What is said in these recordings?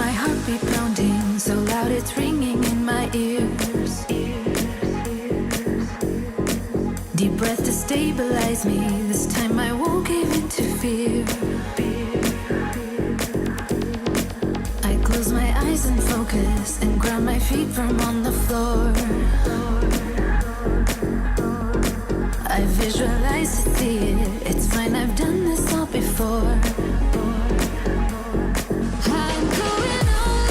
my heartbeat pounding so loud it's ringing in my ears. Deep breath to stabilize me. This time I won't give in to fear. I close my eyes and focus and ground my feet firm on the floor. I visualize to see it. It's fine, I've done this all before. I'm going all in.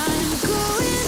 I'm going all in. I'm going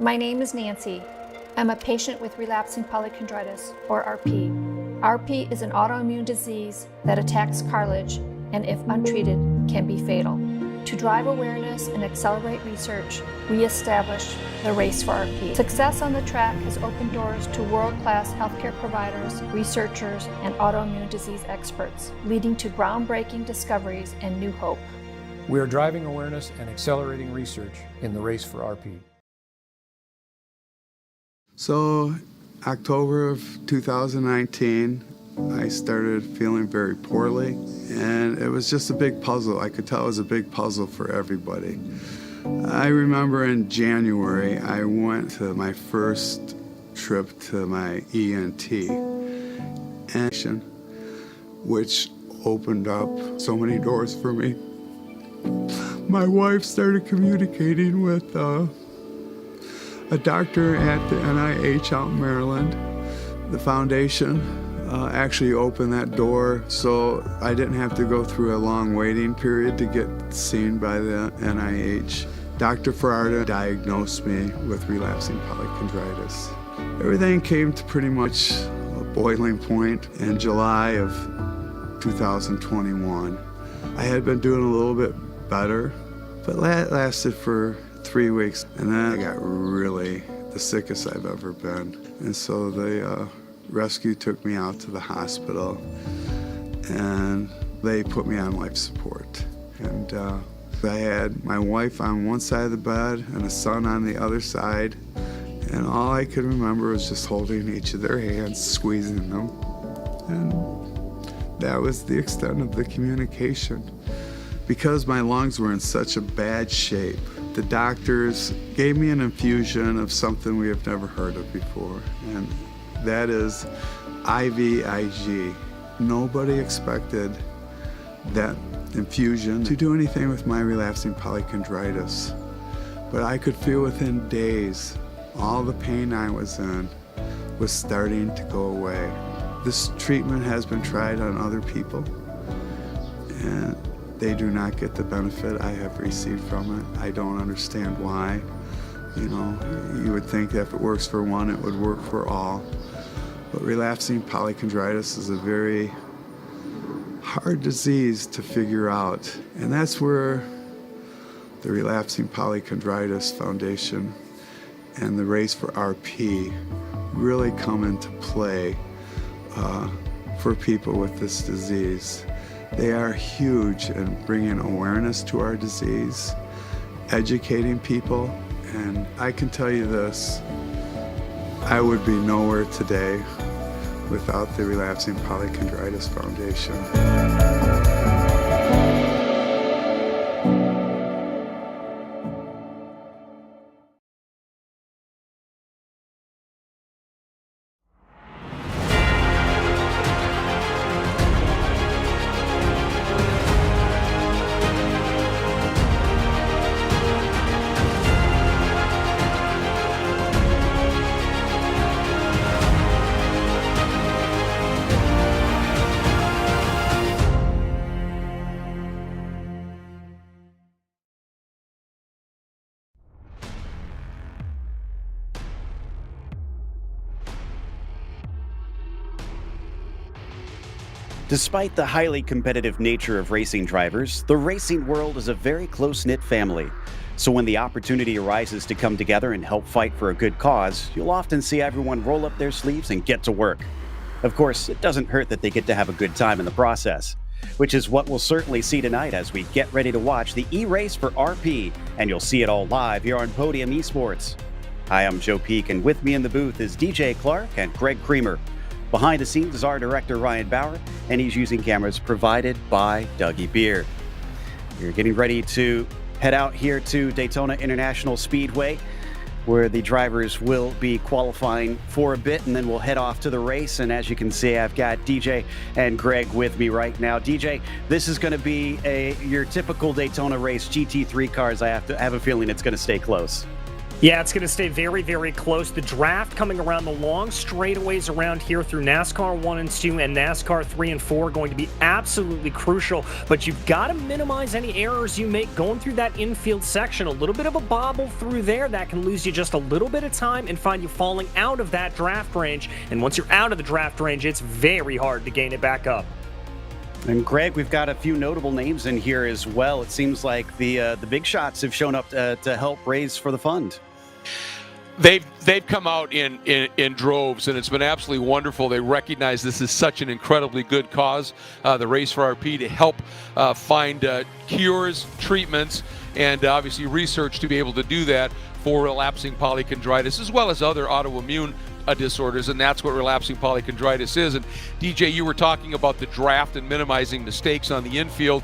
My name is Nancy. I'm a patient with relapsing polychondritis, or RP. RP is an autoimmune disease that attacks cartilage and, if untreated, can be fatal. To drive awareness and accelerate research, we established the Race for RP. Success on the track has opened doors to world-class healthcare providers, researchers, and autoimmune disease experts, leading to groundbreaking discoveries and new hope. We are driving awareness and accelerating research in the Race for RP. So, October of 2019, I started feeling very poorly, and it was just a big puzzle. I could tell it was a big puzzle for everybody. I remember in January, I went to my first trip to my ENT, which opened up so many doors for me. my wife started communicating with a doctor at the NIH out in Maryland. The foundation actually opened that door, so I didn't have to go through a long waiting period to get seen by the NIH. Dr. Ferrara diagnosed me with relapsing polychondritis. Everything came to pretty much a boiling point in July of 2021. I had been doing a little bit better, but that lasted for 3 weeks, and then I got really the sickest I've ever been. And so the rescue took me out to the hospital, and they put me on life support. And I had my wife on one side of the bed and a son on the other side, and all I could remember was just holding each of their hands, squeezing them, and that was the extent of the communication. Because my lungs were in such a bad shape, the doctors gave me an infusion of something we have never heard of before, and that is IVIG. Nobody expected that infusion to do anything with my relapsing polychondritis, but I could feel within days all the pain I was in was starting to go away. This treatment has been tried on other people, and they do not get the benefit I have received from it. I don't understand why. You know, you would think that if it works for one, it would work for all. But relapsing polychondritis is a very hard disease to figure out. And that's where the Relapsing Polychondritis Foundation and the Race for RP really come into play for people with this disease. They are huge in bringing awareness to our disease, educating people, and I can tell you this, I would be nowhere today without the Relapsing Polychondritis Foundation. Despite the highly competitive nature of racing drivers, the racing world is a very close-knit family. So when the opportunity arises to come together and help fight for a good cause, you'll often see everyone roll up their sleeves and get to work. Of course, it doesn't hurt that they get to have a good time in the process, which is what we'll certainly see tonight as we get ready to watch the E-Race for RP, and you'll see it all live here on Podium Esports. Hi, I'm Joe Peak, and with me in the booth is DJ Clark and Greg Creamer. Behind the scenes is our director, Ryan Bauer, and he's using cameras provided by Dougie Beer. We're getting ready to head out here to Daytona International Speedway, where the drivers will be qualifying for a bit, and then we'll head off to the race. And as you can see, I've got DJ and Greg with me right now. DJ, this is going to be your typical Daytona race, GT3 cars. I have a feeling it's going to stay close. Yeah, it's going to stay very, very close. The draft coming around the long straightaways around here through NASCAR 1 and 2 and NASCAR 3 and 4 going to be absolutely crucial, but you've got to minimize any errors you make going through that infield section. A little bit of a bobble through there, that can lose you just a little bit of time and find you falling out of that draft range, and once you're out of the draft range, it's very hard to gain it back up. And Greg, we've got a few notable names in here as well. It seems like the big shots have shown up to help raise for the fund. They've come out in droves, and it's been absolutely wonderful. They recognize this is such an incredibly good cause, the Race for RP, to help find cures, treatments, and obviously research to be able to do that for relapsing polychondritis, as well as other autoimmune disorders, and that's what relapsing polychondritis is. And DJ, you were talking about the draft and minimizing mistakes on the infield.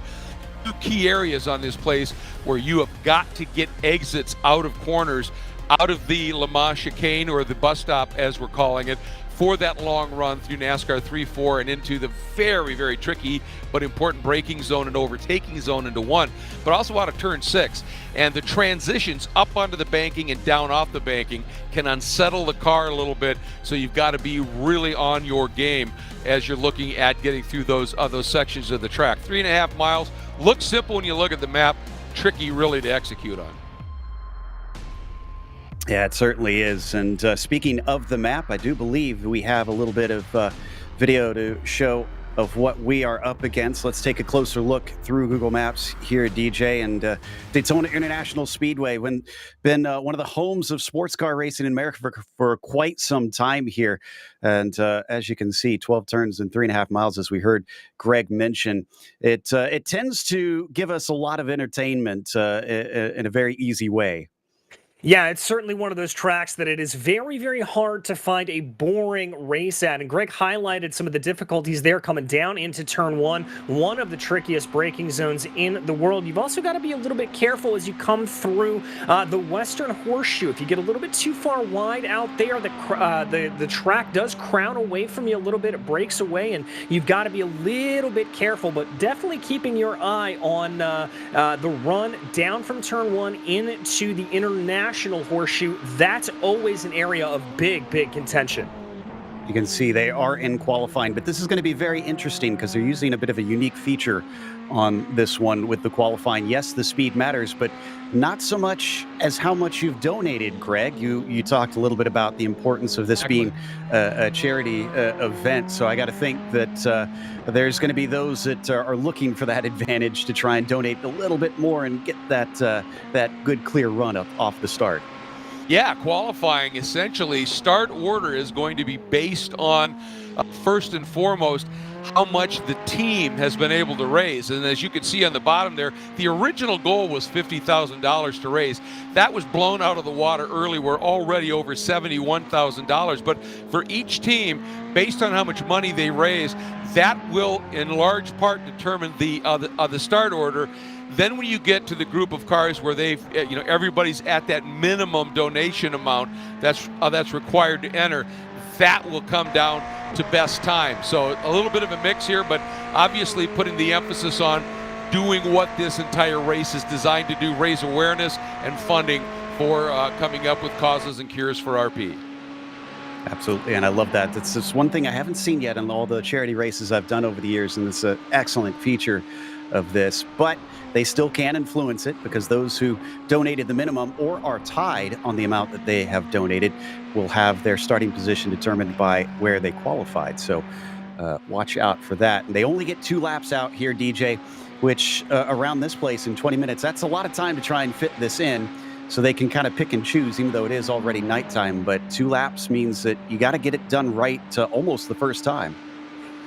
Two key areas on this place where you have got to get exits out of corners, out of the Le Mans chicane, or the bus stop as we're calling it, for that long run through NASCAR 3-4 and into the very, very tricky but important braking zone and overtaking zone into 1, but also out of turn 6. And the transitions up onto the banking and down off the banking can unsettle the car a little bit, so you've got to be really on your game as you're looking at getting through those sections of the track. 3.5 miles, looks simple when you look at the map, tricky really to execute on. Yeah, it certainly is. And speaking of the map, I do believe we have a little bit of video to show of what we are up against. Let's take a closer look through Google Maps here, DJ. And Daytona International Speedway, been one of the homes of sports car racing in America for quite some time here. And as you can see, 12 turns and 3.5 miles, as we heard Greg mention. It tends to give us a lot of entertainment in a very easy way. Yeah, it's certainly one of those tracks that it is very, very hard to find a boring race at. And Greg highlighted some of the difficulties there coming down into turn 1, one of the trickiest braking zones in the world. You've also got to be a little bit careful as you come through the Western Horseshoe. If you get a little bit too far wide out there, the track does crown away from you a little bit. It breaks away, and you've got to be a little bit careful, but definitely keeping your eye on the run down from turn 1 into the International Horseshoe. That's always an area of big, big contention. You can see they are in qualifying, but this is going to be very interesting because they're using a bit of a unique feature on this one with the qualifying. Yes, the speed matters, but not so much as how much you've donated, Greg. You talked a little bit about the importance of this being a charity event, so I got to think that there's going to be those that are looking for that advantage to try and donate a little bit more and get that good clear run up off the start. Yeah, qualifying, essentially, start order is going to be based on, first and foremost, how much the team has been able to raise. And as you can see on the bottom there, the original goal was $50,000 to raise. That was blown out of the water early. We're already over $71,000. But for each team, based on how much money they raise, that will in large part determine the start order. Then when you get to the group of cars where everybody's at that minimum donation amount that's required to enter, that will come down to best time. So a little bit of a mix here, but obviously putting the emphasis on doing what this entire race is designed to do, raise awareness and funding for coming up with causes and cures for RP. Absolutely, and I love that. That's just one thing I haven't seen yet in all the charity races I've done over the years, and it's an excellent feature of this. But they still can influence it because those who donated the minimum or are tied on the amount that they have donated will have their starting position determined by where they qualified. So watch out for that. And they only get 2 laps out here, DJ, which around this place in 20 minutes, that's a lot of time to try and fit this in. So they can kind of pick and choose, even though it is already nighttime. But 2 laps means that you got to get it done right almost the first time.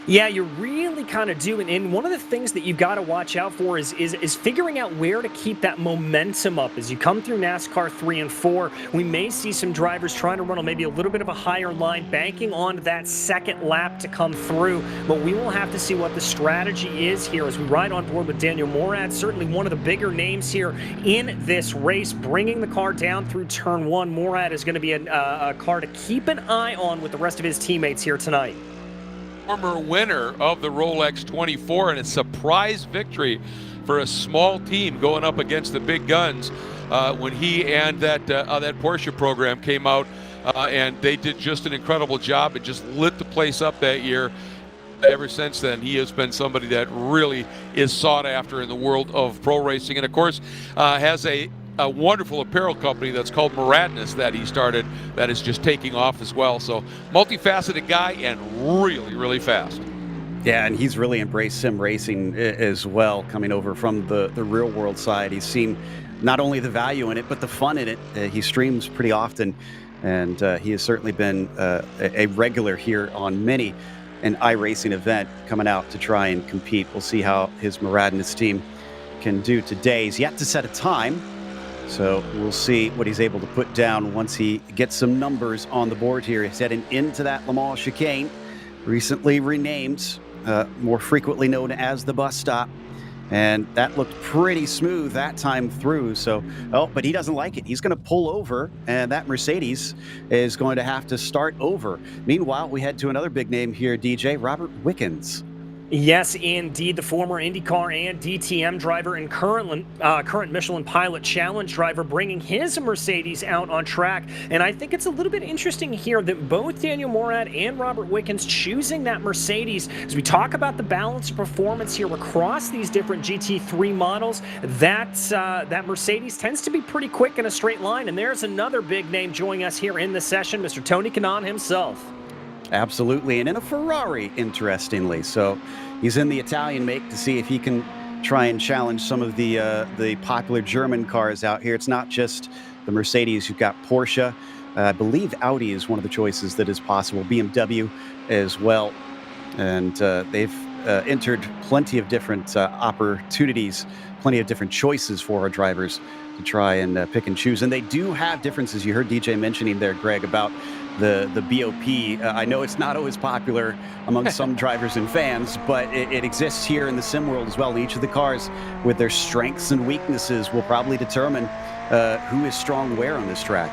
Yeah, you really kind of do. And one of the things that you've got to watch out for is figuring out where to keep that momentum up. As you come through NASCAR 3 and 4, we may see some drivers trying to run on maybe a little bit of a higher line, banking on that second lap to come through. But we will have to see what the strategy is here as we ride on board with Daniel Morad, certainly one of the bigger names here in this race, bringing the car down through turn 1. Morad is going to be a car to keep an eye on with the rest of his teammates here tonight. Former winner of the Rolex 24 and a surprise victory for a small team going up against the big guns when he and that Porsche program came out and they did just an incredible job. It just lit the place up that year. Ever since then, he has been somebody that really is sought after in the world of pro racing, and of course has a wonderful apparel company that's called Muradness that he started that is just taking off as well. So multifaceted guy and really, really fast. Yeah, and he's really embraced sim racing as well, coming over from the real world side. He's seen not only the value in it, but the fun in it. He streams pretty often, and he has certainly been a regular here on many an iRacing event, coming out to try and compete. We'll see how his Muradness team can do today. He's yet to set a time, so we'll see what he's able to put down once he gets some numbers on the board here. He's heading into that Le Mans chicane, recently renamed, more frequently known as the bus stop. And that looked pretty smooth that time through. So, but he doesn't like it. He's going to pull over, and that Mercedes is going to have to start over. Meanwhile, we head to another big name here, DJ, Robert Wickens. Yes, indeed. The former IndyCar and DTM driver and current Michelin Pilot Challenge driver bringing his Mercedes out on track. And I think it's a little bit interesting here that both Daniel Morad and Robert Wickens choosing that Mercedes. As we talk about the balance of performance here across these different GT3 models, that Mercedes tends to be pretty quick in a straight line. And there's another big name joining us here in the session, Mr. Tony Kanaan himself. Absolutely, and in a Ferrari, interestingly. So he's in the Italian make to see if he can try and challenge some of the popular German cars out here. It's not just the Mercedes. You've got Porsche. I believe Audi is one of the choices that is possible. BMW as well. And they've entered plenty of different opportunities, plenty of different choices for our drivers to try and pick and choose. And they do have differences. You heard DJ mentioning there, Greg, about the BOP. I know it's not always popular among some drivers and fans, but it exists here in the sim world as well. Each of the cars with their strengths and weaknesses will probably determine who is strong where on this track.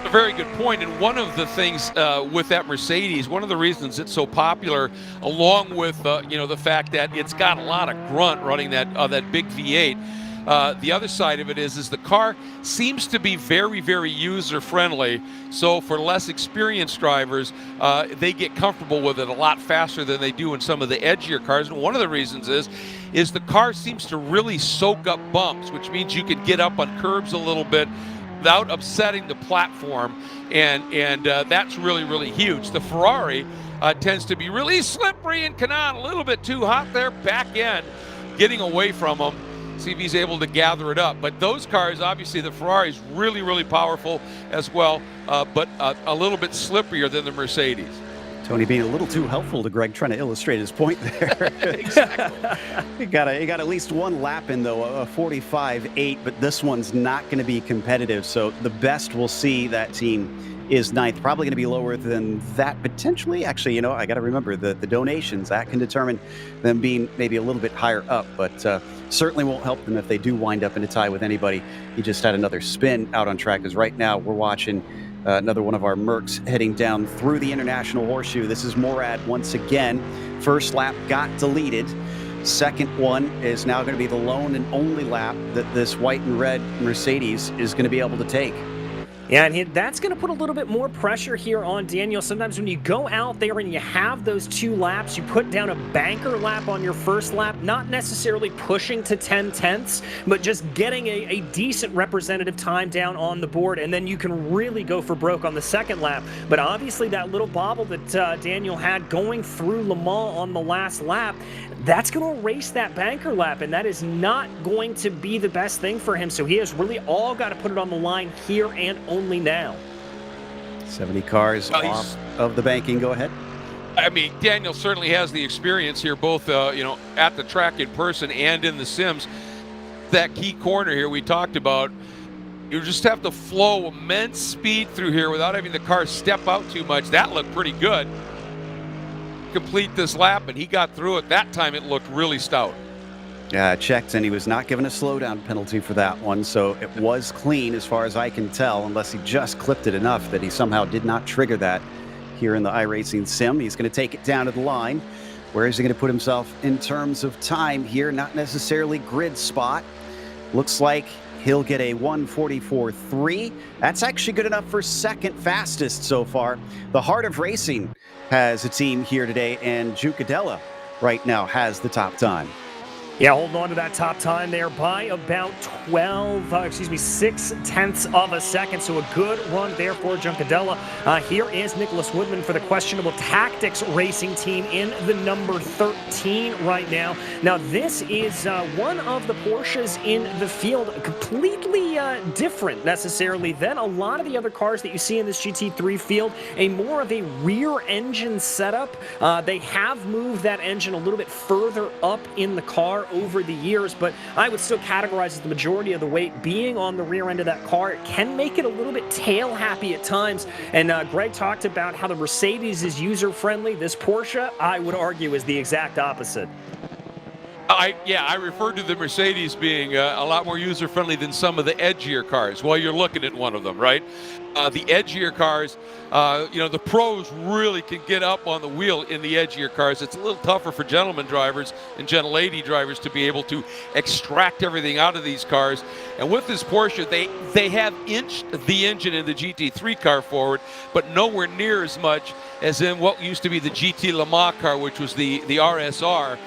A very good point. And one of the things with that Mercedes, one of the reasons it's so popular, along with the fact that it's got a lot of grunt running that big V8. The other side of it is the car seems to be very, very user-friendly. So for less experienced drivers, they get comfortable with it a lot faster than they do in some of the edgier cars. And one of the reasons is the car seems to really soak up bumps, which means you can get up on curbs a little bit without upsetting the platform. And that's really, really huge. The Ferrari tends to be really slippery and Kanaan a little bit too hot there, back end, getting away from them. See if he's able to gather it up. But those cars, obviously the Ferrari is really, really powerful as well, but a little bit slipperier than the Mercedes. Tony being a little too helpful to Greg, trying to illustrate his point there. Exactly. He got at least one lap in, though, a 45.8, but this one's not going to be competitive. So the best we'll see that team is ninth, probably going to be lower than that potentially. Actually, I got to remember the donations. That can determine them being maybe a little bit higher up, but certainly won't help them if they do wind up in a tie with anybody. He just had another spin out on track, because right now we're watching another one of our Mercs heading down through the International Horseshoe. This is Morad once again. First lap got deleted. Second one is now going to be the lone and only lap that this white and red Mercedes is going to be able to take. Yeah, and that's going to put a little bit more pressure here on Daniel. Sometimes when you go out there and you have those 2 laps, you put down a banker lap on your first lap, not necessarily pushing to 10 tenths, but just getting a decent representative time down on the board, and then you can really go for broke on the second lap. But obviously that little bobble that Daniel had going through Le Mans on the last lap, that's going to erase that banker lap, and that is not going to be the best thing for him. So he has really all got to put it on the line here and only now. 70 cars off of the banking. Go ahead. I mean, Daniel certainly has the experience here, both at the track in person and in the sims. That key corner here we talked about, you just have to flow immense speed through here without having the car step out too much. That looked pretty good. Complete this lap, and he got through it. That time it looked really stout. Yeah, checked, and he was not given a slowdown penalty for that one, so it was clean as far as I can tell, unless he just clipped it enough that he somehow did not trigger that here in the iRacing sim. He's going to take it down to the line. Where is he going to put himself in terms of time here? Not necessarily grid spot. Looks like he'll get a 1:44.3. That's actually good enough for second fastest so far. The Heart of Racing has a team here today, and Juncadella right now has the top time. Yeah, holding on to that top time there by about 6 tenths of a second. So a good run there for Juncadella. Here is Nicholas Woodman for the Questionable Tactics Racing team in the number 13 right now. Now, this is one of the Porsches in the field, completely different necessarily than a lot of the other cars that you see in this GT3 field. More of a rear engine setup. They have moved that engine a little bit further up in the car over the years, but I would still categorize as the majority of the weight being on the rear end of that car. It can make it a little bit tail happy at times, and Greg talked about how the Mercedes is user friendly. This Porsche, I would argue, is the exact opposite. I referred to the Mercedes being a lot more user-friendly than some of the edgier cars. Well, you're looking at one of them, right? The edgier cars, the pros really can get up on the wheel in the edgier cars. It's a little tougher for gentleman drivers and gentlelady drivers to be able to extract everything out of these cars. And with this Porsche, they have inched the engine in the GT3 car forward, but nowhere near as much as in what used to be the GT Le Mans car, which was the RSR.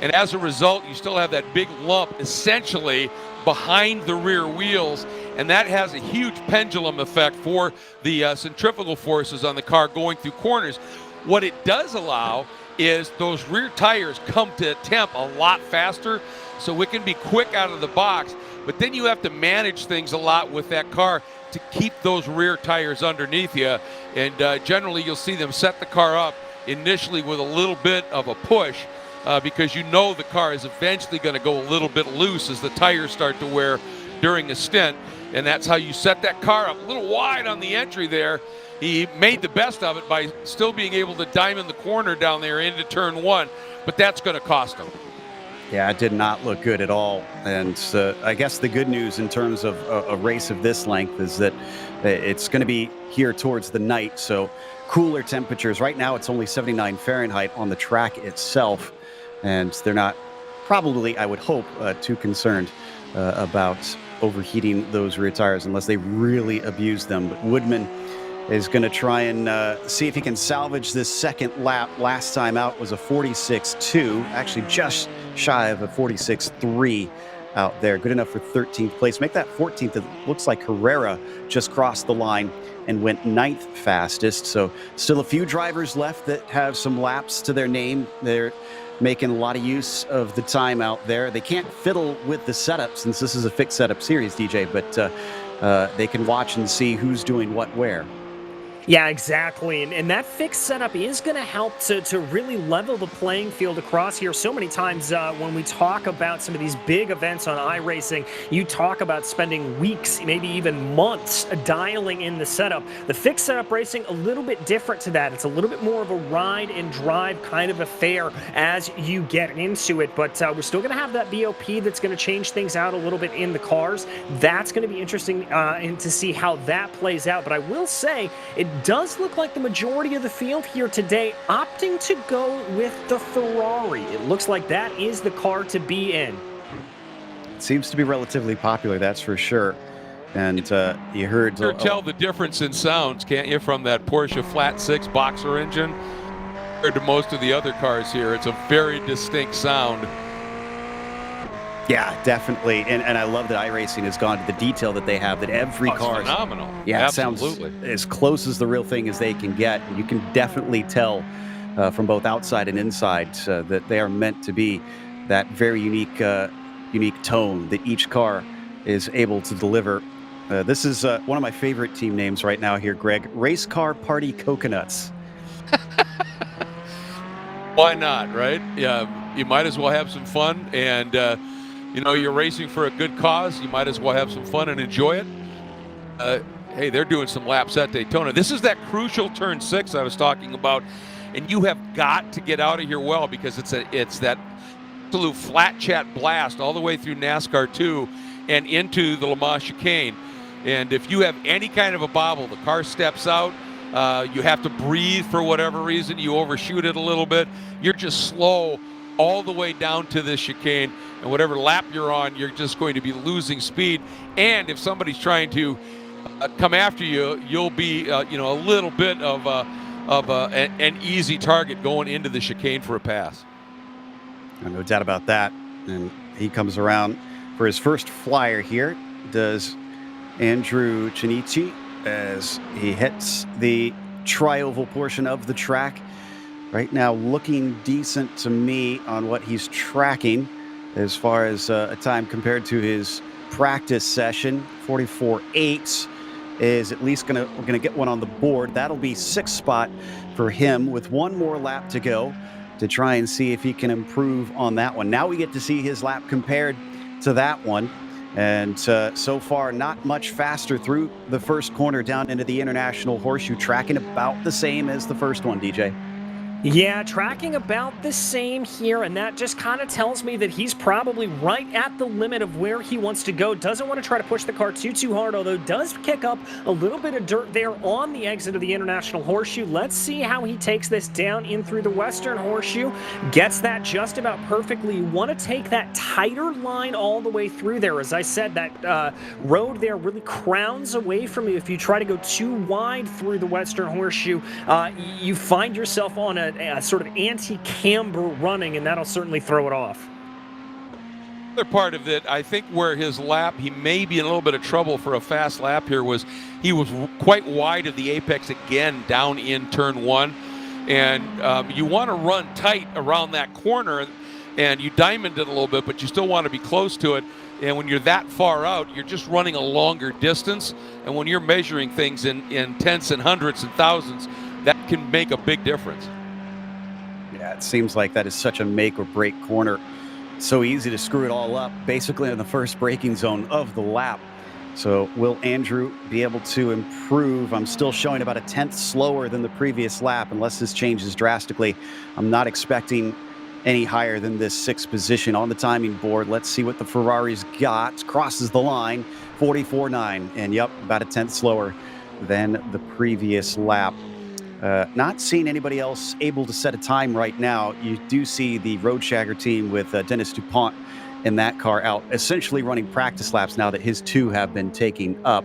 And as a result, you still have that big lump essentially behind the rear wheels, and that has a huge pendulum effect for the centrifugal forces on the car going through corners. What it does allow is those rear tires come to temp a lot faster, so it can be quick out of the box, but then you have to manage things a lot with that car to keep those rear tires underneath you, and generally you'll see them set the car up initially with a little bit of a push, because you know the car is eventually going to go a little bit loose as the tires start to wear during a stint, and that's how you set that car up. A little wide on the entry there. He made the best of it by still being able to diamond the corner down there into turn one, but that's going to cost him. Yeah, it did not look good at all. And I guess the good news in terms of a race of this length is that it's going to be here towards the night, so cooler temperatures. Right now it's only 79 Fahrenheit on the track itself, and they're not probably, I would hope, too concerned about overheating those rear tires unless they really abuse them. But Woodman is going to try and see if he can salvage this second lap. Last time out was a 46.2, actually just shy of a 46.3 out there. Good enough for 13th place. Make that 14th. It looks like Herrera just crossed the line and went 9th fastest. So still a few drivers left that have some laps to their name. They're making a lot of use of the time out there. They can't fiddle with the setup since this is a fixed setup series, DJ, but they can watch and see who's doing what where. Yeah, exactly. And that fixed setup is going to help to really level the playing field across here. So many times when we talk about some of these big events on iRacing, you talk about spending weeks, maybe even months dialing in the setup. The fixed setup racing, a little bit different to that. It's a little bit more of a ride and drive kind of affair as you get into it. But we're still going to have that BOP that's going to change things out a little bit in the cars. That's going to be interesting and to see how that plays out. But I will say, it does look like the majority of the field here today opting to go with the Ferrari. It looks like that is the car to be in. It seems to be relatively popular, that's for sure. And you heard... You can tell the difference in sounds, can't you, from that Porsche flat six boxer engine compared to most of the other cars here. It's a very distinct sound. Yeah, definitely. And I love that iRacing has gone to the detail that they have, that every car is phenomenal. Yeah, absolutely. It sounds as close as the real thing as they can get. You can definitely tell from both outside and inside that they are meant to be that very unique tone that each car is able to deliver. This is one of my favorite team names right now here, Greg. Race Car Party Coconuts. Why not, right? Yeah, you might as well have some fun, and you're racing for a good cause. You might as well have some fun and enjoy it. Hey, they're doing some laps at Daytona. This is that crucial turn 6 I was talking about, and you have got to get out of here well, because it's that absolute flat chat blast all the way through NASCAR 2 and into the Le Mans chicane. And if you have any kind of a bobble, the car steps out, you have to breathe for whatever reason, you overshoot it a little bit, you're just slow all the way down to this chicane, and whatever lap you're on, you're just going to be losing speed. And if somebody's trying to come after you, you'll be a little bit of an easy target going into the chicane for a pass. No doubt about that. And he comes around for his first flyer here, does Andrew Chinichi, as he hits the tri-oval portion of the track. Right now looking decent to me on what he's tracking as far as a time compared to his practice session. 44.8 is at least we're gonna get one on the board. That'll be 6th spot for him with one more lap to go to try and see if he can improve on that one. Now we get to see his lap compared to that one. And so far, not much faster through the first corner down into the International Horseshoe, tracking about the same as the first one, DJ. Yeah, tracking about the same here, and that just kind of tells me that he's probably right at the limit of where he wants to go. Doesn't want to try to push the car too hard, although does kick up a little bit of dirt there on the exit of the International Horseshoe. Let's see how he takes this down in through the Western Horseshoe. Gets that just about perfectly. You want to take that tighter line all the way through there. As I said, that road there really crowns away from you. If you try to go too wide through the Western Horseshoe, you find yourself on a sort of anti-camber running, and that'll certainly throw it off. Other part of it, I think, where his lap, he may be in a little bit of trouble for a fast lap here, was he was quite wide of the apex again down in turn 1, and you want to run tight around that corner, and you diamond it a little bit, but you still want to be close to it. And when you're that far out, you're just running a longer distance, and when you're measuring things in tenths and hundreds and thousands, that can make a big difference. Yeah, it seems like that is such a make or break corner. So easy to screw it all up, basically in the first braking zone of the lap. So will Andrew be able to improve? I'm still showing about a tenth slower than the previous lap, unless this changes drastically. I'm not expecting any higher than this 6th position on the timing board. Let's see what the Ferrari's got. Crosses the line, 44.9, and yep, about a tenth slower than the previous lap. Not seeing anybody else able to set a time right now. You do see the Road Shagger team with Dennis DuPont in that car out, essentially running practice laps now that his 2 have been taken up.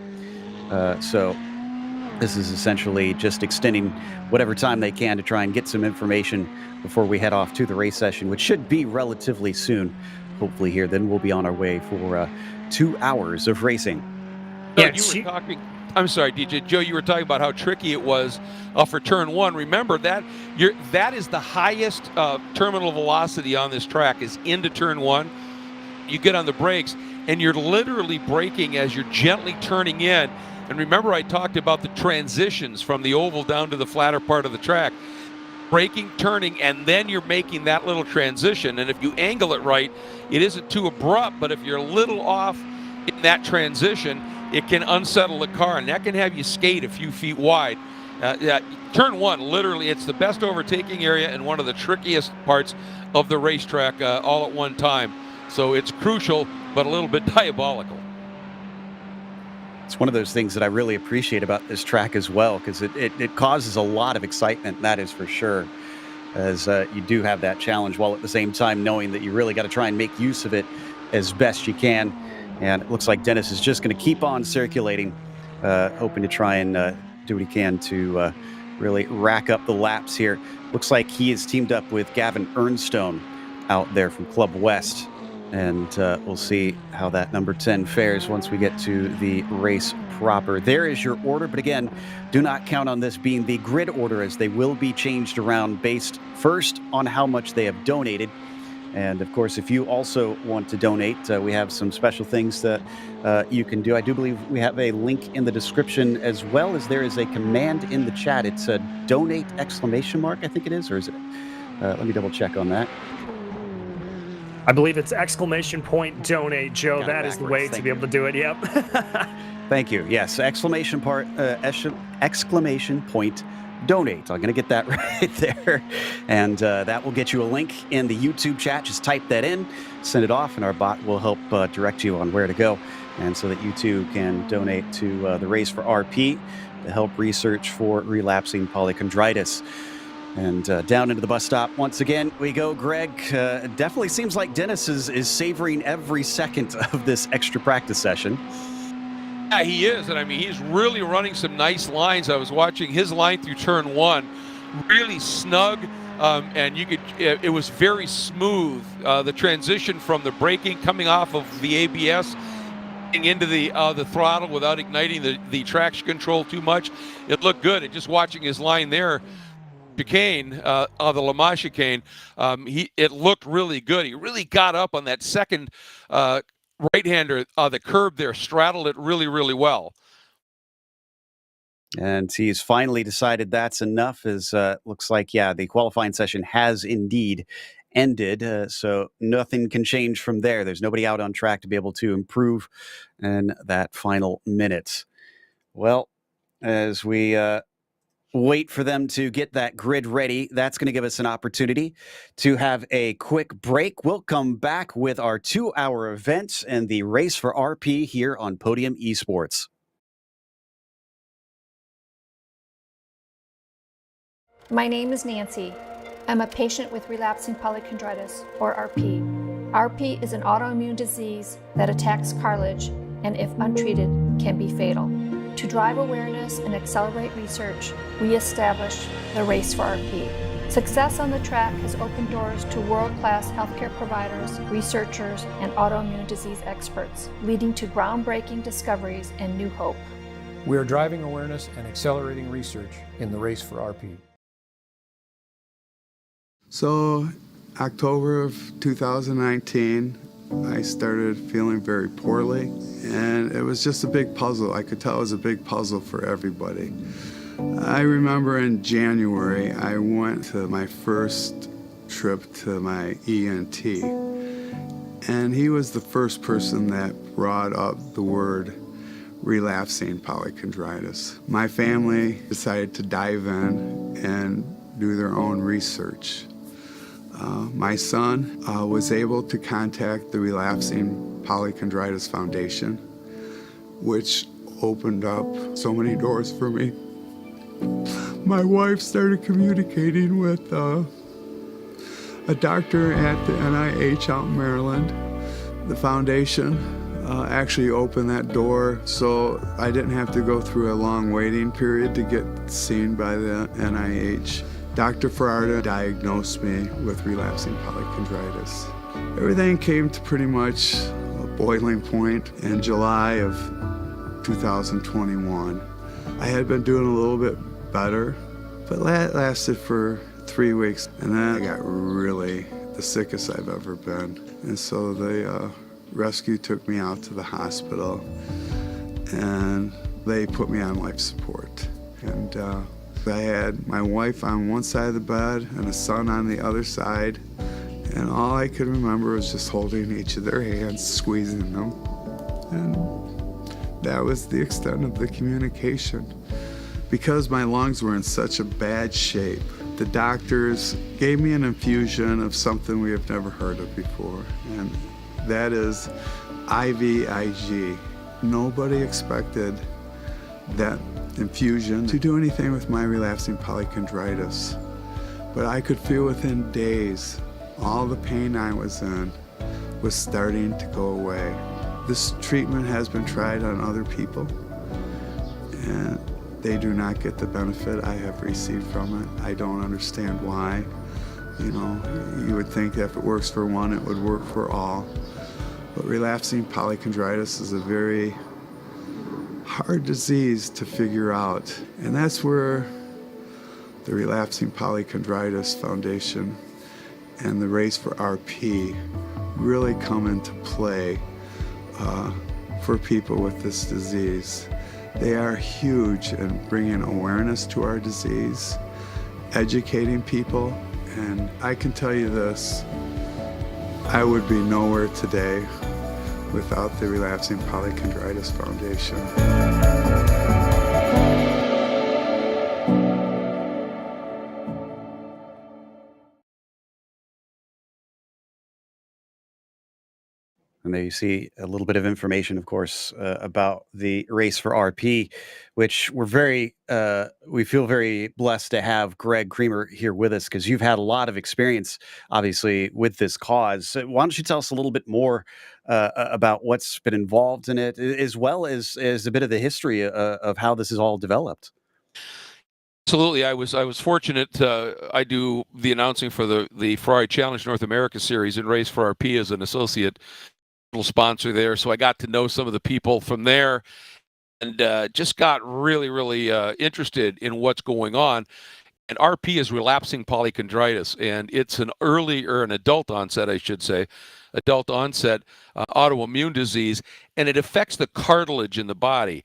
So this is essentially just extending whatever time they can to try and get some information before we head off to the race session, which should be relatively soon, hopefully here. Then we'll be on our way for 2 hours of racing. Yeah, you were talking... I'm sorry, DJ. Joe, you were talking about how tricky it was for turn 1. Remember that that is the highest terminal velocity on this track, is into turn 1. You get on the brakes, and you're literally braking as you're gently turning in. And remember, I talked about the transitions from the oval down to the flatter part of the track. Braking, turning, and then you're making that little transition. And if you angle it right, it isn't too abrupt, but if you're a little off in that transition, it can unsettle the car, and that can have you skate a few feet wide. Turn 1, literally, it's the best overtaking area and one of the trickiest parts of the racetrack all at one time. So it's crucial, but a little bit diabolical. It's one of those things that I really appreciate about this track as well, because it causes a lot of excitement, that is for sure, as you do have that challenge, while at the same time knowing that you really got to try and make use of it as best you can. And it looks like Dennis is just going to keep on circulating, hoping to try and do what he can to really rack up the laps here. Looks like he is teamed up with Gavin Ernstone out there from Club West. And we'll see how that number 10 fares once we get to the race proper. There is your order. But again, do not count on this being the grid order, as they will be changed around based first on how much they have donated. And of course, if you also want to donate, we have some special things that you can do. I do believe we have a link in the description, as well as there is a command in the chat. It's a donate ! I think it is, or is it? Let me double check on that. I believe it's ! Donate, Joe. Got it that is the backwards. way to Thank be able to do it. Yep. Thank you. Yes, exclamation point donate. I'm going to get that right there. And that will get you a link in the YouTube chat. Just type that in, send it off, and our bot will help direct you on where to go. And so that you too can donate to the Race for RP to help research for relapsing polychondritis. And down into the bus stop once again we go, Greg. It definitely seems like Dennis is savoring every second of this extra practice session. Yeah, he is, and I mean, he's really running some nice lines. I was watching his line through turn 1, really snug, and you could. It was very smooth. The transition from the braking coming off of the ABS into the throttle without igniting the traction control too much. It looked good. And just watching his line there, chicane, the Le Mans chicane, it looked really good. He really got up on that second right-hander, the curb there, straddled it really, really well. And he's finally decided that's enough, as looks like, yeah, the qualifying session has indeed ended. So nothing can change from there. There's nobody out on track to be able to improve in that final minute. Well, as we wait for them to get that grid ready. That's going to give us an opportunity to have a quick break. We'll come back with our 2-hour event and the race for RP here on Podium Esports. My name is Nancy. I'm a patient with relapsing polychondritis, or RP. RP is an autoimmune disease that attacks cartilage and, if untreated, can be fatal. To drive awareness and accelerate research, we established the Race for RP. Success on the track has opened doors to world-class healthcare providers, researchers, and autoimmune disease experts, leading to groundbreaking discoveries and new hope. We are driving awareness and accelerating research in the race for RP. So, October of 2019, I started feeling very poorly, and it was just a big puzzle. I could tell it was a big puzzle for everybody. I remember in January, I went to my first trip to my ENT, and he was the first person that brought up the word relapsing polychondritis. My family decided to dive in and do their own research. My son was able to contact the Relapsing Polychondritis Foundation, which opened up so many doors for me. My wife started communicating with a doctor at the NIH out in Maryland. The foundation actually opened that door, so I didn't have to go through a long waiting period to get seen by the NIH. Dr. Ferrara diagnosed me with relapsing polychondritis. Everything came to pretty much a boiling point in July of 2021. I had been doing a little bit better, but that lasted for 3 weeks, and then I got really the sickest I've ever been. And so the rescue took me out to the hospital, and they put me on life support. And I had my wife on one side of the bed and a son on the other side, and all I could remember was just holding each of their hands, squeezing them, and that was the extent of the communication. Because my lungs were in such a bad shape, the doctors gave me an infusion of something we have never heard of before, and that is IVIG. Nobody expected that infusion to do anything with my relapsing polychondritis. But I could feel within days all the pain I was in was starting to go away. This treatment has been tried on other people, and they do not get the benefit I have received from it. I don't understand why. You know, you would think that if it works for one, it would work for all. But relapsing polychondritis is a very hard disease to figure out. And that's where the Relapsing Polychondritis Foundation and the Race for RP really come into play for people with this disease. They are huge in bringing awareness to our disease, educating people, and I can tell you this, I would be nowhere today without the Relapsing Polychondritis Foundation. And there you see a little bit of information, of course, about the Race for RP, which we feel very blessed to have Greg Creamer here with us, because you've had a lot of experience, obviously, with this cause. So why don't you tell us a little bit more about what's been involved in it, as well as a bit of the history of how this is all developed? Absolutely, I was fortunate. I do the announcing for the Ferrari Challenge North America Series and Race for RP as an associate sponsor there, so I got to know some of the people from there, and just got really interested in what's going on. And RP is relapsing polychondritis, and it's an adult onset, I should say, adult onset autoimmune disease, and it affects the cartilage in the body.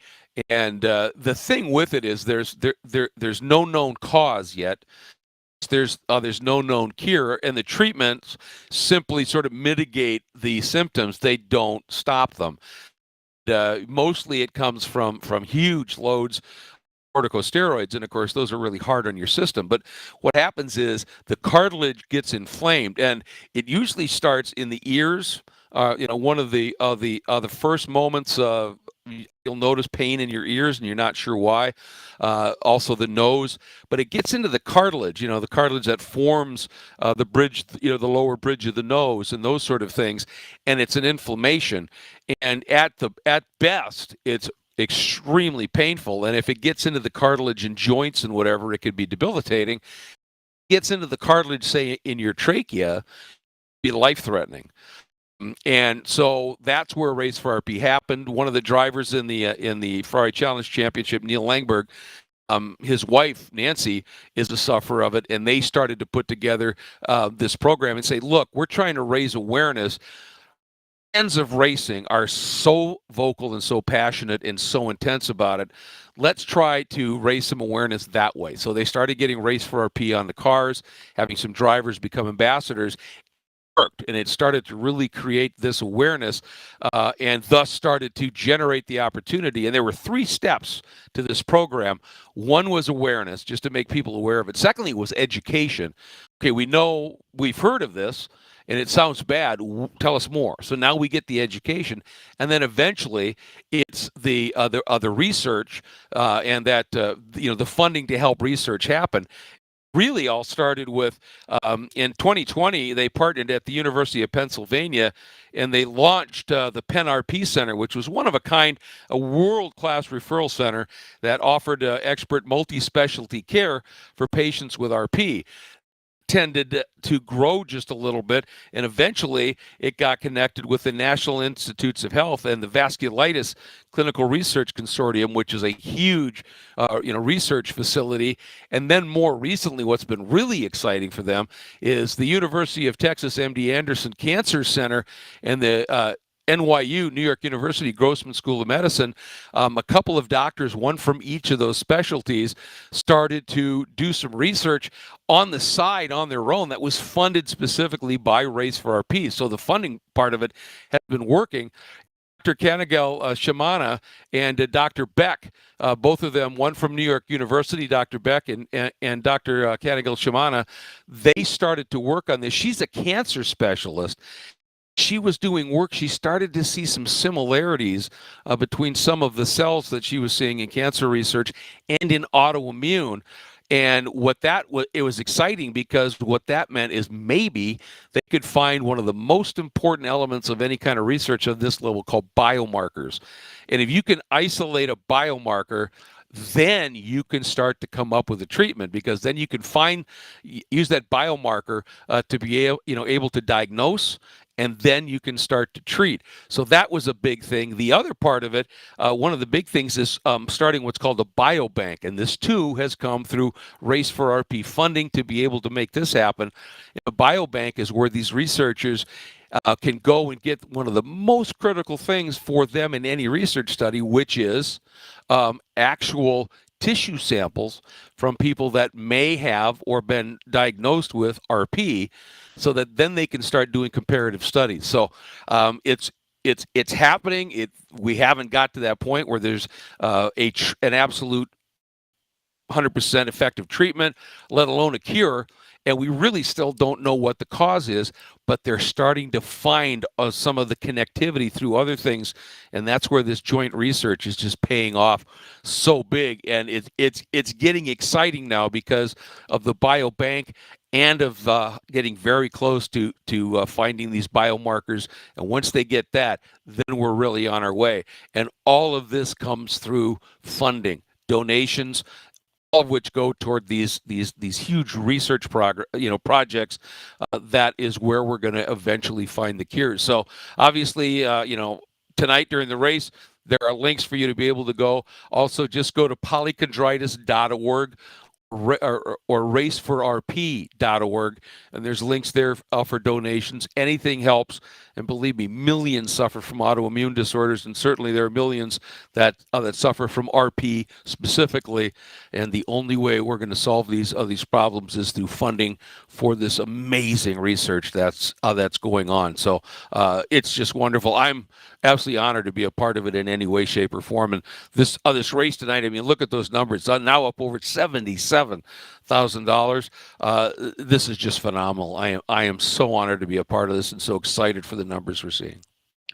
And the thing with it is there's no known cause yet. There's no known cure, and the treatments simply sort of mitigate the symptoms. They don't stop them. Mostly it comes from huge loads corticosteroids, and of course those are really hard on your system. But what happens is the cartilage gets inflamed, and it usually starts in the ears. One of the first moments you'll notice pain in your ears, and you're not sure why. Also the nose, but it gets into the cartilage. The cartilage that forms the bridge, the lower bridge of the nose, and those sort of things. And it's an inflammation, and at best, it's extremely painful. And if it gets into the cartilage and joints and whatever, it could be debilitating. Gets into the cartilage, say in your trachea, be life-threatening. And so that's where Race for RP happened. One of the drivers in the Ferrari Challenge Championship, Neil Langberg, his wife Nancy is a sufferer of it, and they started to put together this program and say, look, we're trying to raise awareness. Fans of racing are so vocal and so passionate and so intense about it. Let's try to raise some awareness that way. So they started getting Race for RP on the cars, having some drivers become ambassadors. Worked, and it started to really create this awareness, and thus started to generate the opportunity. And there were 3 steps to this program. One was awareness, just to make people aware of it. Secondly, was education. Okay, we've heard of this, and it sounds bad. Tell us more. So now we get the education, and then eventually it's the other research, and that the funding to help research happen. Really all started with in 2020 they partnered at the University of Pennsylvania, and they launched the Penn RP Center, which was one of a kind, a world-class referral center that offered expert multi-specialty care for patients with RP. Tended to grow just a little bit, and eventually it got connected with the National Institutes of Health and the Vasculitis Clinical Research Consortium, which is a huge research facility. And then more recently, what's been really exciting for them is the University of Texas MD Anderson Cancer Center and the NYU, New York University Grossman School of Medicine. A couple of doctors, one from each of those specialties, started to do some research on the side on their own that was funded specifically by Race for RP. So the funding part of it has been working. Dr. Kanagel Shamana and Dr. Beck, both of them, one from New York University, Dr. Beck and Dr. Kanagel Shamana, they started to work on this. She's a cancer specialist. She was doing work, she started to see some similarities between some of the cells that she was seeing in cancer research and in autoimmune. And it was exciting, because what that meant is maybe they could find one of the most important elements of any kind of research of this level, called biomarkers. And if you can isolate a biomarker, then you can start to come up with a treatment, because then you can use that biomarker to be able to diagnose, and then you can start to treat. So that was a big thing. The other part of it, one of the big things is starting what's called a biobank, and this too has come through Race for RP funding to be able to make this happen. A biobank is where these researchers can go and get one of the most critical things for them in any research study, which is actual tissue samples from people that may have or been diagnosed with RP, so that then they can start doing comparative studies. So it's happening. We haven't got to that point where there's an absolute 100% effective treatment, let alone a cure. And we really still don't know what the cause is, but they're starting to find some of the connectivity through other things, and that's where this joint research is just paying off so big. And it's getting exciting now because of the biobank and of getting very close to finding these biomarkers. And once they get that, then we're really on our way. And all of this comes through funding, donations, all of which go toward these huge research projects. That is where we're going to eventually find the cures. So obviously, tonight during the race, there are links for you to be able to go. Also, just go to polychondritis.org. or raceforrp.org, and there's links there for donations. Anything helps, and believe me, millions suffer from autoimmune disorders, and certainly there are millions that suffer from RP specifically. And the only way we're going to solve these problems is through funding for this amazing research that's going on. So it's just wonderful. I'm absolutely honored to be a part of it in any way, shape, or form. And this race tonight, I mean, look at those numbers. It's now up over $77,000. This is just phenomenal. I am so honored to be a part of this and so excited for the numbers we're seeing.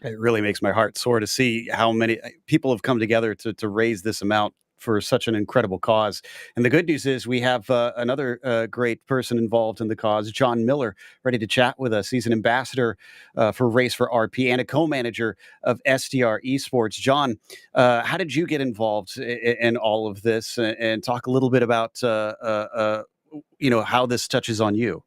It really makes my heart soar to see how many people have come together to raise this amount for such an incredible cause. And the good news is we have another great person involved in the cause, John Miller, ready to chat with us. He's an ambassador for Race for RP and a co-manager of STR Esports. John, how did you get involved in all of this, and talk a little bit about how this touches on you?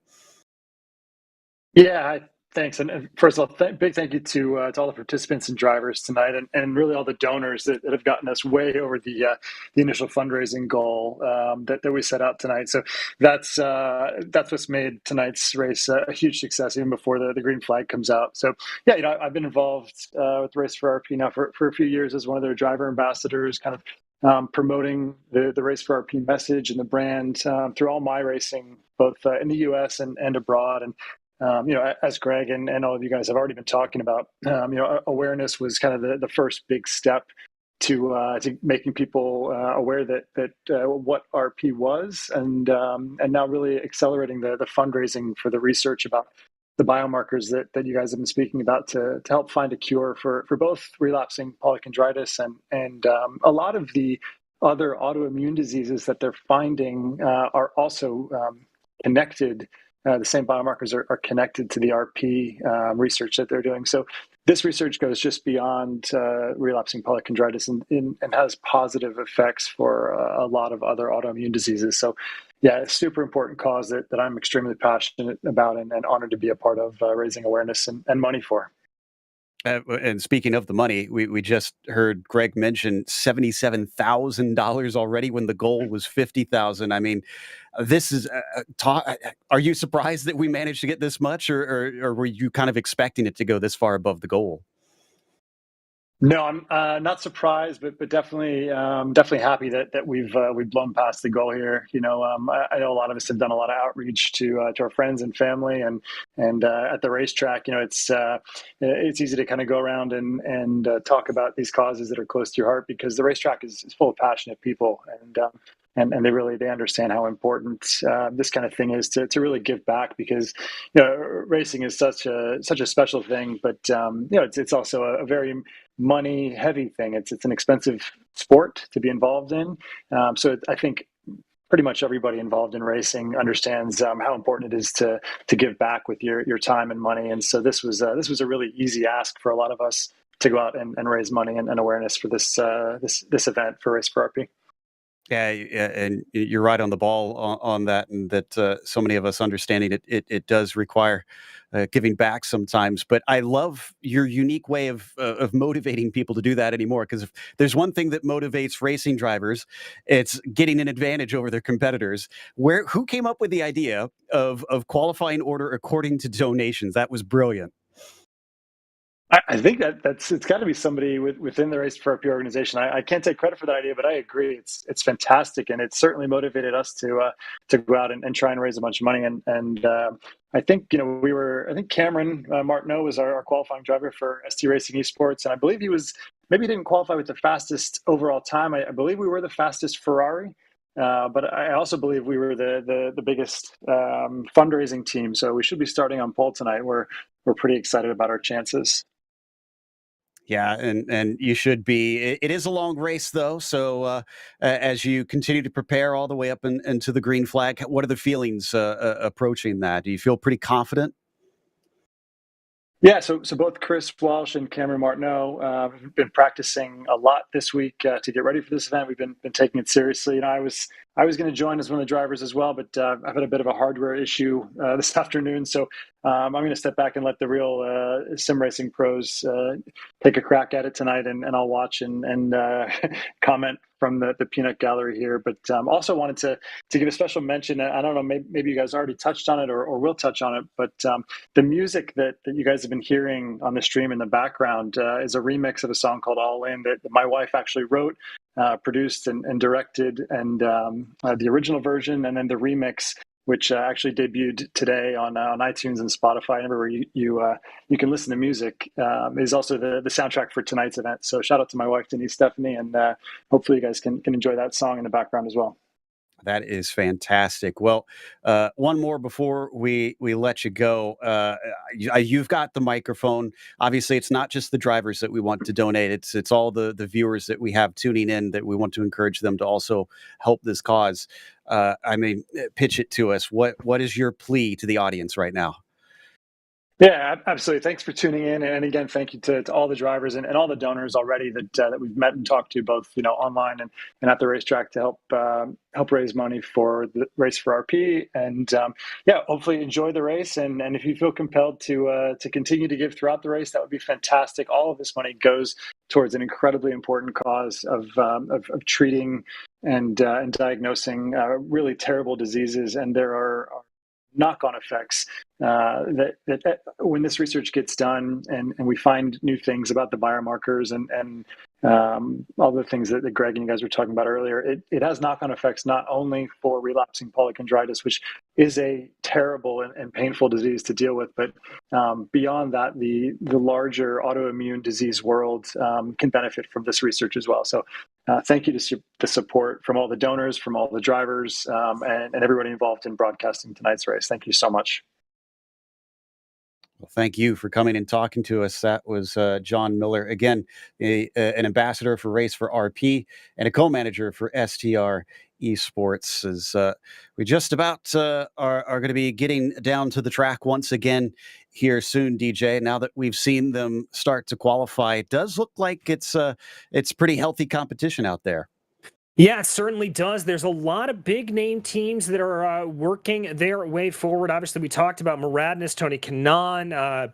Yeah, thanks. And first of all, big thank you to all the participants and drivers tonight, and really all the donors that have gotten us way over the initial fundraising goal that we set out tonight. So that's what's made tonight's race a huge success, even before the green flag comes out. So yeah, I've been involved with Race for RP now for a few years as one of their driver ambassadors, kind of promoting the Race for RP message and the brand through all my racing, both in the U.S. and abroad. And as Greg and all of you guys have already been talking about, awareness was kind of the first big step to making people aware that what RP was, and now really accelerating the fundraising for the research about the biomarkers that you guys have been speaking about to help find a cure for both relapsing polychondritis and a lot of the other autoimmune diseases that they're finding are also connected. The same biomarkers are connected to the RP research that they're doing. So this research goes just beyond relapsing polychondritis and has positive effects for a lot of other autoimmune diseases. So yeah, a super important cause that I'm extremely passionate about and honored to be a part of raising awareness and money for. And speaking of the money, we just heard Greg mention $77,000 already when the goal was $50,000. I mean, this is are you surprised that we managed to get this much, or were you kind of expecting it to go this far above the goal? No, I'm not surprised, but definitely happy that we've blown past the goal here. I know a lot of us have done a lot of outreach to our friends and family, and at the racetrack. It's easy to kind of go around and talk about these causes that are close to your heart, because the racetrack is full of passionate people, and they understand how important this kind of thing is to really give back, because racing is such a special thing, but it's also a very money heavy thing. It's an expensive sport to be involved in. So I think pretty much everybody involved in racing understands how important it is to give back with your time and money. And so this was a really easy ask for a lot of us to go out and raise money and awareness for this event for Race for RP. Yeah, and you're right on the ball on that, and that so many of us understanding it does require giving back sometimes. But I love your unique way of motivating people to do that anymore, because if there's one thing that motivates racing drivers, it's getting an advantage over their competitors. Who came up with the idea of qualifying order according to donations? That was brilliant. I think it's got to be somebody within the Race for RP organization. I can't take credit for that idea, but I agree. It's fantastic, and it certainly motivated us to go out and try and raise a bunch of money. And I think I think Cameron Martineau was our qualifying driver for ST Racing Esports, and I believe he didn't qualify with the fastest overall time. I believe we were the fastest Ferrari. But I also believe we were the biggest fundraising team, so we should be starting on pole tonight. We're pretty excited about our chances. Yeah, and you should be. It is a long race, though. So as you continue to prepare all the way up into the green flag, what are the feelings approaching that? Do you feel pretty confident? Yeah, so both Chris Walsh and Cameron Martineau have been practicing a lot this week to get ready for this event. We've been taking it seriously. I was I was going to join as one of the drivers as well, but I've had a bit of a hardware issue this afternoon. So I'm going to step back and let the real sim racing pros take a crack at it tonight, and I'll watch and comment from the peanut gallery here. But also wanted to give a special mention. I don't know, maybe you guys already touched on it or will touch on it, but the music that you guys have been hearing on the stream in the background is a remix of a song called All In that my wife actually wrote, produced and directed, and the original version, and then the remix, which actually debuted today on iTunes and Spotify and everywhere you can listen to music, is also the soundtrack for tonight's event. So shout out to my wife, Denise Stephanie, and hopefully you guys can enjoy that song in the background as well. That is fantastic. Well, one more before we let you go. You've got the microphone. Obviously, it's not just the drivers that we want to donate. It's all the viewers that we have tuning in that we want to encourage them to also help this cause. Pitch it to us. What is your plea to the audience right now? Yeah, absolutely. Thanks for tuning in, and again, thank you to all the drivers and all the donors already that we've met and talked to, both online and at the racetrack, to help raise money for the Race for RP. And hopefully enjoy the race. And if you feel compelled to continue to give throughout the race, that would be fantastic. All of this money goes towards an incredibly important cause of treating and diagnosing really terrible diseases, and there are knock-on effects that when this research gets done and we find new things about the biomarkers and all the things that Greg and you guys were talking about earlier, it has knock-on effects not only for relapsing polychondritis, which is a terrible and painful disease to deal with, but beyond that, the larger autoimmune disease world can benefit from this research as well. So thank you to the support from all the donors, from all the drivers, and everybody involved in broadcasting tonight's race. Thank you so much. Well, thank you for coming and talking to us. That was John Miller, again, an ambassador for Race for RP and a co-manager for STR Esports. As we just about are going to be getting down to the track once again here soon, DJ. Now that we've seen them start to qualify, it does look like it's pretty healthy competition out there. Yeah, it certainly does. There's a lot of big name teams that are working their way forward. Obviously, we talked about Muradness, Tony Kanaan,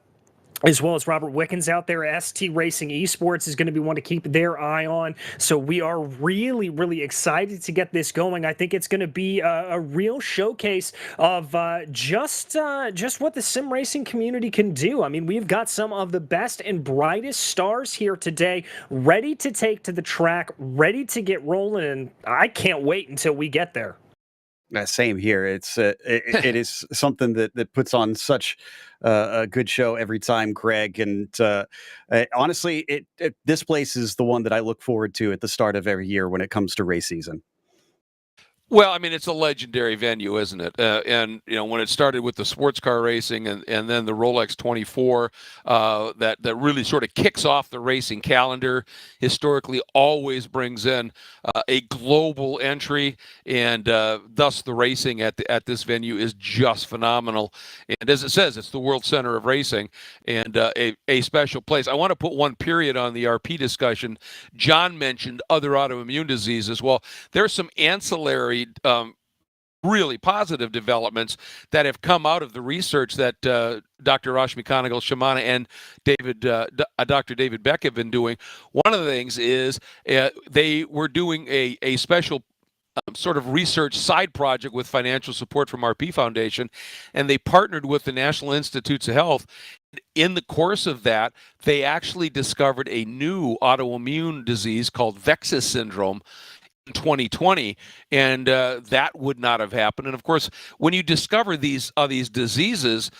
as well as Robert Wickens out there. eRacing Esports is going to be one to keep their eye on. So we are really, really excited to get this going. I think it's going to be a real showcase of just what the sim racing community can do. I mean, we've got some of the best and brightest stars here today, ready to take to the track, ready to get rolling, and I can't wait until we get there. Same here. It is something that puts on such a good show every time, Greg. And honestly, this place is the one that I look forward to at the start of every year when it comes to race season. Well, I mean, it's a legendary venue, isn't it? And when it started with the sports car racing and then the Rolex 24, that really sort of kicks off the racing calendar. Historically, always brings in a global entry, and thus the racing at this venue is just phenomenal. And as it says, it's the world center of racing and a special place. I want to put one period on the RP discussion. John mentioned other autoimmune diseases. Well, there's some ancillary really positive developments that have come out of the research that Dr. Rashmi Kanagal-Shamana and Dr. David Beck have been doing. One of the things is they were doing a special sort of research side project with financial support from RP Foundation, and they partnered with the National Institutes of Health. In the course of that, they actually discovered a new autoimmune disease called VEXAS syndrome in 2020, and that would not have happened. And of course, when you discover these diseases,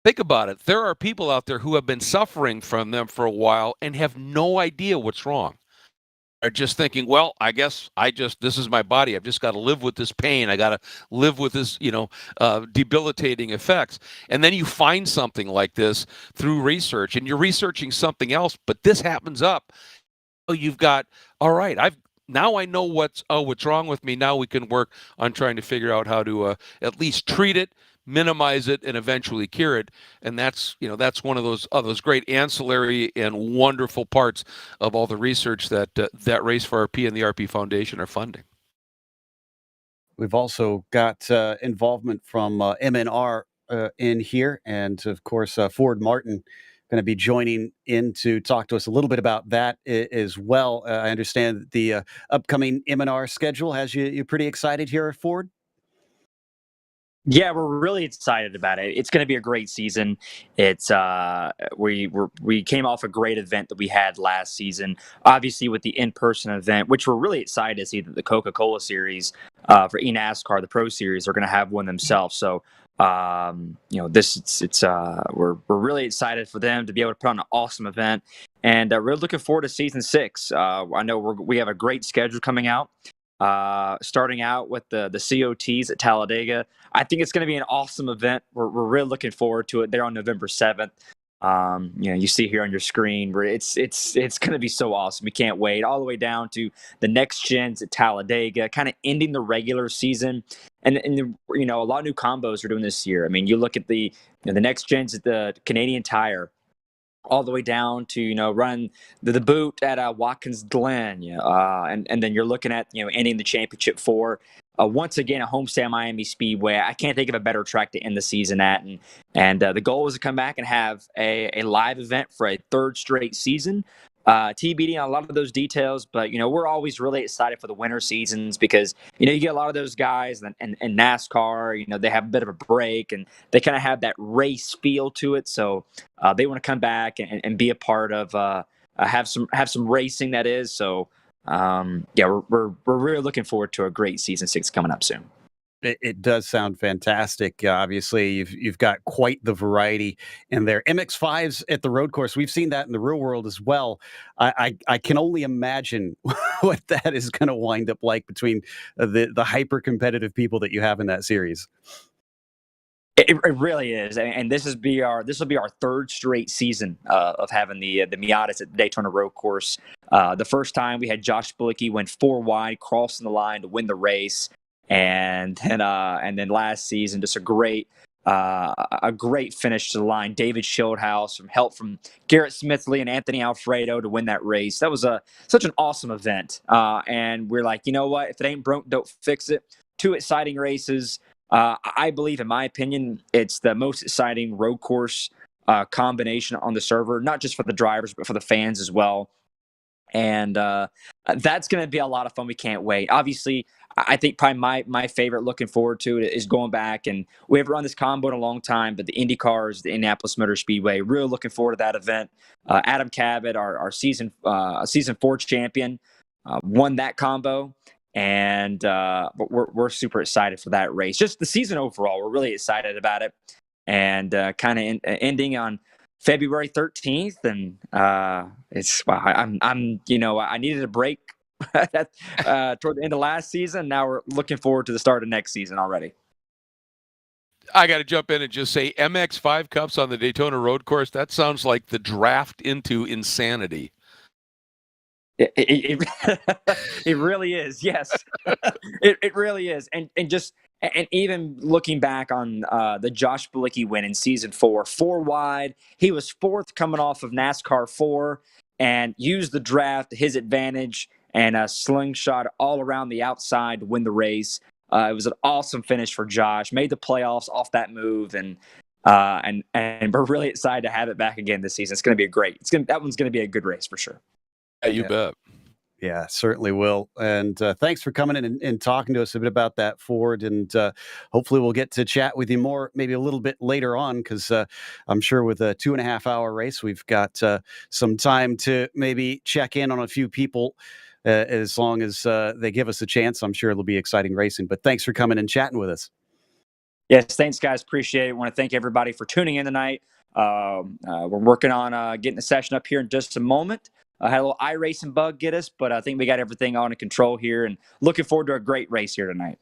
think about it. There are people out there who have been suffering from them for a while and have no idea what's wrong. They're just thinking, well, I guess this is my body. I've just got to live with this pain. I got to live with this, debilitating effects. And then you find something like this through research, and you're researching something else, but this happens up. You've got, all right, now I know what's wrong with me. Now we can work on trying to figure out how to at least treat it, minimize it, and eventually cure it. And that's one of those great ancillary and wonderful parts of all the research that Race for RP and the RP Foundation are funding. We've also got involvement from MNR in here, and of course Ford Martin going to be joining in to talk to us a little bit about that as well. I understand that the upcoming MNR schedule has you pretty excited here at Ford. Yeah, we're really excited about it. It's going to be a great season. It's we came off a great event that we had last season. Obviously, with the in-person event, which we're really excited to see that the Coca-Cola Series for eNASCAR, the Pro Series, are going to have one themselves. So, we're really excited for them to be able to put on an awesome event, and we're looking forward to season 6. I know we have a great schedule coming out. Starting out with the COTs at Talladega. I think it's going to be an awesome event. We're really looking forward to it. There on November 7th. You see here on your screen where it's going to be so awesome. We can't wait. All the way down to the next gens at Talladega, kind of ending the regular season. And a lot of new combos are doing this year. I mean, you look at the next gens at the Canadian Tire, all the way down to run the boot at Watkins Glen, and then you're looking at ending the championship for once again at Homestead Miami Speedway. I can't think of a better track to end the season at, and the goal is to come back and have a live event for a third straight season. TBD on a lot of those details, but we're always really excited for the winter seasons because you get a lot of those guys and NASCAR. They have a bit of a break and they kind of have that race feel to it. So they want to come back and be a part of have some racing that is. So we're really looking forward to a great season 6 coming up soon. It does sound fantastic. Obviously, you've got quite the variety in there. MX-5s at the road course. We've seen that in the real world as well. I can only imagine what that is going to wind up like between the hyper competitive people that you have in that series. It really is, and this will be our third straight season of having the Miatas at the Daytona Road Course. The first time we had Josh Bilicki went 4 wide, crossing the line to win the race. And then last season, just a great finish to the line. David Schildhouse from help from Garrett Smithley and Anthony Alfredo to win that race. That was such an awesome event. And we're like, you know what? If it ain't broke, don't fix it. 2 exciting races. I believe, in my opinion, it's the most exciting road course combination on the server, not just for the drivers, but for the fans as well. And that's going to be a lot of fun. We can't wait. Obviously, I think probably my favorite looking forward to it is going back, and we haven't run this combo in a long time, but the IndyCars, the Indianapolis Motor Speedway, really looking forward to that event. Adam Cabot, our season 4 champion, won that combo, and but we're super excited for that race. Just the season overall, we're really excited about it, and kind of ending on February 13th, and I needed a break toward the end of last season. Now we're looking forward to the start of next season already. I got to jump in and just say MX-5 Cups on the Daytona Road Course. That sounds like the draft into insanity. It really is. Yes, it really is. And even looking back on the Josh Bilicki win in season 4 wide, he was 4th coming off of NASCAR 4 and used the draft to his advantage and slingshot all around the outside to win the race. It was an awesome finish for Josh. Made the playoffs off that move, and we're really excited to have it back again this season. It's going to be that one's going to be a good race for sure. Yeah, you bet. Yeah, certainly will. And thanks for coming in and talking to us a bit about that, Ford. And hopefully we'll get to chat with you more, maybe a little bit later on, because I'm sure with a 2.5-hour race, we've got some time to maybe check in on a few people. As long as they give us a chance, I'm sure it'll be exciting racing. But thanks for coming and chatting with us. Yes, thanks, guys. Appreciate it. I want to thank everybody for tuning in tonight. We're working on getting the session up here in just a moment. I had a little iRacing bug get us, but I think we got everything under control here, and looking forward to a great race here tonight.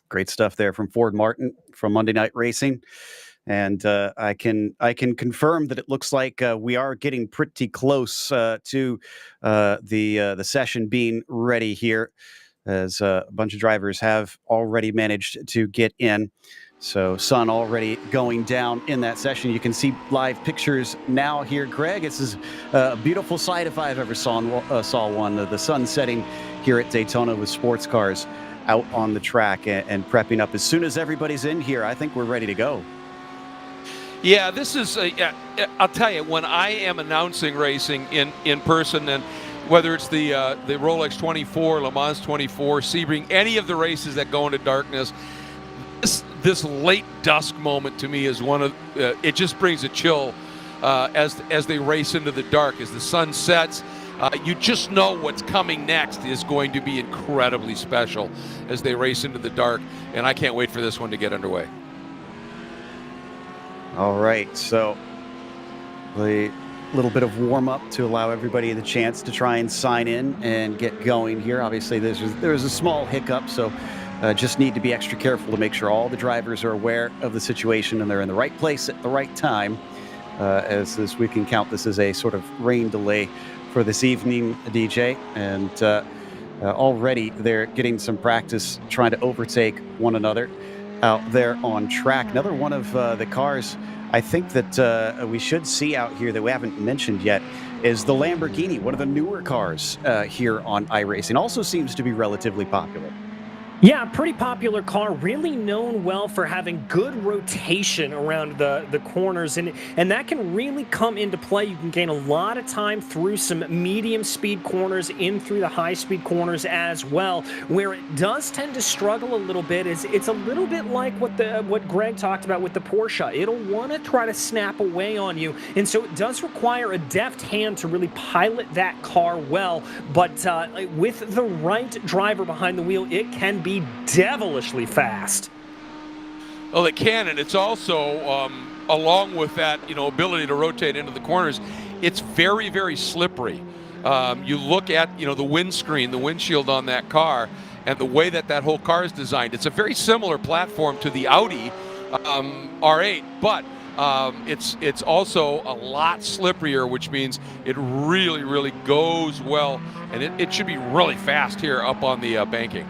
Great stuff there from Ford Martin from Monday Night Racing. And I can confirm that it looks like we are getting pretty close to the session being ready here, as a bunch of drivers have already managed to get in. So sun already going down in that session. You can see live pictures now here. Greg, this is a beautiful sight if I've ever saw one. The sun setting here at Daytona with sports cars. out on the track and prepping up. As soon as everybody's in here, I think we're ready to go. Yeah, this is, I'll tell you, when I am announcing racing in person, and whether it's the Rolex 24, Le Mans 24, Sebring, any of the races that go into darkness, this late dusk moment to me is one of, it just brings a chill as they race into the dark. As the sun sets, you just know what's coming next is going to be incredibly special as they race into the dark, and I can't wait for this one to get underway. All right, so a little bit of warm-up to allow everybody the chance to try and sign in and get going here. Obviously, there's a small hiccup, so just need to be extra careful to make sure all the drivers are aware of the situation and they're in the right place at the right time, as we can count this as a sort of rain delay for this evening, DJ. And already they're getting some practice trying to overtake one another out there on track. Another one of the cars I think that we should see out here that we haven't mentioned yet is the Lamborghini, one of the newer cars here on iRacing. Also seems to be relatively popular. Yeah, pretty popular car, really known well for having good rotation around the corners, and that can really come into play. You can gain a lot of time through some medium speed corners, in through the high speed corners as well. Where it does tend to struggle a little bit is it's a little bit like what Greg talked about with the Porsche. It'll want to try to snap away on you, and so it does require a deft hand to really pilot that car well. But with the right driver behind the wheel, it can be devilishly fast. Well, it can, and it's also, along with that, ability to rotate into the corners, it's very, very slippery. You look at, the windscreen, the windshield on that car, and the way that whole car is designed. It's a very similar platform to the Audi R8, but it's also a lot slipperier, which means it really, really goes well, and it should be really fast here up on the banking.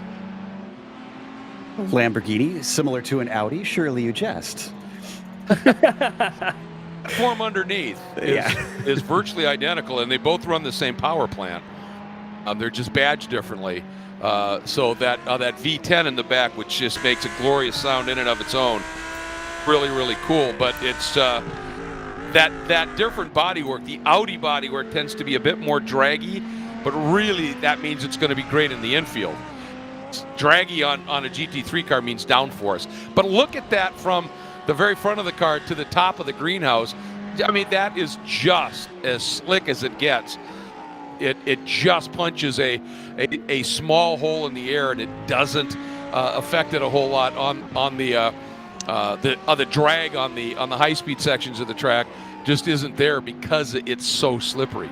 Lamborghini, similar to an Audi, surely you jest. Platform underneath is virtually identical, and they both run the same power plant. They're just badged differently. So that V10 in the back, which just makes a glorious sound in and of its own, really, really cool. But it's that different bodywork. The Audi bodywork tends to be a bit more draggy, but really that means it's going to be great in the infield. Draggy on a GT3 car means downforce. But look at that from the very front of the car to the top of the greenhouse. I mean, that is just as slick as it gets. It just punches a small hole in the air, and it doesn't affect it a whole lot on the drag on the high-speed sections of the track. Just isn't there because it's so slippery.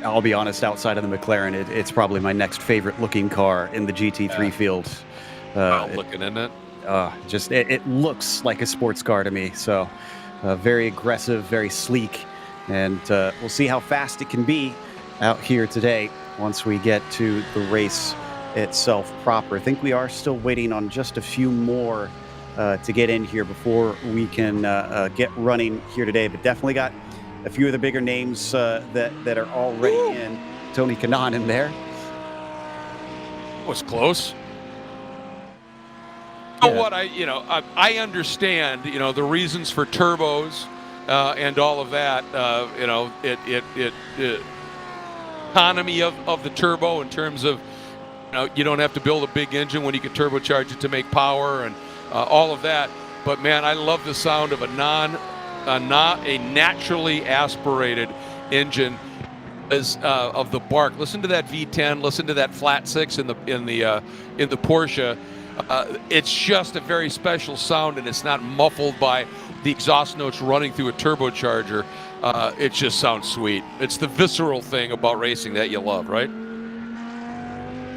I'll be honest, outside of the McLaren, it's probably my next favorite looking car in the GT3 field. Looking, isn't it? It looks like a sports car to me. So very aggressive, very sleek, and we'll see how fast it can be out here today once we get to the race itself proper. I think we are still waiting on just a few more to get in here before we can get running here today, but definitely got a few of the bigger names that are already in. Tony Kanaan in there. Was close. Yeah. What I understand, the reasons for turbos and all of that. Economy of the turbo in terms of, you don't have to build a big engine when you can turbocharge it to make power and all of that. But man, I love the sound of a naturally aspirated engine of the Bark. Listen to that V10. Listen to that flat six in the Porsche. It's just a very special sound, and it's not muffled by the exhaust notes running through a turbocharger. It just sounds sweet. It's the visceral thing about racing that you love, right?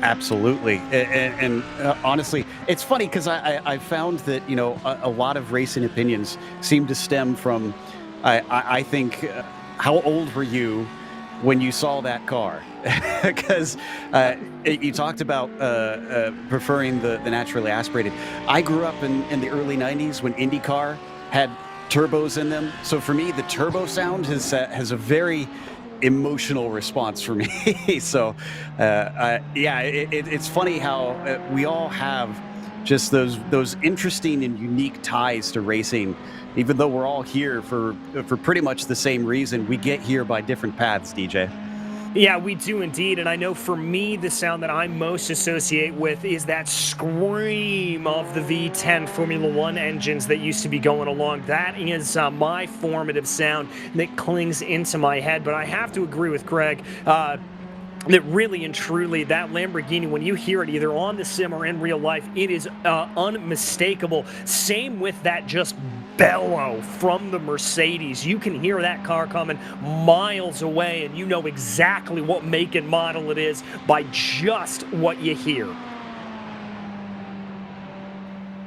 Absolutely. And honestly, it's funny because I found that, a lot of racing opinions seem to stem from, I think, how old were you when you saw that car? Because you talked about preferring the naturally aspirated. I grew up in the early 90s when IndyCar had turbos in them. So for me, the turbo sound has a very emotional response for me. So, it's funny how we all have just those interesting and unique ties to racing. Even though we're all here for pretty much the same reason, we get here by different paths, DJ. Yeah, we do indeed. And I know for me, the sound that I most associate with is that scream of the V10 Formula One engines that used to be going along. That is my formative sound that clings into my head. But I have to agree with Greg. That really and truly, that Lamborghini, when you hear it either on the sim or in real life, it is unmistakable. Same with that just bellow from the Mercedes. You can hear that car coming miles away, and you know exactly what make and model it is by just what you hear.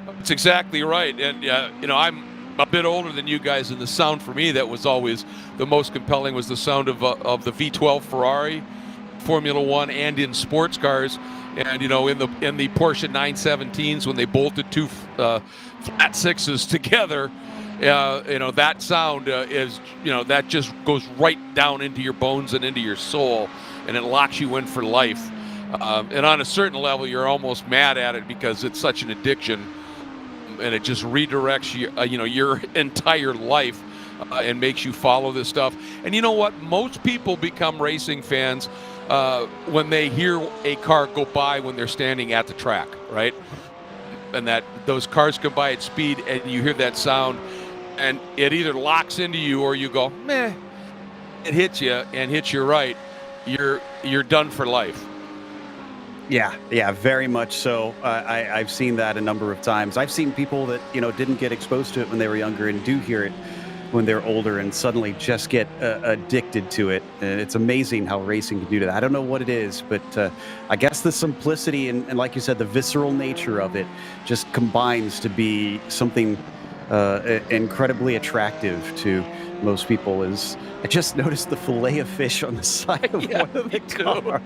That's exactly right. And, I'm a bit older than you guys, and the sound for me that was always the most compelling was the sound of the V12 Ferrari, Formula One, and in sports cars. And in the Porsche 917s, when they bolted two flat sixes together, that sound is that just goes right down into your bones and into your soul, and it locks you in for life. And on a certain level, you're almost mad at it because it's such an addiction, and it just redirects your entire life. And makes you follow this stuff. And you know what? Most people become racing fans when they hear a car go by when they're standing at the track, right? And that those cars come by at speed, and you hear that sound, and it either locks into you or you go, meh. It hits you and hits you right. You're done for life. Yeah, very much so. I've seen that a number of times. I've seen people that didn't get exposed to it when they were younger and do hear it when they're older and suddenly just get addicted to it. And it's amazing how racing can do that. I don't know what it is, but I guess the simplicity and like you said, the visceral nature of it just combines to be something incredibly attractive to most people. I just noticed the fillet of fish on the side of one of the cars.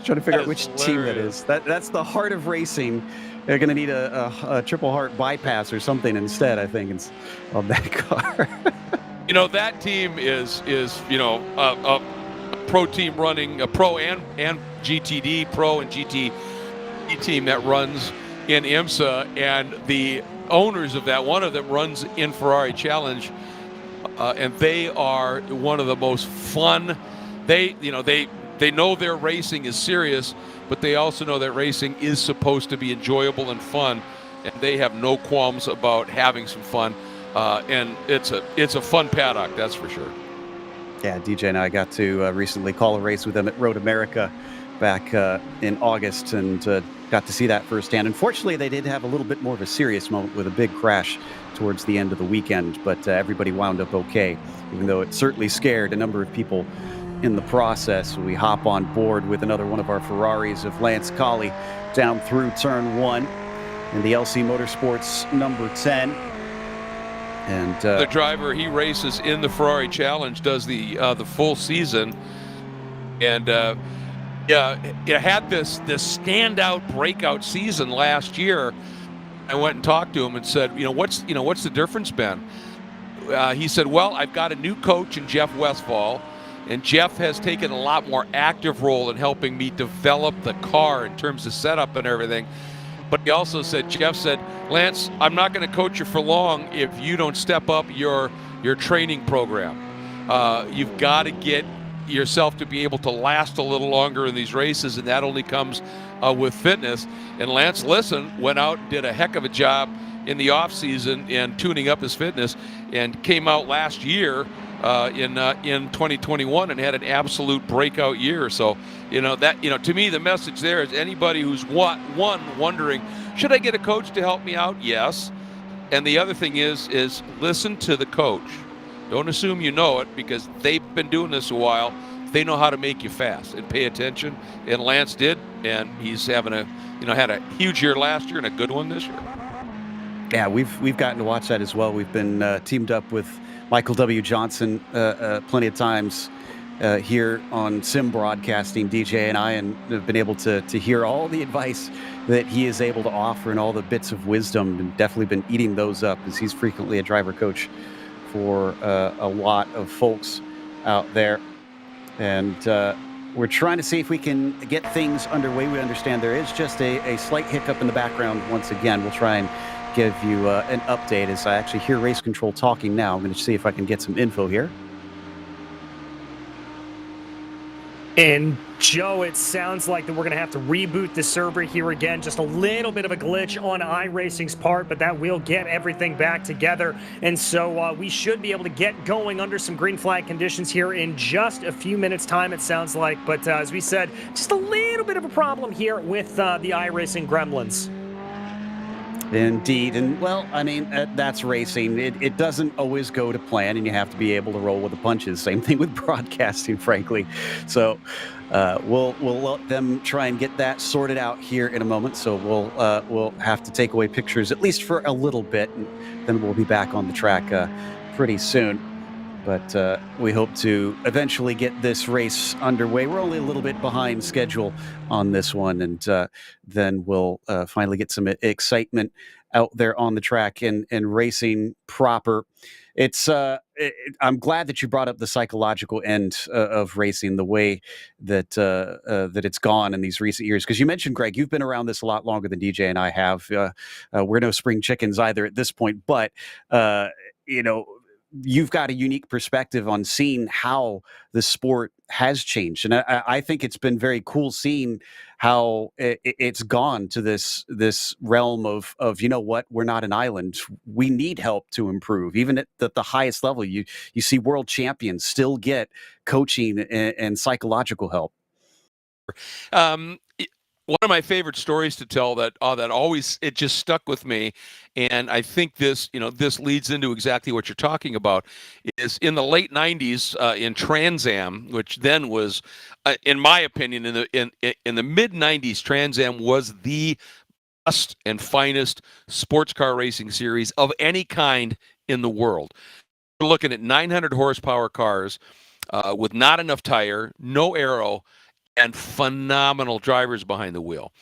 Trying to figure out which team that is. That's the heart of racing. They're going to need a triple heart bypass or something instead, I think, of that car. That team is a pro team running a pro and GTD, pro and GT team that runs in IMSA, and the owners of that, one of them runs in Ferrari Challenge, and they are one of the most fun. They know their racing is serious, but they also know that racing is supposed to be enjoyable and fun, and they have no qualms about having some fun. And it's a fun paddock, that's for sure. Yeah, DJ and I got to recently call a race with them at Road America back in August, and got to see that firsthand. Unfortunately, they did have a little bit more of a serious moment with a big crash towards the end of the weekend, but everybody wound up okay, even though it certainly scared a number of people in the process. We hop on board with another one of our Ferraris of Lance Colley down through turn 1 in the LC Motorsports number 10. And the driver, he races in the Ferrari Challenge, does the full season, and had this standout breakout season last year. I went and talked to him and said, what's the difference been? He said, well, I've got a new coach in Jeff Westphal, and Jeff has taken a lot more active role in helping me develop the car in terms of setup and everything. But he also said, Jeff said, Lance, I'm not going to coach you for long if you don't step up your training program. You've got to get yourself to be able to last a little longer in these races, and that only comes with fitness. And Lance went out and did a heck of a job in the off season and tuning up his fitness, and came out last year in 2021 and had an absolute breakout year. So to me, the message there is anybody who's wondering, should I get a coach to help me out? Yes. And the other thing is listen to the coach. Don't assume you know it, because they've been doing this a while. They know how to make you fast, and pay attention. And Lance did, and he's having had a huge year last year and a good one this year. Yeah, we've gotten to watch that as well. We've been teamed up with Michael W. Johnson plenty of times here on Sim Broadcasting, DJ and I, and have been able to hear all the advice that he is able to offer and all the bits of wisdom, and definitely been eating those up, as he's frequently a driver coach for a lot of folks out there. And we're trying to see if we can get things underway. We understand there is just a slight hiccup in the background once again. We'll try and give you an update as I actually hear Race Control talking now. I'm going to see if I can get some info here. And Joe, it sounds like that we're going to have to reboot the server here again. Just a little bit of a glitch on iRacing's part, but that will get everything back together. And so we should be able to get going under some green flag conditions here in just a few minutes' time, it sounds like. But as we said, just a little bit of a problem here with the iRacing gremlins. Indeed. And, well, I mean, that's racing. It doesn't always go to plan, and you have to be able to roll with the punches. Same thing with broadcasting, frankly. So we'll let them try and get that sorted out here in a moment. So we'll have to take away pictures, at least for a little bit, and then we'll be back on the track pretty soon. But we hope to eventually get this race underway. We're only a little bit behind schedule on this one, and then we'll finally get some excitement out there on the track and racing proper. I'm glad that you brought up the psychological end of racing, the way that that it's gone in these recent years. Because you mentioned, Greg, you've been around this a lot longer than DJ and I have. We're no spring chickens either at this point, but you've got a unique perspective on seeing how the sport has changed. And I think it's been very cool seeing how it's gone to this realm of, you know what, we're not an island. We need help to improve. Even at the highest level, you see world champions still get coaching and psychological help. One of my favorite stories to tell that always, it just stuck with me, and I think this leads into exactly what you're talking about, is in the late 90s in Trans Am, which then was, in my opinion, in the mid 90s, Trans Am was the best and finest sports car racing series of any kind in the world. We're looking at 900 horsepower cars with not enough tire, no aero, and phenomenal drivers behind the wheel.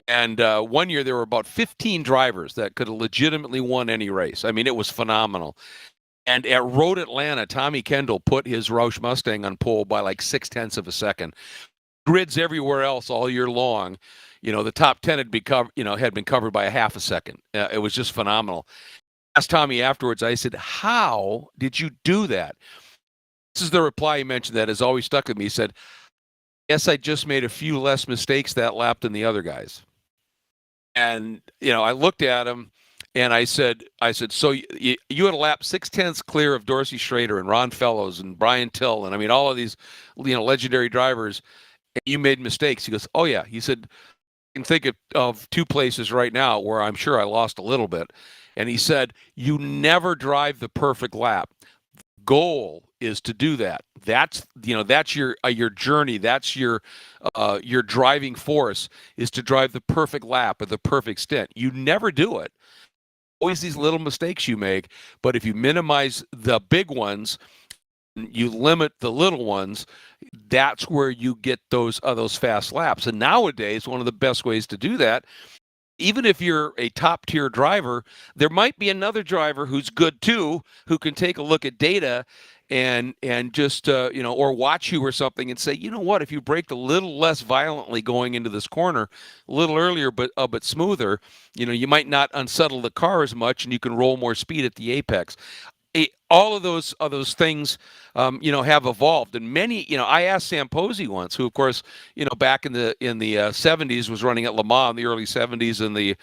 And one year there were about 15 drivers that could have legitimately won any race. I mean, it was phenomenal. And at Road Atlanta, Tommy Kendall put his Roush Mustang on pole by like 0.6 of a second. Grids everywhere else all year long. The top 10 had been covered by 0.5 second. It was just phenomenal. I asked Tommy afterwards, I said, how did you do that? This is the reply he mentioned that has always stuck with me. He said, yes, I just made a few less mistakes that lap than the other guys. And, I looked at him and I said, so you had a lap 0.6 clear of Dorsey Schrader and Ron Fellows and Brian Till. And I mean, all of these, legendary drivers, and you made mistakes. He goes, oh yeah. He said, I can think of two places right now where I'm sure I lost a little bit. And he said, you never drive the perfect lap. Goal is to do that. That's your journey. That's your driving force, is to drive the perfect lap or the perfect stint. You never do it. Always these little mistakes you make, but if you minimize the big ones, you limit the little ones, that's where you get those fast laps. And nowadays, one of the best ways to do that, even if you're a top tier driver, there might be another driver who's good too, who can take a look at data and just or watch you or something and say, you know what, if you braked a little less violently going into this corner, a little earlier but smoother, you might not unsettle the car as much, and you can roll more speed at the apex. All of those things, have evolved. And many, I asked Sam Posey once, who, of course, back in the 70s was running at Le Mans in the early 70s in the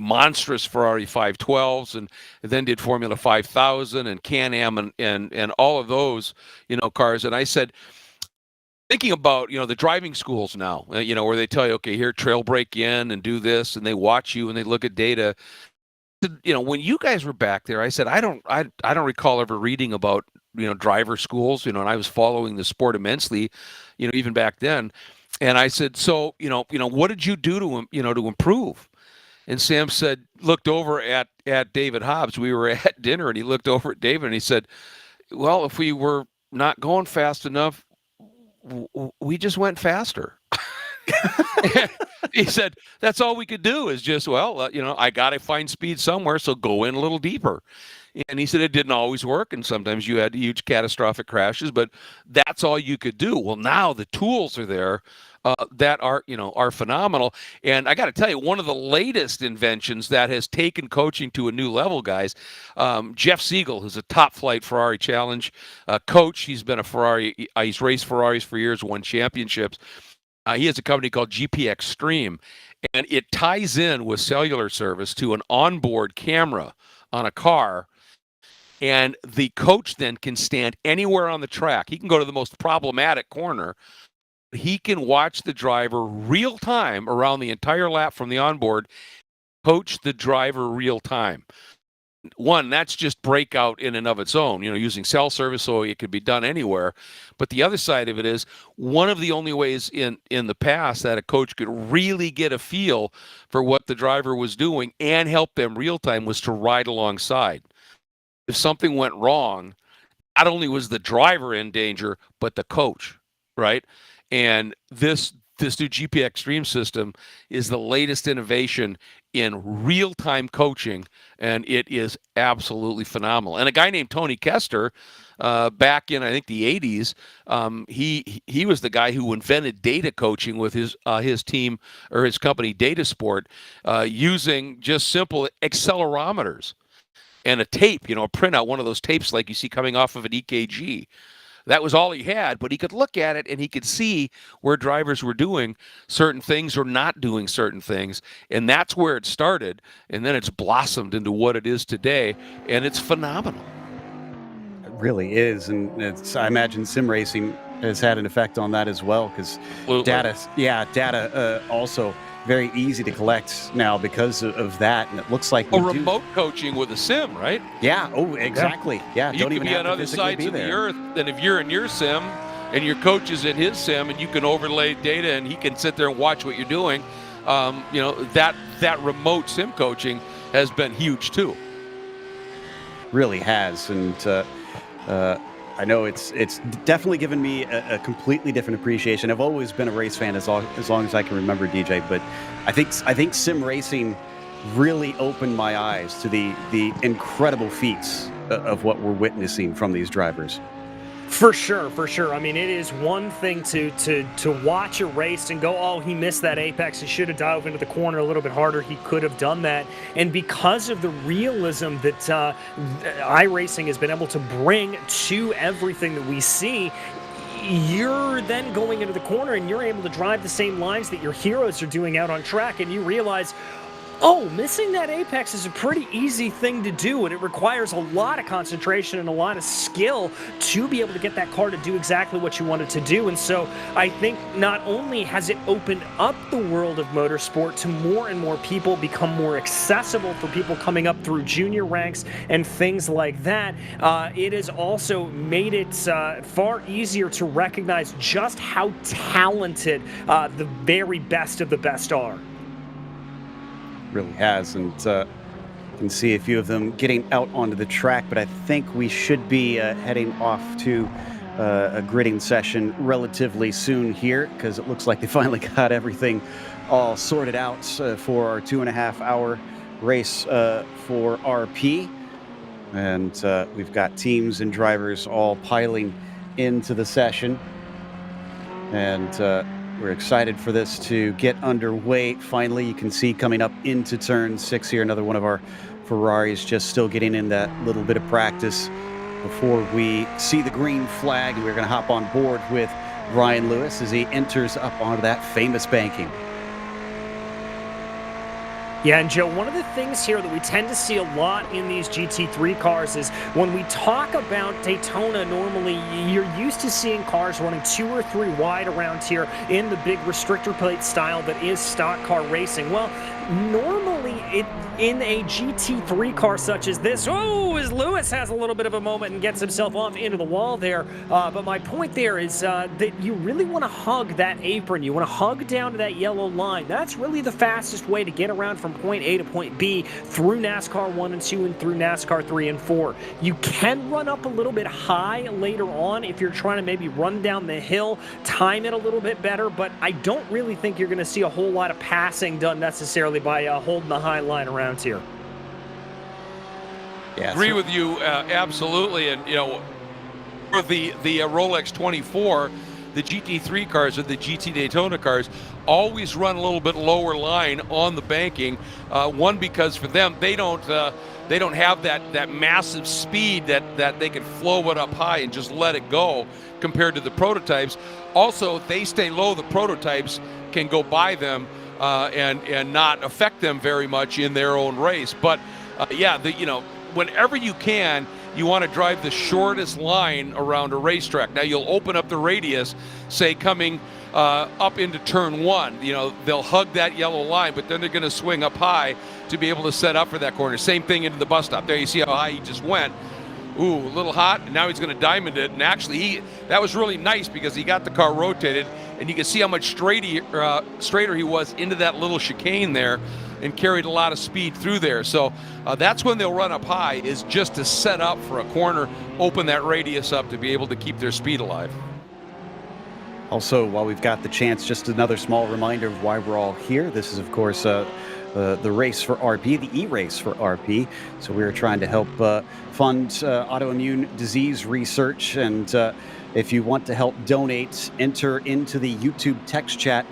monstrous Ferrari 512s, and then did Formula 5000 and Can-Am and all of those, cars. And I said, thinking about, the driving schools now, where they tell you, okay, here, trail brake in and do this, and they watch you and they look at data. When you guys were back there, I said, I don't recall ever reading about, driver schools, and I was following the sport immensely, even back then. And I said, so, what did you do to improve? And Sam looked over at David Hobbs. We were at dinner, and he looked over at David and he said, well, if we were not going fast enough, we just went faster. He said, that's all we could do is just, I got to find speed somewhere, so go in a little deeper. And he said it didn't always work, and sometimes you had huge catastrophic crashes, but that's all you could do. Well, now the tools are there that are phenomenal. And I got to tell you, one of the latest inventions that has taken coaching to a new level, guys, Jeff Siegel, who's a top flight Ferrari Challenge coach. He's been a Ferrari, he's raced Ferraris for years, won championships. He has a company called GP Extreme, and it ties in with cellular service to an onboard camera on a car. And the coach then can stand anywhere on the track. He can go to the most problematic corner. He can watch the driver real time around the entire lap from the onboard, coach the driver real time. One, that's just breakout in and of its own, using cell service, so it could be done anywhere. But the other side of it is one of the only ways in the past that a coach could really get a feel for what the driver was doing and help them real time was to ride alongside. If something went wrong, not only was the driver in danger, but the coach, right? And this new GP Extreme system is the latest innovation in real-time coaching, and it is absolutely phenomenal. And a guy named Tony Kester, back in I think the 80s, he was the guy who invented data coaching with his team or his company Data Sport, using just simple accelerometers and a tape, a printout, one of those tapes like you see coming off of an EKG. That was all he had, but he could look at it and he could see where drivers were doing certain things or not doing certain things. And that's where it started. And then it's blossomed into what it is today. And it's phenomenal. It really is. And I imagine sim racing has had an effect on that as well, because data also very easy to collect now because of that, and it looks like remote coaching with a sim, right? Yeah. Oh, exactly. Yeah. You can be on other sides of the earth than if you're in your sim, and your coach is in his sim, and you can overlay data, and he can sit there and watch what you're doing. That remote sim coaching has been huge too. Really has, and I know it's definitely given me a completely different appreciation. I've always been a race fan as long as I can remember, DJ. But I think sim racing really opened my eyes to the incredible feats of what we're witnessing from these drivers. For sure. I mean, it is one thing to watch a race and go, oh, he missed that apex. He should have dove into the corner a little bit harder. He could have done that. And because of the realism that iRacing has been able to bring to everything that we see, you're then going into the corner and you're able to drive the same lines that your heroes are doing out on track, and you realize, oh, missing that apex is a pretty easy thing to do, and it requires a lot of concentration and a lot of skill to be able to get that car to do exactly what you want it to do. And so I think not only has it opened up the world of motorsport to more and more people, become more accessible for people coming up through junior ranks and things like that, it has also made it far easier to recognize just how talented the very best of the best are. Really has, and you can see a few of them getting out onto the track, but I think we should be heading off to a gridding session relatively soon here, because it looks like they finally got everything all sorted out for our 2.5-hour race for RP. And we've got teams and drivers all piling into the session, and we're excited for this to get underway. Finally, you can see coming up into turn 6 here, another one of our Ferraris just still getting in that little bit of practice before we see the green flag. And we're going to hop on board with Ryan Lewis as he enters up onto that famous banking. Yeah, and Joe, one of the things here that we tend to see a lot in these GT3 cars is when we talk about Daytona, normally you're used to seeing cars running 2 or 3 wide around here in the big restrictor plate style that is stock car racing. Well, normally in a GT3 car such as this, as Lewis has a little bit of a moment and gets himself off into the wall there. But my point there is that you really want to hug that apron. You want to hug down to that yellow line. That's really the fastest way to get around from from point A to point B through NASCAR 1 and 2 and through NASCAR 3 and 4. You can run up a little bit high later on if you're trying to maybe run down the hill, time it a little bit better, but I don't really think you're going to see a whole lot of passing done necessarily by holding the high line around here. Yeah, agree with you absolutely. And for the Rolex 24, the GT3 cars or the GT Daytona cars always run a little bit lower line on the banking. One, because for them they don't have that massive speed that they can flow it up high and just let it go compared to the prototypes. Also, if they stay low, the prototypes can go by them and not affect them very much in their own race. But whenever you can, you want to drive the shortest line around a racetrack. Now, you'll open up the radius, say coming up into turn 1. They'll hug that yellow line, but then they're going to swing up high to be able to set up for that corner. Same thing into the bus stop. There you see how high he just went. Ooh, a little hot, and now he's going to diamond it. And actually, that was really nice because he got the car rotated, and you can see how much straighter he was into that little chicane there, and carried a lot of speed through there. So that's when they'll run up high, is just to set up for a corner, open that radius up to be able to keep their speed alive. Also, while we've got the chance, just another small reminder of why we're all here. This is, of course, the race for RP, the e-race for RP. So we're trying to help fund autoimmune disease research. And if you want to help donate, enter into the YouTube text chat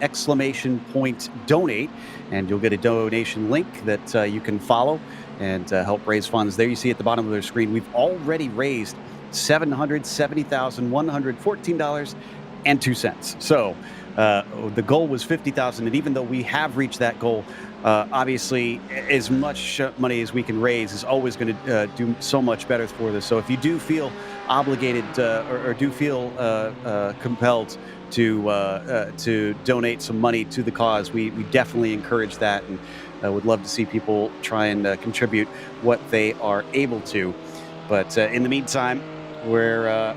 !donate, and you'll get a donation link that you can follow and help raise funds. There you see at the bottom of their screen, we've already raised $770,114.02. So the goal was $50,000, and even though we have reached that goal, obviously as much money as we can raise is always going to do so much better for this. So if you do feel obligated or do feel compelled to donate some money to the cause, we definitely encourage that, and would love to see people try and contribute what they are able to. But in the meantime, we're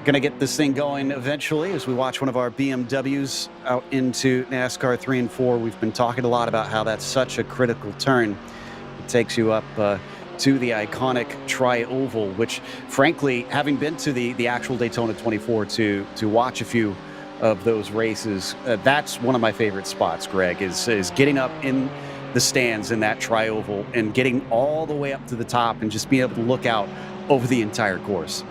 going to get this thing going eventually as we watch one of our BMWs out into NASCAR 3 and 4. We've been talking a lot about how that's such a critical turn. It takes you up to the iconic tri-oval, which frankly, having been to the actual Daytona 24 to watch a few of those races, that's one of my favorite spots, Greg, is getting up in the stands in that tri-oval and getting all the way up to the top and just being able to look out over the entire course.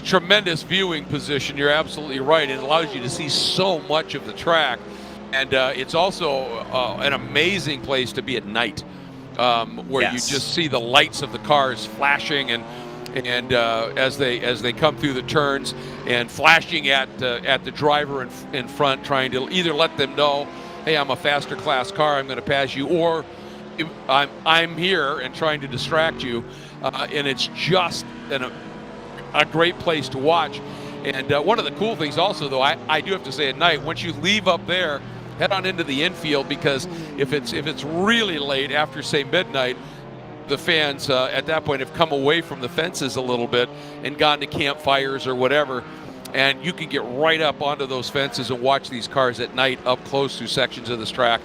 Tremendous viewing position. You're absolutely right. It allows you to see so much of the track, and it's also an amazing place to be at night, where you just see the lights of the cars flashing and as they come through the turns and flashing at the driver in front, trying to either let them know, hey, I'm a faster class car, I'm going to pass you, or I'm here and trying to distract you, and it's just a great place to watch. And one of the cool things also, though, I do have to say, at night, once you leave up there, head on into the infield, because if it's really late after, say, midnight, the fans at that point have come away from the fences a little bit and gone to campfires or whatever, and you can get right up onto those fences and watch these cars at night up close through sections of this track.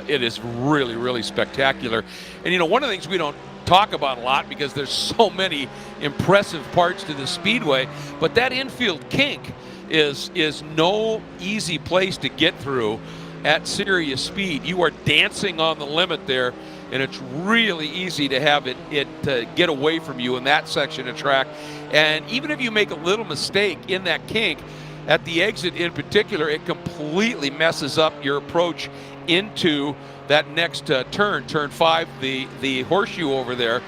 It is really, really spectacular. And one of the things we don't talk about a lot, because there's so many impressive parts to the speedway, but that infield kink is no easy place to get through at serious speed. You are dancing on the limit there, and it's really easy to have it get away from you in that section of track. And even if you make a little mistake in that kink, at the exit in particular, it completely messes up your approach into that next turn 5, the horseshoe over there.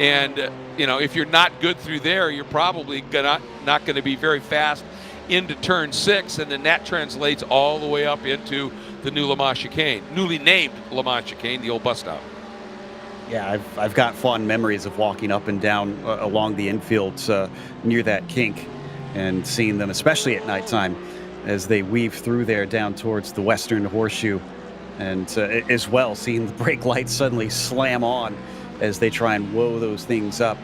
And if you're not good through there, you're probably not going to be very fast into turn 6, and then that translates all the way up into the new Le Mans chicane, newly named Le Mans chicane, the old bus stop. Yeah, I've got fond memories of walking up and down along the infields near that kink and seeing them, especially at nighttime, as they weave through there down towards the western horseshoe, and as well seeing the brake lights suddenly slam on as they try and whoa those things up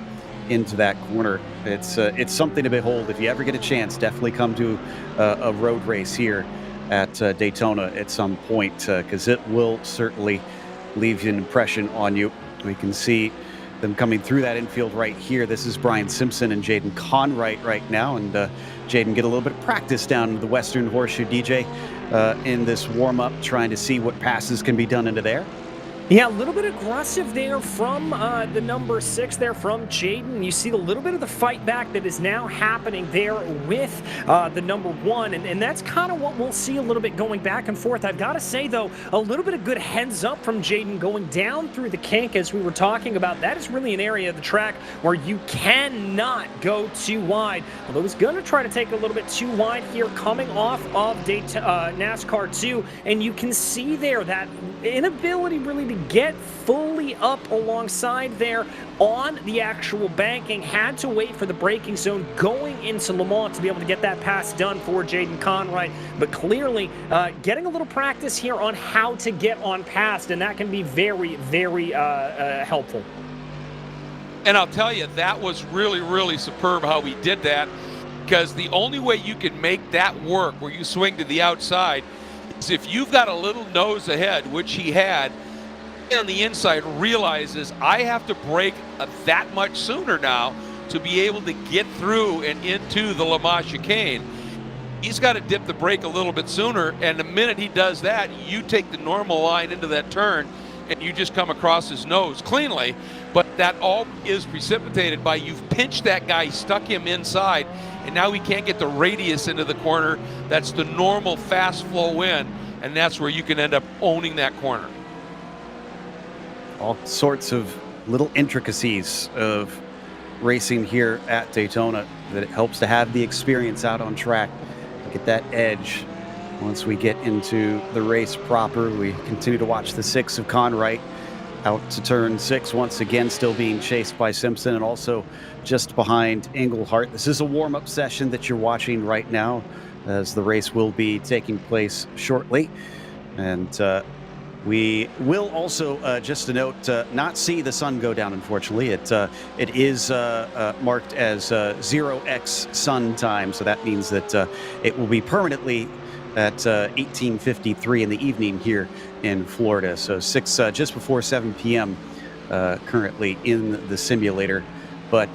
into that corner. It's something to behold. If you ever get a chance, definitely come to a road race here at Daytona at some point, because it will certainly leave an impression on you. We can see them coming through that infield right here. This is Brian Simpson and Jaden Conwright right now, and Jaden get a little bit of practice down in the Western Horseshoe, DJ, in this warm-up, trying to see what passes can be done into there. Yeah, a little bit aggressive there from the number 6 there from Jaden. You see a little bit of the fight back that is now happening there with the number 1, and that's kind of what we'll see a little bit going back and forth. I've got to say, though, a little bit of good heads up from Jaden going down through the kink, as we were talking about. That is really an area of the track where you cannot go too wide. Although he's going to try to take a little bit too wide here coming off of NASCAR 2, and you can see there that inability really to get fully up alongside there on the actual banking. Had to wait for the braking zone going into Le Mans to be able to get that pass done for Jaden Conwright. But clearly getting a little practice here on how to get on past, and that can be very, very helpful. And I'll tell you, that was really, really superb how he did that, because the only way you can make that work where you swing to the outside is if you've got a little nose ahead, which he had. On the inside realizes I have to brake that much sooner now to be able to get through and into the Le Mans chicane. He's got to dip the brake a little bit sooner, and the minute he does that, you take the normal line into that turn and you just come across his nose cleanly. But that all is precipitated by you've pinched that guy, stuck him inside, and now he can't get the radius into the corner. That's the normal fast flow in, and that's where you can end up owning that corner. All sorts of little intricacies of racing here at Daytona that it helps to have the experience out on track, get that edge. Once we get into the race proper, we continue to watch the 6 of Conwright out to turn 6 once again, still being chased by Simpson, and also just behind Englehart. This is a warm-up session that you're watching right now, as the race will be taking place shortly. And we will also, just a note, not see the sun go down, unfortunately. It is marked as 0x sun time, so that means that it will be permanently at 18:53 in the evening here in Florida. So just before 7 p.m. Currently in the simulator. But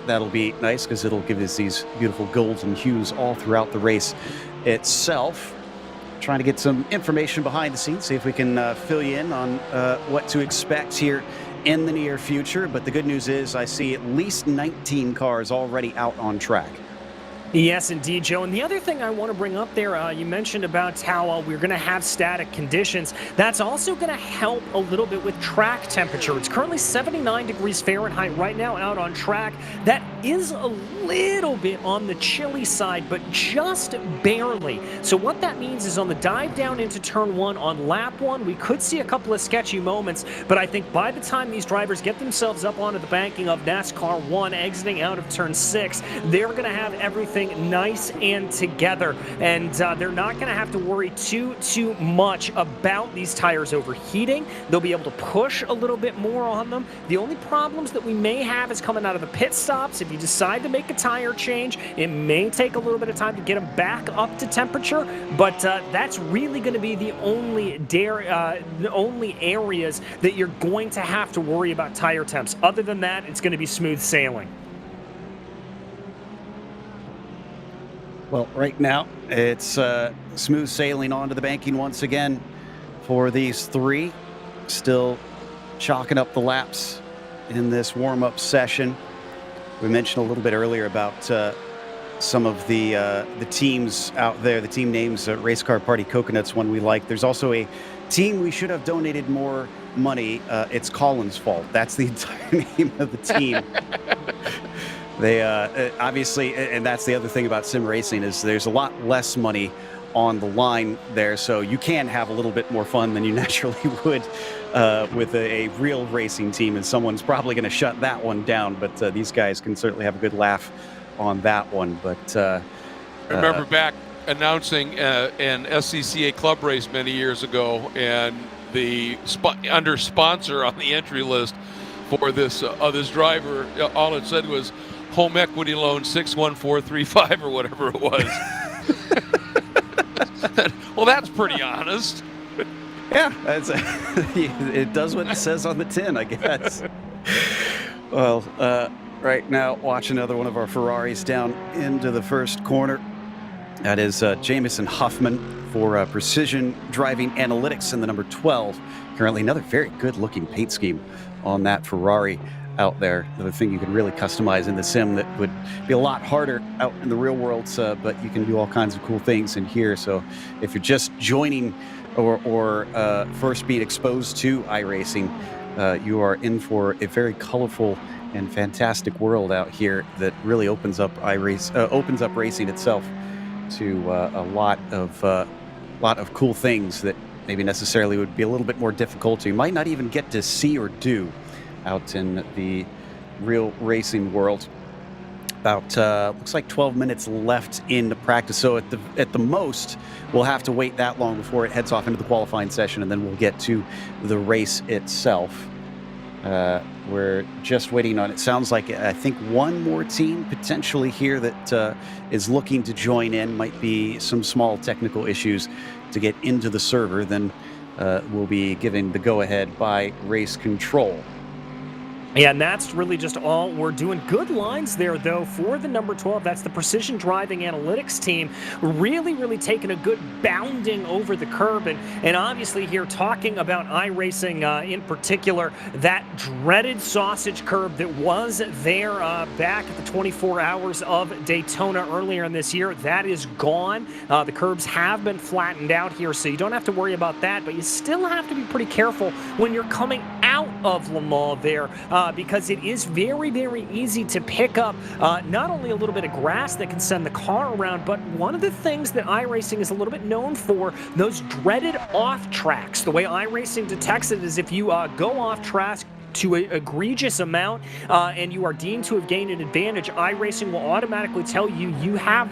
that'll be nice because it'll give us these beautiful golden hues all throughout the race itself. Trying to get some information behind the scenes, see if we can fill you in on what to expect here in the near future. But the good news is I see at least 19 cars already out on track. Yes, indeed, Joe. And the other thing I want to bring up there, you mentioned about how we're going to have static conditions. That's also going to help a little bit with track temperature. It's currently 79 degrees Fahrenheit right now out on track. That is a little bit on the chilly side, but just barely. So what that means is on the dive down into turn 1 on lap 1, we could see a couple of sketchy moments, but I think by the time these drivers get themselves up onto the banking of NASCAR 1 exiting out of turn 6, they're going to have everything nice and together, and they're not going to have to worry too much about these tires overheating. They'll be able to push a little bit more on them. The only problems that we may have is coming out of the pit stops. If you decide to make a tire change, it may take a little bit of time to get them back up to temperature, but that's really going to be the only areas that you're going to have to worry about tire temps. Other than that, it's going to be smooth sailing. Well, right now, it's smooth sailing onto the banking once again for these 3. Still chalking up the laps in this warm-up session. We mentioned a little bit earlier about some of the teams out there, the team names, Race Car Party Coconuts, one we like. There's also a team we should have donated more money. It's Colin's fault. That's the entire name of the team. They obviously, and that's the other thing about sim racing, is there's a lot less money on the line there, so you can have a little bit more fun than you naturally would with a real racing team, and someone's probably going to shut that one down, but these guys can certainly have a good laugh on that one. But I remember back announcing an SCCA club race many years ago, and the under sponsor on the entry list for this driver, all it said was home equity loan 61435 or whatever it was. Well, that's pretty honest. Yeah, it does what it says on the tin, I guess. Well, right now, watch another one of our Ferraris down into the first corner. That is Jamison Huffman for Precision Driving Analytics in the number 12. Currently, another very good-looking paint scheme on that Ferrari out there. Another thing you can really customize in the sim that would be a lot harder out in the real world, but you can do all kinds of cool things in here. So if you're just joining or first being exposed to iRacing, you are in for a very colorful and fantastic world out here that really opens up racing itself to a lot of cool things that maybe necessarily would be a little bit more difficult. You might not even get to see or do out in the real racing world. About looks like 12 minutes left in the practice. So at the most, we'll have to wait that long before it heads off into the qualifying session, and then we'll get to the race itself. We're just waiting on, it sounds like, I think one more team potentially here that is looking to join in. Might be some small technical issues to get into the server. Then we'll be given the go-ahead by race control. Yeah, and that's really just all we're doing. Good lines there, though, for the number 12. That's the Precision Driving Analytics team. Really taking a good bounding over the curb. And obviously here talking about iRacing in particular, that dreaded sausage curb that was there back at the 24 Hours of Daytona earlier in this year, that is gone. The curbs have been flattened out here, so you don't have to worry about that. But you still have to be pretty careful when you're coming out of Le Mans there. Because it is very easy to pick up not only a little bit of grass that can send the car around, but one of the things that iRacing is a little bit known for, those dreaded off tracks. The way iRacing detects it is if you go off track to an egregious amount and you are deemed to have gained an advantage, iRacing will automatically tell you you have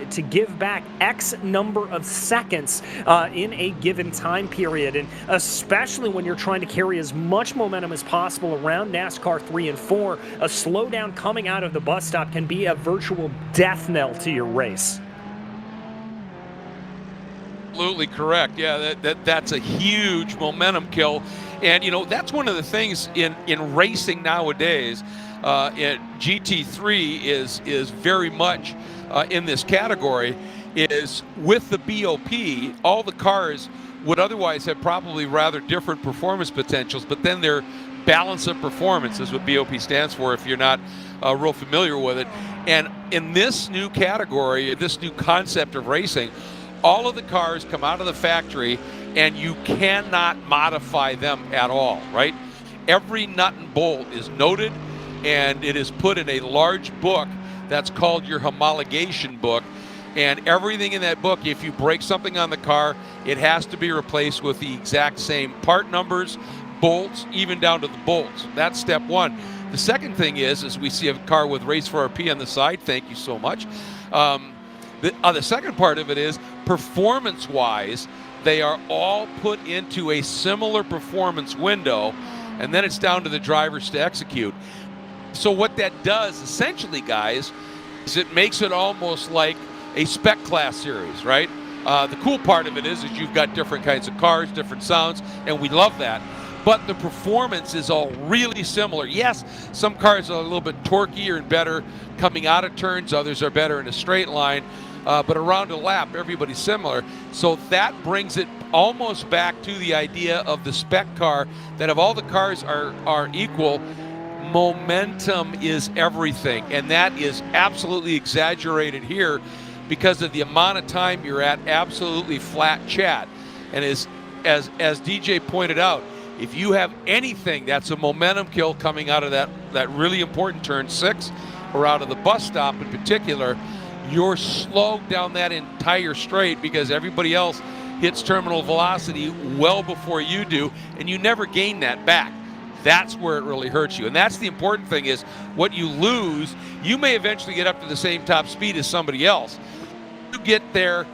to give back X number of seconds in a given time period. And especially when you're trying to carry as much momentum as possible around NASCAR 3 and 4, a slowdown coming out of the bus stop can be a virtual death knell to your race. Absolutely correct. Yeah, that's a huge momentum kill. And, that's one of the things in racing nowadays. GT3 is very much in this category, is with the BOP, all the cars would otherwise have probably rather different performance potentials, but then their balance of performance is what BOP stands for if you're not real familiar with it. And in this new category, this new concept of racing, all of the cars come out of the factory and you cannot modify them at all, right? Every nut and bolt is noted and it is put in a large book that's called your homologation book. And everything in that book, if you break something on the car, it has to be replaced with the exact same part numbers, bolts, even down to the bolts. That's step one. The second thing is we see a car with Race for RP on the side. Thank you so much. The second part of it is performance-wise, they are all put into a similar performance window, and then it's down to the drivers to execute. So what that does, essentially, guys, is it makes it almost like a spec class series, right? The cool part of it is you've got different kinds of cars, different sounds, and we love that. But the performance is all really similar. Yes, some cars are a little bit torqueier and better coming out of turns, others are better in a straight line. But around a lap, everybody's similar. So that brings it almost back to the idea of the spec car, that if all the cars are equal, momentum is everything. And that is absolutely exaggerated here because of the amount of time you're at absolutely flat chat. And as DJ pointed out, if you have anything that's a momentum kill coming out of that really important turn 6 or out of the bus stop in particular, you're slowed down that entire straight because everybody else hits terminal velocity well before you do, and you never gain that back. That's where it really hurts you. And that's the important thing, is what you lose, you may eventually get up to the same top speed as somebody else. You get there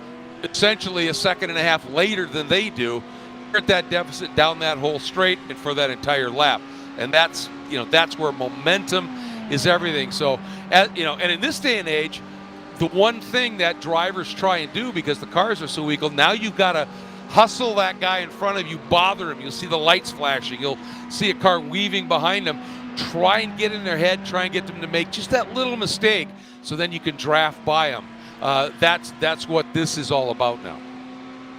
essentially a second and a half later than they do, you're at that deficit down that whole straight and for that entire lap. And that's where momentum is everything. So, and in this day and age, the one thing that drivers try and do, because the cars are so equal, now you've got to hustle that guy in front of you, bother him. You'll see the lights flashing. You'll see a car weaving behind them. Try and get in their head, try and get them to make just that little mistake, so then you can draft by them. That's what this is all about now.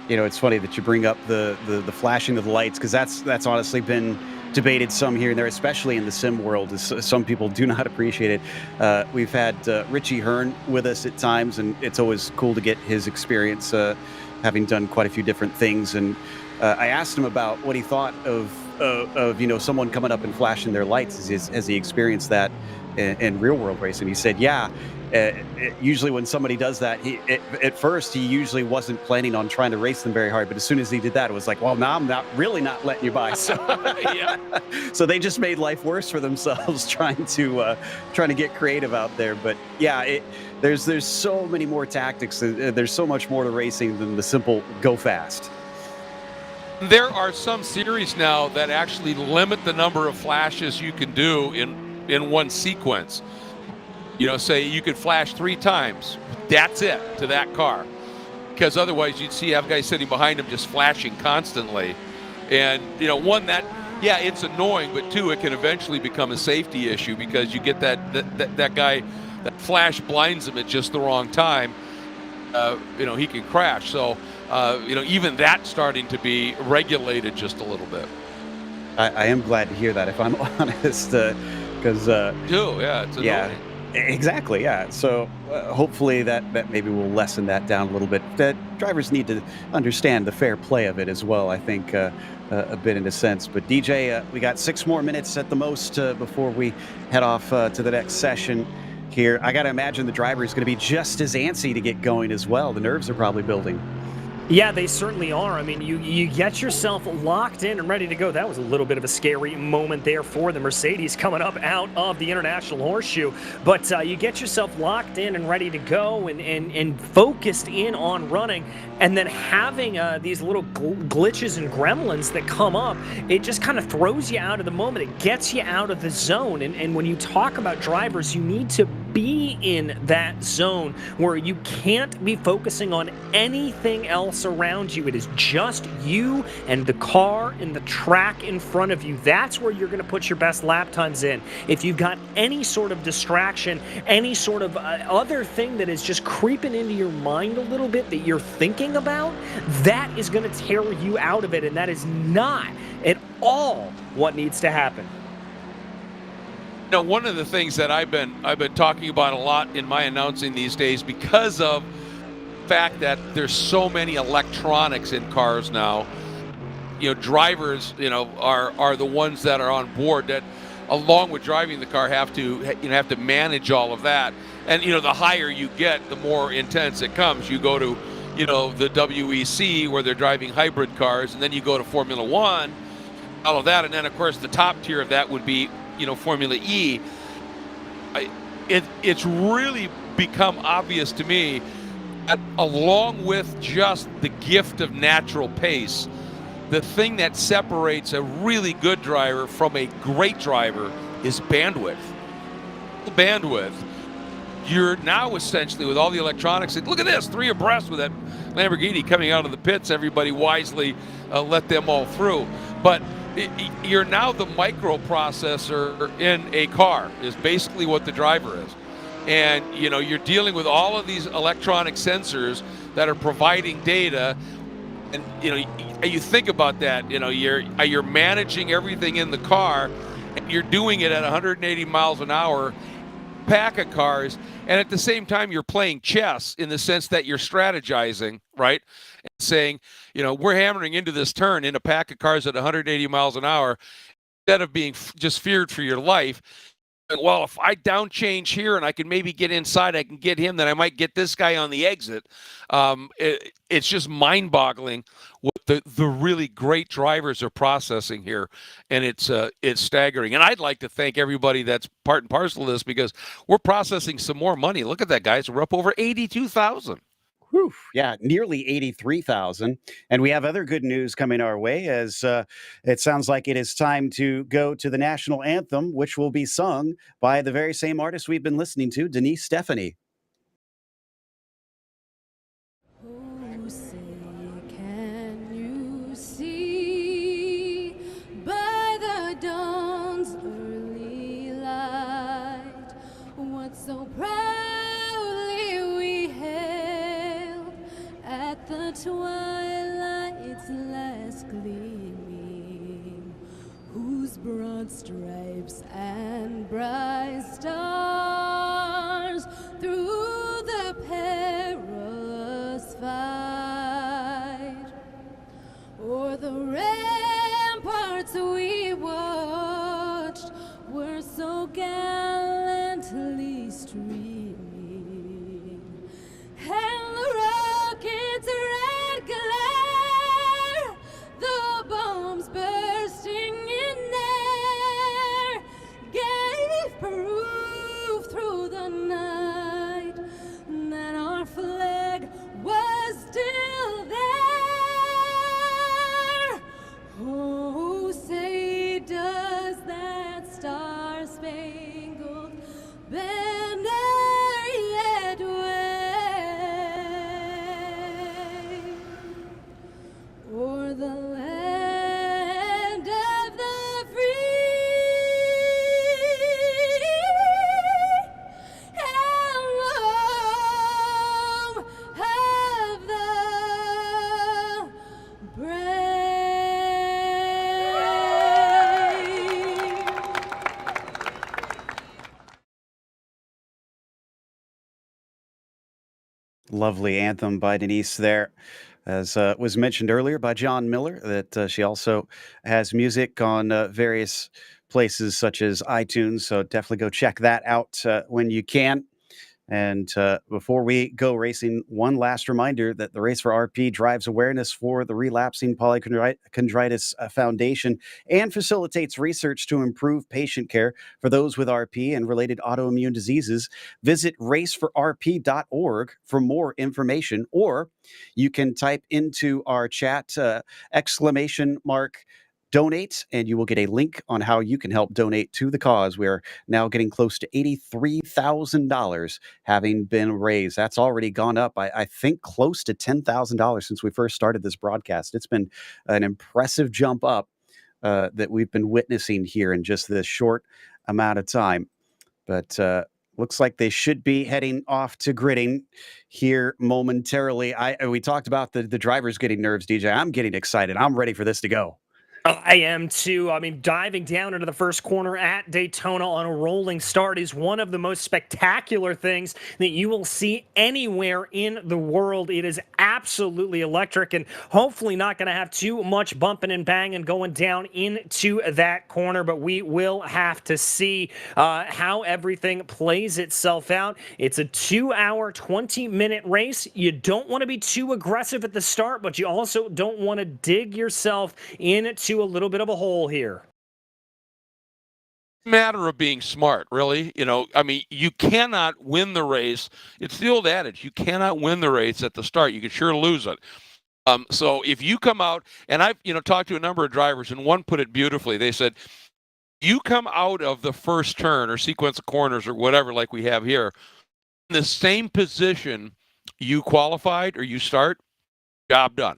You know, it's funny that you bring up the flashing of the lights, because that's honestly been debated some here and there, especially in the sim world. Some people do not appreciate it. We've had Richie Hearn with us at times, and it's always cool to get his experience, having done quite a few different things. And I asked him about what he thought of someone coming up and flashing their lights. Has he experienced that in real world racing? He said, yeah. Usually when somebody does that, at first he usually wasn't planning on trying to race them very hard, but as soon as he did that, it was like, well, now I'm not letting you by. So, Yeah. So they just made life worse for themselves trying to get creative out there. But yeah, there's so many more tactics. There's so much more to racing than the simple go fast. There are some series now that actually limit the number of flashes you can do in one sequence. You know, say you could flash 3 times. That's it to that car. Because otherwise you'd have guys sitting behind him just flashing constantly. And, one, yeah, it's annoying, but 2, it can eventually become a safety issue, because you get that guy, that flash blinds him at just the wrong time. He can crash. So, even that's starting to be regulated just a little bit. I am glad to hear that, if I'm honest, because yeah, it's annoying. Yeah. Exactly, yeah. So hopefully that maybe will lessen that down a little bit. That drivers need to understand the fair play of it as well, I think, a bit in a sense. But DJ, we got 6 more minutes at the most before we head off to the next session here. I got to imagine the driver is going to be just as antsy to get going as well. The nerves are probably building. Yeah, they certainly are. I mean, you get yourself locked in and ready to go. That was a little bit of a scary moment there for the Mercedes coming up out of the International Horseshoe. But you get yourself locked in and ready to go and focused in on running. And then having these little glitches and gremlins that come up, it just kind of throws you out of the moment. It gets you out of the zone. And when you talk about drivers, you need to be in that zone where you can't be focusing on anything else around you. It is just you and the car and the track in front of you. That's where you're going to put your best lap times in. If you've got any sort of distraction, any sort of other thing that is just creeping into your mind a little bit that you're thinking about, that is going to tear you out of it, and that is not at all what needs to happen. One of the things that I've been talking about a lot in my announcing these days, because of the fact that there's so many electronics in cars now, drivers, are the ones that are on board that, along with driving the car, have to manage all of that. And the higher you get, the more intense it comes. You go to the WEC, where they're driving hybrid cars, and then you go to Formula One, all of that, and then of course the top tier of that would be Formula E. It's really become obvious to me that, along with just the gift of natural pace, the thing that separates a really good driver from a great driver is bandwidth. You're now essentially, with all the electronics, look at this, 3 abreast with that Lamborghini coming out of the pits. Everybody wisely let them all through. But you're now the microprocessor in a car, is basically what the driver is. And you're dealing with all of these electronic sensors that are providing data. And you think about that, you're managing everything in the car, and you're doing it at 180 miles an hour, pack of cars, and at the same time you're playing chess, in the sense that you're strategizing, right? And saying, we're hammering into this turn in a pack of cars at 180 miles an hour, instead of being just feared for your life. And, well, if I down change here and I can maybe get inside, I can get him, then I might get this guy on the exit. It's just mind-boggling what the really great drivers are processing here, and it's staggering. And I'd like to thank everybody that's part and parcel of this, because we're processing some more money. Look at that, guys. We're up over 82,000. Whew, yeah, nearly 83,000. And we have other good news coming our way, as it sounds like it is time to go to the national anthem, which will be sung by the very same artist we've been listening to, Denise Stephanie. say, can you see by the dawn's early light what so proudly we hailed at the twilight's last gleaming, whose broad stripes and bright stars through the perilous fight o'er the ramparts we watched were so gallantly streaming, and the rocket's red glare, the bombs bursting in air, gave proof through the night that our flag was still there. Oh, say does that star-spangled banner yet wave o'er the land of the free and home of the brave? Lovely anthem by Denise there. As was mentioned earlier by John Miller, that she also has music on various places such as iTunes. So definitely go check that out when you can. And before we go racing, one last reminder that the Race for RP drives awareness for the Relapsing Polychondritis Foundation and facilitates research to improve patient care for those with RP and related autoimmune diseases. Visit raceforrp.org for more information, or you can type into our chat !donate, and you will get a link on how you can help donate to the cause. We're now getting close to $83,000 having been raised. That's already gone up, I think, close to $10,000 since we first started this broadcast. It's been an impressive jump up that we've been witnessing here in just this short amount of time. But looks like they should be heading off to gridding here momentarily. We talked about the drivers getting nerves, DJ. I'm getting excited. I'm ready for this to go. I am too. I mean, diving down into the first corner at Daytona on a rolling start is one of the most spectacular things that you will see anywhere in the world. It is absolutely electric and hopefully not going to have too much bumping and banging going down into that corner, but we will have to see how everything plays itself out. It's a 2-hour, 20-minute race. You don't want to be too aggressive at the start, but you also don't want to dig yourself into a little bit of a hole here. Matter of being smart, really. I mean, you cannot win the race. It's the old adage, you cannot win the race at the start. You can sure lose it. So if you come out, and I've talked to a number of drivers, and one put it beautifully. They said, you come out of the first turn or sequence of corners or whatever, like we have here, in the same position you qualified or you start, job done.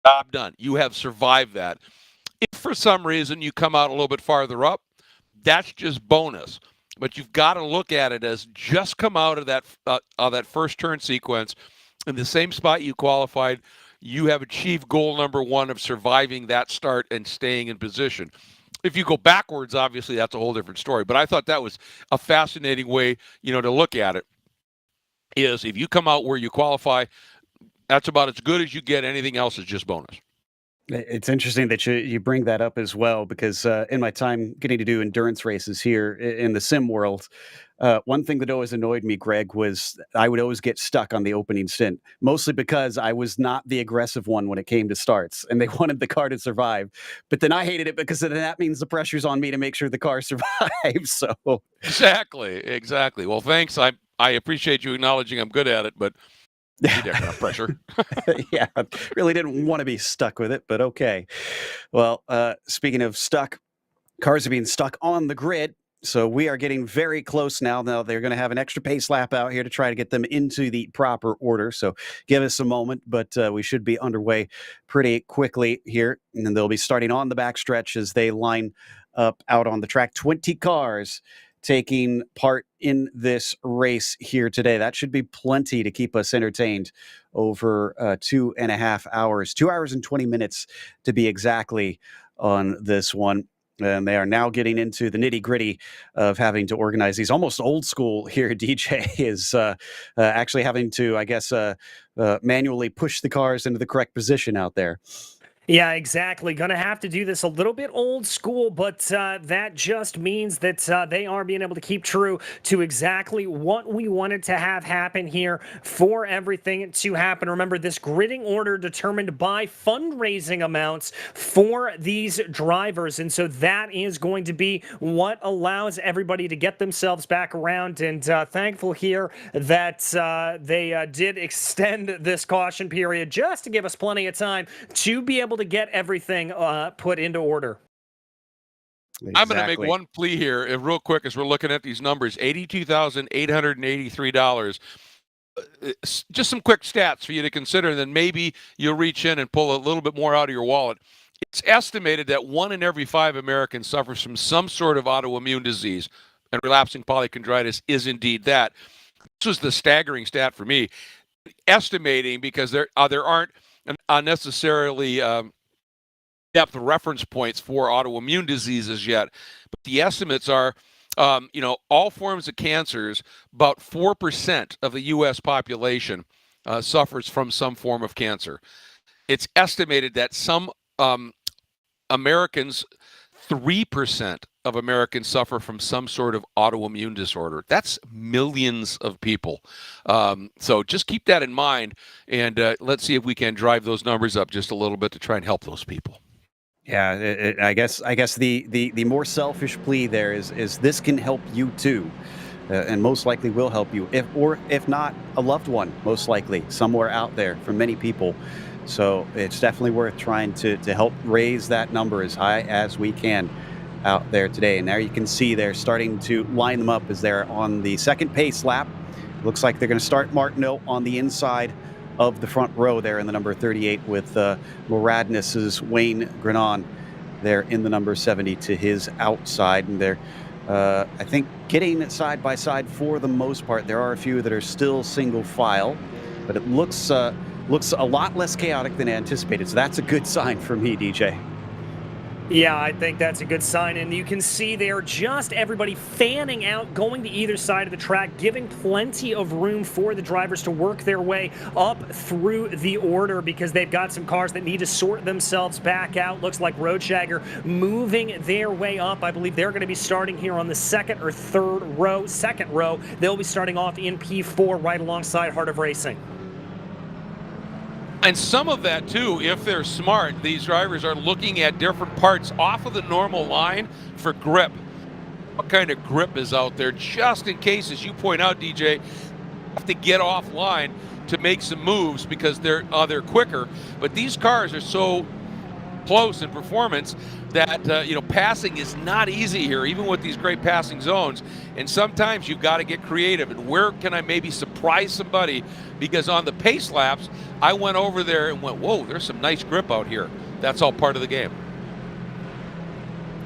Job done. You have survived that. If for some reason you come out a little bit farther up, that's just bonus. But you've got to look at it as just come out of that first turn sequence in the same spot you qualified. You have achieved goal number one of surviving that start and staying in position. If you go backwards, obviously that's a whole different story. But I thought that was a fascinating way, to look at it. Is if you come out where you qualify, that's about as good as you get. Anything else is just bonus. It's interesting that you bring that up as well, because in my time getting to do endurance races here in the sim world, one thing that always annoyed me, Greg, was I would always get stuck on the opening stint, mostly because I was not the aggressive one when it came to starts, and they wanted the car to survive. But then I hated it because then that means the pressure's on me to make sure the car survives. So Exactly. Well, thanks. I appreciate you acknowledging I'm good at it, but that kind of pressure. Yeah, really didn't want to be stuck with it, but okay. Well, speaking of stuck, cars are being stuck on the grid. So we are getting very close now. Now they're going to have an extra pace lap out here to try to get them into the proper order. So give us a moment, but we should be underway pretty quickly here. And then they'll be starting on the backstretch as they line up out on the track. 20 cars taking part in this race here today. That should be plenty to keep us entertained over 2.5 hours, 2 hours and 20 minutes to be exactly on this one. And they are now getting into the nitty-gritty of having to organize these. Almost old school here, DJ, is actually having to, I guess, manually push the cars into the correct position out there. Yeah, exactly. Going to have to do this a little bit old school, but that just means that they are being able to keep true to exactly what we wanted to have happen here for everything to happen. Remember, this gridding order determined by fundraising amounts for these drivers, and so that is going to be what allows everybody to get themselves back around, and thankful here that they did extend this caution period just to give us plenty of time to be able to get everything put into order. Exactly. I'm going to make one plea here real quick as we're looking at these numbers. $82,883. Just some quick stats for you to consider, and then maybe you'll reach in and pull a little bit more out of your wallet. It's estimated that 1 in every 5 Americans suffers from some sort of autoimmune disease, and relapsing polychondritis is indeed that. This was the staggering stat for me. Estimating because there aren't unnecessarily depth reference points for autoimmune diseases yet, but the estimates are, all forms of cancers, about 4% of the U.S. population suffers from some form of cancer. It's estimated that some Americans, 3% of Americans suffer from some sort of autoimmune disorder. That's millions of people. So just keep that in mind, and let's see if we can drive those numbers up just a little bit to try and help those people. Yeah, I guess the more selfish plea there is this can help you too, and most likely will help you, if not a loved one, most likely somewhere out there for many people. So it's definitely worth trying to help raise that number as high as we can out there today. And there you can see they're starting to line them up as they're on the second pace lap. Looks like they're going to start Martineau on the inside of the front row there in the number 38 with Moradnis's Wayne Grenon there in the number 70 to his outside. And they're, I think, getting side by side for the most part. There are a few that are still single file, but it looks a lot less chaotic than anticipated. So that's a good sign for me, DJ. Yeah, I think that's a good sign, and you can see there just everybody fanning out, going to either side of the track, giving plenty of room for the drivers to work their way up through the order because they've got some cars that need to sort themselves back out. Looks like Roadshagger moving their way up. I believe they're going to be starting here on the second row. They'll be starting off in P4 right alongside Heart of Racing. And some of that, too, if they're smart, these drivers are looking at different parts off of the normal line for grip. What kind of grip is out there, just in case, as you point out, DJ, have to get offline to make some moves because they're quicker. But these cars are so close in performance that passing is not easy here, even with these great passing zones. And sometimes you've got to get creative. And where can I maybe surprise somebody? Because on the pace laps, I went over there and went, whoa, there's some nice grip out here. That's all part of the game.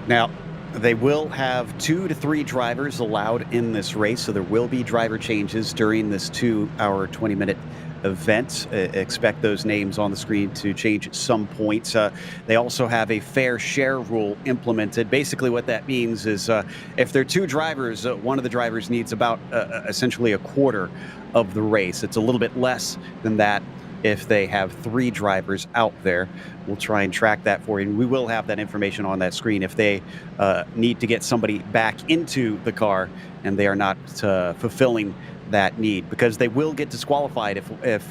Now, they will have 2 to 3 drivers allowed in this race, so there will be driver changes during this 2-hour, 20-minute event. Expect those names on the screen to change at some point. They also have a fair share rule implemented. Basically what that means is if there are 2 drivers, one of the drivers needs about essentially a quarter of the race. It's a little bit less than that if they have 3 drivers out there. We'll try and track that for you. And we will have that information on that screen if they need to get somebody back into the car and they are not fulfilling that need, because they will get disqualified if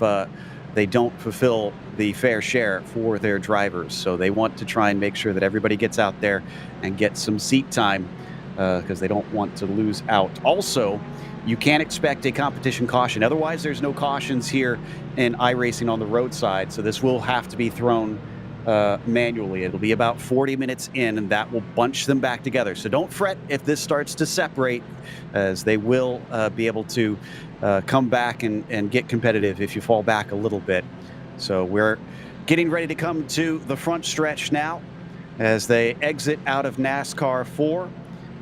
they don't fulfill the fair share for their drivers. So they want to try and make sure that everybody gets out there and gets some seat time because they don't want to lose out. Also, you can't expect a competition caution. Otherwise, there's no cautions here in iRacing on the roadside. So this will have to be thrown manually. It'll be about 40 minutes in, and that will bunch them back together. So don't fret if this starts to separate, as they will be able to come back and get competitive if you fall back a little bit. So we're getting ready to come to the front stretch now as they exit out of NASCAR 4,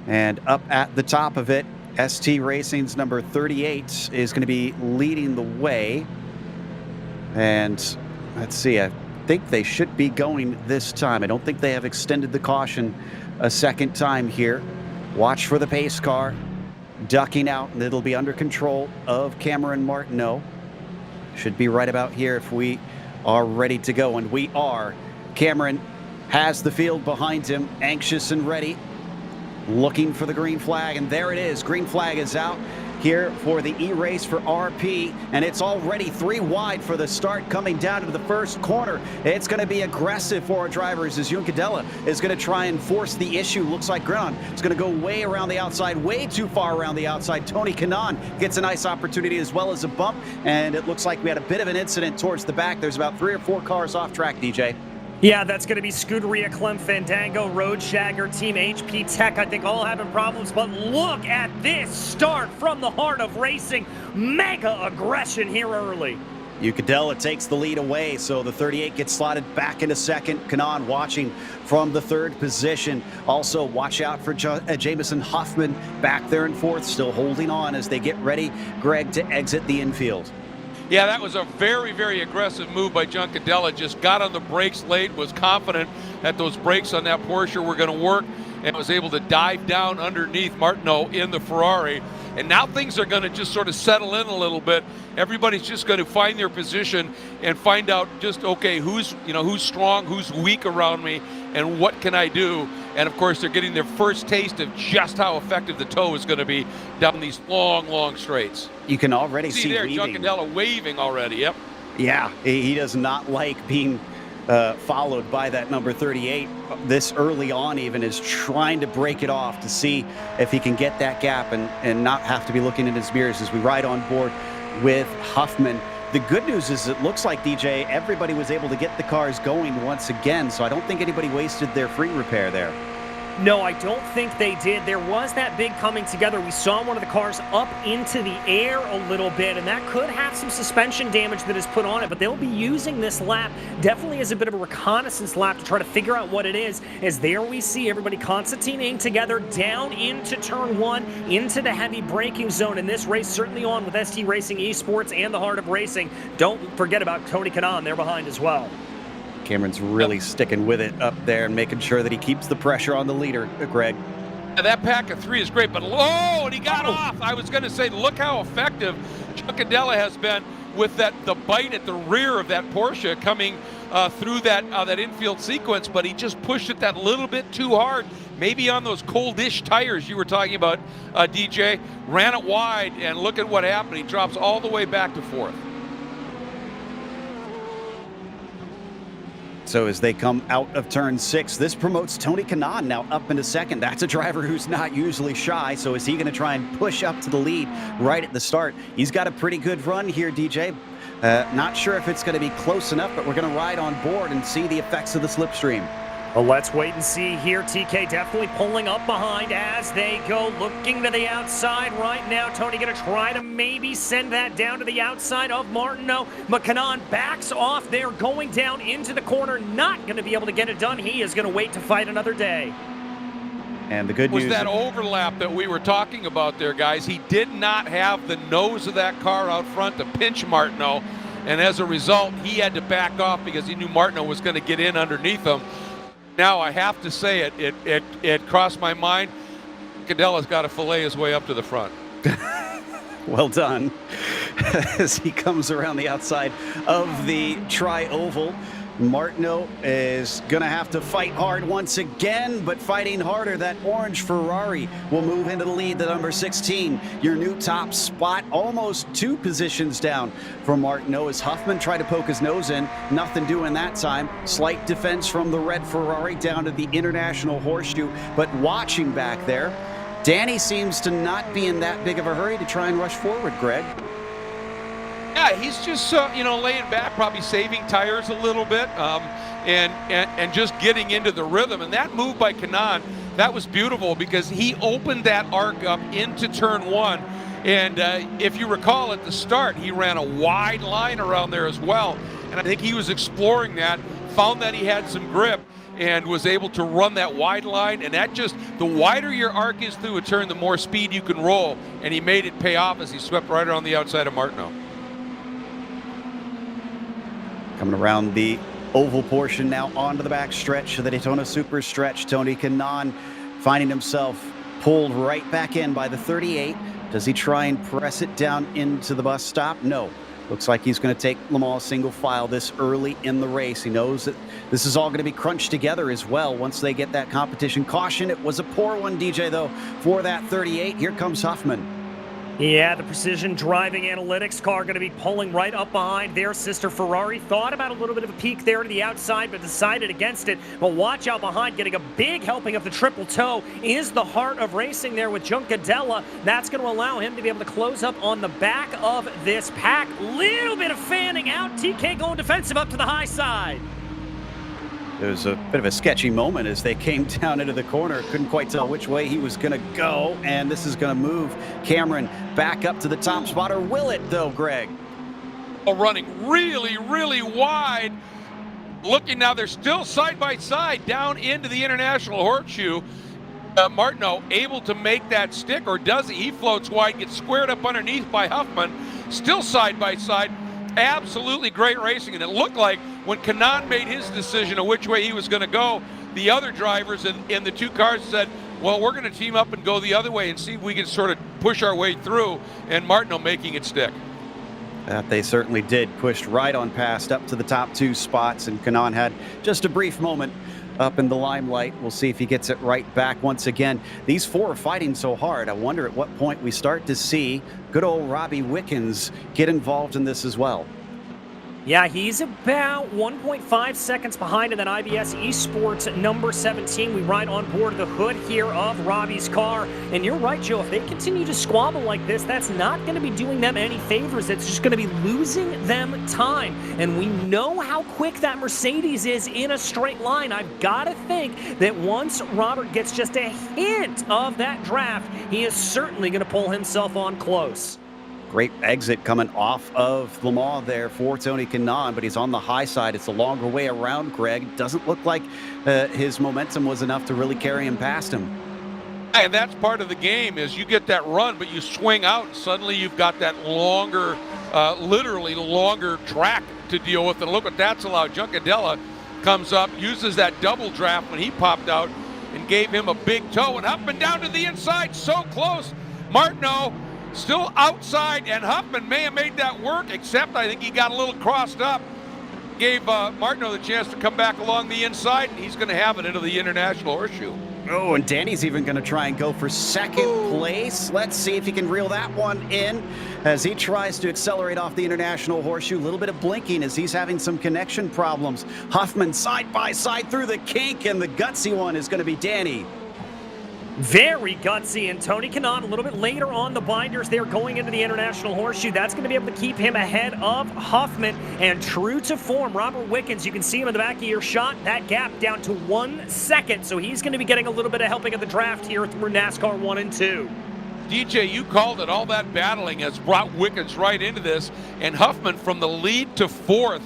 and up at the top of it, ST Racing's number 38 is going to be leading the way. And let's see, I think they should be going this time. I don't think they have extended the caution a second time here. Watch for the pace car ducking out, and it'll be under control of Cameron Martineau. Should be right about here if we are ready to go, and we are. Cameron has the field behind him, anxious and ready, looking for the green flag, and there it is. Green flag is out here for the E-Race for RP, and it's already 3 wide for the start coming down to the first corner. It's going to be aggressive for our drivers as Juncadella is going to try and force the issue. Looks like Grenon is going to go way around the outside, way too far around the outside. Tony Kanaan gets a nice opportunity as well as a bump, and it looks like we had a bit of an incident towards the back. There's about 3 or 4 cars off track, DJ. Yeah, that's going to be Scuderia, Clem Fandango, Road Shagger, Team HP Tech, I think all having problems. But look at this start from the heart of racing. Mega aggression here early. Juncadella takes the lead away, so the 38 gets slotted back into second. Kanaan watching from the 3rd position. Also, watch out for Jamison Huffman back there in 4th, still holding on as they get ready, Greg, to exit the infield. Yeah, that was a very, very aggressive move by Juncadella. Just got on the brakes late, was confident that those brakes on that Porsche were going to work, and was able to dive down underneath Martineau in the Ferrari. And now things are going to just sort of settle in a little bit. Everybody's just going to find their position and find out just, okay, who's strong, who's weak around me, and what can I do? And of course, they're getting their first taste of just how effective the tow is going to be down these long, long straights. You can already see there, leaving. Juncadella waving already. Yep. Yeah, he does not like being followed by that number 38 this early on. Even is trying to break it off to see if he can get that gap and not have to be looking in his mirrors as we ride on board with Huffman. The good news is it looks like, DJ, everybody was able to get the cars going once again, so I don't think anybody wasted their free repair there. No, I don't think they did. There was that big coming together. We saw one of the cars up into the air a little bit, and that could have some suspension damage that is put on it, but they'll be using this lap definitely as a bit of a reconnaissance lap to try to figure out what it is, as there we see everybody concertinaing together down into turn 1, into the heavy braking zone, and this race certainly on with ST Racing Esports and the heart of racing. Don't forget about Tony Kanaan there behind as well. Cameron's really sticking with it up there and making sure that he keeps the pressure on the leader, Greg. Yeah, that pack of 3 is great, but and he got off. I was going to say, look how effective Juncadella has been with the bite at the rear of that Porsche coming through that infield sequence, but he just pushed it that little bit too hard. Maybe on those coldish tires you were talking about, DJ, ran it wide, and look at what happened. He drops all the way back to 4th. So as they come out of turn 6, this promotes Tony Kanaan now up into 2nd. That's a driver who's not usually shy, so is he going to try and push up to the lead right at the start? He's got a pretty good run here, DJ. Not sure if it's going to be close enough, but we're going to ride on board and see the effects of the slipstream. Well, let's wait and see here. TK definitely pulling up behind as they go, looking to the outside right now. Tony going to try to maybe send that down to the outside of Martineau. McKinnon backs off there, going down into the corner. Not going to be able to get it done. He is going to wait to fight another day. And the good news was that overlap that we were talking about there, guys. He did not have the nose of that car out front to pinch Martineau, and as a result, he had to back off because he knew Martineau was going to get in underneath him. Now, I have to say it crossed my mind. Cadella's got to fillet his way up to the front. Well done. As he comes around the outside of the tri-oval, Martineau is going to have to fight hard once again, but fighting harder, that orange Ferrari will move into the lead, the number 16. Your new top spot, almost 2 positions down for Martineau as Huffman tried to poke his nose in. Nothing doing that time. Slight defense from the red Ferrari down to the International Horseshoe, but watching back there, Danny seems to not be in that big of a hurry to try and rush forward, Greg. Yeah, he's just laying back, probably saving tires a little bit, and just getting into the rhythm. And that move by Kanaan, that was beautiful because he opened that arc up into turn one. And if you recall at the start, he ran a wide line around there as well. And I think he was exploring that, found that he had some grip, and was able to run that wide line. And that just, the wider your arc is through a turn, the more speed you can roll. And he made it pay off as he swept right around the outside of Martineau. Coming around the oval portion now onto the back stretch of the Daytona Super Stretch. Tony Kanaan finding himself pulled right back in by the 38. Does he try and press it down into the bus stop? No. Looks like he's going to take Le Mans single file this early in the race. He knows that this is all going to be crunched together as well once they get that competition caution. It was a poor one, DJ, though, for that 38. Here comes Huffman. Yeah, the Precision Driving Analytics car going to be pulling right up behind their sister Ferrari. Thought about a little bit of a peek there to the outside, but decided against it. But watch out behind, getting a big helping of the triple toe is the heart of racing there with Juncadella. That's going to allow him to be able to close up on the back of this pack. Little bit of fanning out. TK going defensive up to the high side. There was a bit of a sketchy moment as they came down into the corner. Couldn't quite tell which way he was going to go, and this is going to move Cameron back up to the top spot. Or will it, though, Greg? Running really, really wide. Looking now, they're still side by side down into the International Horseshoe. Martineau able to make that stick, or does he? He floats wide, gets squared up underneath by Huffman. Still side by side. Absolutely great racing, and it looked like when Kanaan made his decision of which way he was going to go, the other drivers in the two cars said, well, we're going to team up and go the other way and see if we can sort of push our way through, and Martineau making it stick. That they certainly did. Pushed right on past up to the top two spots, and Kanaan had just a brief moment up in the limelight. We'll see if he gets it right back once again. These four are fighting so hard. I wonder at what point we start to see good old Robbie Wickens get involved in this as well. Yeah, he's about 1.5 seconds behind in that IBS Esports number 17. We ride on board the hood here of Robbie's car. And you're right, Joe, if they continue to squabble like this, that's not going to be doing them any favors. It's just going to be losing them time. And we know how quick that Mercedes is in a straight line. I've got to think that once Robert gets just a hint of that draft, he is certainly going to pull himself on close. Great exit coming off of Le Mans there for Tony Kanaan, but he's on the high side. It's a longer way around, Greg. Doesn't look like his momentum was enough to really carry him past him. And that's part of the game, is you get that run, but you swing out, and suddenly you've got that longer, literally longer track to deal with. And look what that's allowed. Juncadella comes up, uses that double draft when he popped out and gave him a big toe, and up and down to the inside, so close. Martineau still outside, and Huffman may have made that work, except I think he got a little crossed up. Gave Martineau the chance to come back along the inside, and he's going to have it into the International Horseshoe. Oh, and Danny's even going to try and go for second place. Let's see if he can reel that one in as he tries to accelerate off the International Horseshoe. A little bit of blinking as he's having some connection problems. Huffman side by side through the kink, and the gutsy one is going to be Danny. Very gutsy, and Tony Kanaan a little bit later on the binders there going into the International Horseshoe. That's going to be able to keep him ahead of Huffman, and true to form, Robert Wickens, you can see him in the back of your shot, that gap down to 1 second, so he's going to be getting a little bit of helping of the draft here through NASCAR 1 and 2. DJ, you called it. All that battling has brought Wickens right into this, and Huffman from the lead to fourth.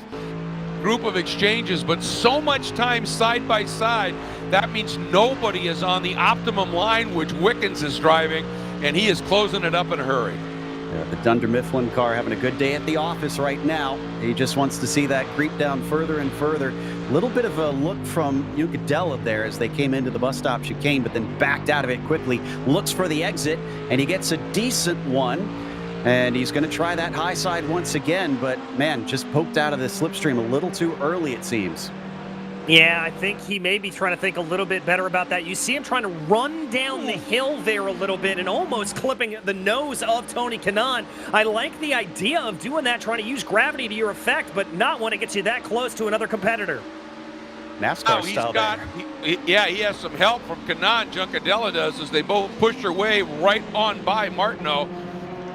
Group of exchanges, but so much time side by side, that means nobody is on the optimum line, which Wickens is driving, and he is closing it up in a hurry. The Dunder Mifflin car having a good day at the office right now. He just wants to see that creep down further and further. A little bit of a look from Juncadella there as they came into the bus stop chicane, but then backed out of it quickly. Looks for the exit, and he gets a decent one. And he's going to try that high side once again, but man, just poked out of the slipstream a little too early, it seems. Yeah, I think he may be trying to think a little bit better about that. You see him trying to run down the hill there a little bit and almost clipping the nose of Tony Kanaan. I like the idea of doing that, trying to use gravity to your effect, but not when it gets you that close to another competitor. NASCAR style. He has some help from Kanaan. Juncadella does, as they both push their way right on by Martineau.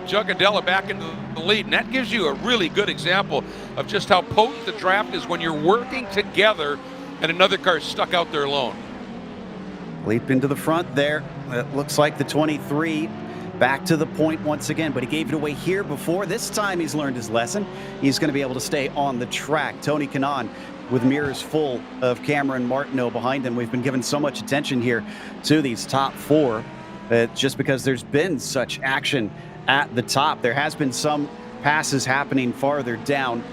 Giuncadella back into the lead, and that gives you a really good example of just how potent the draft is when you're working together and another car's stuck out there alone. Leap into the front there. It looks like the 23 back to the point once again, but he gave it away here before. This time he's learned his lesson. He's going to be able to stay on the track. Tony Kanaan with mirrors full of Cameron Martineau behind him. We've been given so much attention here to these top four, just because there's been such action at the top. There has been some passes happening farther down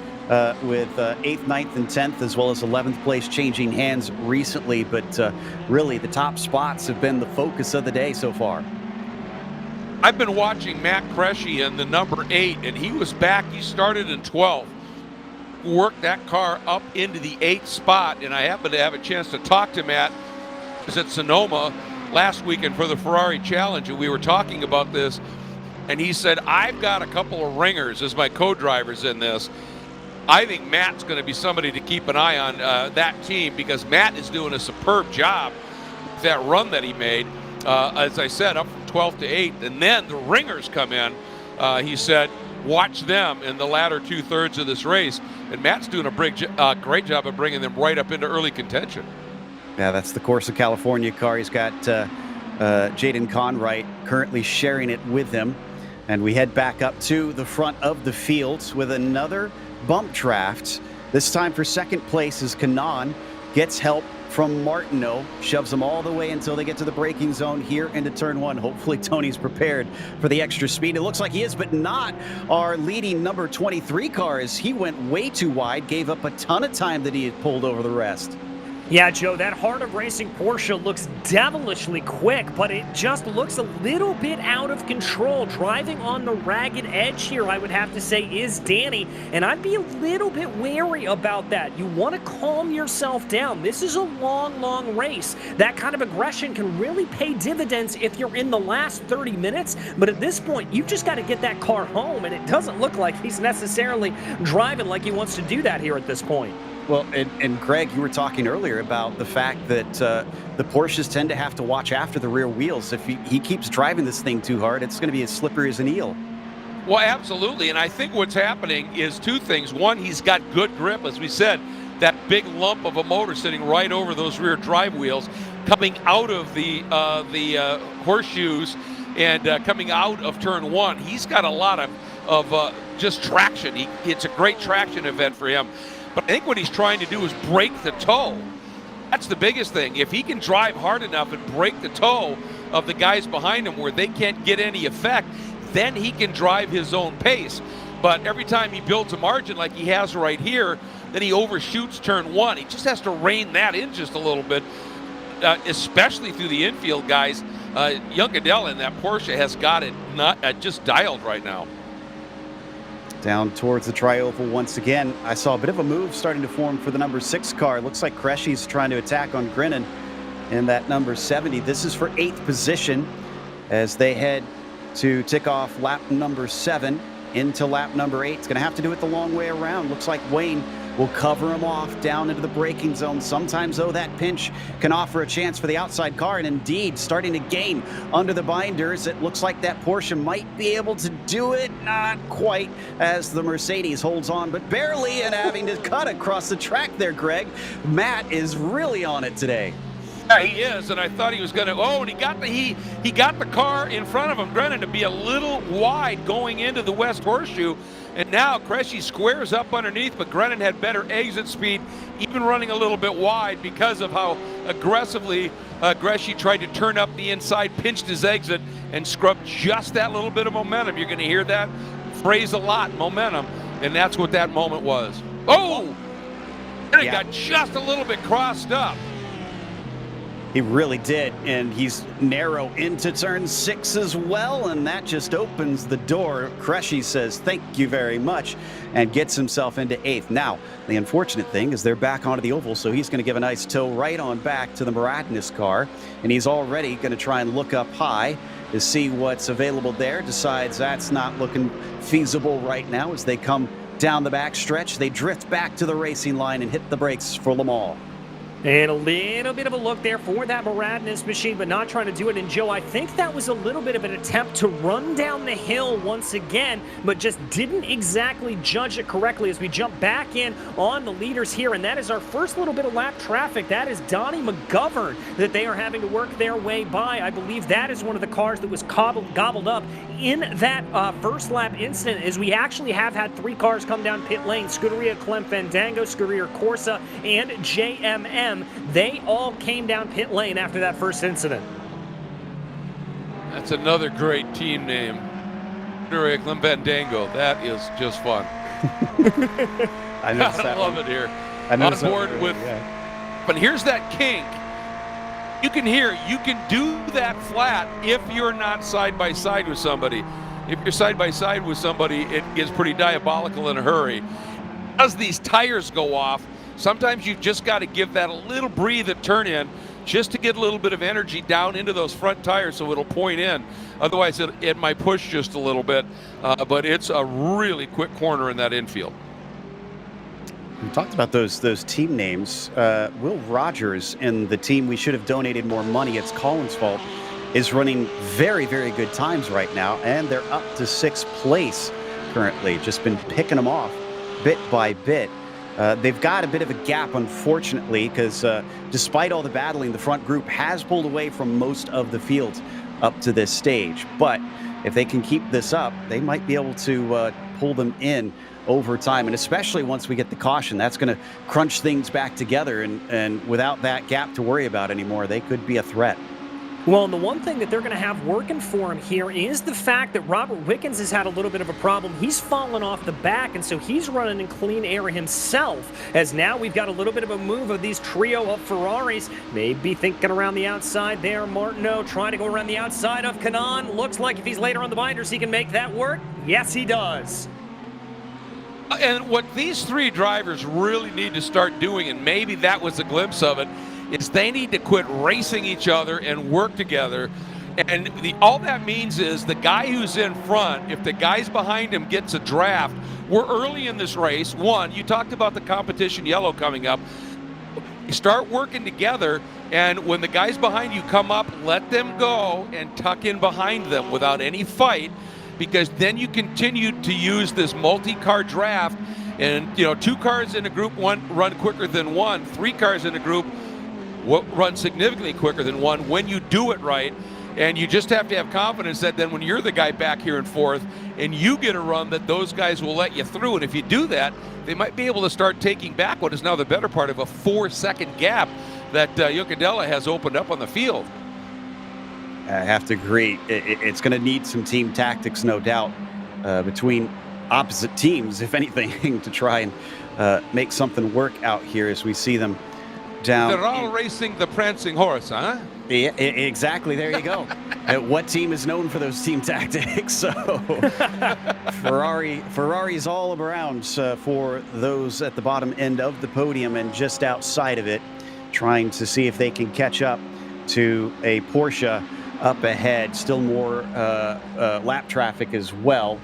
with 8th, 9th, and 10th, as well as 11th place changing hands recently. But really, the top spots have been the focus of the day so far. I've been watching Matt Cresci in the number 8, and he was back. He started in 12th. Worked that car up into the 8th spot, and I happened to have a chance to talk to Matt. He was at Sonoma last weekend for the Ferrari Challenge, and we were talking about this, and he said, I've got a couple of ringers as my co-drivers in this. I think Matt's going to be somebody to keep an eye on that team, because Matt is doing a superb job with that run that he made. As I said, up from 12th to 8th, and then the ringers come in. He said, watch them in the latter 2/3 of this race, and Matt's doing a great job of bringing them right up into early contention. Yeah, that's the Corsa California car. He's got Jaden Conwright currently sharing it with him, and we head back up to the front of the field with another bump draft. This time for second place is Kanaan, gets help from Martineau, shoves them all the way until they get to the braking zone here into turn 1. Hopefully Tony's prepared for the extra speed. It looks like he is, but not our leading number 23 car, as he went way too wide, gave up a ton of time that he had pulled over the rest. Yeah, Joe, that Heart of Racing Porsche looks devilishly quick, but it just looks a little bit out of control. Driving on the ragged edge here, I would have to say, is Danny, and I'd be a little bit wary about that. You want to calm yourself down. This is a long, long race. That kind of aggression can really pay dividends if you're in the last 30 minutes, but at this point, you've just got to get that car home, and it doesn't look like he's necessarily driving like he wants to do that here at this point. Well, and Greg, you were talking earlier about the fact that the Porsches tend to have to watch after the rear wheels. If he keeps driving this thing too hard, it's going to be as slippery as an eel. Well, absolutely, and I think what's happening is two things. One, he's got good grip, as we said, that big lump of a motor sitting right over those rear drive wheels, coming out of the horseshoes and coming out of turn 1. He's got a lot of just traction. It's a great traction event for him. But I think what he's trying to do is break the toe. That's the biggest thing. If he can drive hard enough and break the toe of the guys behind him where they can't get any effect, then he can drive his own pace. But every time he builds a margin like he has right here, then he overshoots turn 1. He just has to rein that in just a little bit, especially through the infield guys. Giuncadella in that Porsche has got it just dialed right now. Down towards the tri-oval once again. I saw a bit of a move starting to form for the number 6 car. Looks like Cresci's trying to attack on Grinnan in that number 70. This is for 8th position as they head to tick off lap number 7 into lap number 8. It's going to have to do it the long way around. Looks like Wayne will cover him off down into the braking zone. Sometimes, though, that pinch can offer a chance for the outside car, and indeed, starting to gain under the binders. It looks like that Porsche might be able to do it. Not quite, as the Mercedes holds on, but barely, and having to cut across the track there, Greg. Matt is really on it today. Yeah, he is, and I thought he was going to. Oh, and he got the car in front of him, Grennan, to be a little wide going into the West Horseshoe. And now Cresci squares up underneath, but Grennan had better exit speed, even running a little bit wide because of how aggressively Cresci tried to turn up the inside, pinched his exit, and scrubbed just that little bit of momentum. You're going to hear that phrase a lot, momentum, and that's what that moment was. Oh! And it got just a little bit crossed up. He really did, and he's narrow into turn 6 as well, and that just opens the door. Cresci says thank you very much and gets himself into 8th. Now, the unfortunate thing is they're back onto the oval, so he's going to give a nice tow right on back to the Muradinus car, and he's already going to try and look up high to see what's available there. Decides that's not looking feasible right now as they come down the back stretch. They drift back to the racing line and hit the brakes for Lamar. And a little bit of a look there for that Maradness machine, but not trying to do it. And Joe, I think that was a little bit of an attempt to run down the hill once again, but just didn't exactly judge it correctly as we jump back in on the leaders here. And that is our first little bit of lap traffic. That is Donnie McGovern that they are having to work their way by. I believe that is one of the cars that was gobbled up in that first lap incident, as we actually have had 3 cars come down pit lane. Scuderia Clem Fandango, Scuderia Corsa, and JMM. They all came down pit lane after that first incident. That's another great team name. Scuderia Clem Fandango. That is just fun. I love it here. On board with, but here's that kink. You can hear, you can do that flat if you're not side by side with somebody. If you're side by side with somebody, it gets pretty diabolical in a hurry. As these tires go off, sometimes you've just got to give that a little breathe at turn in just to get a little bit of energy down into those front tires so it'll point in. Otherwise, it might push just a little bit, but it's a really quick corner in that infield. We talked about those team names. Will Rogers and the team we should have donated more money, it's Colin's fault, is running very, very good times right now, and they're up to 6th place currently. Just been picking them off bit by bit. They've got a bit of a gap, unfortunately, because despite all the battling, the front group has pulled away from most of the field up to this stage. But if they can keep this up, they might be able to pull them in over time, and especially once we get the caution, that's going to crunch things back together, and without that gap to worry about anymore, they could be a threat. Well, and the one thing that they're going to have working for him here is the fact that Robert Wickens has had a little bit of a problem. He's fallen off the back, and so he's running in clean air himself, as now we've got a little bit of a move of these trio of Ferraris. Maybe thinking around the outside there. Martineau trying to go around the outside of Kanaan. Looks like if he's later on the binders, he can make that work. Yes, he does. And what these 3 drivers really need to start doing, and maybe that was a glimpse of it, is they need to quit racing each other and work together. And all that means is the guy who's in front, if the guys behind him gets a draft, we're early in this race. One, you talked about the competition yellow coming up. You start working together, and when the guys behind you come up, let them go and tuck in behind them without any fight, because then you continue to use this multi-car draft. And 2 cars in a group run quicker than 1, 3 cars in a group run significantly quicker than 1 when you do it right. And you just have to have confidence that then when you're the guy back here in 4th and you get a run, that those guys will let you through. And if you do that, they might be able to start taking back what is now the better part of a 4-second gap that Yuncadella has opened up on the field. I have to agree. It's going to need some team tactics, no doubt, between opposite teams, if anything, to try and make something work out here as we see them down. They're all racing the prancing horse, huh? Yeah, exactly. There you go. What team is known for those team tactics? So Ferrari's all around for those at the bottom end of the podium and just outside of it, trying to see if they can catch up to a Porsche up ahead. Still more lap traffic as well.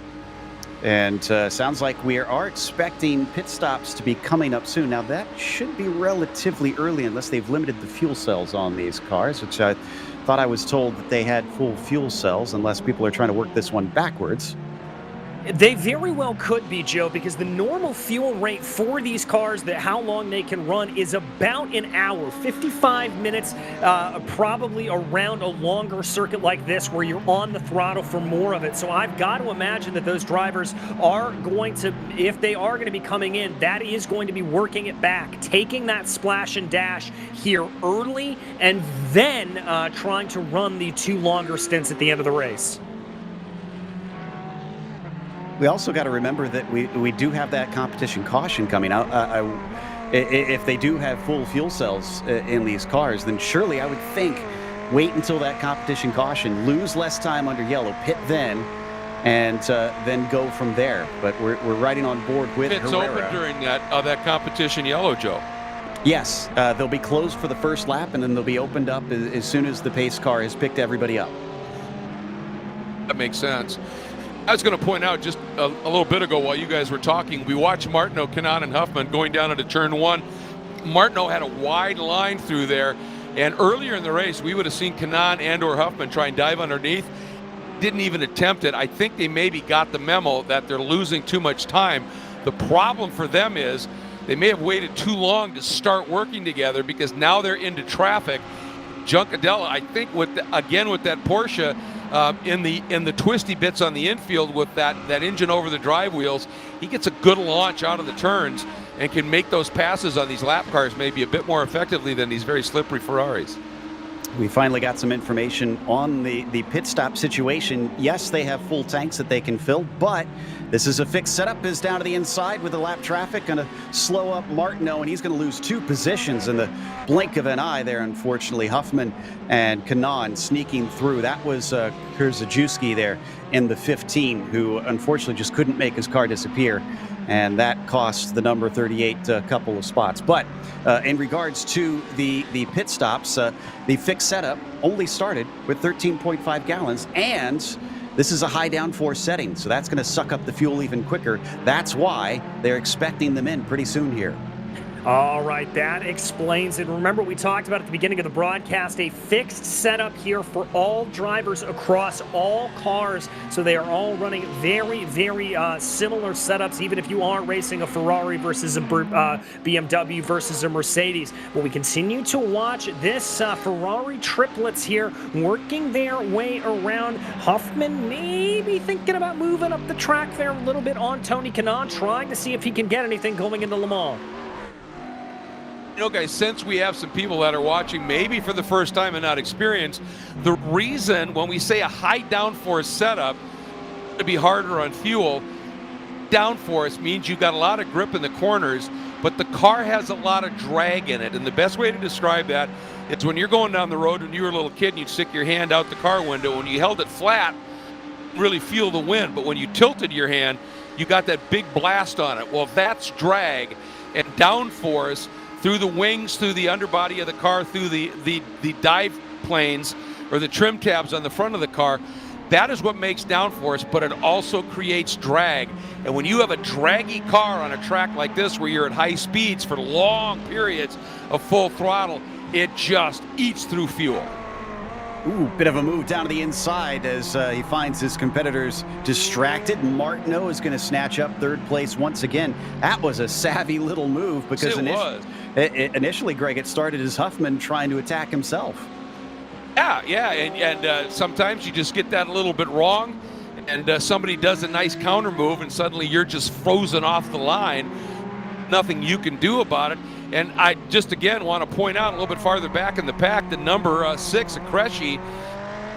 And sounds like we are expecting pit stops to be coming up soon. Now, that should be relatively early unless they've limited the fuel cells on these cars, which I thought I was told that they had full fuel cells, unless people are trying to work this one backwards. They very well could be, Joe, because the normal fuel rate for these cars, that how long they can run, is about an hour, 55 minutes, probably around a longer circuit like this where you're on the throttle for more of it. So I've got to imagine that those drivers are going to, if they are going to be coming in, that is going to be working it back, taking that splash and dash here early, and then trying to run the 2 longer stints at the end of the race. We also got to remember that we do have that competition caution coming out. If they do have full fuel cells in these cars, then surely I would think wait until that competition caution, lose less time under yellow, pit then, and then go from there. But we're riding on board with It's Herrera. open during that competition yellow, Joe. Yes, they'll be closed for the first lap, and then they'll be opened up as soon as the pace car has picked everybody up. That makes sense. I was going to point out just a little bit ago while you guys were talking, we watched Martineau, Kanaan, and Huffman going down into turn 1. Martineau had a wide line through there, and earlier in the race, we would have seen Kanaan and or Huffman try and dive underneath. Didn't even attempt it. I think they maybe got the memo that they're losing too much time. The problem for them is they may have waited too long to start working together because now they're into traffic. Juncadella, I think, with that Porsche in the twisty bits on the infield with that engine over the drive wheels, he gets a good launch out of the turns and can make those passes on these lap cars maybe a bit more effectively than these very slippery Ferraris. We finally got some information on the pit stop situation. Yes, they have full tanks that they can fill, but this is a fixed setup. Is down to the inside with the lap traffic, going to slow up Martineau, and he's going to lose 2 positions in the blink of an eye there, unfortunately. Huffman and Kanaan sneaking through. That was Kurzajewski there in the 15, who unfortunately just couldn't make his car disappear, and that cost the number 38 a couple of spots. But in regards to the pit stops, the fixed setup only started with 13.5 gallons, and this is a high downforce setting, so that's going to suck up the fuel even quicker. That's why they're expecting them in pretty soon here. All right, that explains it. Remember, we talked about at the beginning of the broadcast, a fixed setup here for all drivers across all cars. So they are all running very, very similar setups, even if you are racing a Ferrari versus a BMW versus a Mercedes. Well, we continue to watch this Ferrari triplets here working their way around. Huffman maybe thinking about moving up the track there a little bit on Tony Kanaan, trying to see if he can get anything going into Le Mans. You know, guys, since we have some people that are watching maybe for the first time and not experienced, the reason when we say a high downforce setup to be harder on fuel, downforce means you've got a lot of grip in the corners, but the car has a lot of drag in it. And the best way to describe that is when you're going down the road when you were a little kid and you'd stick your hand out the car window. When you held it flat, you didn't really feel the wind, but when you tilted your hand, you got that big blast on it. Well, that's drag, and downforce through the wings, through the underbody of the car, through the dive planes or the trim tabs on the front of the car. That is what makes downforce, but it also creates drag. And when you have a draggy car on a track like this where you're at high speeds for long periods of full throttle, it just eats through fuel. Ooh, bit of a move down to the inside as he finds his competitors distracted. Martineau is going to snatch up third place once again. That was a savvy little move because initially, Greg, it started as Huffman trying to attack himself. Yeah, and sometimes you just get that a little bit wrong, and somebody does a nice counter move, and suddenly you're just frozen off the line. Nothing you can do about it. And I just, again, want to point out a little bit farther back in the pack, the number 6, Akreshi,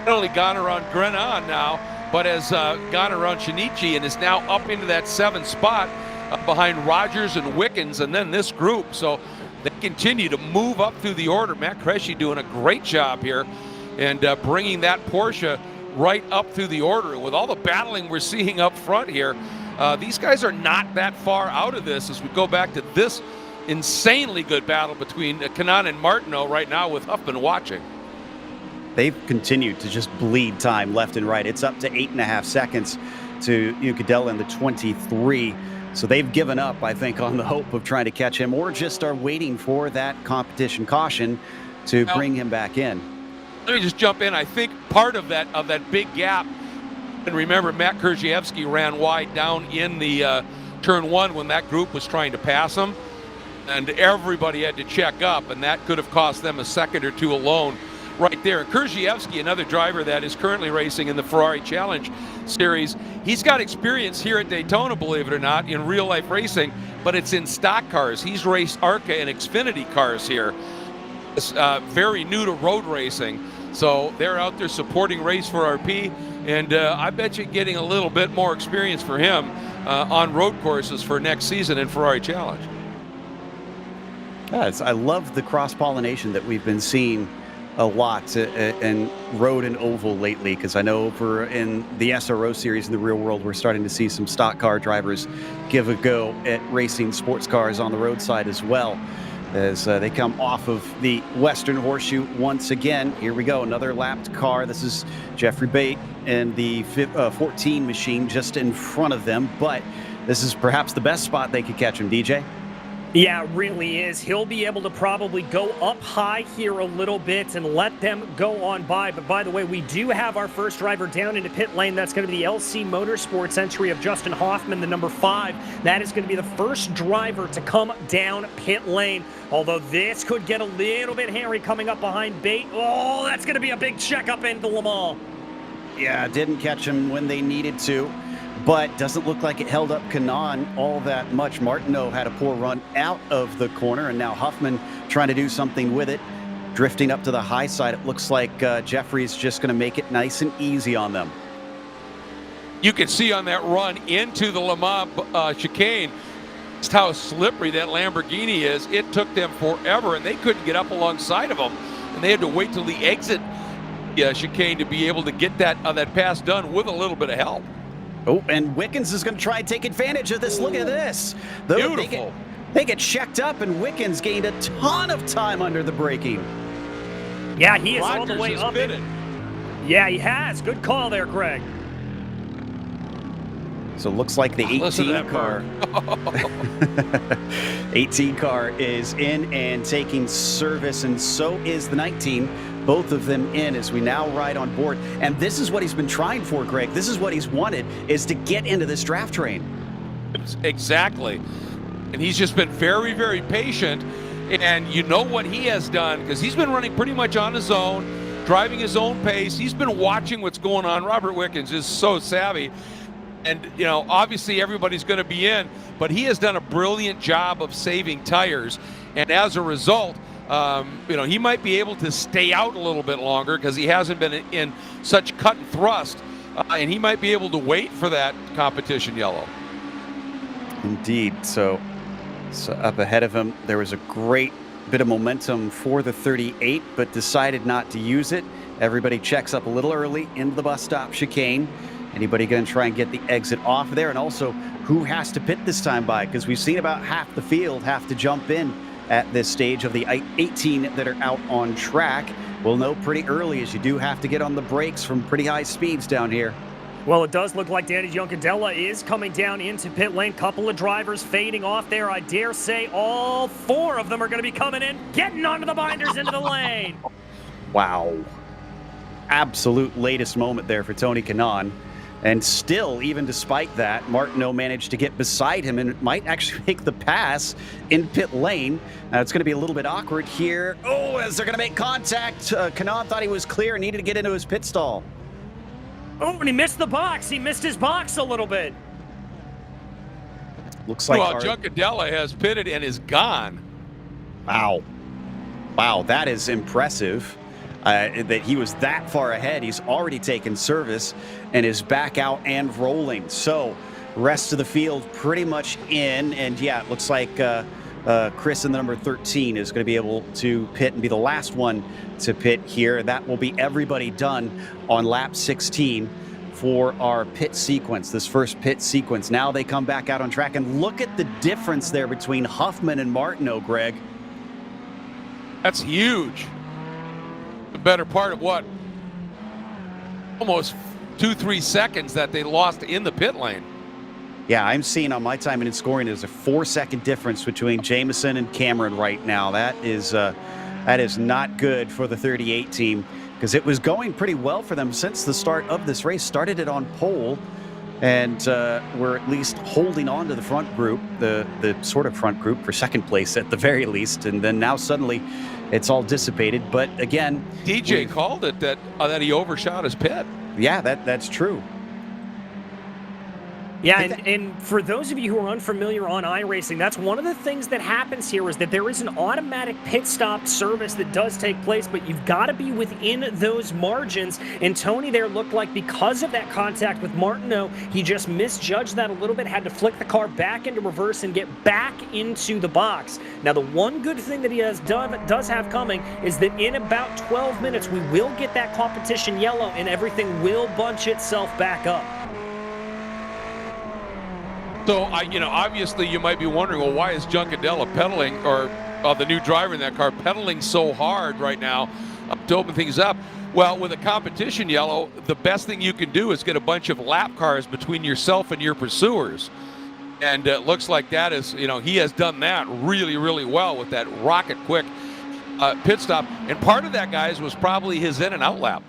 not only gone around Grenon now, but has gone around Shinichi and is now up into that 7th spot behind Rogers and Wickens and then this group. So they continue to move up through the order. Matt Akreshi doing a great job here and bringing that Porsche right up through the order. And with all the battling we're seeing up front here, these guys are not that far out of this as we go back to this insanely good battle between Kanaan and Martineau right now with Huffman watching. They've continued to just bleed time left and right. It's up to 8.5 seconds to Juncadella in the 23. So they've given up, I think, on the hope of trying to catch him, or just are waiting for that competition caution to bring him back in. Let me just jump in. I think part of that big gap, and remember Matt Kurzajewski ran wide down in the turn 1 when that group was trying to pass him. And everybody had to check up, and that could have cost them a second or two alone right there. And Kurzajewski, another driver that is currently racing in the Ferrari Challenge Series, he's got experience here at Daytona, believe it or not, in real-life racing, but it's in stock cars. He's raced ARCA and Xfinity cars here. It's very new to road racing, so they're out there supporting Race for RP, and I bet you getting a little bit more experience for him on road courses for next season in Ferrari Challenge. Yeah, I love the cross-pollination that we've been seeing a lot in road and oval lately, because I know over in the SRO series in the real world, we're starting to see some stock car drivers give a go at racing sports cars on the roadside as well, as they come off of the Western Horseshoe once again. Here we go, another lapped car. This is Jeffrey Bate and the 14 machine just in front of them, but this is perhaps the best spot they could catch him, DJ. Yeah, it really is. He'll be able to probably go up high here a little bit and let them go on by. But by the way, we do have our first driver down into pit lane. That's going to be the LC Motorsports entry of Justin Hoffman, the number 5. That is going to be the first driver to come down pit lane. Although this could get a little bit hairy coming up behind Bate. Oh, that's going to be a big checkup into Le Mans. Yeah, didn't catch him when they needed to. But doesn't look like it held up Kanaan all that much. Martineau had a poor run out of the corner, and now Huffman trying to do something with it. Drifting up to the high side, it looks like Jeffrey's just going to make it nice and easy on them. You can see on that run into the Le Mans chicane just how slippery that Lamborghini is. It took them forever, and they couldn't get up alongside of them. And they had to wait till the exit chicane to be able to get that pass done with a little bit of help. Oh, and Wickens is going to try and take advantage of this. Look at this. Beautiful. They get checked up, and Wickens gained a ton of time under the braking. Yeah, he is Rogers all the way has up. pitted. Yeah, he has. Good call there, Greg. So it looks like the 18 car. 18 car is in and taking service, and so is the 19. Both of them in as we now ride on board. And this is what he's been trying for, Greg. This is what he's wanted, is to get into this draft train. Exactly. And he's just been very, very patient. And you know what he has done, because he's been running pretty much on his own, driving his own pace. He's been watching what's going on. Robert Wickens is so savvy. And, you know, obviously everybody's going to be in, but he has done a brilliant job of saving tires. And as a result, you know, he might be able to stay out a little bit longer because he hasn't been in such cut and thrust, and he might be able to wait for that competition yellow. Indeed. So up ahead of him, there was a great bit of momentum for the 38, but decided not to use it. Everybody checks up a little early into the bus stop chicane. Anybody going to try and get the exit off there? And also, who has to pit this time by? Because we've seen about half the field have to jump in at this stage of the 18 that are out on track. We'll know pretty early, as you do have to get on the brakes from pretty high speeds down here. Well, it does look like Danny Juncadella is coming down into pit lane. Couple of drivers fading off there. I dare say all 4 of them are going to be coming in, getting onto the binders into the lane. Wow. Absolute latest moment there for Tony Kanaan. And still, even despite that, Martineau managed to get beside him and might actually make the pass in pit lane. Now, it's going to be a little bit awkward here. Oh, as they're going to make contact. Kanaan thought he was clear and needed to get into his pit stall. Oh, and he missed the box. He missed his box a little bit. Looks like... Well, Juncadella has pitted and is gone. Wow. Wow, that is impressive. That he was that far ahead. He's already taken service and is back out and rolling. So rest of the field pretty much in. And yeah, it looks like Chris in the number 13 is going to be able to pit and be the last one to pit here. That will be everybody done on lap 16 for our pit sequence, this first pit sequence. Now they come back out on track, and look at the difference there between Huffman and Martineau, Greg. That's huge. The better part of what? Almost 2-3 seconds that they lost in the pit lane. Yeah, I'm seeing on my time and in scoring there's a 4-second difference between Jameson and Cameron right now. That is not good for the 38 team, because it was going pretty well for them since the start of this race. Started it on pole, and we're at least holding on to the front group, the sort of front group for second place at the very least, and then now suddenly it's all dissipated. But again, DJ called it that he overshot his pit. Yeah, that's true. Yeah, and for those of you who are unfamiliar on iRacing, that's one of the things that happens here, is that there is an automatic pit stop service that does take place, but you've got to be within those margins. And Tony there looked like, because of that contact with Martineau, he just misjudged that a little bit, had to flick the car back into reverse and get back into the box. Now, the one good thing that he does have coming is that in about 12 minutes, we will get that competition yellow, and everything will bunch itself back up. So, obviously you might be wondering, well, why is Juncadella pedaling, or the new driver in that car, pedaling so hard right now to open things up? Well, with a competition yellow, the best thing you can do is get a bunch of lap cars between yourself and your pursuers. And it looks like that is, he has done that really, really well with that rocket quick pit stop. And part of that, guys, was probably his in and out lap.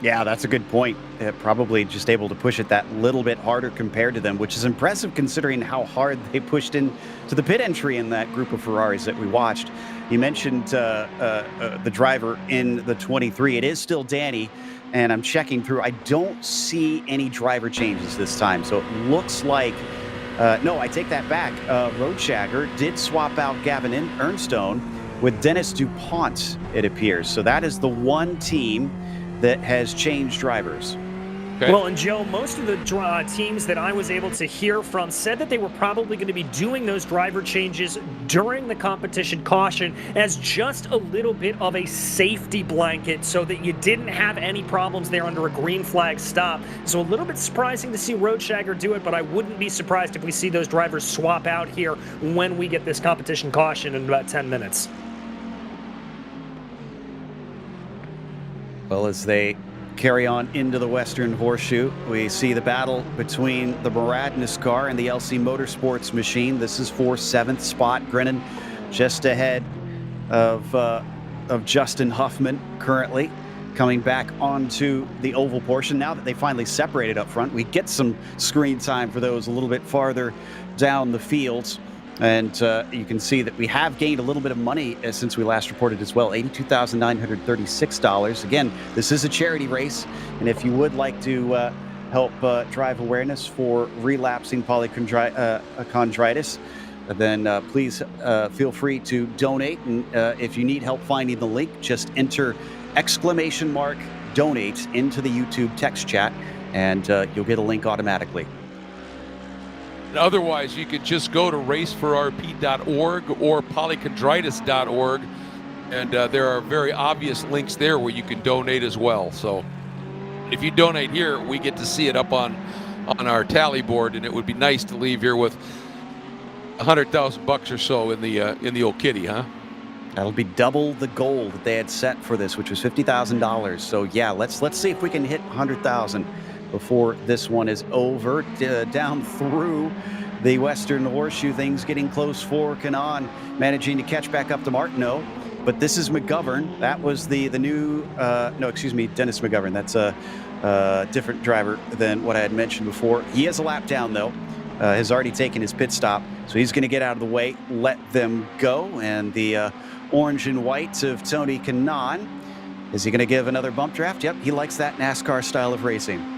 Yeah, that's a good point. Probably just able to push it that little bit harder compared to them, which is impressive considering how hard they pushed in to the pit entry in that group of Ferraris that we watched. You mentioned the driver in the 23. It is still Danny, and I'm checking through. I don't see any driver changes this time, so it looks like no, I take that back. Roadshagger did swap out Gavin Ernstone with Dennis DuPont, it appears. So that is the one team that has changed drivers. Okay. Well, and Joe, most of the teams that I was able to hear from said that they were probably going to be doing those driver changes during the competition caution as just a little bit of a safety blanket so that you didn't have any problems there under a green flag stop. So a little bit surprising to see Roadshagger do it, but I wouldn't be surprised if we see those drivers swap out here when we get this competition caution in about 10 minutes. Well, as they carry on into the Western Horseshoe, we see the battle between the Muradness car and the LC Motorsports machine. This is for 7th spot. Grennan just ahead of Justin Huffman currently coming back onto the oval portion. Now that they finally separated up front, we get some screen time for those a little bit farther down the fields. And you can see that we have gained a little bit of money since we last reported as well, $82,936. Again, this is a charity race, and if you would like to help drive awareness for relapsing polychondritis, then please feel free to donate. And if you need help finding the link, just enter !donate into the YouTube text chat, and you'll get a link automatically. Otherwise, you could just go to raceforrp.org or polychondritis.org, and there are very obvious links there where you can donate as well. So if you donate here, we get to see it up on our tally board, and it would be nice to leave here with $100,000 or so in the old kitty, huh? That'll be double the goal that they had set for this, which was $50,000. So yeah, let's see if we can hit 100,000 before this one is over. Down through the Western Horseshoe, things getting close for Kanan, managing to catch back up to Martineau. But this is McGovern. That was the new, Dennis McGovern. That's a different driver than what I had mentioned before. He has a lap down, though. Has already taken his pit stop, so he's going to get out of the way, let them go. And the orange and white of Tony Kanan, is he going to give another bump draft? Yep, he likes that NASCAR style of racing.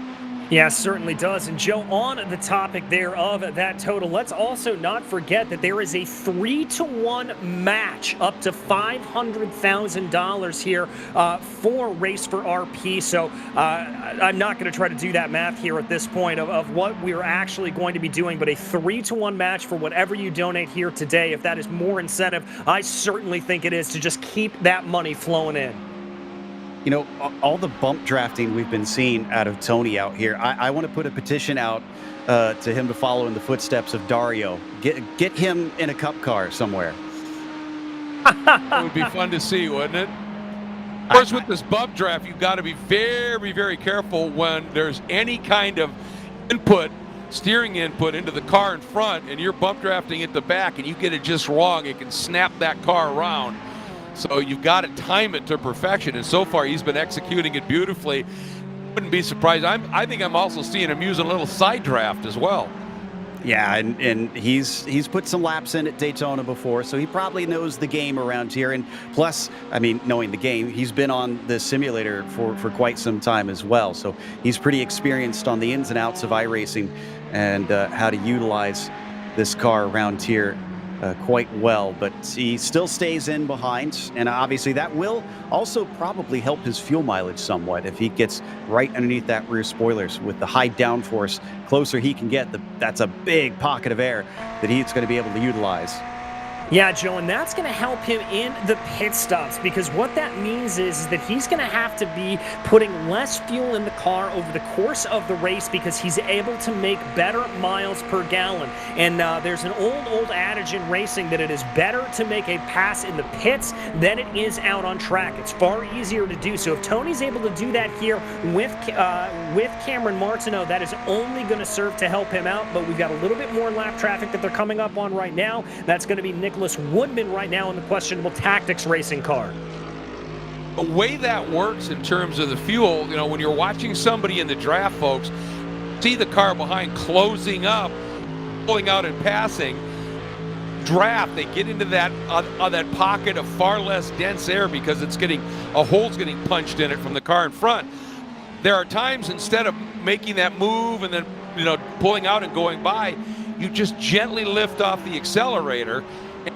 Yeah, certainly does. And Joe, on the topic there of that total, let's also not forget that there is a 3-to-1 match up to $500,000 here for Race for RP. So I'm not going to try to do that math here at this point of what we're actually going to be doing, but a 3-to-1 match for whatever you donate here today. If that is more incentive, I certainly think it is to just keep that money flowing in. You know, all the bump drafting we've been seeing out of Tony out here, I want to put a petition out to him to follow in the footsteps of Dario. Get him in a cup car somewhere. It would be fun to see, wouldn't it? Of course, with this bump draft, you've got to be very, very careful when there's any kind of steering input into the car in front, and you're bump drafting at the back, and you get it just wrong, it can snap that car around. So you've got to time it to perfection, and so far he's been executing it beautifully. Wouldn't be surprised. I think I'm also seeing him use a little side draft as well. Yeah, and he's put some laps in at Daytona before, so he probably knows the game around here. And plus, I mean, knowing the game, he's been on the simulator for quite some time as well. So he's pretty experienced on the ins and outs of iRacing and how to utilize this car around here quite well, but he still stays in behind, and obviously that will also probably help his fuel mileage somewhat if he gets right underneath that rear spoilers. With the high downforce, closer he can get, that's a big pocket of air that he's going to be able to utilize. Yeah, Joe, and that's going to help him in the pit stops, because what that means is that he's going to have to be putting less fuel in the car over the course of the race because he's able to make better miles per gallon. And there's an old adage in racing that it is better to make a pass in the pits than it is out on track. It's far easier to do. So if Tony's able to do that here with Cameron Martineau, that is only going to serve to help him out. But we've got a little bit more lap traffic that they're coming up on right now. That's going to be Nicholas Woodman right now in the questionable tactics racing car. The way that works in terms of the fuel, you know, when you're watching somebody in the draft, folks, see the car behind closing up, pulling out and passing. Draft, they get into that that pocket of far less dense air because it's getting a hole's getting punched in it from the car in front. There are times instead of making that move and then, you know, pulling out and going by, you just gently lift off the accelerator.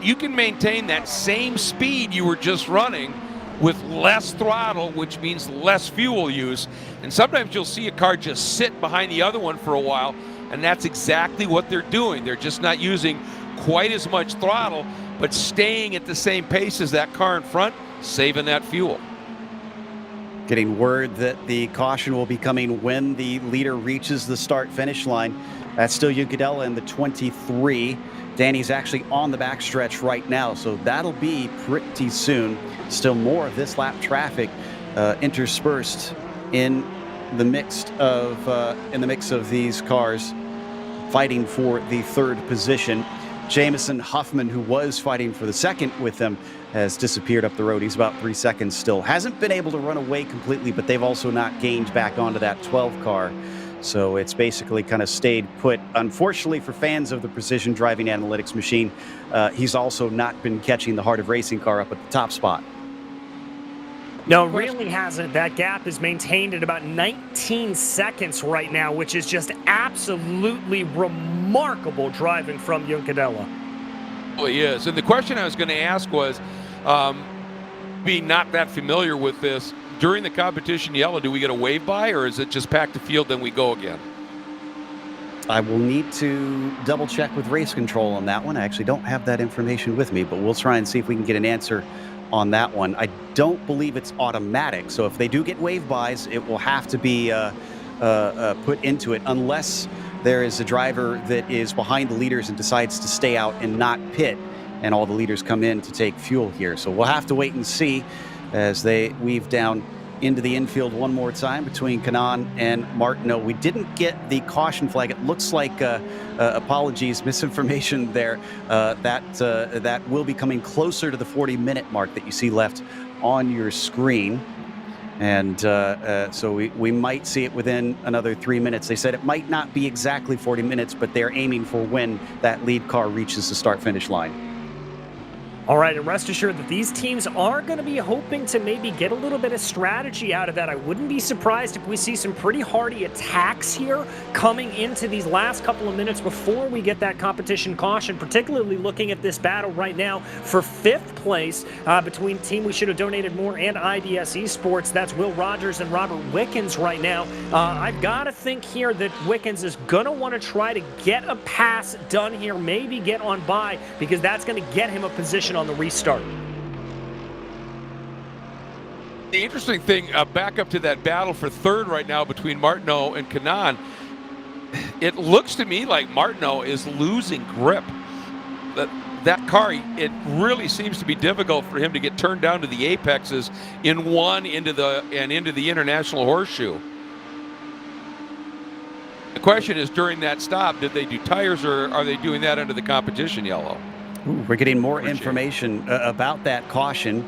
You can maintain that same speed you were just running with less throttle, which means less fuel use. And sometimes you'll see a car just sit behind the other one for a while, and that's exactly what they're doing. They're just not using quite as much throttle, but staying at the same pace as that car in front, saving that fuel. Getting word that the caution will be coming when the leader reaches the start-finish line. That's still Yuncadella in the 23. Danny's actually on the backstretch right now, so that'll be pretty soon. Still more of this lap traffic interspersed in the mix of these cars fighting for the third position. Jamison Huffman, who was fighting for the second with them, has disappeared up the road. He's about 3 seconds still. Hasn't been able to run away completely, but they've also not gained back onto that 12 car. So it's basically kind of stayed put. Unfortunately for fans of the precision driving analytics machine, he's also not been catching the Heart of Racing car up at the top spot. No, it really hasn't. That gap is maintained at about 19 seconds right now, which is just absolutely remarkable driving from Yuncadella. Well, he is. And the question I was going to ask was, being not that familiar with this, during the competition yellow, do we get a wave by, or is it just pack the field, then we go again? I will need to double check with race control on that one. I actually don't have that information with me, but we'll try and see if we can get an answer on that one. I don't believe it's automatic, so if they do get wave bys, it will have to be put into it, unless there is a driver that is behind the leaders and decides to stay out and not pit, and all the leaders come in to take fuel here. So we'll have to wait and see as they weave down into the infield one more time between Kanaan and Martineau. We didn't get the caution flag. It looks like, apologies, misinformation there. That will be coming closer to the 40-minute mark that you see left on your screen. And so we might see it within another 3 minutes. They said it might not be exactly 40 minutes, but they're aiming for when that lead car reaches the start-finish line. All right, and rest assured that these teams are going to be hoping to maybe get a little bit of strategy out of that. I wouldn't be surprised if we see some pretty hardy attacks here coming into these last couple of minutes before we get that competition caution, particularly looking at this battle right now for 5th place between Team We Should Have Donated More and IBS Esports. That's Will Rogers and Robert Wickens right now. I've got to think here that Wickens is going to want to try to get a pass done here, maybe get on by, because that's going to get him a position on the restart. The interesting thing, back up to that battle for third right now between Martineau and Kanaan, it looks to me like Martineau is losing grip. That car, it really seems to be difficult for him to get turned down to the apexes into the international horseshoe. The question is, during that stop, did they do tires, or are they doing that under the competition yellow? Ooh, we're getting more information about that caution.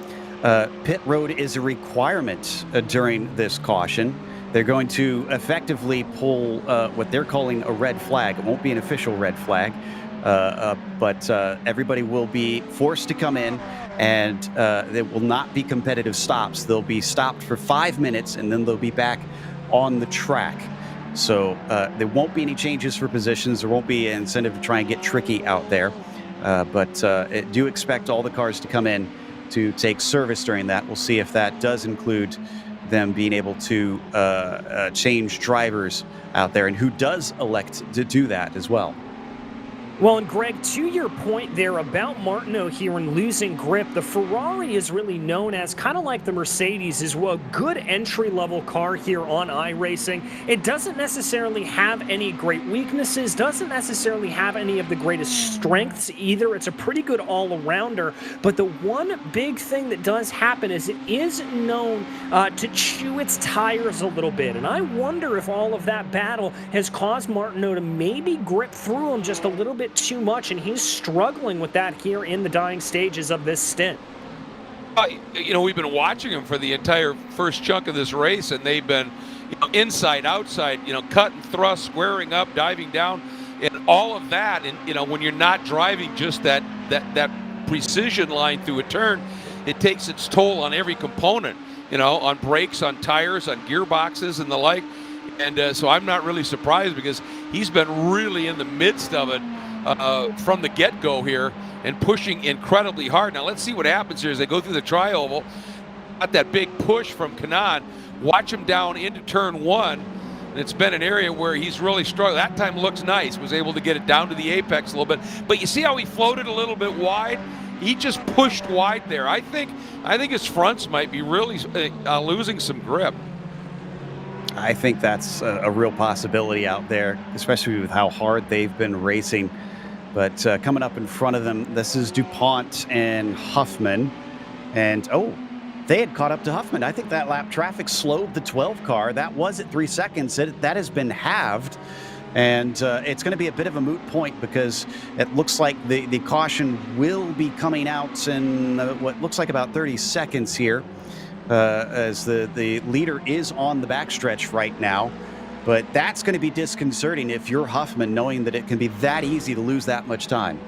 Pit road is a requirement during this caution. They're going to effectively pull what they're calling a red flag. It won't be an official red flag, but everybody will be forced to come in, and there will not be competitive stops. They'll be stopped for 5 minutes, and then they'll be back on the track. So there won't be any changes for positions. There won't be an incentive to try and get tricky out there. But do expect all the cars to come in to take service during that. We'll see if that does include them being able to change drivers out there, and who does elect to do that as well. Well, and Greg, to your point there about Martineau here and losing grip, the Ferrari is really known as, kind of like the Mercedes, is a good entry-level car here on iRacing. It doesn't necessarily have any great weaknesses, doesn't necessarily have any of the greatest strengths either. It's a pretty good all-arounder, but the one big thing that does happen is it is known to chew its tires a little bit, and I wonder if all of that battle has caused Martineau to maybe grip through him just a little bit too much, and he's struggling with that here in the dying stages of this stint. We've been watching them for the entire first chunk of this race, and they've been inside, outside, cut and thrust, squaring up, diving down, and all of that. And when you're not driving just that precision line through a turn, it takes its toll on every component, on brakes, on tires, on gearboxes, and the like. And so I'm not really surprised, because he's been really in the midst of it from the get-go here and pushing incredibly hard. Now let's see what happens here as they go through the tri-oval. Got that big push from Kanaan. Watch him down into turn one. And it's been an area where he's really struggled. That time looks nice. Was able to get it down to the apex a little bit. But you see how he floated a little bit wide? He just pushed wide there. I think his fronts might be really losing some grip. I think that's a real possibility out there, especially with how hard they've been racing. But coming up in front of them, this is DuPont and Huffman. And, they had caught up to Huffman. I think that lap traffic slowed the 12 car. That was at 3 seconds. That has been halved. And it's going to be a bit of a moot point, because it looks like the caution will be coming out in what looks like about 30 seconds here. As the leader is on the backstretch right now. But that's going to be disconcerting if you're Huffman, knowing that it can be that easy to lose that much time.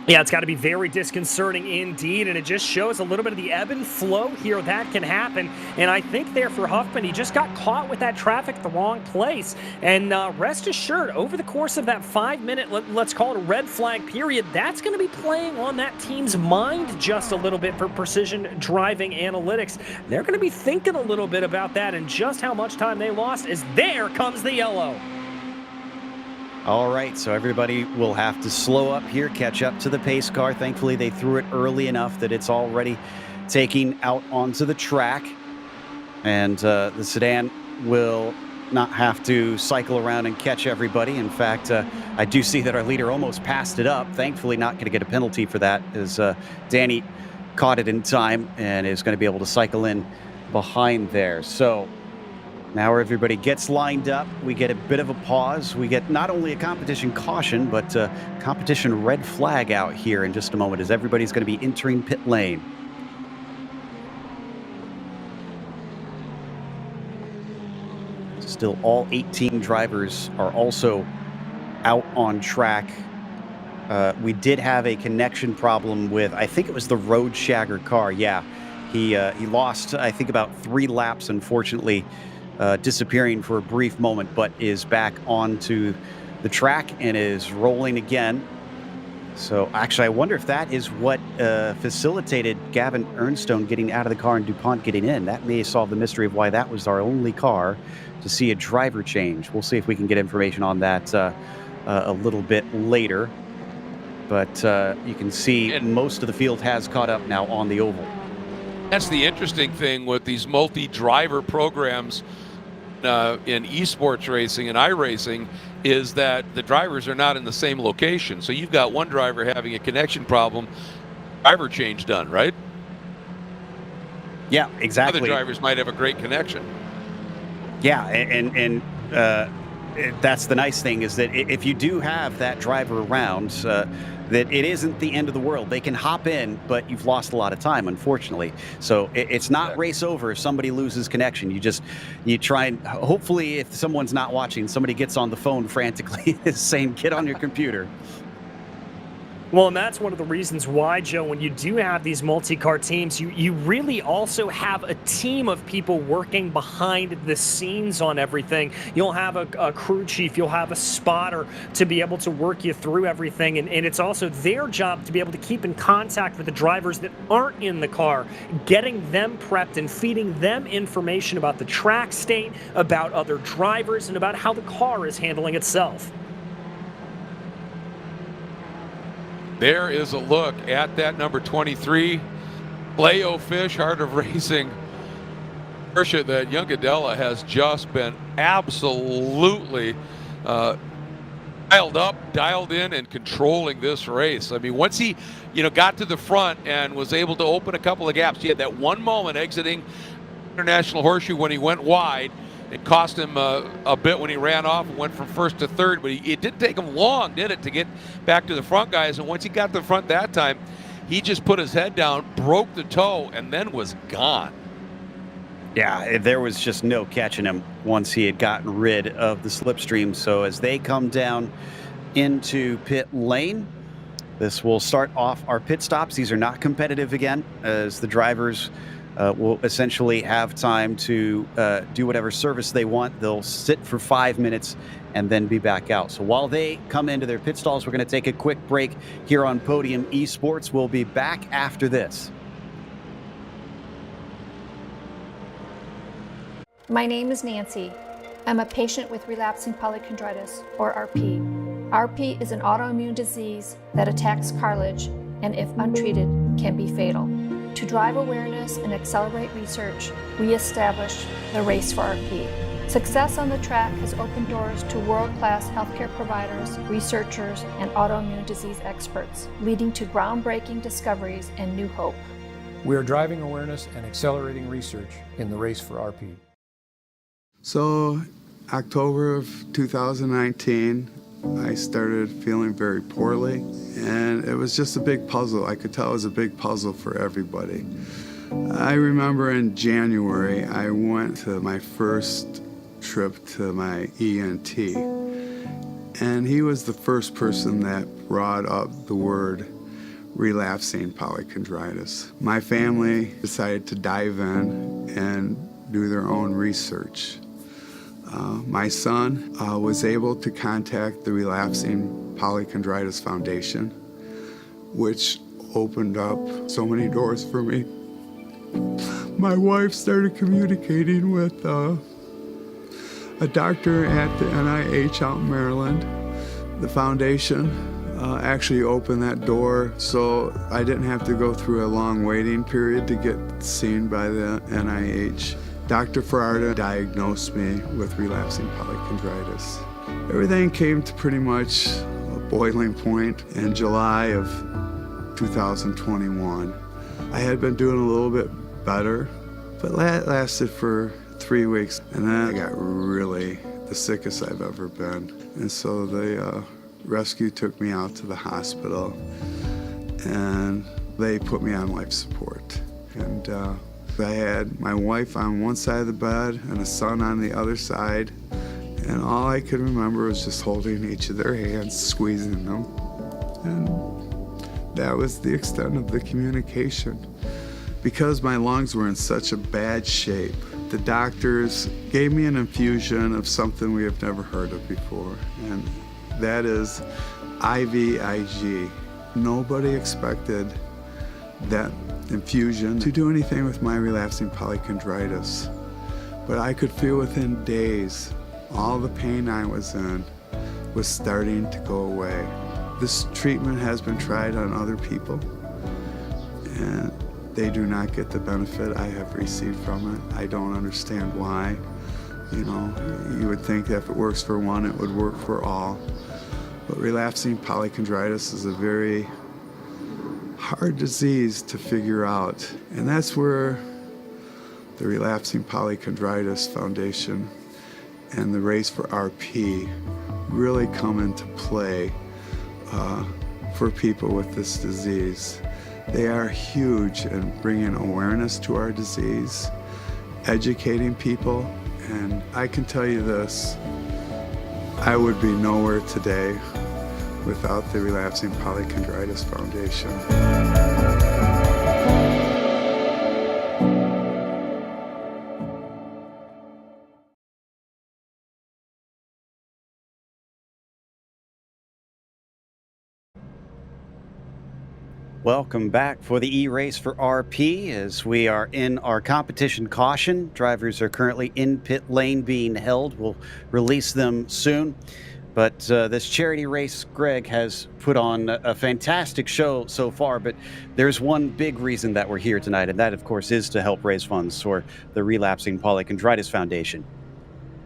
Yeah, it's got to be very disconcerting indeed, and it just shows a little bit of the ebb and flow here that can happen. And I think there for Huffman, he just got caught with that traffic at the wrong place. And rest assured, over the course of that 5-minute, let's call it a red flag period, that's going to be playing on that team's mind just a little bit for precision driving analytics. They're going to be thinking a little bit about that and just how much time they lost, as there comes the yellow. All right, so everybody will have to slow up here, catch up to the pace car. Thankfully, they threw it early enough that it's already taking out onto the track. And the sedan will not have to cycle around and catch everybody. In fact, I do see that our leader almost passed it up. Thankfully, not going to get a penalty for that, as Danny caught it in time and is going to be able to cycle in behind there. So now everybody gets lined up. We get a bit of a pause. We get not only a competition caution, but a competition red flag out here in just a moment, as everybody's going to be entering pit lane. Still, all 18 drivers are also out on track. We did have a connection problem with, I think it was the Road Shagger car. Yeah, he lost, I think, about 3 laps, unfortunately, disappearing for a brief moment, but is back onto the track and is rolling again. So actually, I wonder if that is what facilitated Gavin Ernstone getting out of the car and DuPont getting in. That may solve the mystery of why that was our only car to see a driver change. We'll see if we can get information on that a little bit later. But you can see most of the field has caught up now on the oval. That's the interesting thing with these multi-driver programs in esports racing and iRacing, is that the drivers are not in the same location. So you've got one driver having a connection problem, driver change done, right? Yeah, exactly. Other drivers might have a great connection. Yeah, and that's the nice thing, is that if you do have that driver around, that it isn't the end of the world. They can hop in, but you've lost a lot of time, unfortunately. So it's not race over if somebody loses connection. You try and, hopefully, if someone's not watching, somebody gets on the phone frantically saying, get on your computer. Well, and that's one of the reasons why, Joe, when you do have these multi-car teams, you really also have a team of people working behind the scenes on everything. You'll have a crew chief, you'll have a spotter to be able to work you through everything, and it's also their job to be able to keep in contact with the drivers that aren't in the car, getting them prepped and feeding them information about the track state, about other drivers, and about how the car is handling itself. There is a look at that number 23, Leo Fish, Heart of Racing. Porsche, that young Cadella has just been absolutely dialed up, dialed in, and controlling this race. I mean, once he, got to the front and was able to open a couple of gaps, he had that one moment exiting International Horseshoe when he went wide. It cost him a bit when he ran off and went from first to third, but it didn't take him long, did it, to get back to the front guys. And once he got to the front that time, he just put his head down, broke the toe, and then was gone. Yeah, there was just no catching him once he had gotten rid of the slipstream. So as they come down into pit lane, this will start off our pit stops. These are not competitive again, as the drivers will essentially have time to do whatever service they want. They'll sit for 5 minutes and then be back out. So while they come into their pit stalls, we're going to take a quick break here on Podium Esports. We'll be back after this. My name is Nancy. I'm a patient with relapsing polychondritis, or RP. RP is an autoimmune disease that attacks cartilage and, if untreated, can be fatal. To drive awareness and accelerate research, we established the Race for RP. Success on the track has opened doors to world-class healthcare providers, researchers, and autoimmune disease experts, leading to groundbreaking discoveries and new hope. We are driving awareness and accelerating research in the Race for RP. So, October of 2019, I started feeling very poorly, and it was just a big puzzle. I could tell it was a big puzzle for everybody. I remember in January, I went to my first trip to my ENT, and he was the first person that brought up the word relapsing polychondritis. My family decided to dive in and do their own research. My son was able to contact the Relapsing Polychondritis Foundation, which opened up so many doors for me. My wife started communicating with a doctor at the NIH out in Maryland. The foundation actually opened that door, so I didn't have to go through a long waiting period to get seen by the NIH. Dr. Ferrada diagnosed me with relapsing polychondritis. Everything came to pretty much a boiling point in July of 2021. I had been doing a little bit better, but that lasted for 3 weeks, and then I got really the sickest I've ever been. And so the rescue took me out to the hospital, and they put me on life support. And I had my wife on one side of the bed and a son on the other side, and all I could remember was just holding each of their hands, squeezing them, and that was the extent of the communication. Because my lungs were in such a bad shape, the doctors gave me an infusion of something we have never heard of before, and that is IVIG. Nobody expected that infusion to do anything with my relapsing polychondritis. But I could feel within days all the pain I was in was starting to go away. This treatment has been tried on other people, and they do not get the benefit I have received from it. I don't understand why. You would think that if it works for one, it would work for all. But relapsing polychondritis is a very hard disease to figure out. And that's where the Relapsing Polychondritis Foundation and the Race for RP really come into play for people with this disease. They are huge in bringing awareness to our disease, educating people, and I can tell you this, I would be nowhere today without the Relapsing Polychondritis Foundation. Welcome back for the E-Race for RP as we are in our competition caution. Drivers are currently in pit lane being held. We'll release them soon. But this charity race, Greg, has put on a fantastic show so far. But there's one big reason that we're here tonight, and that, of course, is to help raise funds for the Relapsing Polychondritis Foundation.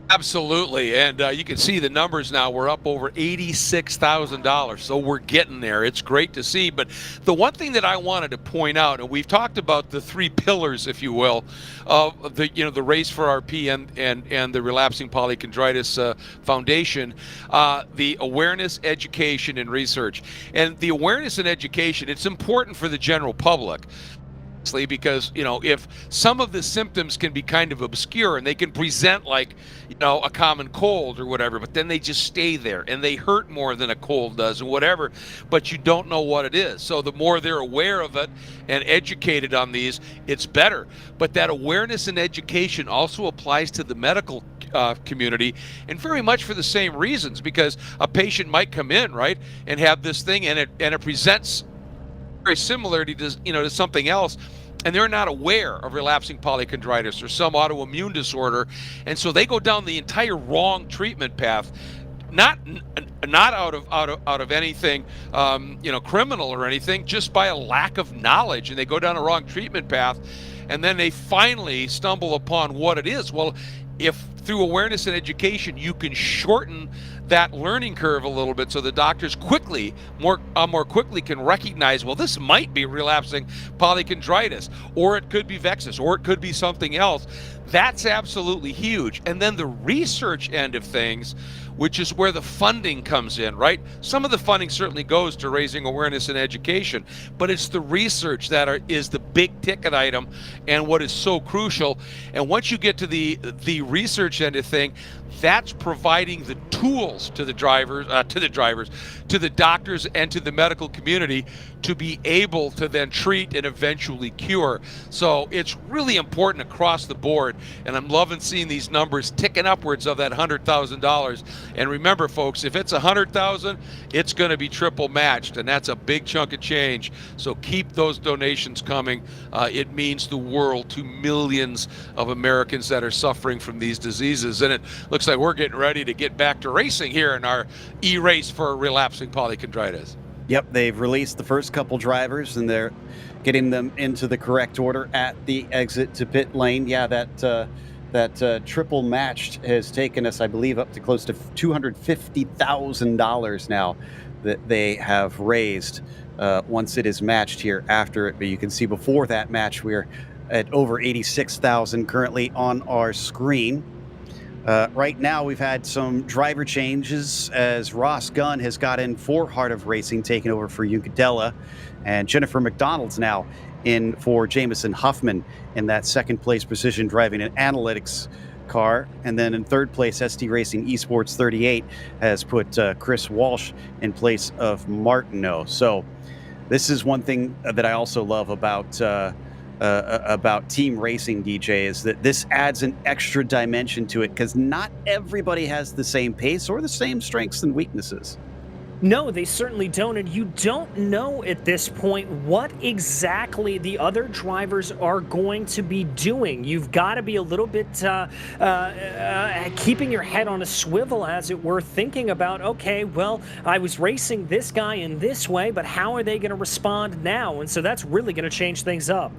Absolutely, and you can see the numbers now. We're up over $86,000, so we're getting there. It's great to see. But the one thing that I wanted to point out, and we've talked about the three pillars, if you will, of the race for RP and the Relapsing Polychondritis Foundation, the awareness, education, and research. And the awareness and education, it's important for the general public. Because if some of the symptoms can be kind of obscure and they can present like a common cold or whatever, but then they just stay there and they hurt more than a cold does and whatever, but you don't know what it is. So the more they're aware of it and educated on these, it's better. But that awareness and education also applies to the medical community, and very much for the same reasons, because a patient might come in, right, and have this thing and it presents very similar to something else, and they're not aware of relapsing polychondritis or some autoimmune disorder, and so they go down the entire wrong treatment path, not out of anything criminal or anything, just by a lack of knowledge, and they go down a wrong treatment path, and then they finally stumble upon what it is. Well, if through awareness and education you can shorten that learning curve a little bit, so the doctors more quickly can recognize, well, this might be relapsing polychondritis, or it could be vexus, or it could be something else. That's absolutely huge. And then the research end of things, which is where the funding comes in, right? Some of the funding certainly goes to raising awareness and education, but it's the research that is the big ticket item and what is so crucial. And once you get to the research end of thing, that's providing the tools to the doctors, and to the medical community to be able to then treat and eventually cure. So it's really important across the board, and I'm loving seeing these numbers ticking upwards of that $100,000. And remember, folks, if it's $100,000, it's going to be triple matched, and that's a big chunk of change. So keep those donations coming. It means the world to millions of Americans that are suffering from these diseases. And it looks like we're getting ready to get back to racing here in our e-race for relapsing polychondritis. Yep, they've released the first couple drivers, and they're getting them into the correct order at the exit to pit lane. Yeah, that triple matched has taken us, I believe, up to close to $250,000 now that they have raised once it is matched here after it. But you can see before that match, we're at over 86,000 currently on our screen. Right now, we've had some driver changes as Ross Gunn has got in for Heart of Racing, taking over for Ucadella, and Jennifer McDonald's now in for Jamison Huffman in that second place Precision Driving and Analytics car. And then in third place, ST Racing Esports 38 has put Chris Walsh in place of Martineau. So this is one thing that I also love about team racing, DJ, is that this adds an extra dimension to it, because not everybody has the same pace or the same strengths and weaknesses. No, they certainly don't, and you don't know at this point what exactly the other drivers are going to be doing. You've got to be a little bit keeping your head on a swivel, as it were, thinking about, okay, well, I was racing this guy in this way, but how are they going to respond now? And so that's really going to change things up.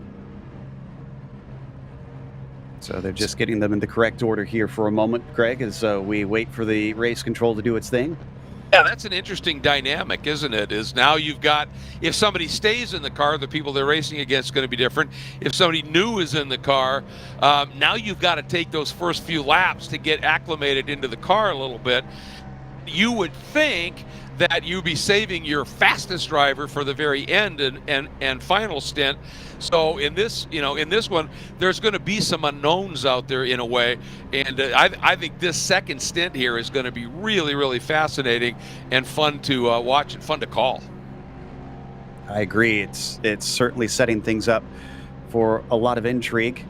So they're just getting them in the correct order here for a moment, Greg, as we wait for the race control to do its thing. Yeah, that's an interesting dynamic, isn't it? Is now you've got, if somebody stays in the car, the people they're racing against is going to be different. If somebody new is in the car, now you've got to take those first few laps to get acclimated into the car a little bit. You would think that you'd be saving your fastest driver for the very end and final stint. So in this one, there's going to be some unknowns out there in a way, and I think this second stint here is going to be really, really fascinating and fun to watch and fun to call. I agree. It's certainly setting things up for a lot of intrigue.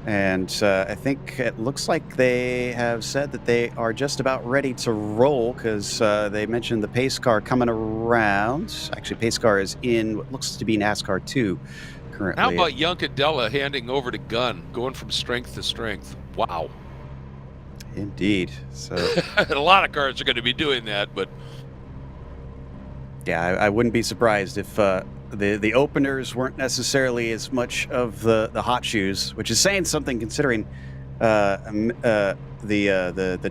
And I think it looks like they have said that they are just about ready to roll, because they mentioned the pace car coming around. Actually, pace car is in what looks to be NASCAR 2 currently. How about Ucadella handing over to Gunn, going from strength to strength? Wow. Indeed. So A lot of cars are going to be doing that, but yeah, I wouldn't be surprised if the openers weren't necessarily as much of the hot shoes, which is saying something considering the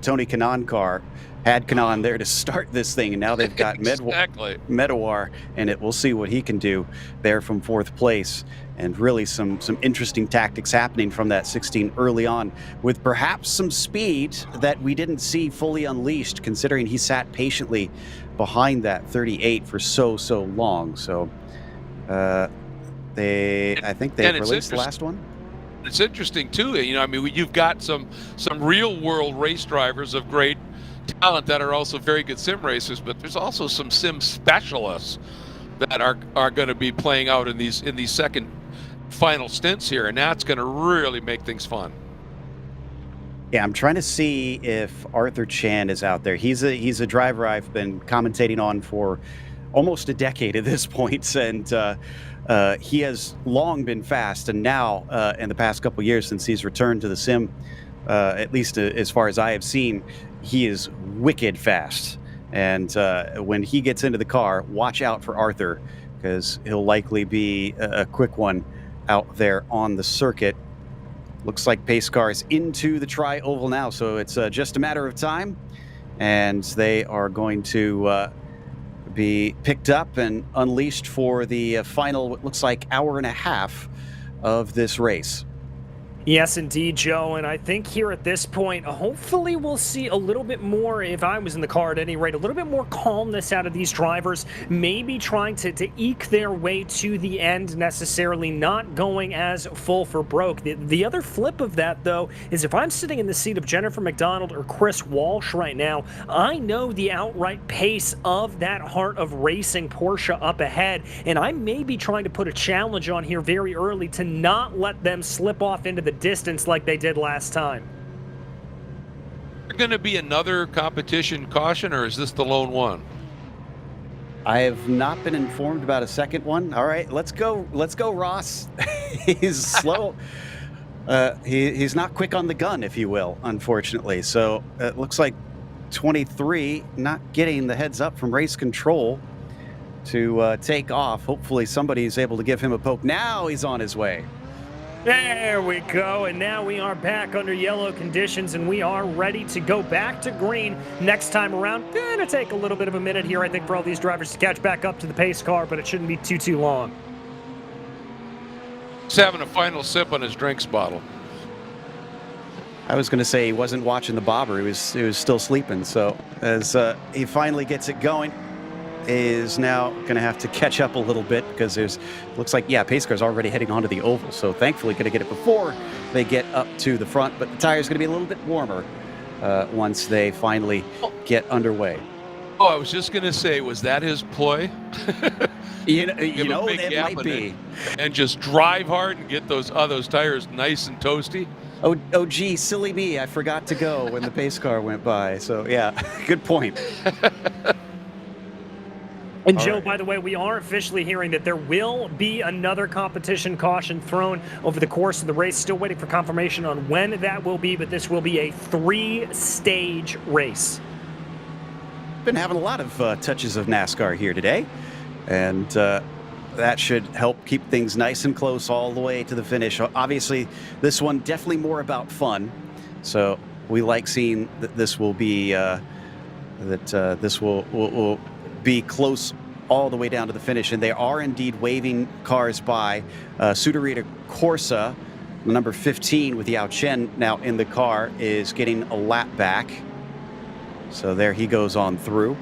Tony Kanaan car had Kanaan there to start this thing, and now they've got exactly. Medawar, and we'll see what he can do there from 4th place. And really some interesting tactics happening from that 16 early on, with perhaps some speed that we didn't see fully unleashed, considering he sat patiently behind that 38 for so long. So I think they released the last one. It's interesting too. I mean, you've got some real world race drivers of great talent that are also very good sim racers, but there's also some sim specialists that are going to be playing out in these second final stints here, and that's going to really make things fun. Yeah, I'm trying to see if Arthur Chan is out there. He's a driver I've been commentating on for almost a decade at this point, and he has long been fast, and now in the past couple years since he's returned to the sim, at least as far as I have seen, he is wicked fast. And when he gets into the car, watch out for Arthur, because he'll likely be a quick one out there on the circuit. Looks like pace car is into the tri-oval now, so it's just a matter of time, and they are going to be picked up and unleashed for the final, what looks like hour and a half of this race. Yes, indeed, Joe. And I think here at this point, hopefully we'll see a little bit more, if I was in the car at any rate, a little bit more calmness out of these drivers, maybe trying to eke their way to the end, necessarily not going as full for broke. The other flip of that, though, is if I'm sitting in the seat of Jennifer McDonald or Chris Walsh right now, I know the outright pace of that Heart of Racing Porsche up ahead, and I may be trying to put a challenge on here very early to not let them slip off into the distance like they did last time. Is there going to be another competition caution, or is this the lone one? I have not been informed about a second one. All right, let's go, Ross. He's slow. He's not quick on the gun, if you will, unfortunately. So it looks like 23 not getting the heads up from race control to take off. Hopefully somebody's able to give him a poke. Now he's on his way. There we go, and now we are back under yellow conditions, and we are ready to go back to green next time around. Gonna take a little bit of a minute here, I think, for all these drivers to catch back up to the pace car, but it shouldn't be too long. He's having a final sip on his drinks bottle. I was going to say he wasn't watching the bobber. He was still sleeping. So as he finally gets it going, is now going to have to catch up a little bit, because looks like, yeah, pace car's already heading onto the oval. So thankfully going to get it before they get up to the front. But the tire's going to be a little bit warmer once they finally get underway. Oh, I was just going to say, was that his ploy? You know, it might be. And just drive hard and get those tires nice and toasty. Oh, gee, silly me. I forgot to go when the pace car went by. So, yeah, good point. And Joe, by the way, we are officially hearing that there will be another competition caution thrown over the course of the race. Still waiting for confirmation on when that will be, but this will be a 3-stage race. Been having a lot of touches of NASCAR here today, and that should help keep things nice and close all the way to the finish. Obviously, this one definitely more about fun, so we like seeing that this will be this will be close all the way down to the finish. And they are indeed waving cars by. Sudarita Corsa, number 15 with Yao Chen now in the car, is getting a lap back. So there he goes on through.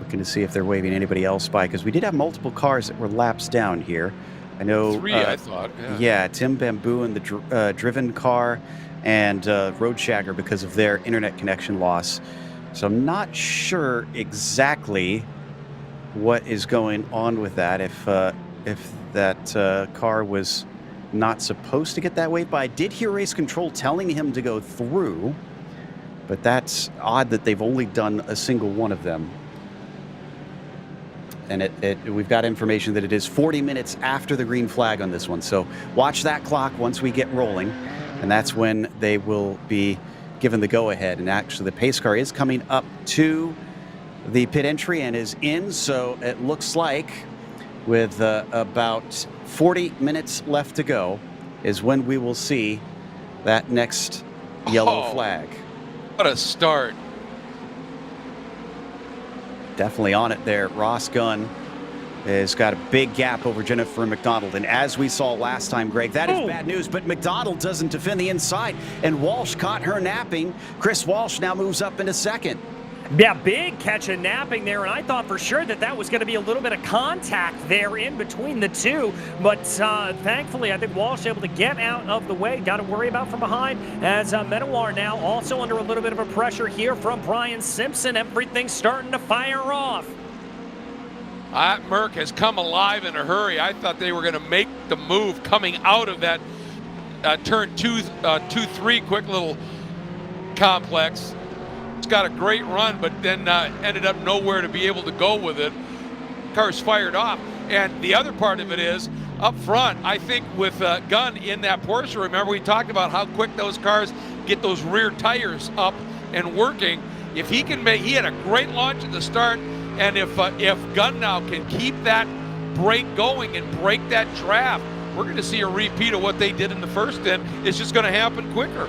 Looking to see if they're waving anybody else by, because we did have multiple cars that were laps down here. I know 3, I thought. Yeah, Tim Bamboo in the driven car, and Road Shagger because of their internet connection loss. So I'm not sure exactly what is going on with that, if that car was not supposed to get that wave by. I did hear race control telling him to go through, but that's odd that they've only done a single one of them. and we've got information that it is 40 minutes after the green flag on this one. So watch that clock once we get rolling, and that's when they will be given the go-ahead. And actually, the pace car is coming up to the pit entry and is in, so it looks like with about 40 minutes left to go is when we will see that next yellow flag. What a start. Definitely on it there. Ross Gunn has got a big gap over Jennifer McDonald. And as we saw last time, Greg, that is bad news. But McDonald doesn't defend the inside. And Walsh caught her napping. Chris Walsh now moves up into second. Yeah, big catch of napping there, and I thought for sure that was going to be a little bit of contact there in between the two, but thankfully I think Walsh able to get out of the way. Got to worry about from behind as Menawar now also under a little bit of a pressure here from Brian Simpson. Everything's starting to fire off. Merck has come alive in a hurry. I thought they were going to make the move coming out of that turn 2-3 quick little complex. Got a great run, but then ended up nowhere to be able to go with it. Car's fired off. And the other part of it is, up front, I think with Gunn in that Porsche, remember we talked about how quick those cars get those rear tires up and working. If he can make, he had a great launch at the start, and if Gunn now can keep that brake going and break that draft, we're going to see a repeat of what they did in the first end. It's just going to happen quicker.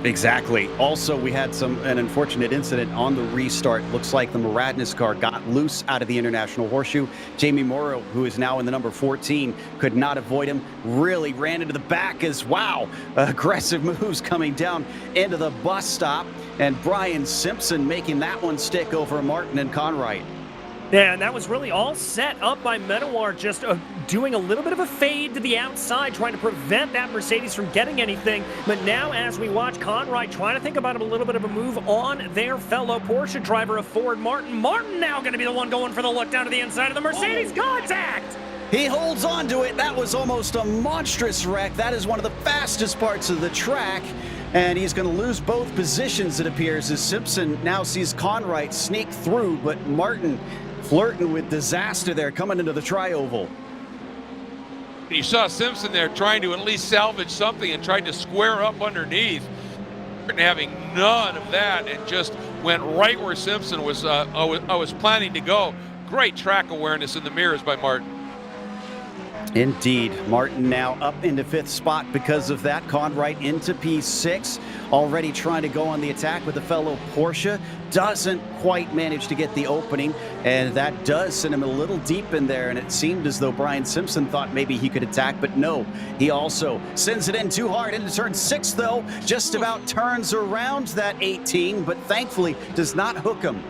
Exactly. Also, we had an unfortunate incident on the restart. Looks like the Moradnis car got loose out of the International Horseshoe. Jamie Morrow, who is now in the number 14, could not avoid him. Really ran into the back as, wow, aggressive moves coming down into the bus stop. And Brian Simpson making that one stick over Martin and Conright. Yeah, and that was really all set up by Menawar, just doing a little bit of a fade to the outside, trying to prevent that Mercedes from getting anything. But now, as we watch Conright trying to think about a little bit of a move on their fellow Porsche driver of Ford, Martin. Martin now going to be the one going for the look down to the inside of the Mercedes. Contact! He holds on to it. That was almost a monstrous wreck. That is one of the fastest parts of the track. And he's going to lose both positions, it appears, as Simpson now sees Conright sneak through, but Martin flirting with disaster there coming into the tri-oval. You saw Simpson there trying to at least salvage something and tried to square up underneath. Martin having none of that and just went right where Simpson was planning to go. Great track awareness in the mirrors by Martin. Indeed. Martin now up into 5th spot because of that. Conright into P6. Already trying to go on the attack with a fellow Porsche. Doesn't quite manage to get the opening, and that does send him a little deep in there, and it seemed as though Brian Simpson thought maybe he could attack, but no. He also sends it in too hard into turn 6, though. Just about turns around that 18, but thankfully does not hook him.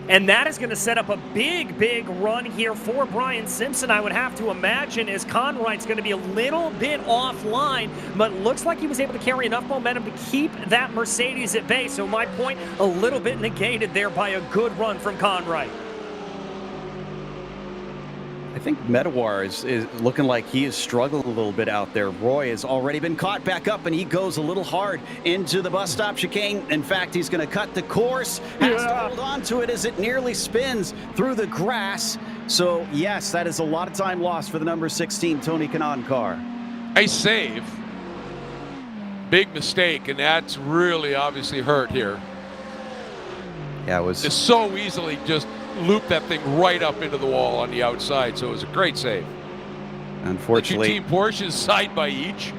And that is going to set up a big, big run here for Brian Simpson, I would have to imagine, as Conright's going to be a little bit offline, but looks like he was able to carry enough momentum to keep that Mercedes at bay. So my point, a little bit negated there by a good run from Conright. I think Medawar is looking like he is struggling a little bit out there. Roy has already been caught back up, and he goes a little hard into the bus stop chicane. In fact, he's going to cut the course. Has to hold on to it as it nearly spins through the grass. So, yes, that is a lot of time lost for the number 16 Tony Kanaan car. Nice save. Big mistake, and that's really obviously hurt here. Yeah, it was just so easily just loop that thing right up into the wall on the outside, so it was a great save. Unfortunately, the two team Porsches side by each.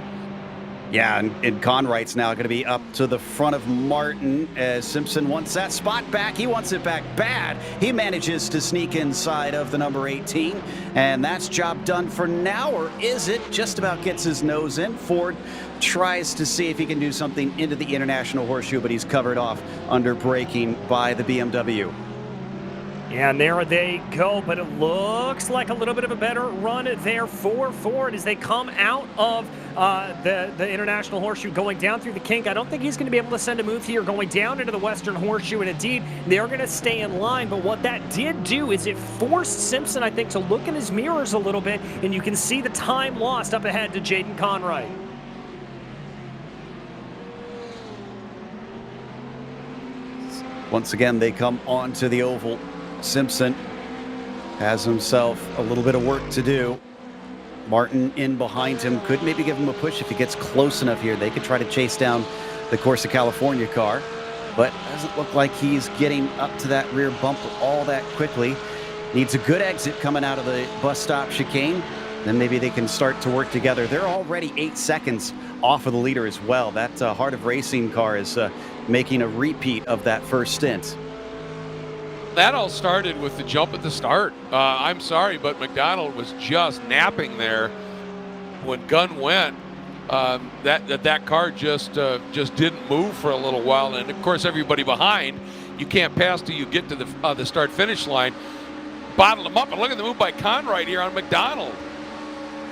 Yeah, and Conright's now going to be up to the front of Martin as Simpson wants that spot back. He wants it back bad. He manages to sneak inside of the number 18, and that's job done for now, or is it? Just about gets his nose in. Ford tries to see if he can do something into the International Horseshoe, but he's covered off under braking by the BMW. And there they go, but it looks like a little bit of a better run there for Ford as they come out of the International Horseshoe going down through the kink. I don't think he's going to be able to send a move here going down into the Western Horseshoe, and indeed, they're going to stay in line, but what that did do is it forced Simpson, I think, to look in his mirrors a little bit, and you can see the time lost up ahead to Jaden Conright. Once again, they come onto the oval. Simpson has himself a little bit of work to do. Martin in behind him could maybe give him a push if he gets close enough here. They could try to chase down the Corsa California car, but doesn't look like he's getting up to that rear bump all that quickly. Needs a good exit coming out of the bus stop chicane. Then maybe they can start to work together. They're already 8 seconds off of the leader as well. That Heart of Racing car is making a repeat of that first stint. That all started with the jump at the start. I'm sorry, but McDonald was just napping there when Gunn went. That car just didn't move for a little while, and of course everybody behind, you can't pass till you get to the start-finish line. Bottled him up, and look at the move by Conright here on McDonald.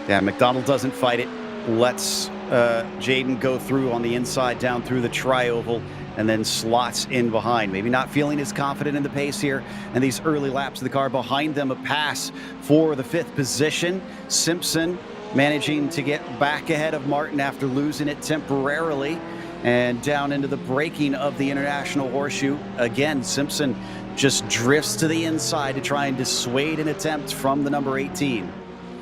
Yeah, McDonald doesn't fight it. Lets Jaden go through on the inside, down through the tri-oval, and then slots in behind. Maybe not feeling as confident in the pace here. And these early laps of the car behind them, a pass for the 5th position. Simpson managing to get back ahead of Martin after losing it temporarily. And down into the braking of the International Horseshoe. Again, Simpson just drifts to the inside to try and dissuade an attempt from the number 18.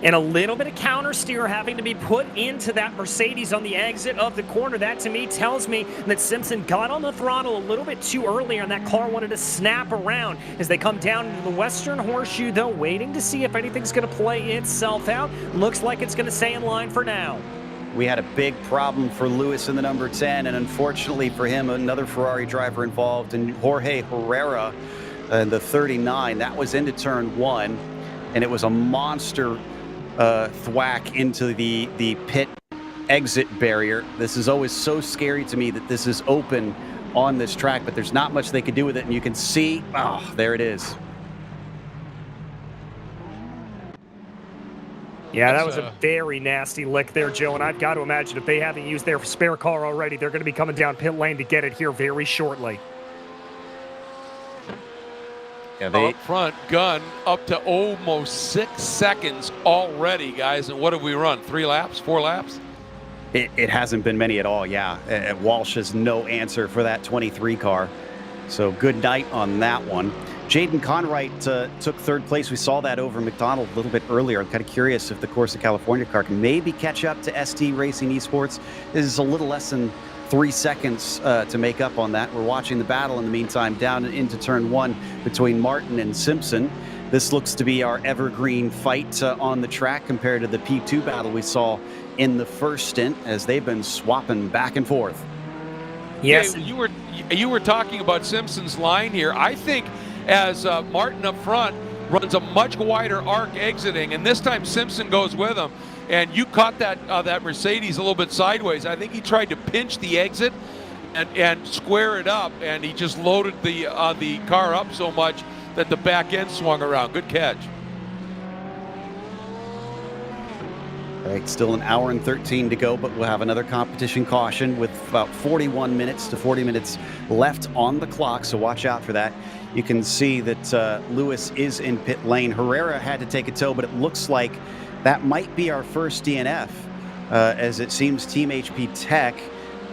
And a little bit of counter steer having to be put into that Mercedes on the exit of the corner. That to me tells me that Simpson got on the throttle a little bit too early, and that car wanted to snap around as they come down into the Western Horseshoe, though, waiting to see if anything's going to play itself out. Looks like it's going to stay in line for now. We had a big problem for Lewis in the number 10, and unfortunately for him, another Ferrari driver involved in Jorge Herrera in the 39. That was into turn 1, and it was a monster thwack into the pit exit barrier. This is always so scary to me that this is open on this track, but there's not much they could do with it, and you can see, oh, there it is. Yeah, that was a very nasty lick there, Joe, and I've got to imagine if they haven't used their spare car already, they're going to be coming down pit lane to get it here very shortly. Yeah, Up front, Gunn up to almost 6 seconds already, guys. And what have we run? 3 laps? 4 laps? It hasn't been many at all, yeah. Walsh has no answer for that 23 car. So good night on that one. Jaden Conright took 3rd place. We saw that over McDonald a little bit earlier. I'm kind of curious if the Corsa California car can maybe catch up to ST Racing Esports. This is a little less than 3 seconds to make up on that. We're watching the battle in the meantime down into turn 1 between Martin and Simpson. This looks to be our evergreen fight on the track compared to the P2 battle we saw in the first stint, as they've been swapping back and forth. Yes, Okay, you were talking about Simpson's line here. I think as Martin up front runs a much wider arc exiting, and this time Simpson goes with him. And you caught that Mercedes a little bit sideways. I think he tried to pinch the exit and square it up, and he just loaded the car up so much that the back end swung around. Good catch. All right, still an hour and 13 to go, but we'll have another competition caution with about 41 minutes to 40 minutes left on the clock, so watch out for that. You can see that Lewis is in pit lane. Herrera had to take a tow, but it looks like that might be our first DNF, as it seems Team HP Tech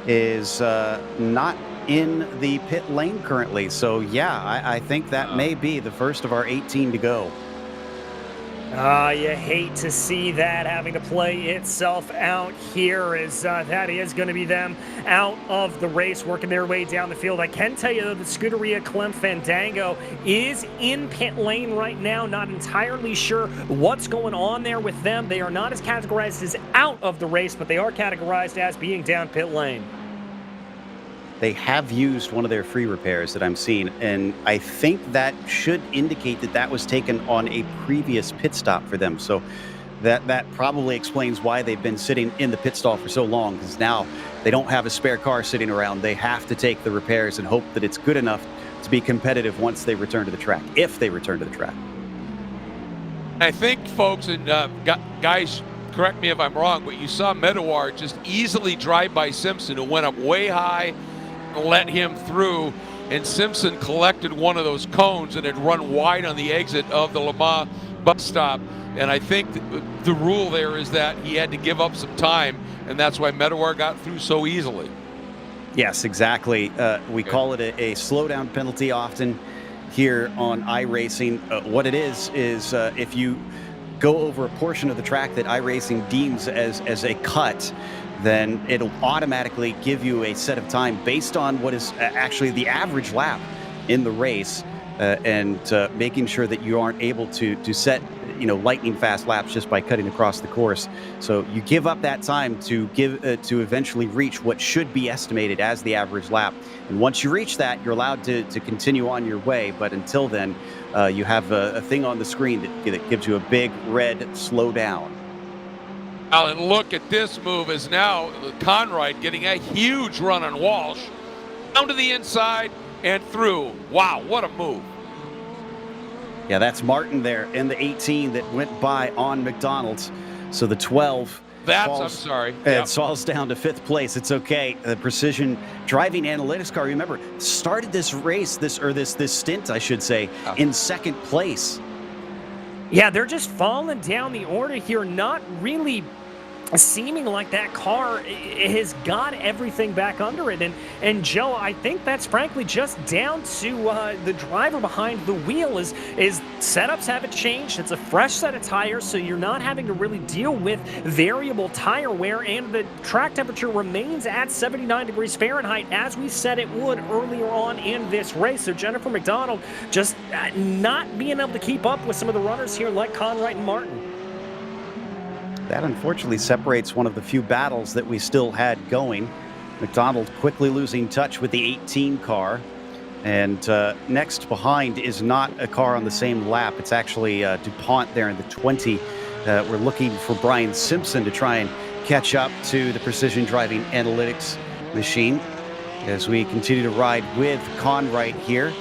is not in the pit lane currently. So, yeah, I think that may be the first of our 18 to go. You hate to see that having to play itself out here, as that is going to be them out of the race, working their way down the field. I can tell you, though, that Scuderia Clem Fandango is in pit lane right now. Not entirely sure what's going on there with them. They are not as categorized as out of the race, but they are categorized as being down pit lane. They have used one of their free repairs that I'm seeing, and I think that should indicate that that was taken on a previous pit stop for them. So that probably explains why they've been sitting in the pit stall for so long, because now they don't have a spare car sitting around. They have to take the repairs and hope that it's good enough to be competitive once they return to the track, if they return to the track. I think, folks, and guys, correct me if I'm wrong, but you saw Medawar just easily drive by Simpson, who went up way high, let him through, and Simpson collected one of those cones and had run wide on the exit of the Le Mans bus stop. And I think the rule there is that he had to give up some time, and that's why Medawar got through so easily. Yes, exactly. We call it a slowdown penalty often, here on iRacing. What it is if you go over a portion of the track that iRacing deems as a cut, then it'll automatically give you a set of time based on what is actually the average lap in the race, and making sure that you aren't able to set lightning fast laps just by cutting across the course. So you give up that time to to eventually reach what should be estimated as the average lap. And once you reach that, you're allowed to continue on your way. But until then, you have a thing on the screen that gives you a big red slow down. Alan, look at this move. Is now Conrad getting a huge run on Walsh. Down to the inside and through. Wow, what a move. Yeah, that's Martin there in the 18 that went by on McDonald's. So the 12 I'm sorry. It falls down to 5th place. It's okay. The Precision Driving Analytics car, remember, started this race, this stint, I should say, in 2nd place. Yeah, they're just falling down the order here, not really seeming like that car has got everything back under it. And Joe, I think that's frankly just down to the driver behind the wheel. Is setups haven't changed. It's a fresh set of tires, so you're not having to really deal with variable tire wear, and the track temperature remains at 79 degrees Fahrenheit, as we said it would earlier on in this race. So Jennifer McDonald just not being able to keep up with some of the runners here like Conrad and Martin. That unfortunately separates one of the few battles that we still had going. McDonald quickly losing touch with the 18 car. And next behind is not a car on the same lap. It's actually DuPont there in the 20. We're looking for Brian Simpson to try and catch up to the Precision Driving Analytics machine as we continue to ride with Conrad here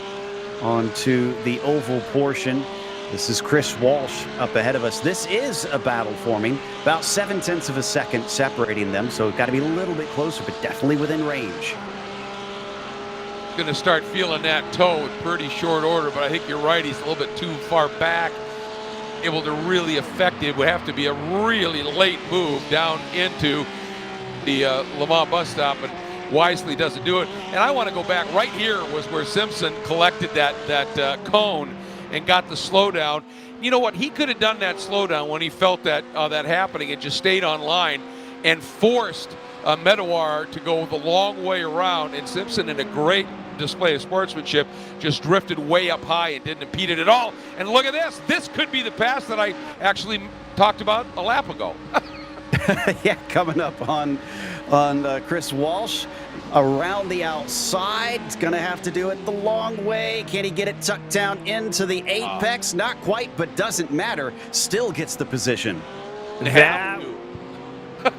onto the oval portion. This is Chris Walsh up ahead of us. This is a battle forming, about 0.7 of a second separating them, so got to be a little bit closer, but definitely within range. Going to start feeling that toe in pretty short order, but I think you're right. He's a little bit too far back, able to really affect it. It would have to be a really late move down into the Le Mans bus stop, and wisely doesn't do it. And I want to go back. Right here was where Simpson collected that cone and got the slowdown. You know what? He could have done that slowdown when he felt that happening and just stayed on line and forced Medawar to go the long way around. And Simpson, in a great display of sportsmanship, just drifted way up high and didn't impede it at all. And look at this. This could be the pass that I actually talked about a lap ago. Yeah, coming up on Chris Walsh. Around the outside, he's going to have to do it the long way. Can he get it tucked down into the apex? Not quite, but doesn't matter. Still gets the position.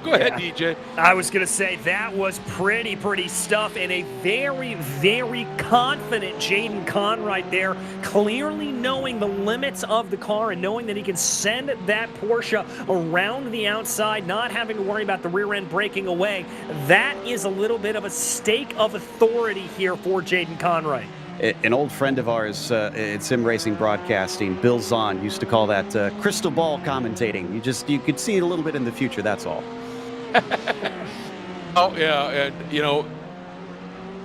Go ahead, DJ. I was going to say that was pretty stuff, and a very, very confident Jaden Conrad there, clearly knowing the limits of the car and knowing that he can send that Porsche around the outside, not having to worry about the rear end breaking away. That is a little bit of a stake of authority here for Jaden Conrad. An old friend of ours in sim racing broadcasting, Bill Zahn, used to call that crystal ball commentating. You could see it a little bit in the future, that's all. Oh, yeah, and,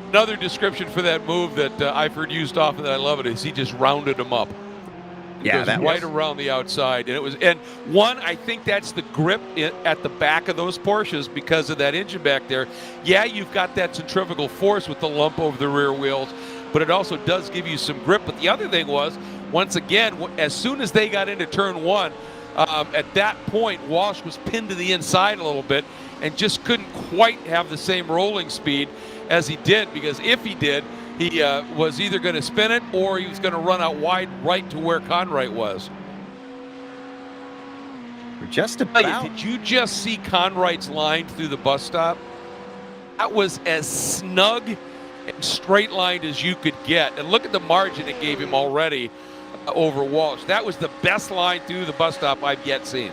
another description for that move that I've heard used often that I love it is he just rounded him up. Yeah, that right around the outside. And I think that's the grip at the back of those Porsches because of that engine back there. Yeah, you've got that centrifugal force with the lump over the rear wheels, but it also does give you some grip. But the other thing was, once again, as soon as they got into turn one, at that point, Walsh was pinned to the inside a little bit and just couldn't quite have the same rolling speed as he did, because if he did, he was either going to spin it or he was going to run out wide right to where Conrad was. We're just about. Did you just see Conrad's line through the bus stop? That was as snug and straight lined as you could get. And look at the margin it gave him already over Walsh. That was the best line through the bus stop I've yet seen.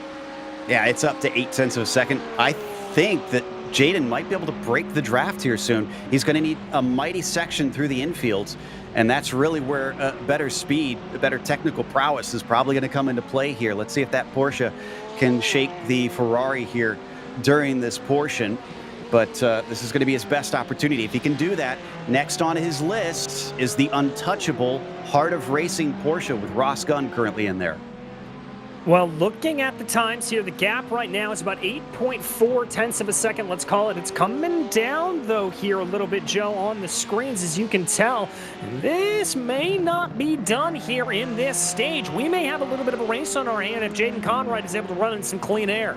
Yeah, it's up to 0.8 of a second. I think that Jaden might be able to break the draft here soon. He's going to need a mighty section through the infields, and that's really where better speed, better technical prowess is probably going to come into play here. Let's see if that Porsche can shake the Ferrari here during this portion. But this is going to be his best opportunity. If he can do that, next on his list is the untouchable Heart of Racing Porsche with Ross Gunn currently in there. Well, looking at the times here, the gap right now is about 8.4 tenths of a second, let's call it. It's coming down, though, here a little bit, Joe, on the screens, as you can tell. This may not be done here in this stage. We may have a little bit of a race on our hand if Jaden Conrad is able to run in some clean air.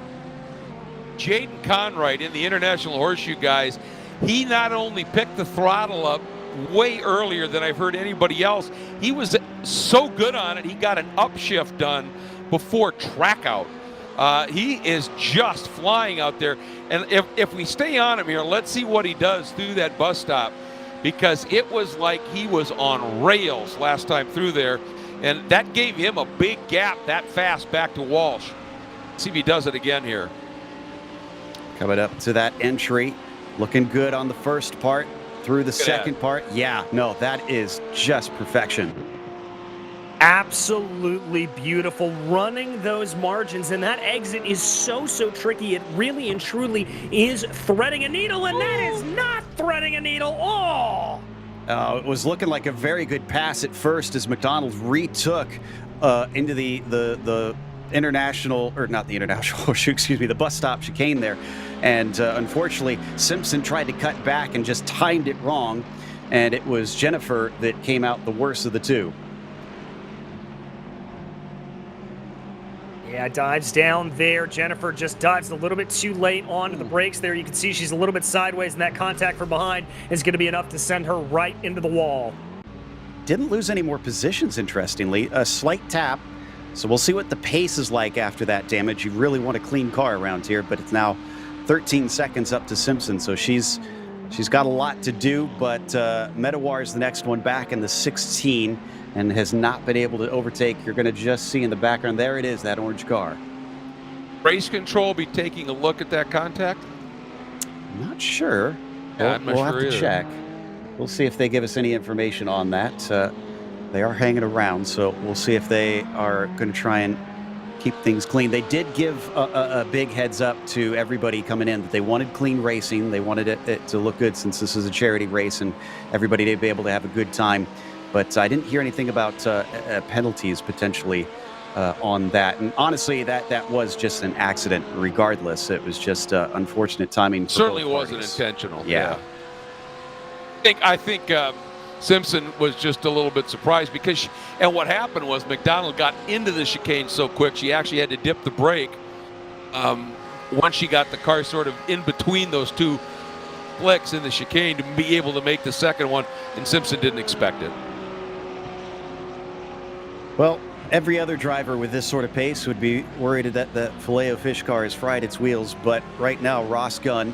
Jaden Conrad in the International Horseshoe, guys, he not only picked the throttle up way earlier than I've heard anybody else, he was so good on it, he got an upshift done before track out. He is just flying out there. And if we stay on him here, let's see what he does through that bus stop, because it was like he was on rails last time through there. And that gave him a big gap that fast back to Walsh. See if he does it again here. Coming up to that entry, looking good on the first part. Through the second part, yeah, no, that is just perfection. Absolutely beautiful, running those margins, and that exit is so tricky. It really and truly is threading a needle, and that is not threading a needle. Oh! It was looking like a very good pass at first as McDonald retook into the international, or not the international horseshoe, excuse me, the bus stop chicane there. And unfortunately, Simpson tried to cut back and just timed it wrong, and it was Jennifer that came out the worst of the two. Yeah, dives down there. Jennifer just dives a little bit too late onto the brakes there. You can see she's a little bit sideways, and that contact from behind is going to be enough to send her right into the wall. Didn't lose any more positions, interestingly. A slight tap. So we'll see what the pace is like after that damage. You really want a clean car around here, but it's now 13 seconds up to Simpson, so she's got a lot to do, but Medawar is the next one back in the 16 and has not been able to overtake. You're going to just see in the background, there it is, that orange car. Race control be taking a look at that contact? I'm not sure. Yeah, we'll have to check. We'll see if they give us any information on that. They are hanging around, so we'll see if they are going to try and keep things clean. They did give a big heads up to everybody coming in that they wanted clean racing. They wanted it to look good since this is a charity race and everybody to be able to have a good time. But I didn't hear anything about penalties potentially on that. And honestly, that was just an accident regardless. It was just unfortunate timing. Certainly wasn't intentional. Yeah. I think Simpson was just a little bit surprised because, and what happened was McDonald got into the chicane so quick, she actually had to dip the brake once she got the car sort of in between those two flicks in the chicane to be able to make the second one, and Simpson didn't expect it. Well, every other driver with this sort of pace would be worried that the Filet-O-Fish car has fried its wheels, but right now Ross Gunn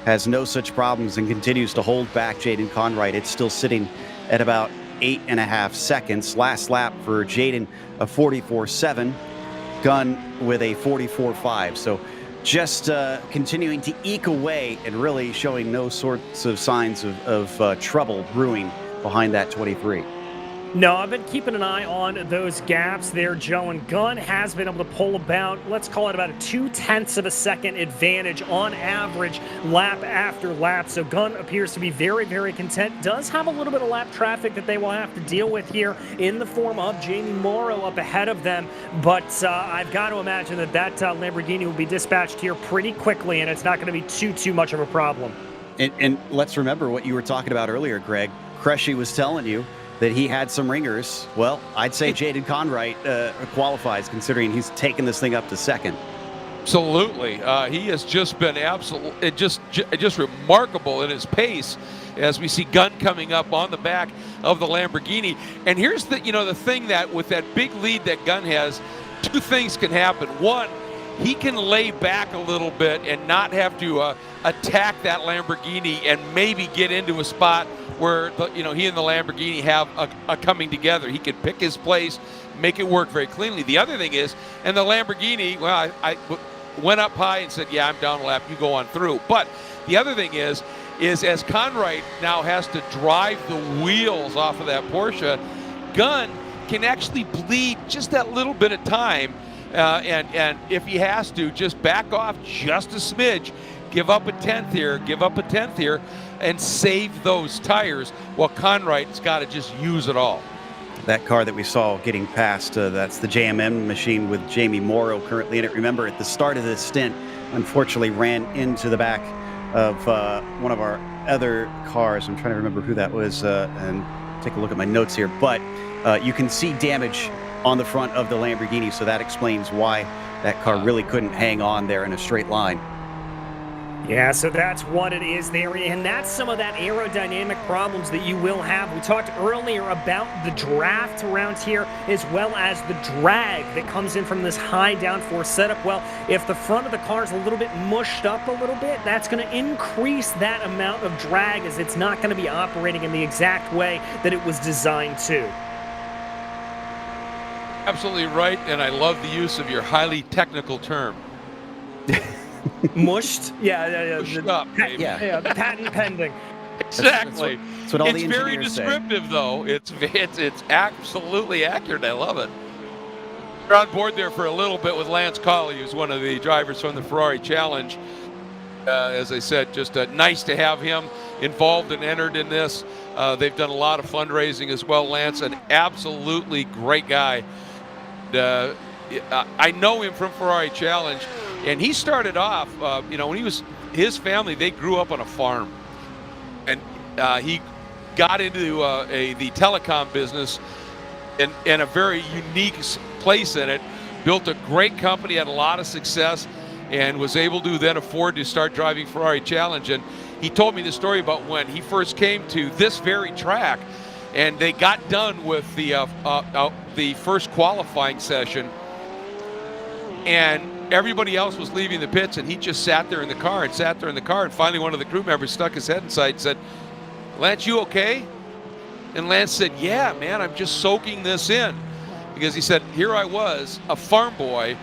has no such problems and continues to hold back Jaden Conrad. It's still sitting at about 8.5 seconds. Last lap for Jaden, a 44.7. Gunn with a 44.5. So just continuing to eke away and really showing no sorts of signs of trouble brewing behind that 23. No, I've been keeping an eye on those gaps there, Joe, and Gunn has been able to pull about, let's call it about a 0.2 of a second advantage on average lap after lap. So Gunn appears to be very content. Does have a little bit of lap traffic that they will have to deal with here in the form of Jamie Morrow up ahead of them. But I've got to imagine that Lamborghini will be dispatched here pretty quickly, and it's not going to be too much of a problem. And let's remember what you were talking about earlier, Greg. Crushy was telling you that he had some ringers. Well, I'd say Jaden Conrad qualifies, considering he's taken this thing up to second. Absolutely. He has just been absolutely just remarkable in his pace as we see Gunn coming up on the back of the Lamborghini. And here's the thing that with that big lead that Gunn has, two things can happen. One, he can lay back a little bit and not have to attack that Lamborghini and maybe get into a spot where he and the Lamborghini have a coming together. He can pick his place, make it work very cleanly. The other thing is, and the Lamborghini, well, I went up high and said, yeah, I'm down a lap, you go on through. But the other thing is as Conrad now has to drive the wheels off of that Porsche, Gunn can actually bleed just that little bit of time, and if he has to, just back off just a smidge, give up a tenth here, and save those tires while Conrad's got to just use it all. that car that we saw getting past, that's the JMM machine with Jamie Morrow currently in it. Remember, at the start of this stint, unfortunately ran into the back of one of our other cars. I'm trying to remember who that was and take a look at my notes here. But you can see damage on the front of the Lamborghini, so that explains why that car really couldn't hang on there in a straight line. Yeah, so that's what it is there, and that's some of that aerodynamic problems that you will have. We talked earlier about the draft around here, as well as the drag that comes in from this high downforce setup. Well, if the front of the car is a little bit mushed up a little bit, that's going to increase that amount of drag, as it's not going to be operating in the exact way that it was designed to. Absolutely right, and I love the use of your highly technical term. Mushed? Yeah. Mushed up, baby. Yeah, patent pending. Exactly. That's what all it's the very engineers say. descriptive, though. It's absolutely accurate. I love it. We're on board there for a little bit with Lance Colley, who's one of the drivers from the Ferrari Challenge. As I said, just nice to have him involved and entered in this. They've done a lot of fundraising as well. Lance, an absolutely great guy. I know him from Ferrari Challenge, and he started off, when his family, they grew up on a farm, and he got into the telecom business in a very unique place in it, built a great company, had a lot of success, and was able to then afford to start driving Ferrari Challenge. And he told me the story about when he first came to this very track, and they got done with the first qualifying session, and everybody else was leaving the pits, and he just sat there in the car. And finally one of the crew members stuck his head inside and said, "Lance, you okay?" And Lance said, "Yeah, man, I'm just soaking this in." Because he said, here I was, a farm boy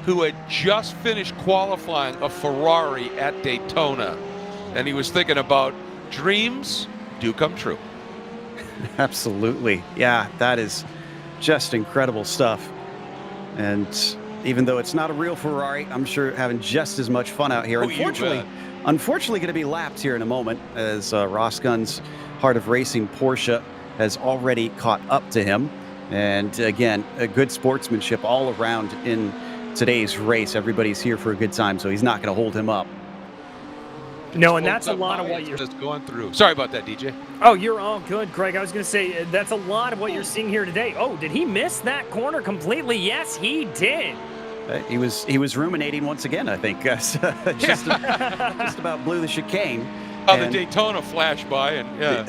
who had just finished qualifying a Ferrari at Daytona. And he was thinking about dreams do come true. Absolutely. Yeah, that is just incredible stuff. And even though it's not a real Ferrari, I'm sure having just as much fun out here. Unfortunately going to be lapped here in a moment, as Ross Gunn's Heart of Racing Porsche has already caught up to him. And again, a good sportsmanship all around in today's race. Everybody's here for a good time, so he's not going to hold him up. No, and that's a lot of what you're just going through. Sorry about that, DJ. Oh, you're all good, Greg. I was going to say that's a lot of what you're seeing here today. Oh, did he miss that corner completely? Yes, he did. He was ruminating once again, I think. just about blew the chicane. The Daytona flash by, and yeah.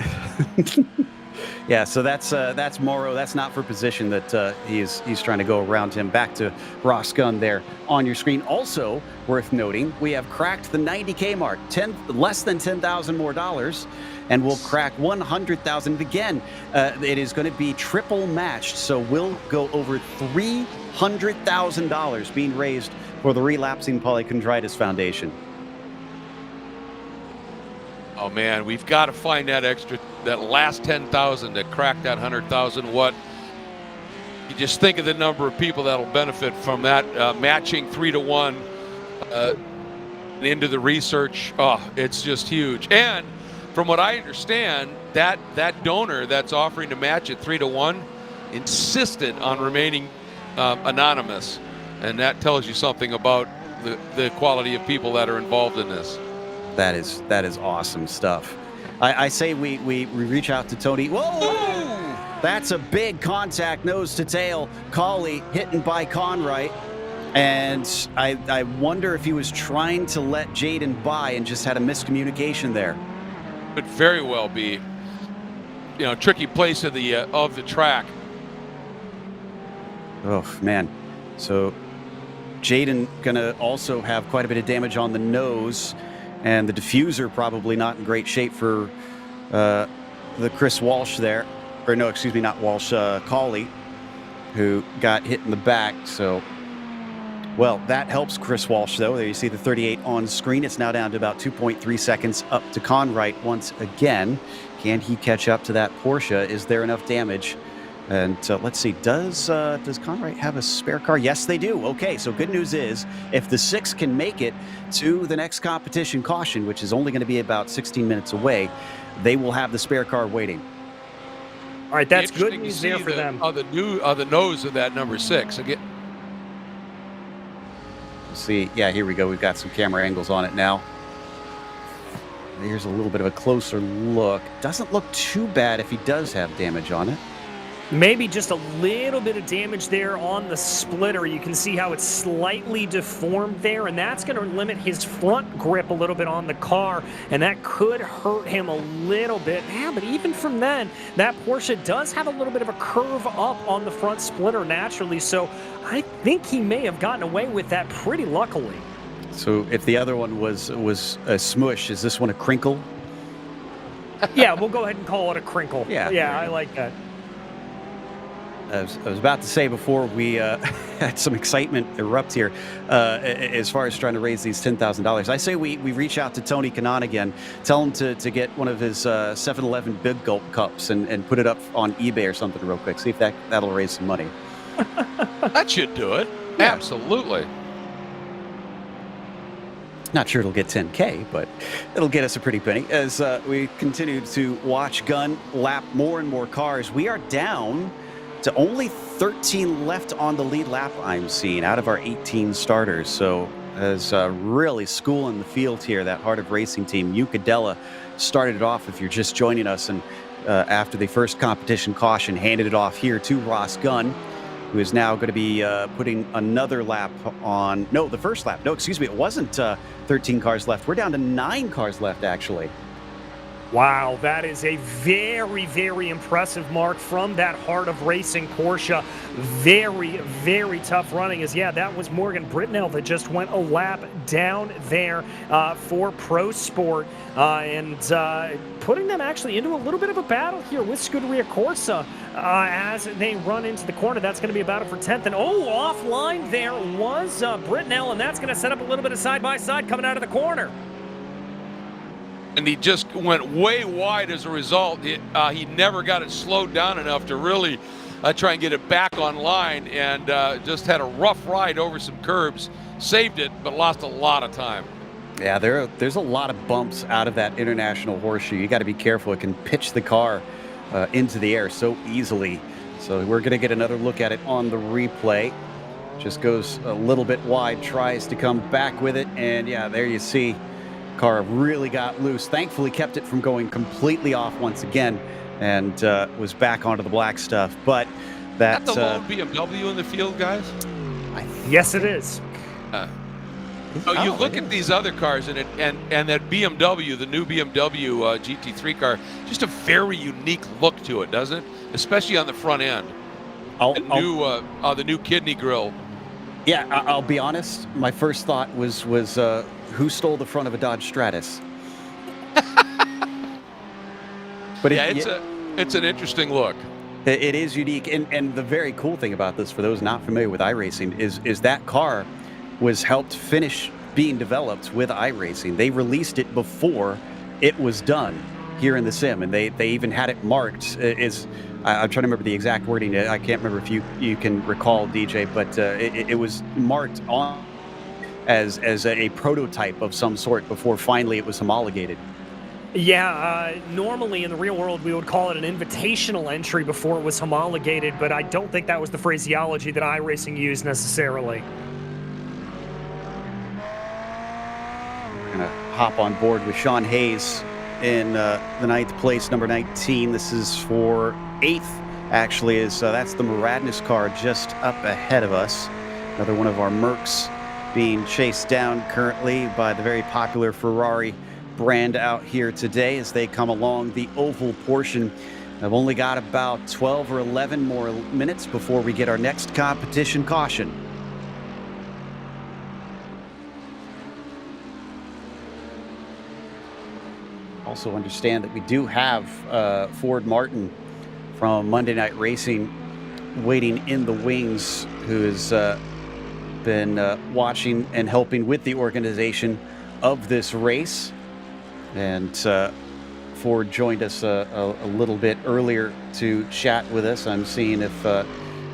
Yeah, so that's Morrow. That's not for position that he's trying to go around him. Back to Ross Gunn there on your screen. Also worth noting, we have cracked the 90K mark, less than $10,000 more dollars, and we'll crack 100,000 again. It is going to be triple matched, so we'll go over $300,000 being raised for the Relapsing Polychondritis Foundation. Oh man, we've got to find that last 10,000 to crack that 100,000. What? You just think of the number of people that'll benefit from that matching 3-to-1 into the research. Oh, it's just huge. And from what I understand, that donor that's offering to match it 3-to-1 insisted on remaining anonymous, and that tells you something about the quality of people that are involved in this. That is awesome stuff. I say we reach out to Tony. Whoa! That's a big contact, nose to tail. Colley hitting by Conright. And I wonder if he was trying to let Jaden by and just had a miscommunication there. Could very well be. Tricky place of the track. Oh, man. So Jaden gonna also have quite a bit of damage on the nose. And the diffuser probably not in great shape for the Chris Walsh there. Or no, excuse me, not Walsh, Colley, who got hit in the back. So, well, that helps Chris Walsh, though. There you see the 38 on screen. It's now down to about 2.3 seconds up to Conright once again. Can he catch up to that Porsche? Is there enough damage? And let's see, does Conright have a spare car? Yes, they do. Okay, so good news is if the 6 can make it to the next competition caution, which is only going to be about 16 minutes away, they will have the spare car waiting. All right, that's good Interesting to news see there for them. the nose of that number 6 again. See, yeah, here we go. We've got some camera angles on it now. Here's a little bit of a closer look. Doesn't look too bad if he does have damage on it. Maybe just a little bit of damage there on the splitter. You can see how it's slightly deformed there, and that's going to limit his front grip a little bit on the car, and that could hurt him a little bit. Yeah, but even from then, that Porsche does have a little bit of a curve up on the front splitter naturally, so I think he may have gotten away with that pretty luckily. So if the other one was a smush, is this one a crinkle? Yeah, we'll go ahead and call it a crinkle. Yeah, I like that. I was about to say before we had some excitement erupt here as far as trying to raise these $10,000. I say we reach out to Tony Kanaan again, tell him to get one of his 7-Eleven Big Gulp cups and put it up on eBay or something real quick. See if that'll raise some money. That should do it. Yeah. Absolutely. Not sure it'll get 10K, but it'll get us a pretty penny. As we continue to watch Gunn lap more and more cars, we are down to only 13 left on the lead lap I'm seeing out of our 18 starters. So as really schooling the field here, that Heart of Racing team, Ucadella started it off if you're just joining us, and after the first competition caution, handed it off here to Ross Gunn, who is now going to be putting another lap on, no, the first lap. No, excuse me, it wasn't 13 cars left. We're down to 9 cars left, actually. Wow, that is a very, very impressive mark from that Heart of Racing Porsche. Very, very tough running. That was Morgan Britnell that just went a lap down there for Pro Sport and putting them actually into a little bit of a battle here with Scuderia Corsa as they run into the corner. That's going to be a battle for 10th. And offline there was Britnell, and that's going to set up a little bit of side-by-side coming out of the corner. And he just went way wide as a result. He never got it slowed down enough to really try and get it back online, and just had a rough ride over some curbs. Saved it, but lost a lot of time. Yeah, there's a lot of bumps out of that international horseshoe. You got to be careful. It can pitch the car into the air so easily. So we're going to get another look at it on the replay. Just goes a little bit wide, tries to come back with it, and yeah, there you see. Car really got loose. Thankfully kept it from going completely off once again, and was back onto the black stuff. But that's the lone BMW in the field, guys. Yes, it is. You look at these other cars, and that BMW, the new BMW GT3 car, just a very unique look to it, doesn't it? Especially on the front end. The new kidney grille. Yeah, I'll be honest. My first thought was who stole the front of a Dodge Stratus? But yeah, it's an interesting look. It is unique, and the very cool thing about this, for those not familiar with iRacing, is that car was helped finish being developed with iRacing. They released it before it was done here in the sim, and they even had it marked as. I'm trying to remember the exact wording. I can't remember if you can recall, DJ, but it was marked on as a prototype of some sort before finally it was homologated. Yeah, normally in the real world we would call it an invitational entry before it was homologated, but I don't think that was the phraseology that iRacing used necessarily. We're going to hop on board with Sean Hayes in the 9th place, number 19. This is for 8th, actually, that's the Muradness car just up ahead of us. Another one of our Mercs being chased down currently by the very popular Ferrari brand out here today as they come along the oval portion. I've only got about 12 or 11 more minutes before we get our next competition caution. Also understand that we do have Ford Martin from Monday Night Racing waiting in the wings, who has been watching and helping with the organization of this race. And Ford joined us a little bit earlier to chat with us. I'm seeing if we're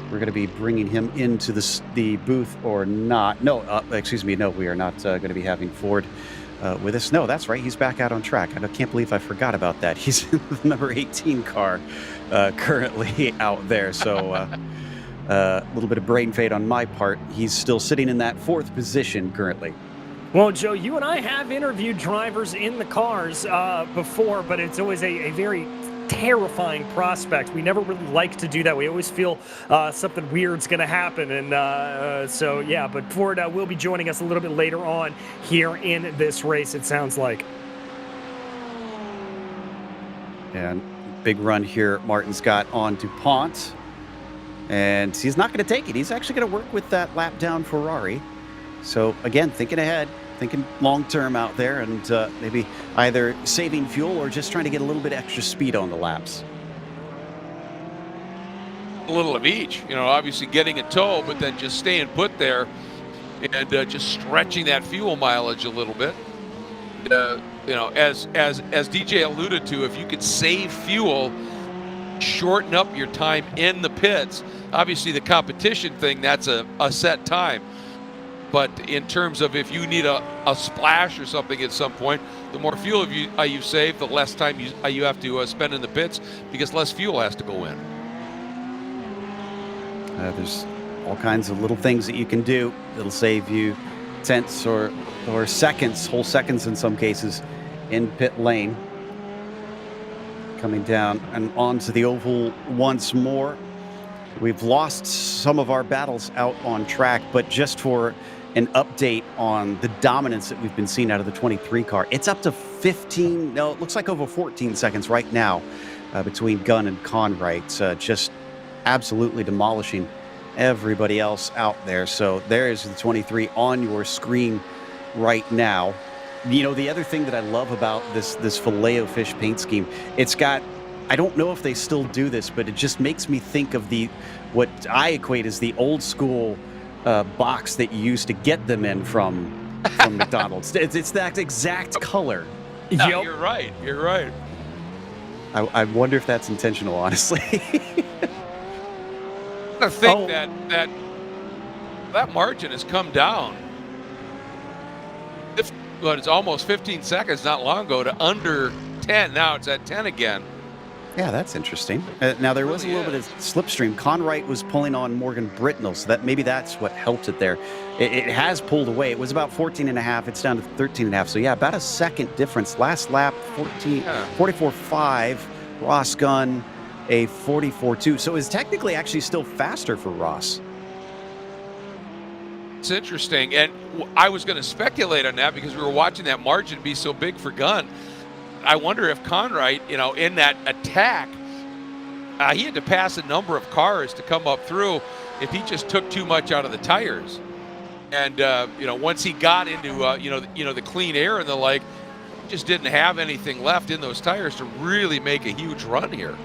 going to be bringing him into the booth or not. No, excuse me, no, we are not going to be having Ford with us. No, that's right. He's back out on track. I can't believe I forgot about that. He's in the number 18 car currently out there. So a little bit of brain fade on my part. He's still sitting in that 4th position currently. Well, Joe, you and I have interviewed drivers in the cars before, but it's always a very terrifying prospect. We never really like to do that. We always feel something weird's going to happen. And so, yeah, but Ford will be joining us a little bit later on here in this race, it sounds like. And big run here. Martin's got on DuPont. And he's not going to take it. He's actually going to work with that lap down Ferrari. So, again, thinking ahead, thinking long-term out there, and maybe either saving fuel or just trying to get a little bit extra speed on the laps. A little of each, obviously getting a tow, but then just staying put there and just stretching that fuel mileage a little bit. As DJ alluded to, if you could save fuel, shorten up your time in the pits. Obviously, the competition thing, that's a set time. But in terms of if you need a splash or something at some point, the more fuel you save, the less time you have to spend in the pits because less fuel has to go in. There's all kinds of little things that you can do that'll save you tenths or seconds, whole seconds in some cases, in pit lane. Coming down and onto the oval once more. We've lost some of our battles out on track, but just for an update on the dominance that we've been seeing out of the 23 car, it's up to 15, no, it looks like over 14 seconds right now between Gunn and Conright, just absolutely demolishing everybody else out there. So there's the 23 on your screen right now. The other thing that I love about this Filet-O-Fish paint scheme, it's got, I don't know if they still do this, but it just makes me think of what I equate as the old school box that you used to get them in from McDonald's. It's that exact color. No, Yep. You're right. I wonder if that's intentional, honestly. I think that margin has come down. It's almost 15 seconds not long ago to under 10. Now it's at 10 again. Yeah, that's interesting. Now, there was a little bit of slipstream. Conright was pulling on Morgan Britnell, so maybe that's what helped it there. It has pulled away. It was about 14 and a half. It's down to 13 and a half. So, yeah, about a second difference. Last lap, 44.5. Ross Gunn, a 44.2. So it's technically actually still faster for Ross. It's interesting. And I was going to speculate on that because we were watching that margin be so big for Gunn. I wonder if Conright, in that attack, he had to pass a number of cars to come up through if he just took too much out of the tires. And, once he got into, the clean air and the like, just didn't have anything left in those tires to really make a huge run here.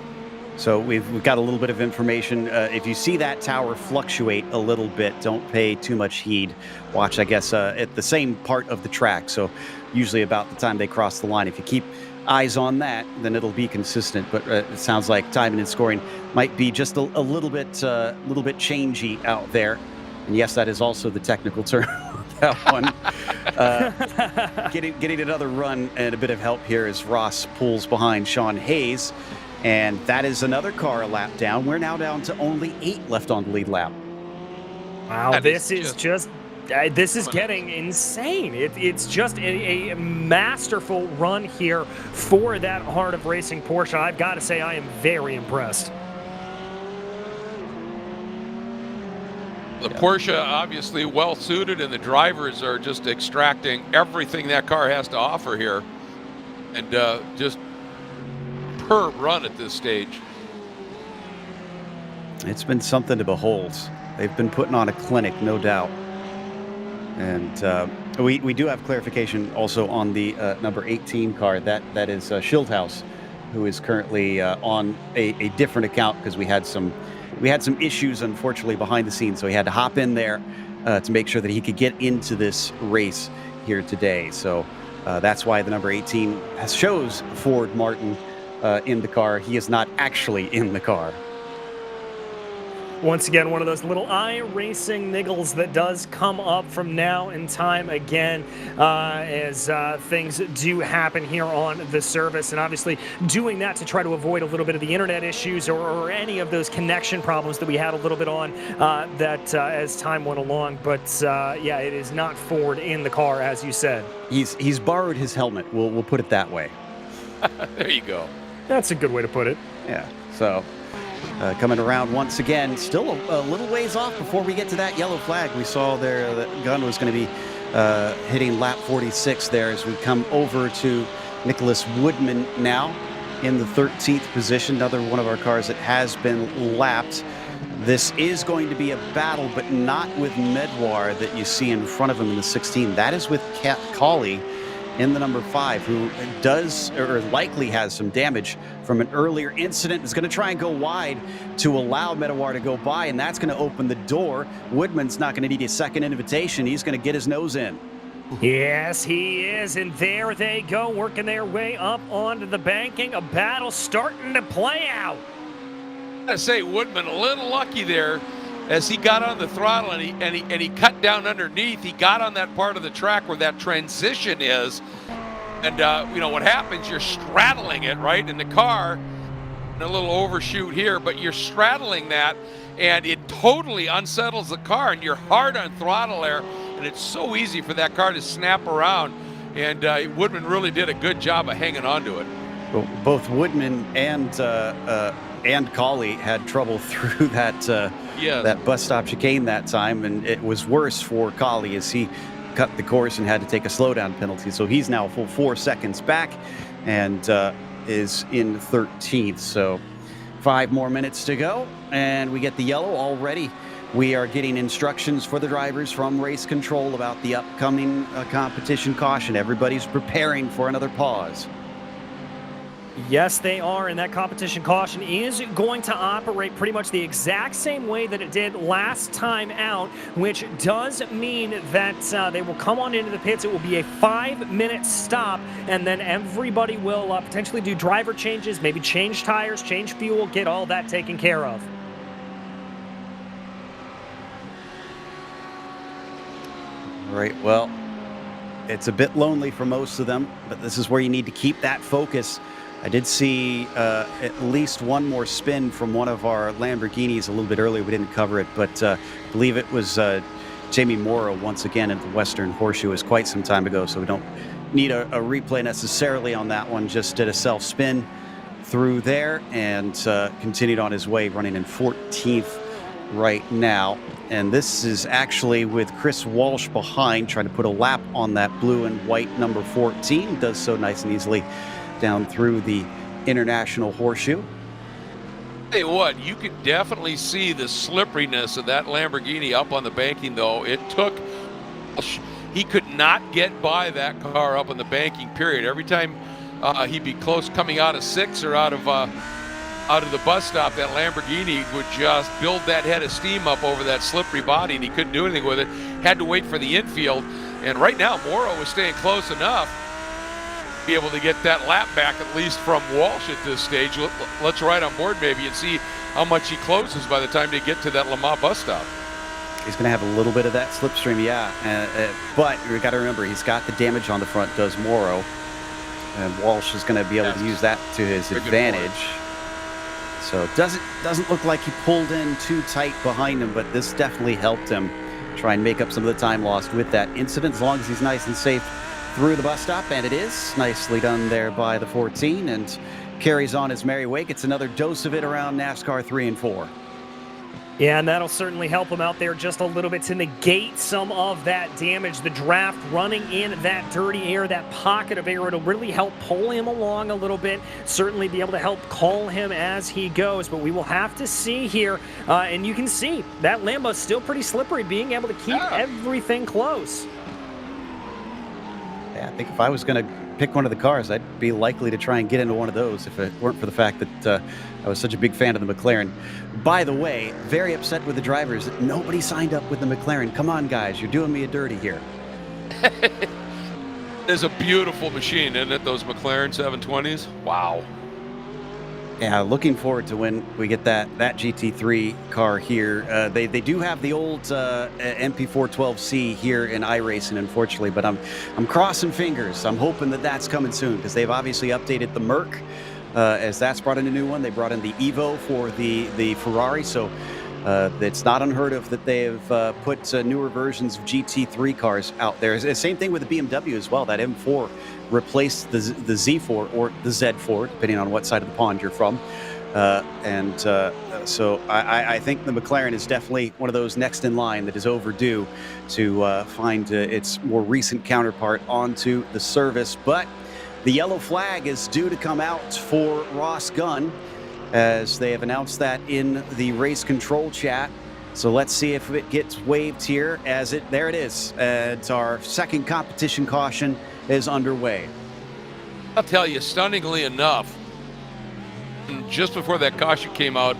So we've got a little bit of information. If you see that tower fluctuate a little bit, don't pay too much heed. Watch, I guess, at the same part of the track. So usually about the time they cross the line. If you keep eyes on that, then it'll be consistent. But it sounds like timing and scoring might be just a little bit changey out there. And yes, that is also the technical term. That one. Getting another run and a bit of help here as Ross pulls behind Sean Hayes. And that is another car a lap down. We're now down to only 8 left on the lead lap. Wow, this is getting insane. It's just a masterful run here for that Heart of Racing Porsche. I've got to say I am very impressed. The Porsche obviously well suited, and the drivers are just extracting everything that car has to offer here, and just superb run at this stage. It's been something to behold. They've been putting on a clinic, no doubt. And we do have clarification also on the number 18 car. That is Schildhaus, who is currently on a different account because we had some issues, unfortunately, behind the scenes. So he had to hop in there to make sure that he could get into this race here today. So that's why the number 18 shows Ford Martin in the car. He is not actually in the car. Once again, one of those little iRacing niggles that does come up from now and time again as things do happen here on the service. And obviously doing that to try to avoid a little bit of the internet issues or any of those connection problems that we had a little bit on as time went along. But yeah, it is not Ford in the car, as you said. He's borrowed his helmet. We'll put it that way. There you go. That's a good way to put it. Yeah. So coming around once again, still a little ways off before we get to that yellow flag. We saw there that gun was going to be hitting lap 46 there as we come over to Nicholas Woodman now in the 13th position. Another one of our cars that has been lapped. This is going to be a battle, but not with Medwar that you see in front of him in the 16. That is with Colley in the number 5, who does or likely has some damage from an earlier incident. Is going to try and go wide to allow Medawar to go by, and that's going to open the door. Woodman's not going to need a second invitation. He's going to get his nose in. Yes, he is, and there they go, working their way up onto the banking. A battle starting to play out. I gotta say, Woodman a little lucky there as he got on the throttle and he cut down underneath. He got on that part of the track where that transition is, and you know what happens? You're straddling it, right, in the car. A little overshoot here, but you're straddling that, and it totally unsettles the car, and you're hard on throttle there, and it's so easy for that car to snap around. And Woodman really did a good job of hanging on to it. Well, both Woodman and Colley had trouble through that bus stop chicane that time, and it was worse for Colley as he cut the course and had to take a slowdown penalty. So he's now a full 4 seconds back and is in 13th. So 5 more minutes to go, and we get the yellow already. We are getting instructions for the drivers from race control about the upcoming competition caution. Everybody's preparing for another pause. Yes, they are, and that competition caution is going to operate pretty much the exact same way that it did last time out, which does mean that they will come on into the pits. It will be a 5-minute stop, and then everybody will potentially do driver changes, maybe change tires, change fuel, get all that taken care of. All right, well, it's a bit lonely for most of them, but this is where you need to keep that focus. I did see at least one more spin from one of our Lamborghinis a little bit earlier. We didn't cover it, but I believe it was Jamie Morrow once again at the Western Horseshoe. It was quite some time ago, so we don't need a replay necessarily on that one. Just did a self-spin through there and continued on his way, running in 14th right now. And this is actually with Chris Walsh behind, trying to put a lap on that blue and white number 14. Does so nice and easily down through the International Horseshoe. Tell you what, you could definitely see the slipperiness of that Lamborghini up on the banking, though. It took, he could not get by that car up on the banking, period. Every time he'd be close coming out of 6 or out of the bus stop, that Lamborghini would just build that head of steam up over that slippery body, and he couldn't do anything with it. Had to wait for the infield. And right now, Morrow was staying close enough to be able to get that lap back, at least from Walsh at this stage. Let's ride on board maybe and see how much he closes by the time they get to that Lamar bus stop. He's going to have a little bit of that slipstream, yeah. But we got to remember, he's got the damage on the front, does Morrow. And Walsh is going to be able to use that to his advantage. So it doesn't look like he pulled in too tight behind him, but this definitely helped him try and make up some of the time lost with that incident, as long as he's nice and safe through the bus stop. And it is nicely done there by the 14 and carries on his merry way. It's another dose of it around NASCAR 3 and 4. Yeah, and that'll certainly help him out there just a little bit to negate some of that damage. The draft running in that dirty air, that pocket of air, it'll really help pull him along a little bit, certainly be able to help call him as he goes. But we will have to see here, and you can see that Lambo's still pretty slippery, being able to keep everything close. Yeah, I think if I was going to pick one of the cars, I'd be likely to try and get into one of those if it weren't for the fact that I was such a big fan of the McLaren. By the way, very upset with the drivers that nobody signed up with the McLaren. Come on, guys, you're doing me a dirty here. It's a beautiful machine, isn't it, those McLaren 720s? Wow. Yeah, looking forward to when we get that GT3 car here. They do have the old MP412C here in iRacing, unfortunately, but I'm crossing fingers. I'm hoping that that's coming soon because they've obviously updated the Merc as that's brought in a new one. They brought in the Evo for the Ferrari, so it's not unheard of that they have put newer versions of GT3 cars out there. Same thing with the BMW as well. That M4 replaced the Z4 or the Z4, depending on what side of the pond you're from. So I think the McLaren is definitely one of those next in line that is overdue to find its more recent counterpart onto the service. But the yellow flag is due to come out for Ross Gunn, as they have announced that in the race control chat. So let's see if it gets waved here. There it is. It's our second competition caution is underway. I'll tell you, stunningly enough, just before that caution came out,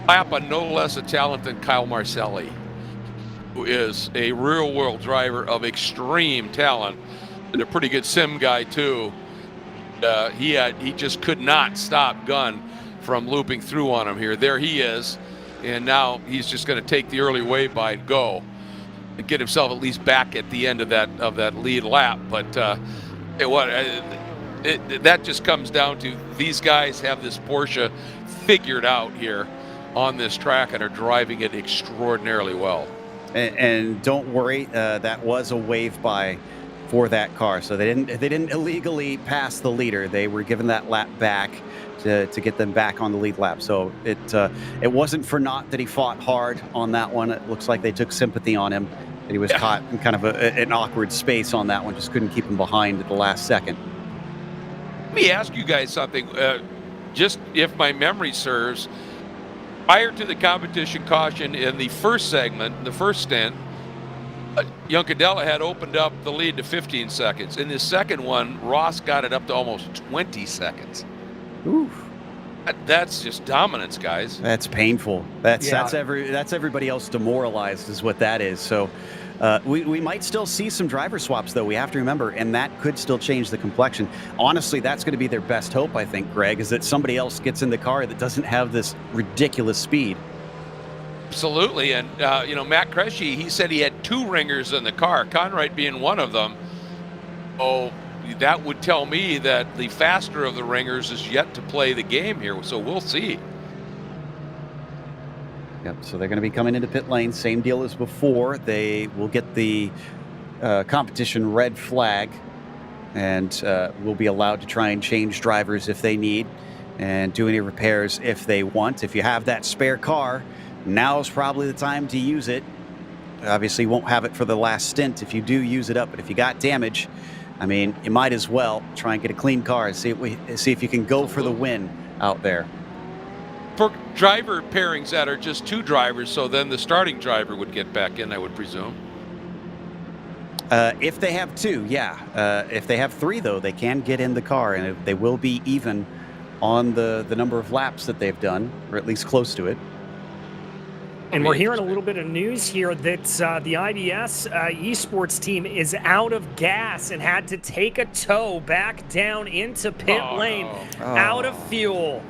lap on no less a talent than Kyle Marcelli, who is a real-world driver of extreme talent and a pretty good sim guy too. He just could not stop Gunn from looping through on him here. There he is, and now he's just going to take the early wave by and go and get himself at least back at the end of that lead lap. But that just comes down to these guys have this Porsche figured out here on this track and are driving it extraordinarily well. And don't worry, that was a wave by for that car, so they didn't illegally pass the leader. They were given that lap back to get them back on the lead lap. So it wasn't for naught that he fought hard on that one. It looks like they took sympathy on him, and he was caught in kind of an awkward space on that one. Just couldn't keep him behind at the last second. Let me ask you guys something. Just if my memory serves, prior to the competition caution in the first segment, the first stint, Juncadella had opened up the lead to 15 seconds. In the second one, Ross got it up to almost 20 seconds. Oof. That's just dominance, guys. That's painful. That's everybody else demoralized is what that is. So we might still see some driver swaps, though. We have to remember, and that could still change the complexion. Honestly, that's going to be their best hope, I think, Greg, is that somebody else gets in the car that doesn't have this ridiculous speed. Absolutely, and Matt Cresci, he said he had 2 ringers in the car, Conrad being one of them. Oh, that would tell me that the faster of the ringers is yet to play the game here, so we'll see. Yep, so they're going to be coming into pit lane, same deal as before. They will get the competition red flag, and will be allowed to try and change drivers if they need and do any repairs if they want. If you have that spare car, now is probably the time to use it. Obviously, you won't have it for the last stint if you do use it up, but if you got damage, I mean, you might as well try and get a clean car and see if you can go for the win out there. For driver pairings that are just 2 drivers, so then the starting driver would get back in, I would presume. If they have 2, yeah. If they have 3, though, they can get in the car, and they will be even on the number of laps that they've done, or at least close to it. And we're hearing a little bit of news here that the IBS esports team is out of gas and had to take a tow back down into pit lane, out of fuel.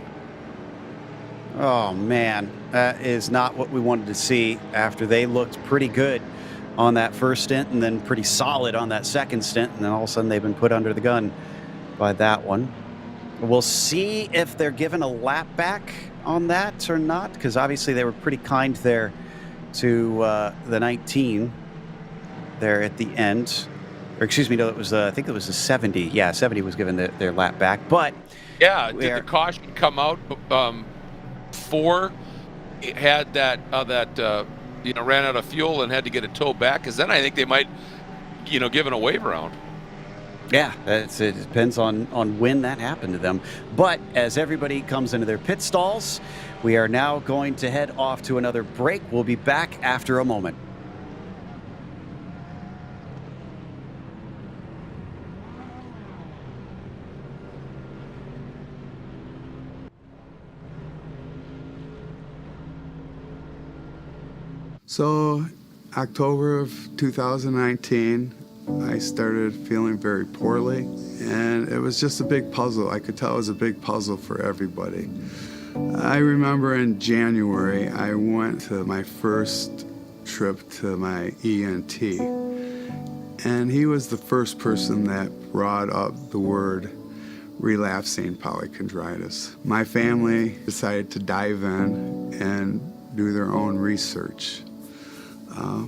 Oh, man, that is not what we wanted to see after they looked pretty good on that first stint and then pretty solid on that second stint, and then all of a sudden they've been put under the gun by that one. We'll see if they're given a lap back on that or not, because obviously they were pretty kind there to the 19 there at the end. Or excuse me, no, it was I think it was the 70. Yeah, 70 was given their lap back. But yeah, did the caution come out before it had that ran out of fuel and had to get a tow back? Because then I think they might give it a wave around. Yeah, it depends on when that happened to them. But as everybody comes into their pit stalls, we are now going to head off to another break. We'll be back after a moment. So, October of 2019, I started feeling very poorly, and it was just a big puzzle. I could tell it was a big puzzle for everybody. I remember in January, I went to my first trip to my ENT, and he was the first person that brought up the word relapsing polychondritis. My family decided to dive in and do their own research.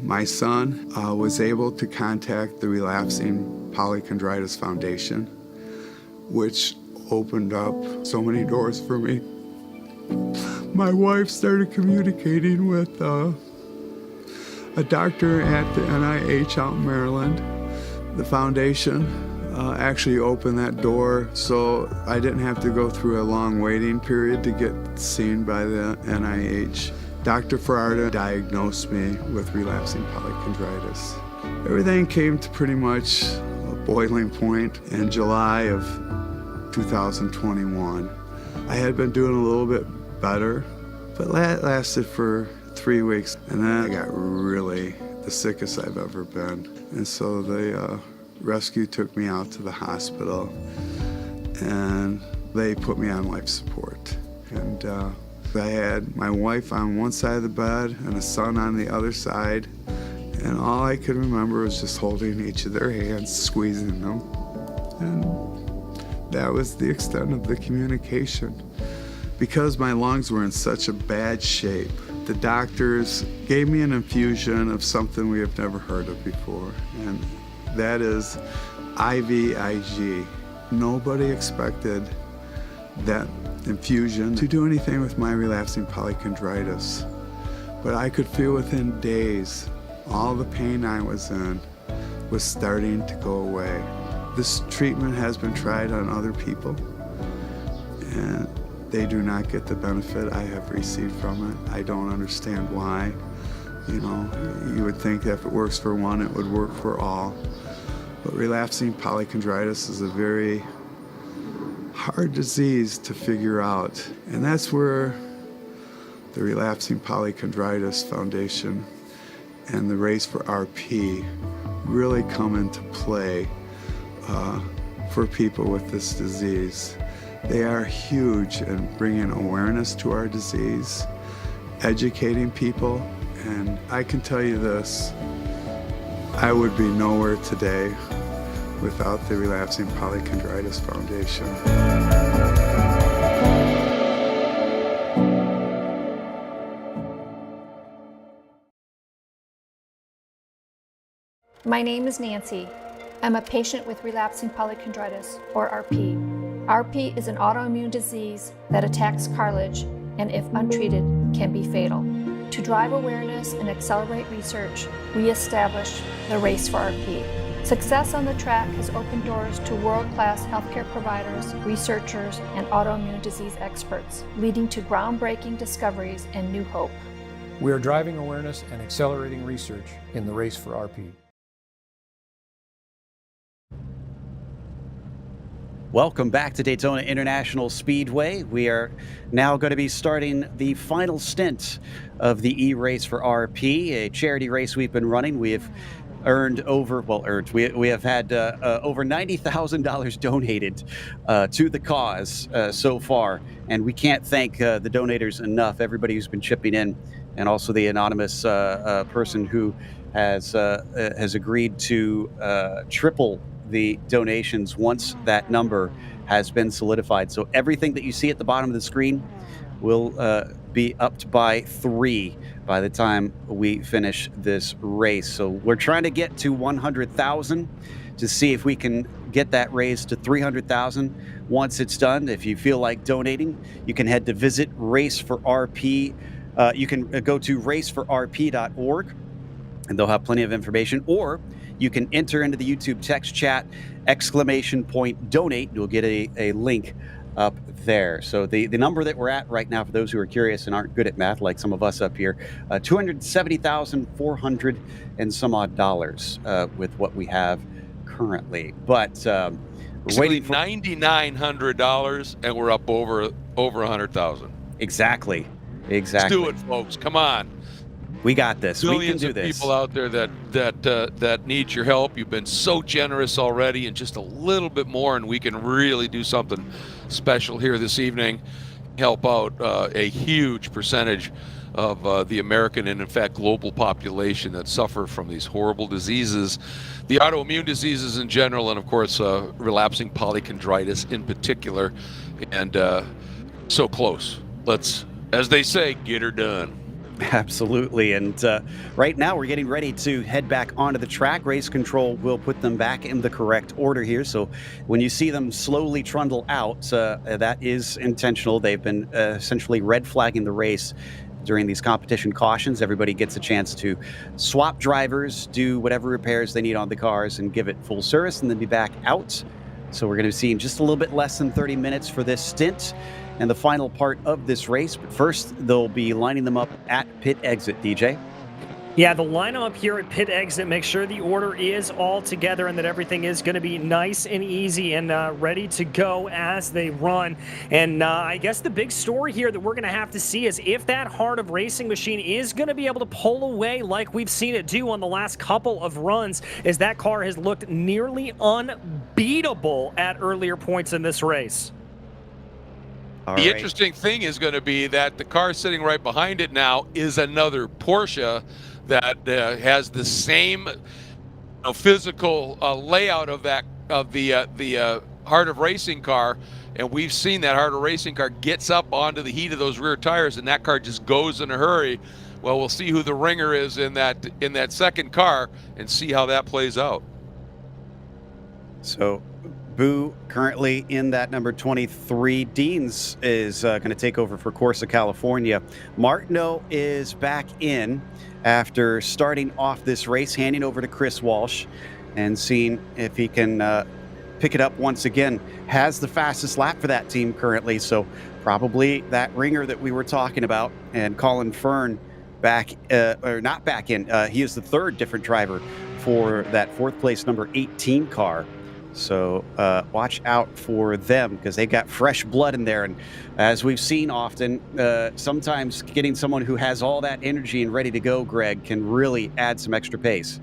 My son was able to contact the Relapsing Polychondritis Foundation, which opened up so many doors for me. My wife started communicating with a doctor at the NIH out in Maryland. The foundation actually opened that door, so I didn't have to go through a long waiting period to get seen by the NIH. Dr. Ferrara diagnosed me with relapsing polychondritis. Everything came to pretty much a boiling point in July of 2021. I had been doing a little bit better, but that lasted for 3 weeks, and then I got really the sickest I've ever been. And so the rescue took me out to the hospital, and they put me on life support. And I had my wife on one side of the bed and a son on the other side, and all I could remember was just holding each of their hands, squeezing them, and that was the extent of the communication. Because my lungs were in such a bad shape, the doctors gave me an infusion of something we have never heard of before, and that is IVIG. Nobody expected that infusion to do anything with my relapsing polychondritis, but I could feel within days all the pain I was in was starting to go away. This treatment has been tried on other people, and they do not get the benefit I have received from it. I don't understand why. You know, you would think that if it works for one, it would work for all. But relapsing polychondritis is a very hard disease to figure out. And that's where the Relapsing Polychondritis Foundation and the Race for RP really come into play for people with this disease. They are huge in bringing awareness to our disease, educating people, and I can tell you this, I would be nowhere today without the Relapsing Polychondritis Foundation. My name is Nancy. I'm a patient with relapsing polychondritis, or RP. RP is an autoimmune disease that attacks cartilage and, if untreated, can be fatal. To drive awareness and accelerate research, we established the Race for RP. Success on the track has opened doors to world-class healthcare providers, researchers, and autoimmune disease experts, leading to groundbreaking discoveries and new hope. We are driving awareness and accelerating research in the Race for RP. Welcome back to Daytona International Speedway. We are now going to be starting the final stint of the E-Race for RP, a charity race we've been running. We have earned over, we have had over $90,000 donated to the cause so far, and we can't thank the donators enough, everybody who's been chipping in, and also the anonymous person who has agreed to triple the donations once that number has been solidified. So everything that you see at the bottom of the screen will be upped by 3 by the time we finish this race. So we're trying to get to 100,000 to see if we can get that raised to 300,000 once it's done. If you feel like donating, you can head to visit Race for RP. You can go to raceforrp.org, and they'll have plenty of information, or you can enter into the YouTube text chat !donate. You'll get a link up there. So the number that we're at right now, for those who are curious and aren't good at math like some of us up here, $270,400 and some odd dollars with what we have currently. But we're waiting for $9,900, and we're up over 100,000. Exactly. Let's do it, folks. Come on. We got this. We can Millions do of this. people out there that need your help. You've been so generous already, and just a little bit more, and we can really do something special here this evening. Help out a huge percentage of the American and, in fact, global population that suffer from these horrible diseases, the autoimmune diseases in general, and of course, relapsing polychondritis in particular. And so close. Let's, as they say, get her done. Absolutely. And right now we're getting ready to head back onto the track. Race control will put them back in the correct order here. So when you see them slowly trundle out, that is intentional. They've been essentially red flagging the race during these competition cautions. Everybody gets a chance to swap drivers, do whatever repairs they need on the cars, and give it full service, and then be back out. So we're going to be seeing just a little bit less than 30 minutes for this stint and the final part of this race. But first, they'll be lining them up at pit exit, DJ. Yeah, the lineup up here at pit exit, make sure the order is all together and that everything is going to be nice and easy and ready to go as they run. And I guess the big story here that we're going to have to see is if that Heart of Racing machine is going to be able to pull away like we've seen it do on the last couple of runs, as that car has looked nearly unbeatable at earlier points in this race. The interesting thing is going to be that the car sitting right behind it now is another Porsche that has the same physical layout of the Heart of Racing car, and we've seen that Heart of Racing car gets up onto the heat of those rear tires, and that car just goes in a hurry. Well, we'll see who the ringer is in that second car and see how that plays out. So Boo currently in that number 23. Deans is going to take over for Corsa California. Martineau is back in after starting off this race, handing over to Chris Walsh and seeing if he can pick it up once again. Has the fastest lap for that team currently, so probably that ringer that we were talking about. And Colin Fern back, or not back in, he is the third different driver for that fourth place number 18 car. So watch out for them because they got fresh blood in there. And as we've seen often, sometimes getting someone who has all that energy and ready to go, Greg, can really add some extra pace.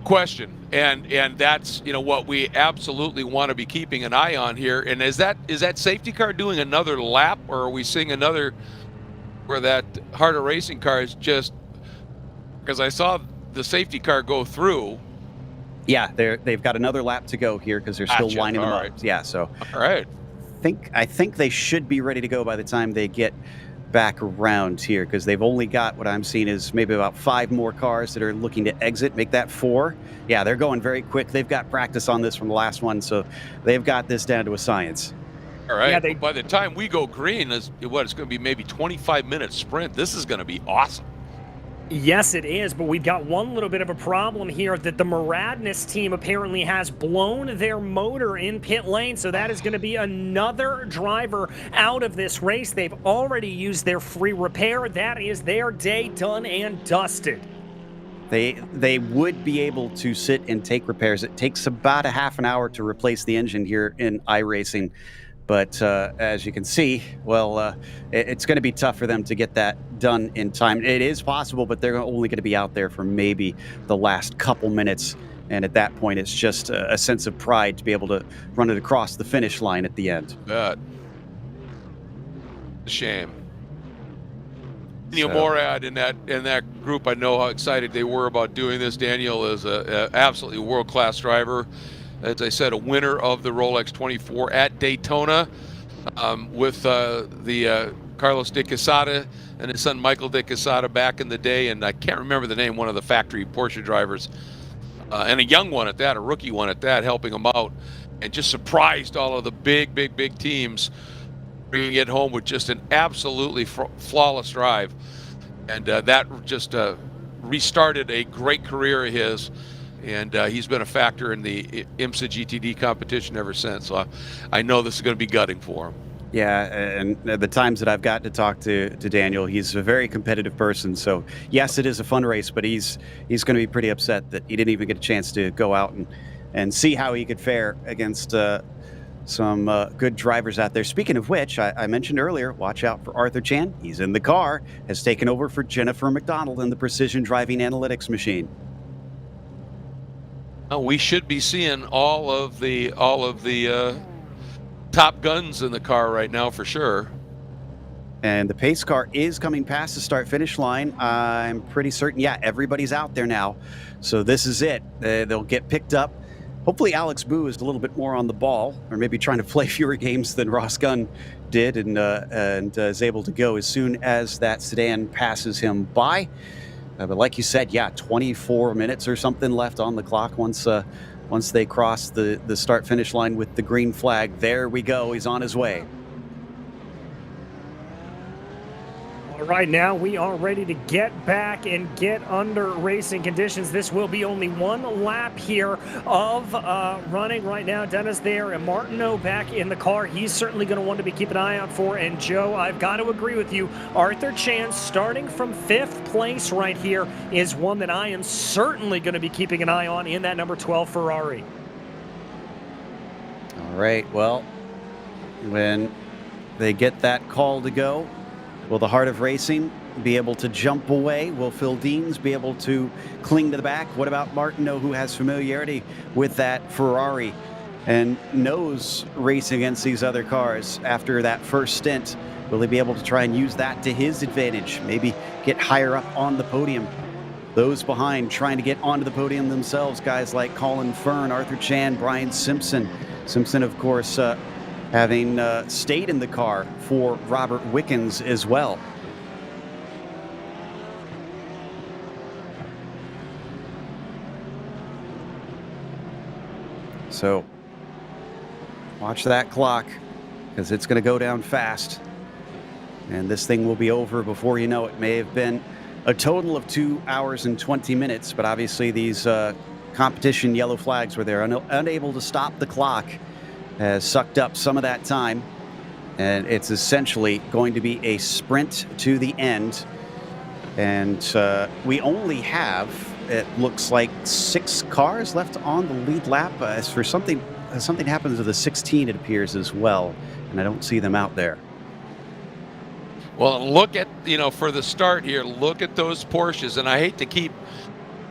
Question, and that's what we absolutely want to be keeping an eye on here. And is that safety car doing another lap, or are we seeing another where that Heart of Racing car is just, because I saw the safety car go through? Yeah, they've got another lap to go here because they're still lining them up. Yeah, so all right. I think they should be ready to go by the time they get back around here, because they've only got, what I'm seeing is maybe about 5 more cars that are looking to exit, make that 4. Yeah, they're going very quick. They've got practice on this from the last one, so they've got this down to a science. All right. Yeah, by the time we go green, it's going to be maybe 25-minute sprint. This is going to be awesome. Yes, it is, but we've got one little bit of a problem here that the Muradness team apparently has blown their motor in pit lane, so that is going to be another driver out of this race. They've already used their free repair. That is their day done and dusted. They would be able to sit and take repairs. It takes about a half an hour to replace the engine here in iRacing. But as you can see, well, it's going to be tough for them to get that done in time. It is possible, but they're only going to be out there for maybe the last couple minutes. And at that point, it's just a sense of pride to be able to run it across the finish line at the end. A shame. Daniel Morad in that group, I know how excited they were about doing this. Daniel is a absolutely world-class driver. As I said, a winner of the Rolex 24 at Daytona with the Carlos de Quesada and his son Michael de Quesada back in the day. And I can't remember the name, one of the factory Porsche drivers. And a young one at that, a rookie one at that, helping him out. And just surprised all of the big teams, bringing it home with just an absolutely flawless drive. And that just restarted a great career of his. And he's been a factor in the IMSA GTD competition ever since. So I know this is going to be gutting for him. Yeah, and the times that I've gotten to talk to Daniel, he's a very competitive person. So yes, it is a fun race, but he's going to be pretty upset that he didn't even get a chance to go out and see how he could fare against some good drivers out there. Speaking of which, I mentioned earlier, watch out for Arthur Chan. He's in the car, has taken over for Jennifer McDonald in the Precision Driving Analytics machine. We should be seeing all of the top guns in the car right now for sure. And the pace car is coming past the start-finish line. I'm pretty certain, yeah, everybody's out there now. So this is it. They'll get picked up. Hopefully Alex Boo is a little bit more on the ball, or maybe trying to play fewer games than Ross Gunn did, and is able to go as soon as that sedan passes him by. But like you said, yeah, 24 minutes or something left on the clock once they cross the start-finish line with the green flag. There we go. He's on his way. Right now, we are ready to get back and get under racing conditions. This will be only one lap here of running right now. Dennis there and Martineau back in the car. He's certainly going to want to be keeping an eye out for. And Joe, I've got to agree with you. Arthur Chan, starting from 5th place right here, is one that I am certainly going to be keeping an eye on in that number 12 Ferrari. All right, well, when they get that call to go, will the Heart of Racing be able to jump away? Will Phil Deans be able to cling to the back? What about Martineau, who has familiarity with that Ferrari and knows racing against these other cars after that first stint? Will he be able to try and use that to his advantage? Maybe get higher up on the podium? Those behind trying to get onto the podium themselves, guys like Colin Fern, Arthur Chan, Brian Simpson. Simpson, of course, having stayed in the car for Robert Wickens as well. So watch that clock, because it's going to go down fast. And this thing will be over before you know it. May have been a total of 2 hours and 20 minutes, but obviously these competition yellow flags where they're unable to stop the clock has sucked up some of that time, and it's essentially going to be a sprint to the end. And we only have, it looks like, 6 cars left on the lead lap. As for something happens to the 16, it appears, as well, and I don't see them out there. Well, look at, for the start here, look at those Porsches, and I hate to keep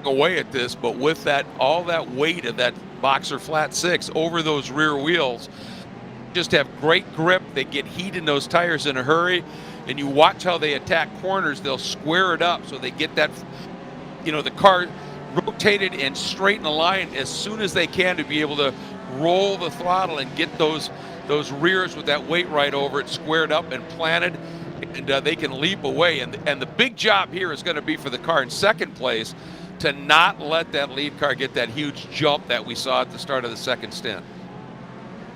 away at this, but with that, all that weight of that Boxer Flat 6 over those rear wheels, just have great grip. They get heat in those tires in a hurry, and you watch how they attack corners. They'll square it up so they get that, the car rotated and straight in a line as soon as they can to be able to roll the throttle and get those rears with that weight right over it squared up and planted, and they can leap away. And the big job here is going to be for the car in second place to not let that lead car get that huge jump that we saw at the start of the second stint.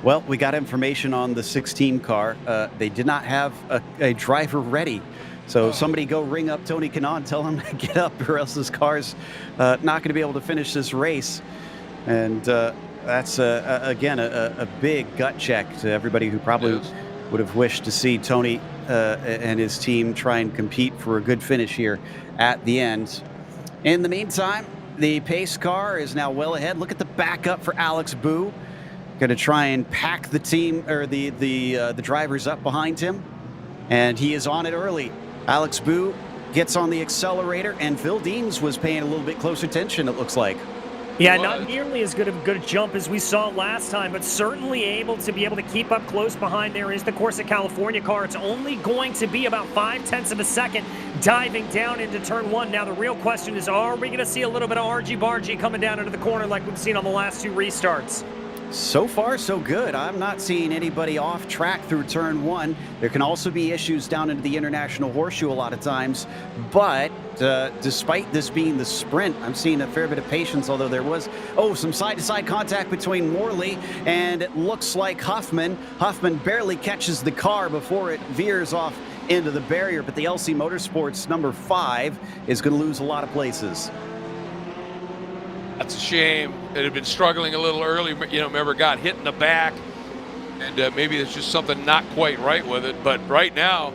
Well, we got information on the 16 car. They did not have a driver ready. So somebody go ring up Tony Kanaan, tell him to get up, or else his car's not going to be able to finish this race. And that's, again, a big gut check to everybody who probably would have wished to see Tony and his team try and compete for a good finish here at the end. In the meantime, the pace car is now well ahead. Look at the backup for Alex Boo. Going to try and pack the team, or the drivers up behind him, and he is on it early. Alex Boo gets on the accelerator, and Phil Deans was paying a little bit closer attention, it looks like. Yeah, not nearly as good a jump as we saw last time, but certainly able to keep up close behind. There is the Corsa California car. It's only going to be about 0.5 of a second diving down into turn 1. Now the real question is, are we going to see a little bit of argy-bargy coming down into the corner like we've seen on the last 2 restarts? So far, so good. I'm not seeing anybody off track through turn 1. There can also be issues down into the International Horseshoe a lot of times. But despite this being the sprint, I'm seeing a fair bit of patience, although there was, some side-to-side contact between Morley and it looks like Huffman. Huffman barely catches the car before it veers off into the barrier, but the LC Motorsports number 5 is going to lose a lot of places. That's a shame. It had been struggling a little early, remember, got hit in the back, and maybe there's just something not quite right with it. But right now,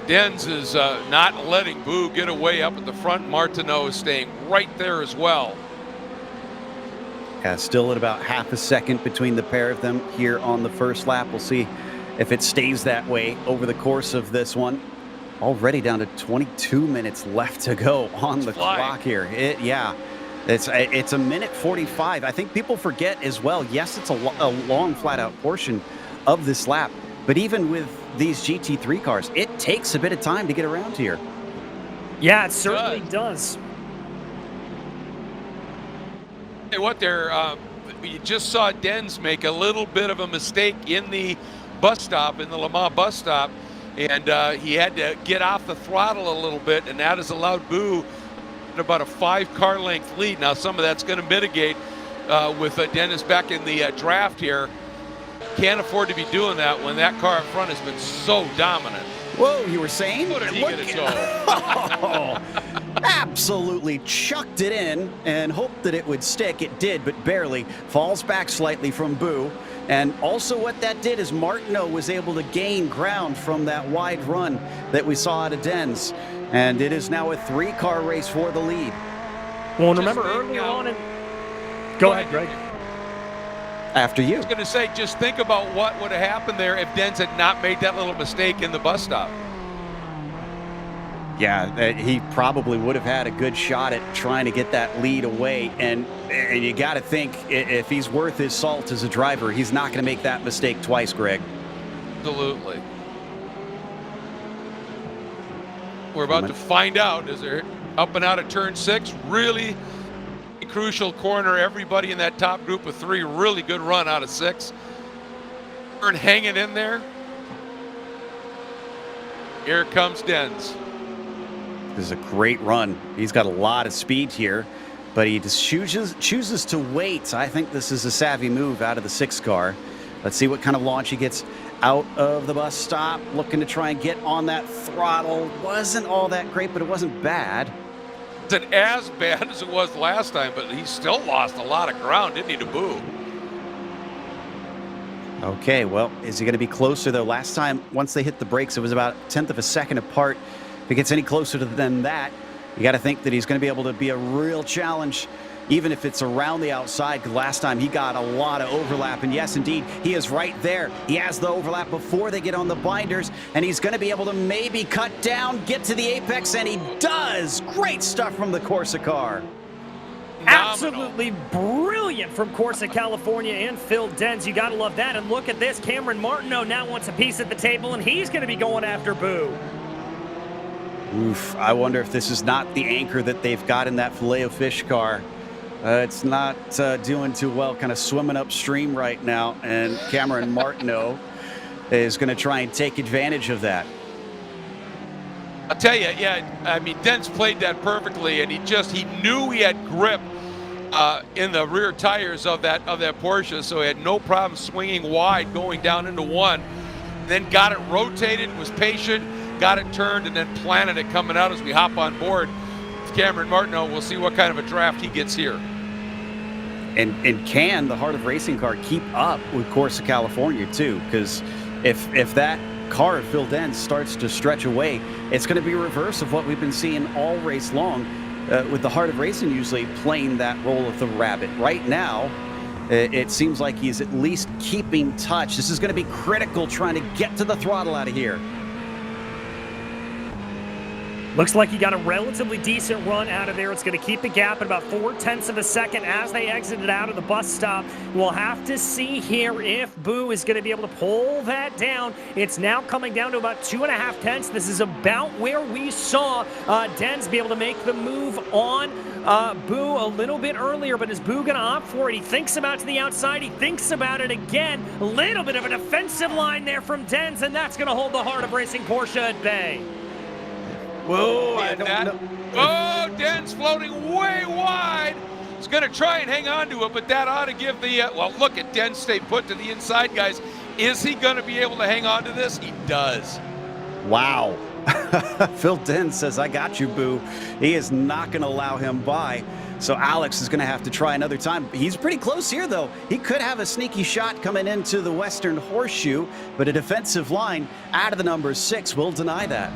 Denz is not letting Boo get away up at the front. Martineau is staying right there as well. Yeah, still at about half a second between the pair of them here on the first lap. We'll see if it stays that way over the course of this one. Already down to 22 minutes left to go on the clock here. It's a minute 45. I think people forget as well, yes, it's a long flat-out portion of this lap, but even with these GT3 cars, it takes a bit of time to get around here. Yeah, it certainly does. Hey, what you just saw Dens make a little bit of a mistake in the bus stop, in the Le Mans bus stop, and he had to get off the throttle a little bit, and that has allowed Boo about a 5-car length lead. Now some of that's going to mitigate with Dennis back in the draft here. Can't afford to be doing that when that car up front has been so dominant. Whoa, you were saying? What did he get it go? Oh, absolutely chucked it in and hoped that it would stick. It did, but barely. Falls back slightly from Boo. And also what that did is Martineau was able to gain ground from that wide run that we saw out of Dens. And it is now a 3-car race for the lead. Well, and remember earlier on in... Go ahead, Greg. After you. I was going to say, just think about what would have happened there if Dens had not made that little mistake in the bus stop. Yeah, he probably would have had a good shot at trying to get that lead away. And you got to think, if he's worth his salt as a driver, he's not going to make that mistake twice, Greg. Absolutely. We're about to find out as they're up and out of turn 6. Really crucial corner. Everybody in that top group of 3, really good run out of 6. Turn hanging in there. Here comes Dens. This is a great run. He's got a lot of speed here, but he just chooses to wait. I think this is a savvy move out of the 6 car. Let's see what kind of launch he gets out of the bus stop, looking to try and get on that throttle. Wasn't all that great, but it wasn't bad. It wasn't as bad as it was last time, but he still lost a lot of ground, didn't he, to Boo? Okay, well, is he going to be closer, though? Last time, once they hit the brakes, it was about a 1/10 of a second apart. If it gets any closer than that, you got to think that he's going to be able to be a real challenge, even if it's around the outside, because last time he got a lot of overlap. And yes, indeed, he is right there. He has the overlap before they get on the binders, and he's going to be able to maybe cut down, get to the apex, and he does. Great stuff from the Corsa car. Absolutely brilliant from Corsa, California, and Phil Dens. You got to love that. And look at this. Cameron Martineau now wants a piece at the table, and he's going to be going after Boo. Oof, I wonder if this is not the anchor that they've got in that Filet-O-Fish car. It's not doing too well, kind of swimming upstream right now, and Cameron Martineau is going to try and take advantage of that. I'll tell you, yeah, I mean, Dens played that perfectly, and he knew he had grip in the rear tires of that Porsche, so he had no problem swinging wide going down into 1. Then got it rotated, was patient, got it turned, and then planted it coming out as we hop on board with Cameron Martineau. We'll see what kind of a draft he gets here. And can the Heart of Racing car keep up with Corsa California too? Because if that car of Phil Dens starts to stretch away, it's going to be reverse of what we've been seeing all race long, with the Heart of Racing usually playing that role of the rabbit. Right now, it seems like he's at least keeping touch. This is going to be critical, trying to get to the throttle out of here. Looks like he got a relatively decent run out of there. It's going to keep the gap at about 0.4 of a second as they exited out of the bus stop. We'll have to see here if Boo is going to be able to pull that down. It's now coming down to about 2.5 tenths. This is about where we saw Dens be able to make the move on Boo a little bit earlier, but is Boo going to opt for it? He thinks about it to the outside. He thinks about it again. A little bit of a defensive line there from Dens, and that's going to hold the Heart of Racing Porsche at bay. Whoa, I don't know. Oh, Dens floating way wide. He's going to try and hang on to it, but that ought to give the, well, look at Dens stay put to the inside, guys. Is he going to be able to hang on to this? He does. Wow. Phil Dens says, I got you, Boo. He is not going to allow him by. So Alex is going to have to try another time. He's pretty close here, though. He could have a sneaky shot coming into the Western Horseshoe, but a defensive line out of the number 6 will deny that.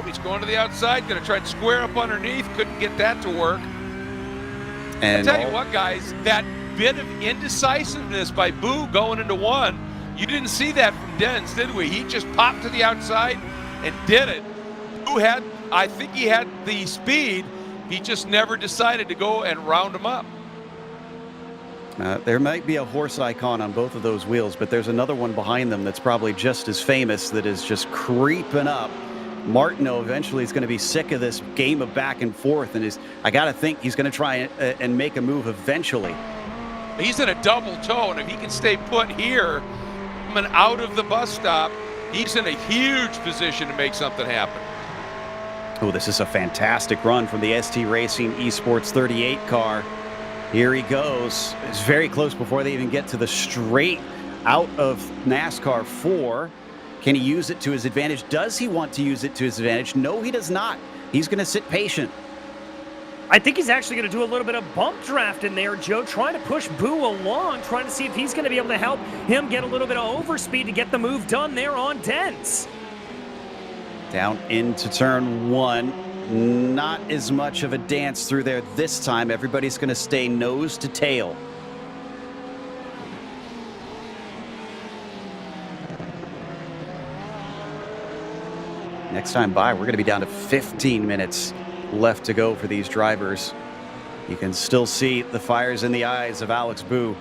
He's going to the outside, going to try to square up underneath. Couldn't get that to work. I'll tell you what, guys, that bit of indecisiveness by Boo going into one, you didn't see that from Dens, did we? He just popped to the outside and did it. Boo I think he had the speed. He just never decided to go and round him up. There might be a horse icon on both of those wheels, but there's another one behind them that's probably just as famous that is just creeping up. Martineau eventually is going to be sick of this game of back and forth, and I got to think he's going to try and make a move eventually. He's in a double toe, and if he can stay put here, coming out of the bus stop, he's in a huge position to make something happen. Oh, this is a fantastic run from the ST Racing Esports 38 car. Here he goes. It's very close before they even get to the straight out of NASCAR 4. Can he use it to his advantage? Does he want to use it to his advantage? No, he does not. He's going to sit patient. I think he's actually going to do a little bit of bump draft in there, Joe, trying to push Boo along, trying to see if he's going to be able to help him get a little bit of overspeed to get the move done there on Dens. Down into turn one. Not as much of a dance through there this time. Everybody's going to stay nose to tail. Next time by, we're going to be down to 15 minutes left to go for these drivers. You can still see the fires in the eyes of Alex Boo,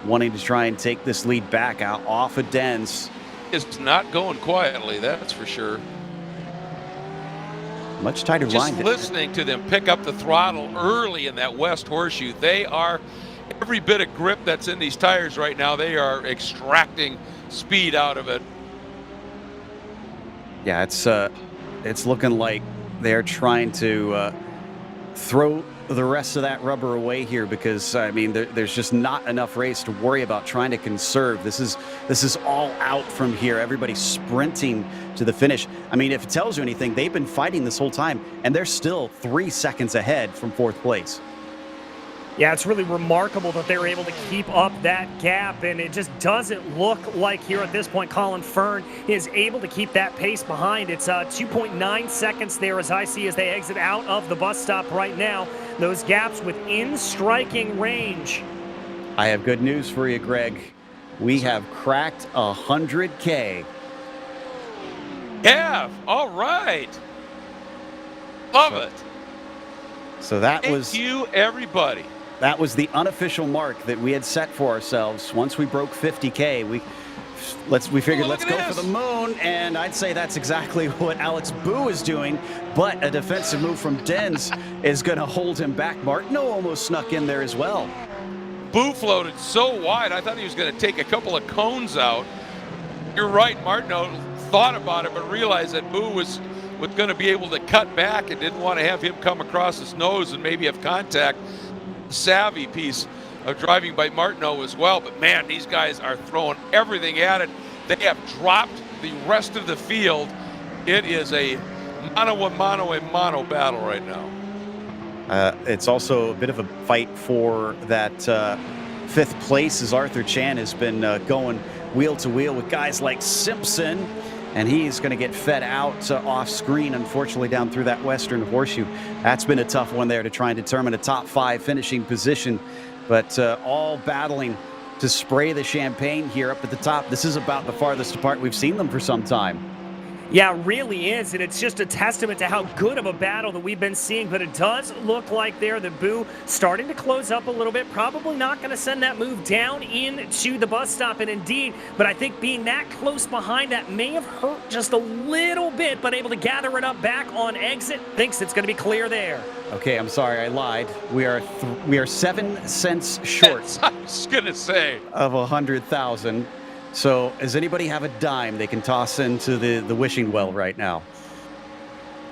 wanting to try and take this lead back out off of Dens. It's not going quietly, that's for sure. Much tighter line. Just listening to them pick up the throttle early in that West Horseshoe, they are, every bit of grip that's in these tires right now, they are extracting speed out of it. Yeah, it's looking like they're trying to throw the rest of that rubber away here because, I mean, there's just not enough race to worry about trying to conserve. This is all out from here. Everybody's sprinting to the finish. I mean, if it tells you anything, they've been fighting this whole time, and they're still 3 seconds ahead from 4th place. Yeah, it's really remarkable that they're able to keep up that gap, and it just doesn't look like here at this point Colin Fern is able to keep that pace behind. It's 2.9 seconds there as I see as they exit out of the bus stop right now. Those gaps within striking range. I have good news for you, Greg. We have cracked 100K. Yeah, all right. Love it. So that Thank was... you, everybody. That was the unofficial mark that we had set for ourselves. Once we broke 50K, we figured let's go for the moon, and I'd say that's exactly what Alex Boo is doing, but a defensive move from Dens is going to hold him back. Martineau almost snuck in there as well. Boo floated so wide, I thought he was going to take a couple of cones out. You're right, Martineau thought about it, but realized that Boo was going to be able to cut back and didn't want to have him come across his nose and maybe have contact. Savvy piece of driving by Martineau as well, but man, these guys are throwing everything at it. They have dropped the rest of the field. It is a mano battle right now. It's also a bit of a fight for that 5th place as Arthur Chan has been going wheel to wheel with guys like Simpson, and he's going to get fed out off screen, unfortunately, down through that Western Horseshoe. That's been a tough one there to try and determine a top 5 finishing position, but all battling to spray the champagne here up at the top. This is about the farthest apart we've seen them for some time. Yeah, it really is, and it's just a testament to how good of a battle that we've been seeing, but it does look like there the Boo starting to close up a little bit, probably not going to send that move down into the bus stop, and indeed, but I think being that close behind that may have hurt just a little bit, but able to gather it up back on exit, thinks it's going to be clear there. Okay, I'm sorry, I lied. We are 7 cents short. I was going to say. Of 100,000. So, does anybody have a dime they can toss into the wishing well right now?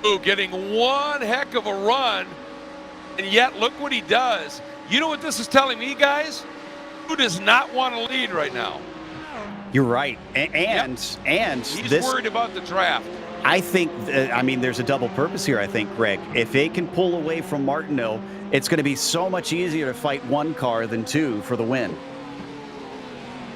Ooh, getting one heck of a run, and yet look what he does. You know what this is telling me, guys? Who does not want to lead right now? You're right, and he's worried about the draft. I think, I mean, there's a double purpose here, I think, Greg. If they can pull away from Martineau, it's going to be so much easier to fight one car than 2 for the win.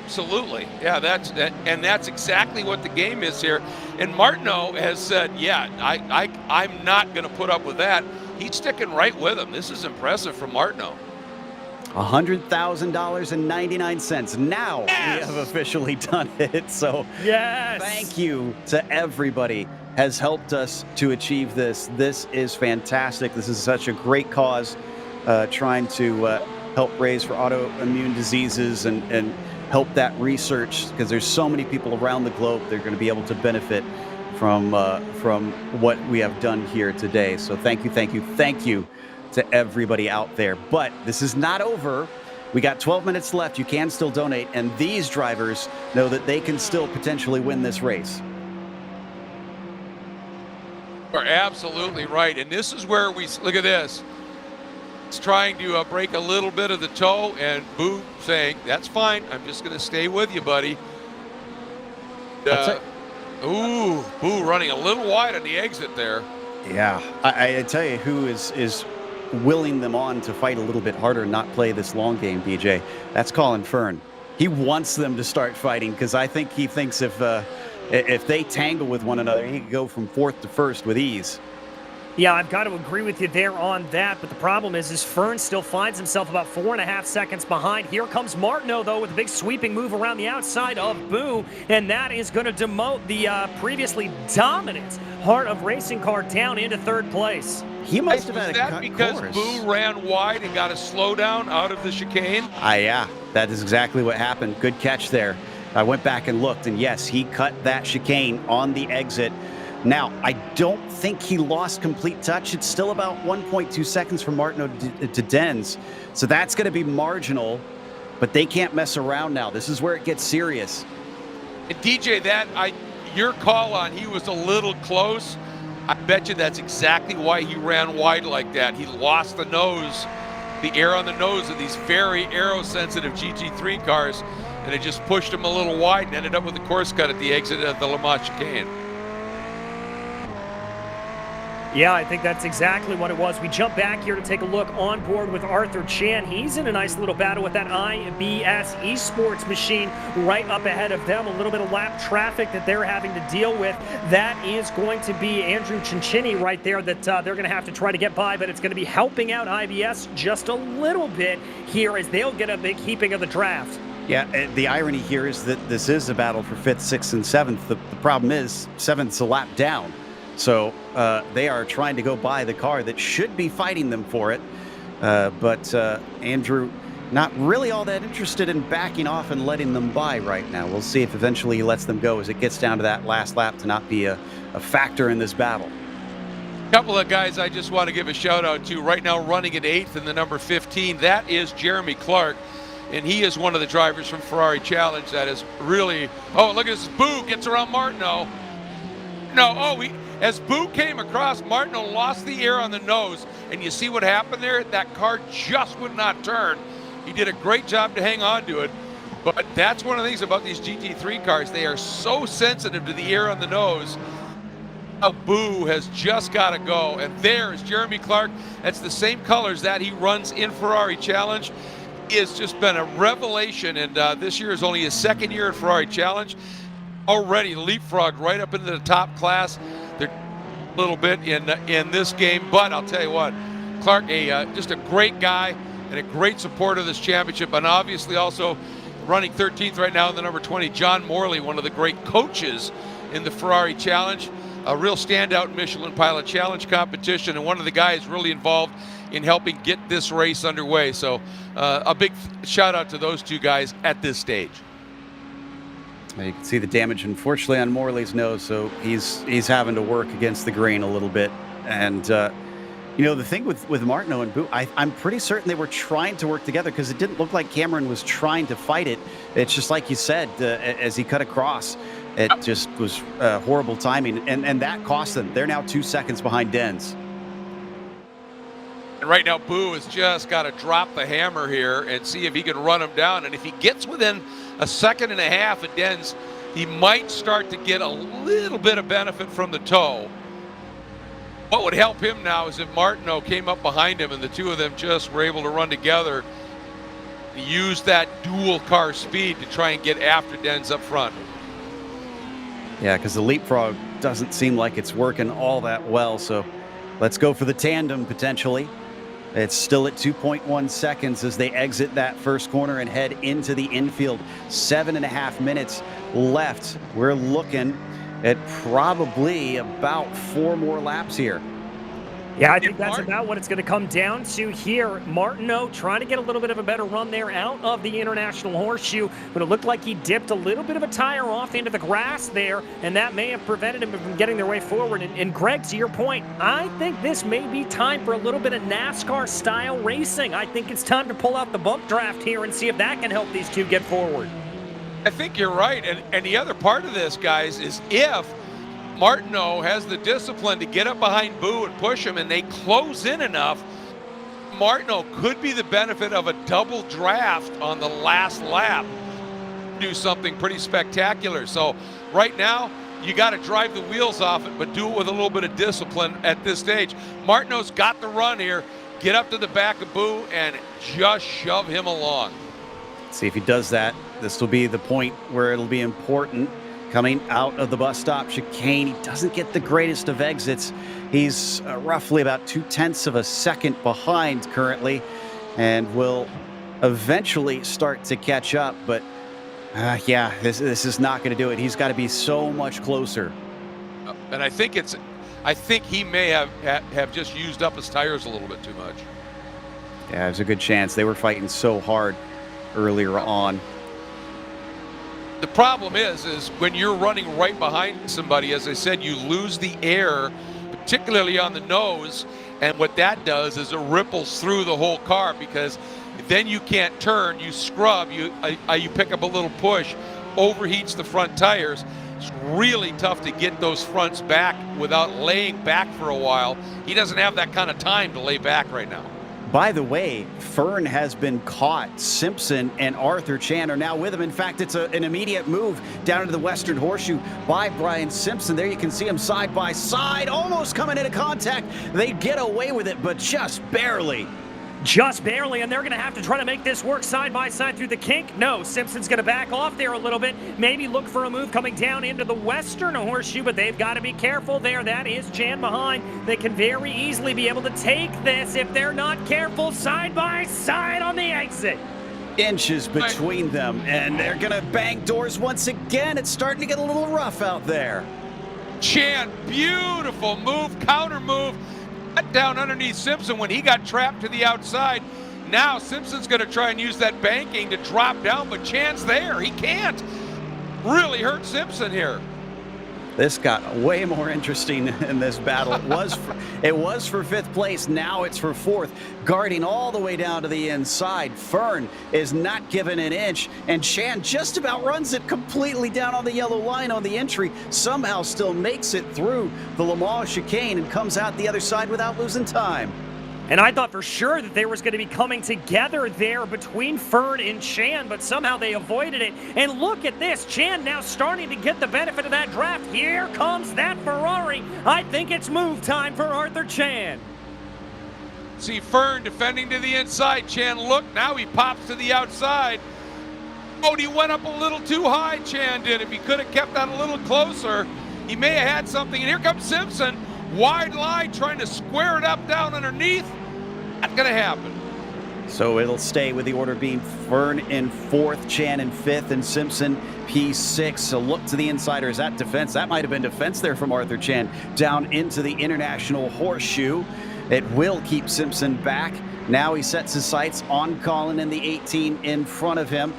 Absolutely. Yeah, that's exactly what the game is here. And Martineau has said, yeah, I'm not going to put up with that. He's sticking right with him. This is impressive from Martineau. $100,000.99. Now Yes! we have officially done it. So Yes. thank you to everybody has helped us to achieve this. This is fantastic. This is such a great cause, trying to help raise for autoimmune diseases and help that research, because there's so many people around the globe that are going to be able to benefit from what we have done here today. So thank you to everybody out there. But this is not over. We got 12 minutes left. You can still donate, and these drivers know that they can still potentially win this race. You're absolutely right. And this is where we look at this. It's trying to break a little bit of the toe, and Boo saying, "That's fine. I'm just going to stay with you, buddy." Ooh, Boo running a little wide on the exit there. Yeah, I tell you who is willing them on to fight a little bit harder and not play this long game, BJ. That's Colin Fern. He wants them to start fighting, because I think he thinks if they tangle with one another, he could go from fourth to first with ease. Yeah, I've got to agree with you there on that, but the problem is Fern still finds himself about 4.5 seconds behind. Here comes Martineau, though, with a big sweeping move around the outside of Boo, and that is going to demote the previously dominant Heart of Racing car down into third place. He must have had a that cut because course. Boo ran wide and got a slowdown out of the chicane? Yeah, that is exactly what happened. Good catch there. I went back and looked, and yes, he cut that chicane on the exit. Now, I don't think he lost complete touch. It's still about 1.2 seconds from Martineau to Dens. So that's going to be marginal, but they can't mess around now. This is where it gets serious. And DJ, your call on he was a little close. I bet you that's exactly why he ran wide like that. He lost the nose, the air on the nose of these very aero-sensitive GT3 cars, and it just pushed him a little wide and ended up with a course cut at the exit of the Le Mans chicane. Yeah, I think that's exactly what it was. We jump back here to take a look on board with Arthur Chan. He's in a nice little battle with that IBS Esports machine right up ahead of them. A little bit of lap traffic that they're having to deal with. That is going to be Andrew Cincinnati right there that they're going to have to try to get by, but it's going to be helping out IBS just a little bit here as they'll get a big heaping of the draft. Yeah, the irony here is that this is a battle for 5th, 6th, and 7th. The problem is 7th's a lap down. So they are trying to go by the car that should be fighting them for it. But Andrew, not really all that interested in backing off and letting them by right now. We'll see if eventually he lets them go as it gets down to that last lap to not be a factor in this battle. A couple of guys I just want to give a shout out to right now running at 8th in the number 15. That is Jeremy Clark. And he is one of the drivers from Ferrari Challenge that is really, oh, look at this, Boo gets around Martineau. As Boo came across, Martineau lost the air on the nose, and you see what happened there? That car just would not turn. He did a great job to hang on to it, but that's one of the things about these GT3 cars. They are so sensitive to the air on the nose. Boo has just got to go, and there is Jeremy Clark. That's the same colors that he runs in Ferrari Challenge. He has just been a revelation, and this year is only his second year at Ferrari Challenge. Already leapfrogged right up into the top class. They're a little bit in this game, but I'll tell you what, Clark, just a great guy and a great supporter of this championship, and obviously also running 13th right now in the number 20, John Morley, one of the great coaches in the Ferrari Challenge, a real standout Michelin Pilot Challenge competition, and one of the guys really involved in helping get this race underway. So a big shout out to those two guys at this stage. You can see the damage, unfortunately, on Morley's nose, so he's having to work against the grain a little bit. And, the thing with Martineau and Boo, I'm pretty certain they were trying to work together because it didn't look like Cameron was trying to fight it. It's just like you said, as he cut across, it just was horrible timing, and that cost them. They're now 2 seconds behind Dens. And right now, Boo has just got to drop the hammer here and see if he can run him down. And if he gets within a second and a half of Dens, he might start to get a little bit of benefit from the toe. What would help him now is if Martineau came up behind him and the two of them just were able to run together, use that dual car speed to try and get after Dens up front. Yeah, because the leapfrog doesn't seem like it's working all that well, so let's go for the tandem potentially. It's still at 2.1 seconds as they exit that first corner and head into the infield. 7.5 minutes left. We're looking at probably about 4 more laps here. Yeah, I think that's about what it's going to come down to here. Martineau trying to get a little bit of a better run there out of the International Horseshoe, but it looked like he dipped a little bit of a tire off into the grass there, and that may have prevented him from getting their way forward. And Greg, to your point, I think this may be time for a little bit of NASCAR-style racing. I think it's time to pull out the bump draft here and see if that can help these two get forward. I think you're right. And the other part of this, guys, is if Martineau has the discipline to get up behind Boo and push him, and they close in enough, Martineau could be the benefit of a double draft on the last lap. Do something pretty spectacular. So right now, you got to drive the wheels off it, but do it with a little bit of discipline at this stage. Martineau's got the run here. Get up to the back of Boo and just shove him along. See if he does that. This will be the point where it'll be important. Coming out of the bus stop chicane, he doesn't get the greatest of exits. He's roughly about 0.2 of a second behind currently, and will eventually start to catch up. But yeah, this is not going to do it. He's got to be so much closer. And I think he may have just used up his tires a little bit too much. Yeah, there's a good chance. They were fighting so hard earlier on. The problem is when you're running right behind somebody, as I said, you lose the air, particularly on the nose, and what that does is it ripples through the whole car, because then you can't turn, you scrub, you pick up a little push, overheats the front tires. It's really tough to get those fronts back without laying back for a while. He doesn't have that kind of time to lay back right now. By the way, Fern has been caught. Simpson and Arthur Chan are now with him. In fact, it's an immediate move down into the Western Horseshoe by Brian Simpson. There you can see him side by side, almost coming into contact. They get away with it, but just barely. Just barely, and they're going to have to try to make this work side by side through the kink. No, Simpson's going to back off there a little bit. Maybe look for a move coming down into the Western Horseshoe, but they've got to be careful there. That is Chan behind. They can very easily be able to take this if they're not careful side by side on the exit. Inches between them, and they're going to bang doors once again. It's starting to get a little rough out there. Chan, beautiful move, counter move. Down underneath Simpson when he got trapped to the outside. Now Simpson's going to try and use that banking to drop down, but Chan's there. He can't. Really hurt Simpson here. This got way more interesting in this battle. It was for 5th place. Now it's for 4th. Guarding all the way down to the inside. Fern is not given an inch, and Chan just about runs it completely down on the yellow line on the entry. Somehow still makes it through the Le Mans chicane and comes out the other side without losing time. And I thought for sure that they was going to be coming together there between Fern and Chan, but somehow they avoided it. And look at this. Chan now starting to get the benefit of that draft. Here comes that Ferrari. I think it's move time for Arthur Chan. See Fern defending to the inside. Chan, look, now he pops to the outside. Oh, he went up a little too high, Chan did. If he could have kept that a little closer, he may have had something. And here comes Simpson. Wide line, trying to square it up down underneath. Not going to happen. So it'll stay with the order being Fern in 4th, Chan in 5th, and Simpson P6. So look to the insider. Is that defense? That might have been defense there from Arthur Chan down into the International Horseshoe. It will keep Simpson back. Now he sets his sights on Colin and the 18 in front of him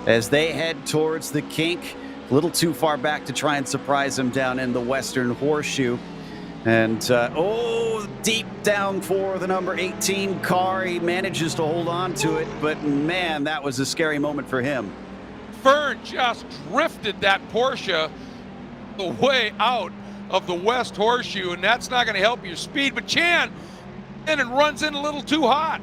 as they head towards the kink. A little too far back to try and surprise him down in the Western Horseshoe. And, deep down for the number 18 car. He manages to hold on to it, but man, that was a scary moment for him. Fern just drifted that Porsche the way out of the West Horseshoe, and that's not going to help your speed. But Chan in and runs in a little too hot.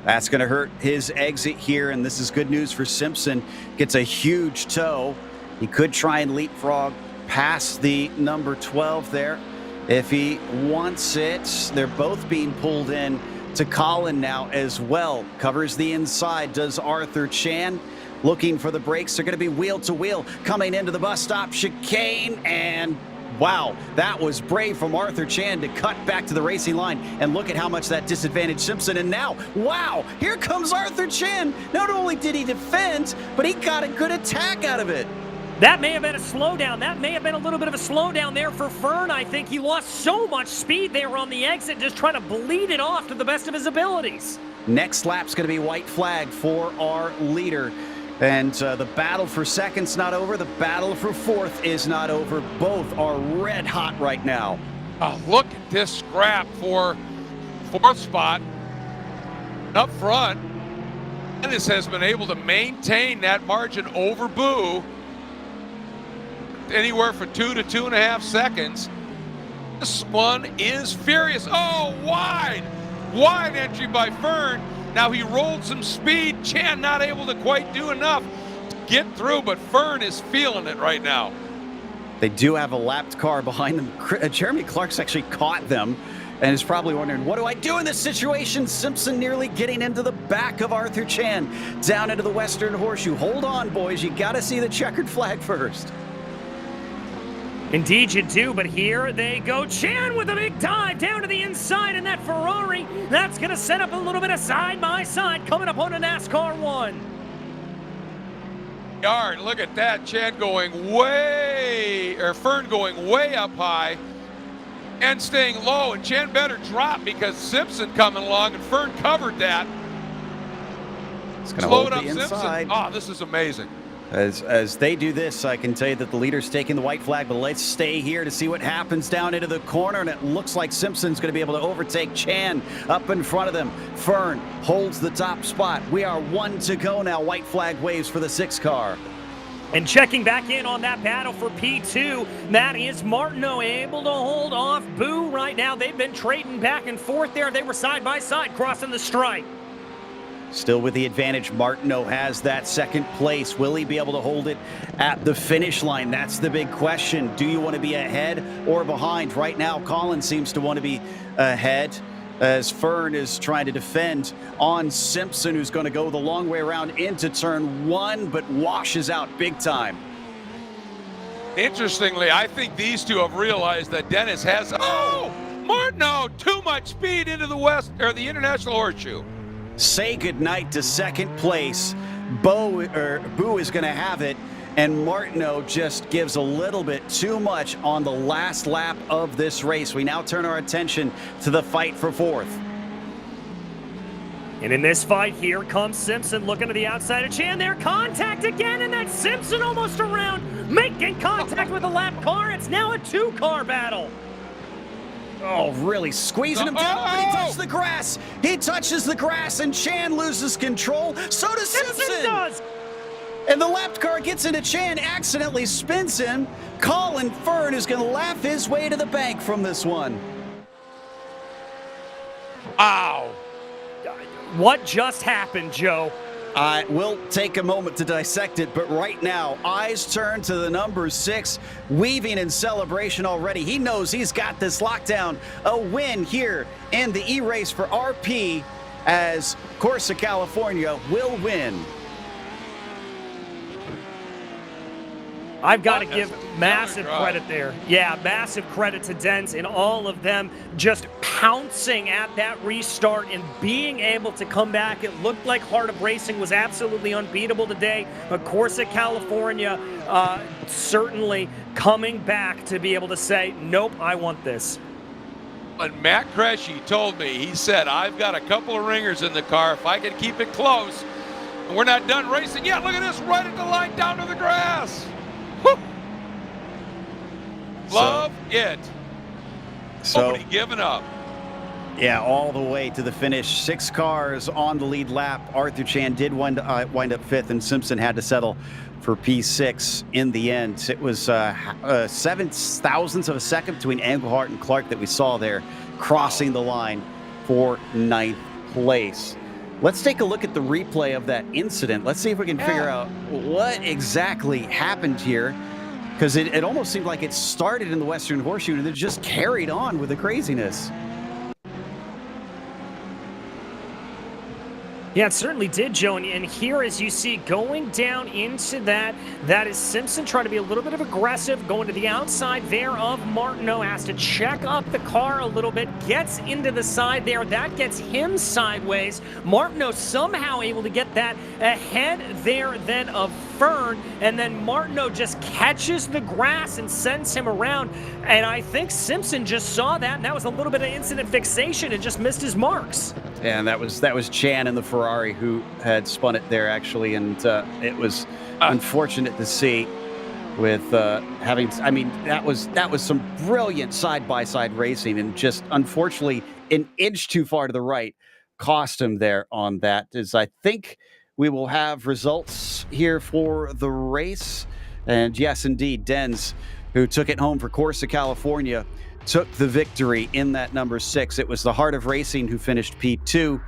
That's going to hurt his exit here, and this is good news for Simpson. Gets a huge tow. He could try and leapfrog past the number 12 there if he wants it. They're both being pulled in to Colin now as well. Covers the inside, does Arthur Chan. Looking for the brakes. They're going to be wheel to wheel coming into the bus stop chicane, and Wow, that was brave from Arthur Chan to cut back to the racing line. And look at how much that disadvantaged Simpson. And now, wow, here comes Arthur Chan. Not only did he defend, but he got a good attack out of it. That may have been a slowdown. That may have been a little bit of a slowdown there for Fern. I think he lost so much speed there on the exit, just trying to bleed it off to the best of his abilities. Next lap's going to be white flag for our leader. And the battle for second's not over. The battle for fourth is not over. Both are red hot right now. Oh, look at this scrap for fourth spot up front. Dennis has been able to maintain that margin over Boo anywhere for 2 to 2.5 seconds. This one is furious. Oh, wide entry by Fern. Now he rolled some speed. Chan not able to quite do enough to get through, but Fern is feeling it right now. They do have a lapped car behind them. Jeremy Clark's actually caught them and is probably wondering, what do I do in this situation? Simpson nearly getting into the back of Arthur Chan, down into the Western Horseshoe. Hold on, boys. You got to see the checkered flag first. Indeed you do, but here they go. Chan with a big dive down to the inside, and that Ferrari, that's going to set up a little bit of side-by-side coming up on a NASCAR 1. Yard, look at that. Chan going way, or Fern going way up high and staying low, and Chan better drop because Simpson coming along, and Fern covered that. It's going to Slowed hold up the inside. Simpson. Oh, this is amazing. As they do this, I can tell you that the leader's taking the white flag, but let's stay here to see what happens down into the corner, and it looks like Simpson's going to be able to overtake Chan up in front of them. Fern holds the top spot. We are 1 to go now. White flag waves for the 6 car. And checking back in on that battle for P2, that is Martineau able to hold off Boo right now. They've been trading back and forth there. They were side by side crossing the stripe. Still with the advantage, Martineau has that second place. Will he be able to hold it at the finish line? That's the big question. Do you want to be ahead or behind? Right now, Colin seems to want to be ahead as Fern is trying to defend on Simpson, who's going to go the long way around into turn 1, but washes out big time. Interestingly, I think these two have realized that Dennis has, Martineau, too much speed into the International Horseshoe. Say goodnight to second place. Boo is going to have it, and Martineau just gives a little bit too much on the last lap of this race. We now turn our attention to the fight for fourth. And in this fight, here comes Simpson looking to the outside of Chan there. Contact again, and that's Simpson almost around, making contact with the lap car. It's now a 2-car battle. Oh, really squeezing him down. But he touched the grass. He touches the grass, and Chan loses control. So does Simpson. Does. And the lapped car gets into Chan, accidentally spins him. Colin Fern is going to laugh his way to the bank from this one. Wow. What just happened, Joe? We'll take a moment to dissect it, but right now, eyes turn to the number 6, weaving in celebration already. He knows he's got this lockdown. A win here in the E-Race for RP as Corsa California will win. I've got to give massive credit there. Yeah, massive credit to Dens and all of them just pouncing at that restart and being able to come back. It looked like Heart of Racing was absolutely unbeatable today, but Corsa California certainly coming back to be able to say, nope, I want this. And Matt Cresci told me, he said, I've got a couple of ringers in the car. If I can keep it close, and we're not done racing yet. Look at this, right at the line, down to the grass. Woo. Love it. Nobody giving up. Yeah, all the way to the finish. 6 cars on the lead lap. Arthur Chan did wind up 5th, and Simpson had to settle for P6 in the end. It was 7 thousandths of a second between Engelhart and Clark that we saw there, crossing the line for 9th place. Let's take a look at the replay of that incident. Let's see if we can figure out what exactly happened here, because it almost seemed like it started in the Western Horseshoe and it just carried on with the craziness. Yeah, it certainly did, Joe. And here, as you see, going down into that is Simpson trying to be a little bit of aggressive, going to the outside there of Martineau, has to check up the car a little bit, gets into the side there. That gets him sideways. Martineau somehow able to get that ahead there then of Fern, and then Martineau just catches the grass and sends him around. And I think Simpson just saw that, and that was a little bit of incident fixation and just missed his marks. And that was Chan in the Ferrari who had spun it there, actually, and it was unfortunate to see with having. I mean, that was some brilliant side-by-side racing, and just unfortunately an inch too far to the right cost him there on that. As I think we will have results here for the race, and yes, indeed, Denz, who took it home for Corsa California, took the victory in that number 6. It was the Heart of Racing who finished P2,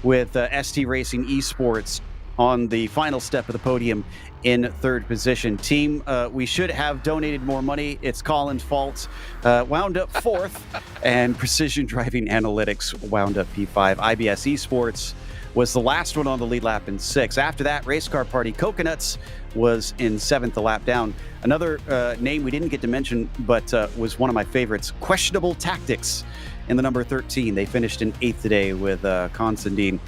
with ST Racing Esports on the final step of the podium in third position. Team, we should have donated more money. It's Colin's fault. Wound up 4th, and Precision Driving Analytics wound up P5. IBS Esports was the last one on the lead lap in 6th. After that, Race Car Party Coconuts was in 7th, a lap down. Another name we didn't get to mention, but was one of my favorites, Questionable Tactics, in the number 13. They finished in 8th today with Constantine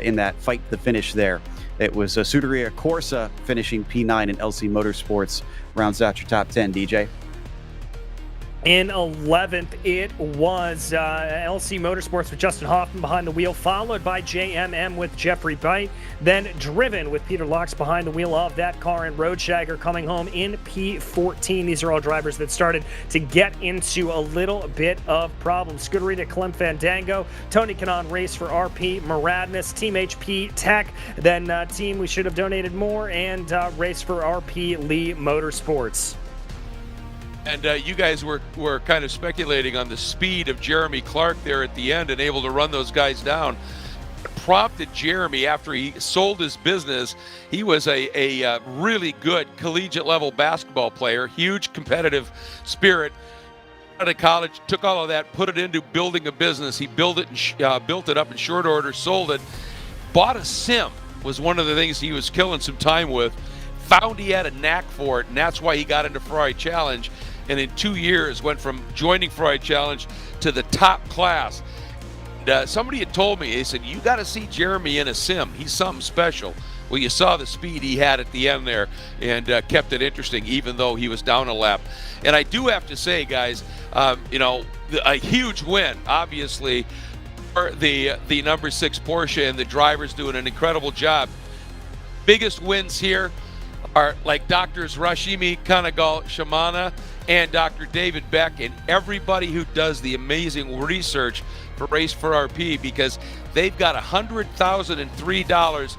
in that fight to the finish there. It was Scuderia Corsa finishing P9, and LC Motorsports rounds out your top 10, DJ. In 11th, it was LC Motorsports with Justin Hoffman behind the wheel, followed by JMM with Jeffrey Byte, then Driven with Peter Locks behind the wheel of that car, and Roadshagger coming home in P14. These are all drivers that started to get into a little bit of problems. Scuderia Clem Fandango, Tony Kanaan Race for RP, Maradness, Team HP Tech, then Team We Should Have Donated More, and Race for RP Lee Motorsports. And you guys were kind of speculating on the speed of Jeremy Clark there at the end and able to run those guys down. Prompted Jeremy, after he sold his business, he was a really good collegiate level basketball player, huge competitive spirit. Out of college, took all of that, put it into building a business. He built it up in short order, sold it, bought a sim, was one of the things he was killing some time with. Found he had a knack for it, and that's why he got into Ferrari Challenge. And in 2 years went from joining Ferrari Challenge to the top class. And, somebody had told me, they said, you got to see Jeremy in a sim. He's something special. Well, you saw the speed he had at the end there, and kept it interesting, even though he was down a lap. And I do have to say, guys, a huge win, obviously, for the number 6 Porsche, and the drivers doing an incredible job. Biggest wins here are like Doctors Rashimi Kanagal Shamana and Dr. David Beck, and everybody who does the amazing research for Race for RP, because they've got $100,003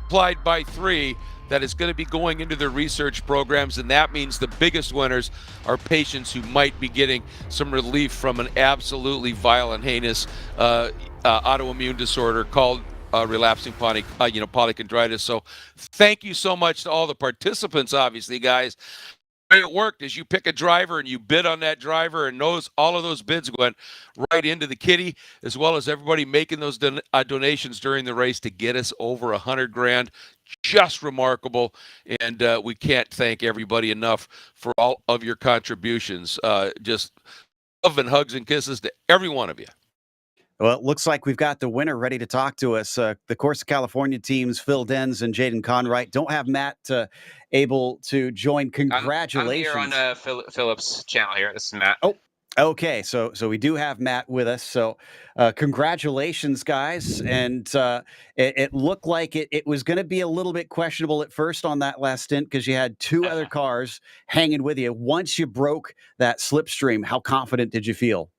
applied by 3 that is going to be going into their research programs, and that means the biggest winners are patients who might be getting some relief from an absolutely violent, heinous autoimmune disorder called relapsing polychondritis. So thank you so much to all the participants, obviously, guys. The way it worked is you pick a driver and you bid on that driver, and all of those bids went right into the kitty, as well as everybody making those donations during the race to get us over $100,000. Just remarkable, and we can't thank everybody enough for all of your contributions. Just love and hugs and kisses to every one of you. Well, it looks like we've got the winner ready to talk to us. The Corsa California teams, Phil Denz and Jaden Conwright. Don't have Matt able to join. Congratulations. I'm here on Philip's channel here. This is Matt. Oh, okay. So we do have Matt with us. So congratulations, guys. And it looked like it was going to be a little bit questionable at first on that last stint, because you had 2 other cars hanging with you. Once you broke that slipstream, how confident did you feel?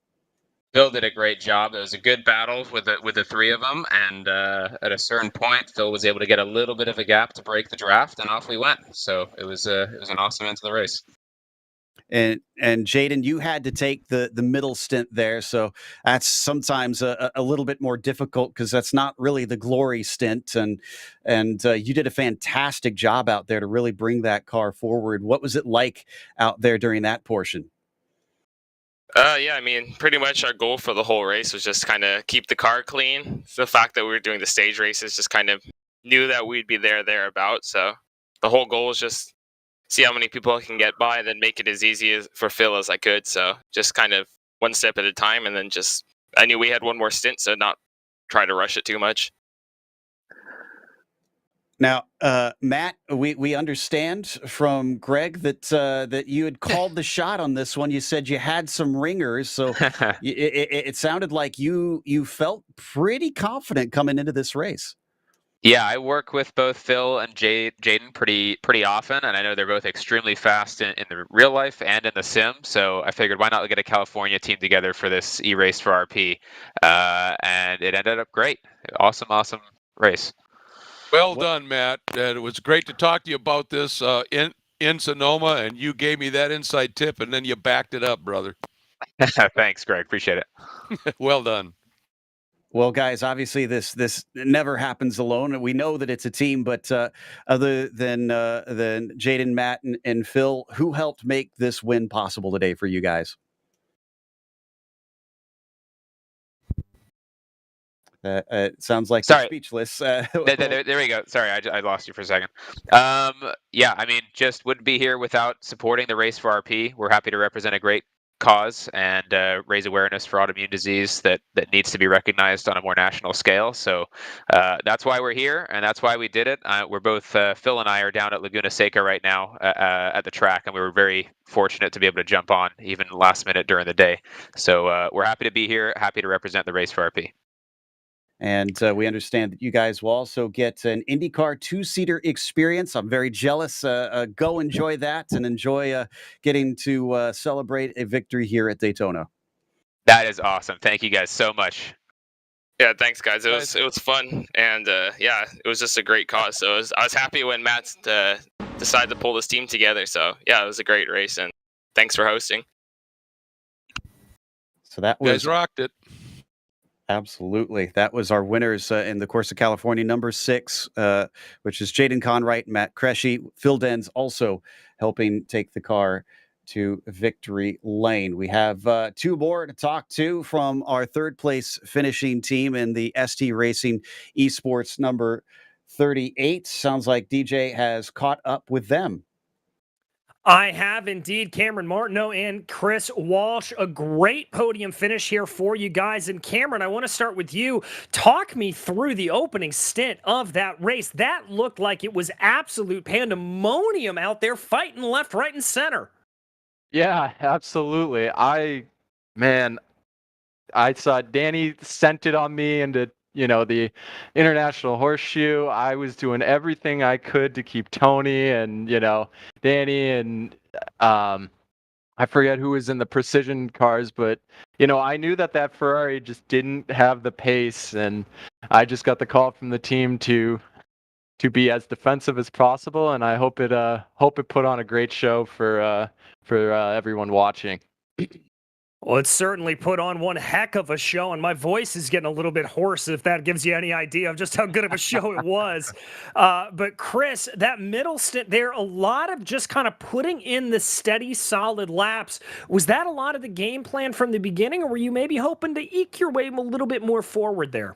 Phil did a great job. It was a good battle with the 3 of them, and at a certain point, Phil was able to get a little bit of a gap to break the draft, and off we went. So it was an awesome end to the race. And Jaden, you had to take the middle stint there, so that's sometimes a little bit more difficult, because that's not really the glory stint. And you did a fantastic job out there to really bring that car forward. What was it like out there during that portion? Yeah, I mean, pretty much our goal for the whole race was just kind of keep the car clean. So the fact that we were doing the stage races just kind of knew that we'd be thereabouts. So the whole goal was just see how many people I can get by, and then make it as easy as for Phil as I could. So just kind of one step at a time, and then just I knew we had one more stint, so not try to rush it too much. Now, Matt, we understand from Greg that you had called the shot on this one. You said you had some ringers, so it sounded like you felt pretty confident coming into this race. Yeah, I work with both Phil and Jaden pretty often, and I know they're both extremely fast in the real life and in the sim. So I figured, why not get a California team together for this e-race for RP, and it ended up great. Awesome race. Well done, Matt. It was great to talk to you about this in Sonoma, and you gave me that inside tip, and then you backed it up, brother. Thanks, Greg. Appreciate it. Well done. Well, guys, obviously this never happens alone. We know that it's a team, but other than Jaden, Matt, and Phil, who helped make this win possible today for you guys? It sounds like you're speechless. There we go. Sorry, I lost you for a second. Yeah, I mean, just wouldn't be here without supporting the race for RP. We're happy to represent a great cause and raise awareness for autoimmune disease that needs to be recognized on a more national scale. So that's why we're here, and that's why we did it. We're both Phil and I are down at Laguna Seca right now at the track, and we were very fortunate to be able to jump on even last minute during the day. So we're happy to be here, happy to represent the race for RP. And we understand that you guys will also get an IndyCar two-seater experience. I'm very jealous. Go enjoy that and enjoy getting to celebrate a victory here at Daytona. That is awesome. Thank you guys so much. Yeah, thanks, guys. It was fun, and yeah, it was just a great cause. So I was happy when Matt decided to pull this team together. So yeah, it was a great race, and thanks for hosting. So that was, you guys rocked it. Absolutely. That was our winners in the course of California, number 6, which is Jaden Conwright, Matt Cresci. Phil Denz also helping take the car to victory lane. We have 2 more to talk to from our third place finishing team in the ST Racing Esports number 38. Sounds like DJ has caught up with them. I have indeed. Cameron Martineau and Chris Walsh, a great podium finish here for you guys. And Cameron, I want to start with you. Talk me through the opening stint of that race. That looked like it was absolute pandemonium out there, fighting left, right, and center. Yeah, absolutely. I saw Danny sent it on me into the International Horseshoe. I was doing everything I could to keep Tony and, Danny and I forget who was in the precision cars, but, I knew that Ferrari just didn't have the pace, and I just got the call from the team to be as defensive as possible, and I hope it put on a great show for everyone watching. Well, it certainly put on one heck of a show, and my voice is getting a little bit hoarse, if that gives you any idea of just how good of a show it was. But Chris, that middle stint there, a lot of just kind of putting in the steady, solid laps. Was that a lot of the game plan from the beginning, or were you maybe hoping to eke your way a little bit more forward there?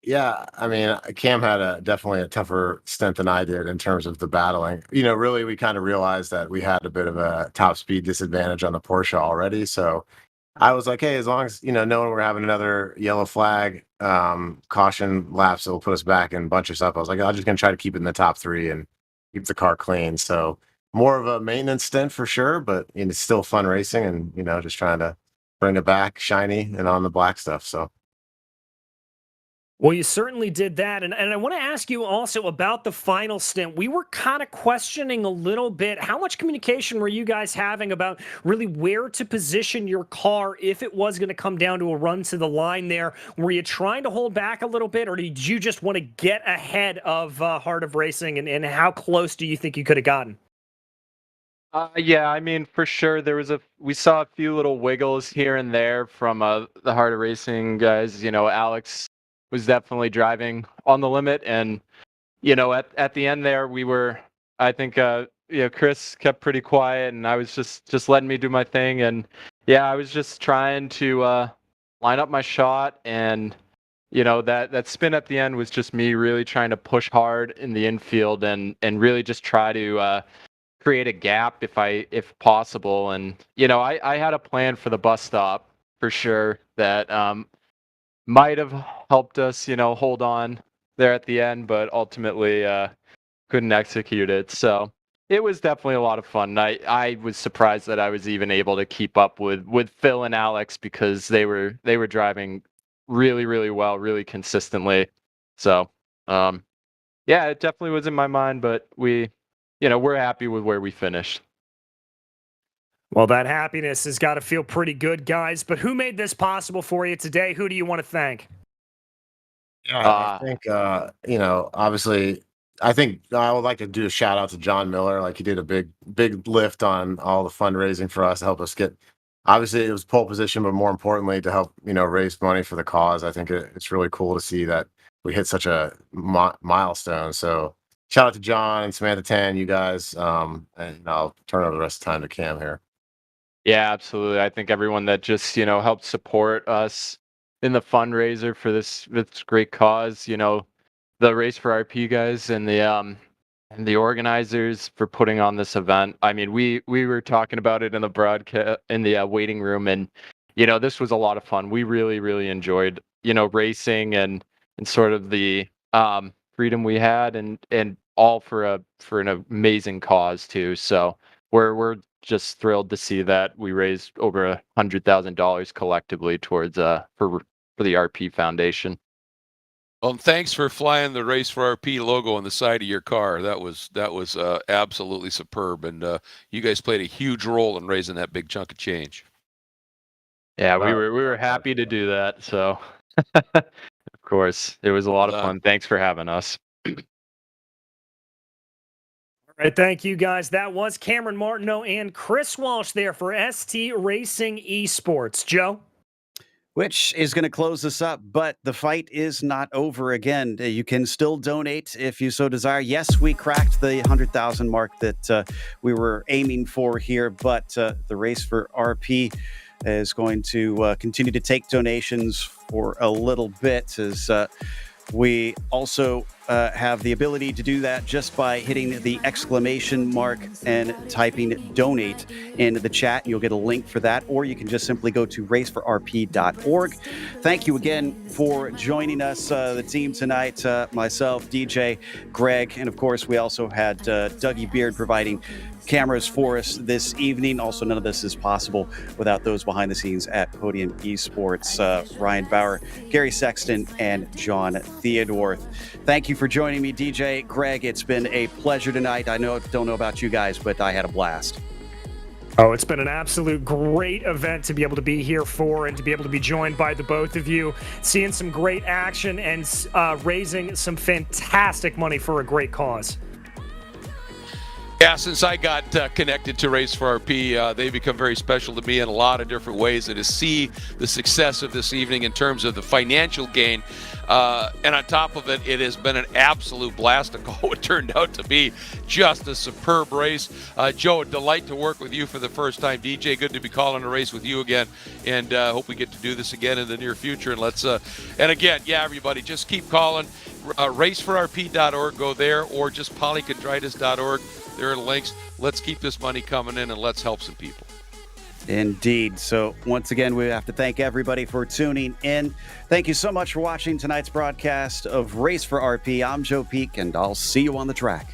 Yeah, I mean, Cam had definitely a tougher stint than I did in terms of the battling. Really, we kind of realized that we had a bit of a top speed disadvantage on the Porsche already. So I was like, hey, as long as, knowing we're having another yellow flag caution laps that will put us back and bunch us up, I was like, I'm just going to try to keep it in the top 3 and keep the car clean. So more of a maintenance stint for sure, but it's still fun racing and, just trying to bring it back shiny and on the black stuff. So. Well, you certainly did that. And I want to ask you also about the final stint. We were kind of questioning a little bit, how much communication were you guys having about really where to position your car if it was going to come down to a run to the line there? Were you trying to hold back a little bit, or did you just want to get ahead of Heart of Racing? And how close do you think you could have gotten? Yeah, I mean, for sure, we saw a few little wiggles here and there from the Heart of Racing guys. Alex was definitely driving on the limit, and at the end there I think Chris kept pretty quiet, and I was just letting me do my thing, and Yeah, I was just trying to line up my shot, and that spin at the end was just me really trying to push hard in the infield and really just try to create a gap if possible. And I had a plan for the bus stop for sure that might have helped us hold on there at the end, but ultimately couldn't execute it. So it was definitely a lot of fun. I was surprised that I was even able to keep up with Phil and Alex, because they were driving really, really well, really consistently. So yeah, it definitely was in my mind, but we're happy with where we finished. Well, that happiness has got to feel pretty good, guys. But who made this possible for you today? Who do you want to thank? Yeah, I think obviously, I think I would like to do a shout out to John Miller. Like, he did a big lift on all the fundraising for us to help us get. Obviously, it was pole position, but more importantly, to help raise money for the cause. I think it's really cool to see that we hit such a milestone. So shout out to John and Samantha Tan, you guys. And I'll turn over the rest of the time to Cam here. Yeah, absolutely. I think everyone that just helped support us in the fundraiser for this great cause. The Race for RP guys and the organizers for putting on this event. I mean, we were talking about it in the broadcast in the waiting room, and this was a lot of fun. We really, really enjoyed racing and sort of the freedom we had, and all for an amazing cause too. So we're just thrilled to see that we raised over $100,000 collectively towards for the RP Foundation. Well, and thanks for flying the Race for RP logo on the side of your car. That was absolutely superb, and you guys played a huge role in raising that big chunk of change. Yeah, we were happy to do that. So, of course, it was a lot of fun. Thanks for having us. All right, thank you, guys. That was Cameron Martineau and Chris Walsh there for ST Racing Esports. Joe? Which is going to close this up, but the fight is not over again. You can still donate if you so desire. Yes, we cracked the 100,000 mark that we were aiming for here, but the Race for RP is going to continue to take donations for a little bit, as we also have the ability to do that just by hitting the exclamation mark and typing donate in the chat. You'll get a link for that, or you can just simply go to raceforrp.org. Thank you again for joining us, the team tonight, myself, DJ, Greg, and of course we also had Dougie Beard providing cameras for us this evening. Also, none of this is possible without those behind the scenes at Podium Esports, Ryan Bauer, Gary Sexton, and John Theodore. Thank you for joining me, DJ, Greg. It's been a pleasure tonight. I don't know about you guys, but I had a blast. Oh, it's been an absolute great event to be able to be here for, and to be able to be joined by the both of you, seeing some great action and raising some fantastic money for a great cause. Yeah, since I got connected to Race for RP, they become very special to me in a lot of different ways. And to see the success of this evening in terms of the financial gain, and on top of it, it has been an absolute blast to call what turned out to be just a superb race. Joe, a delight to work with you for the first time. DJ, good to be calling a race with you again, and hope we get to do this again in the near future. And and again, yeah, everybody, just keep calling. Raceforrp.org, go there, or just polychondritis.org. There are links. Let's keep this money coming in, and let's help some people. Indeed. So once again, we have to thank everybody for tuning in. Thank you so much for watching tonight's broadcast of Race for RP. I'm Joe Peak, and I'll see you on the track.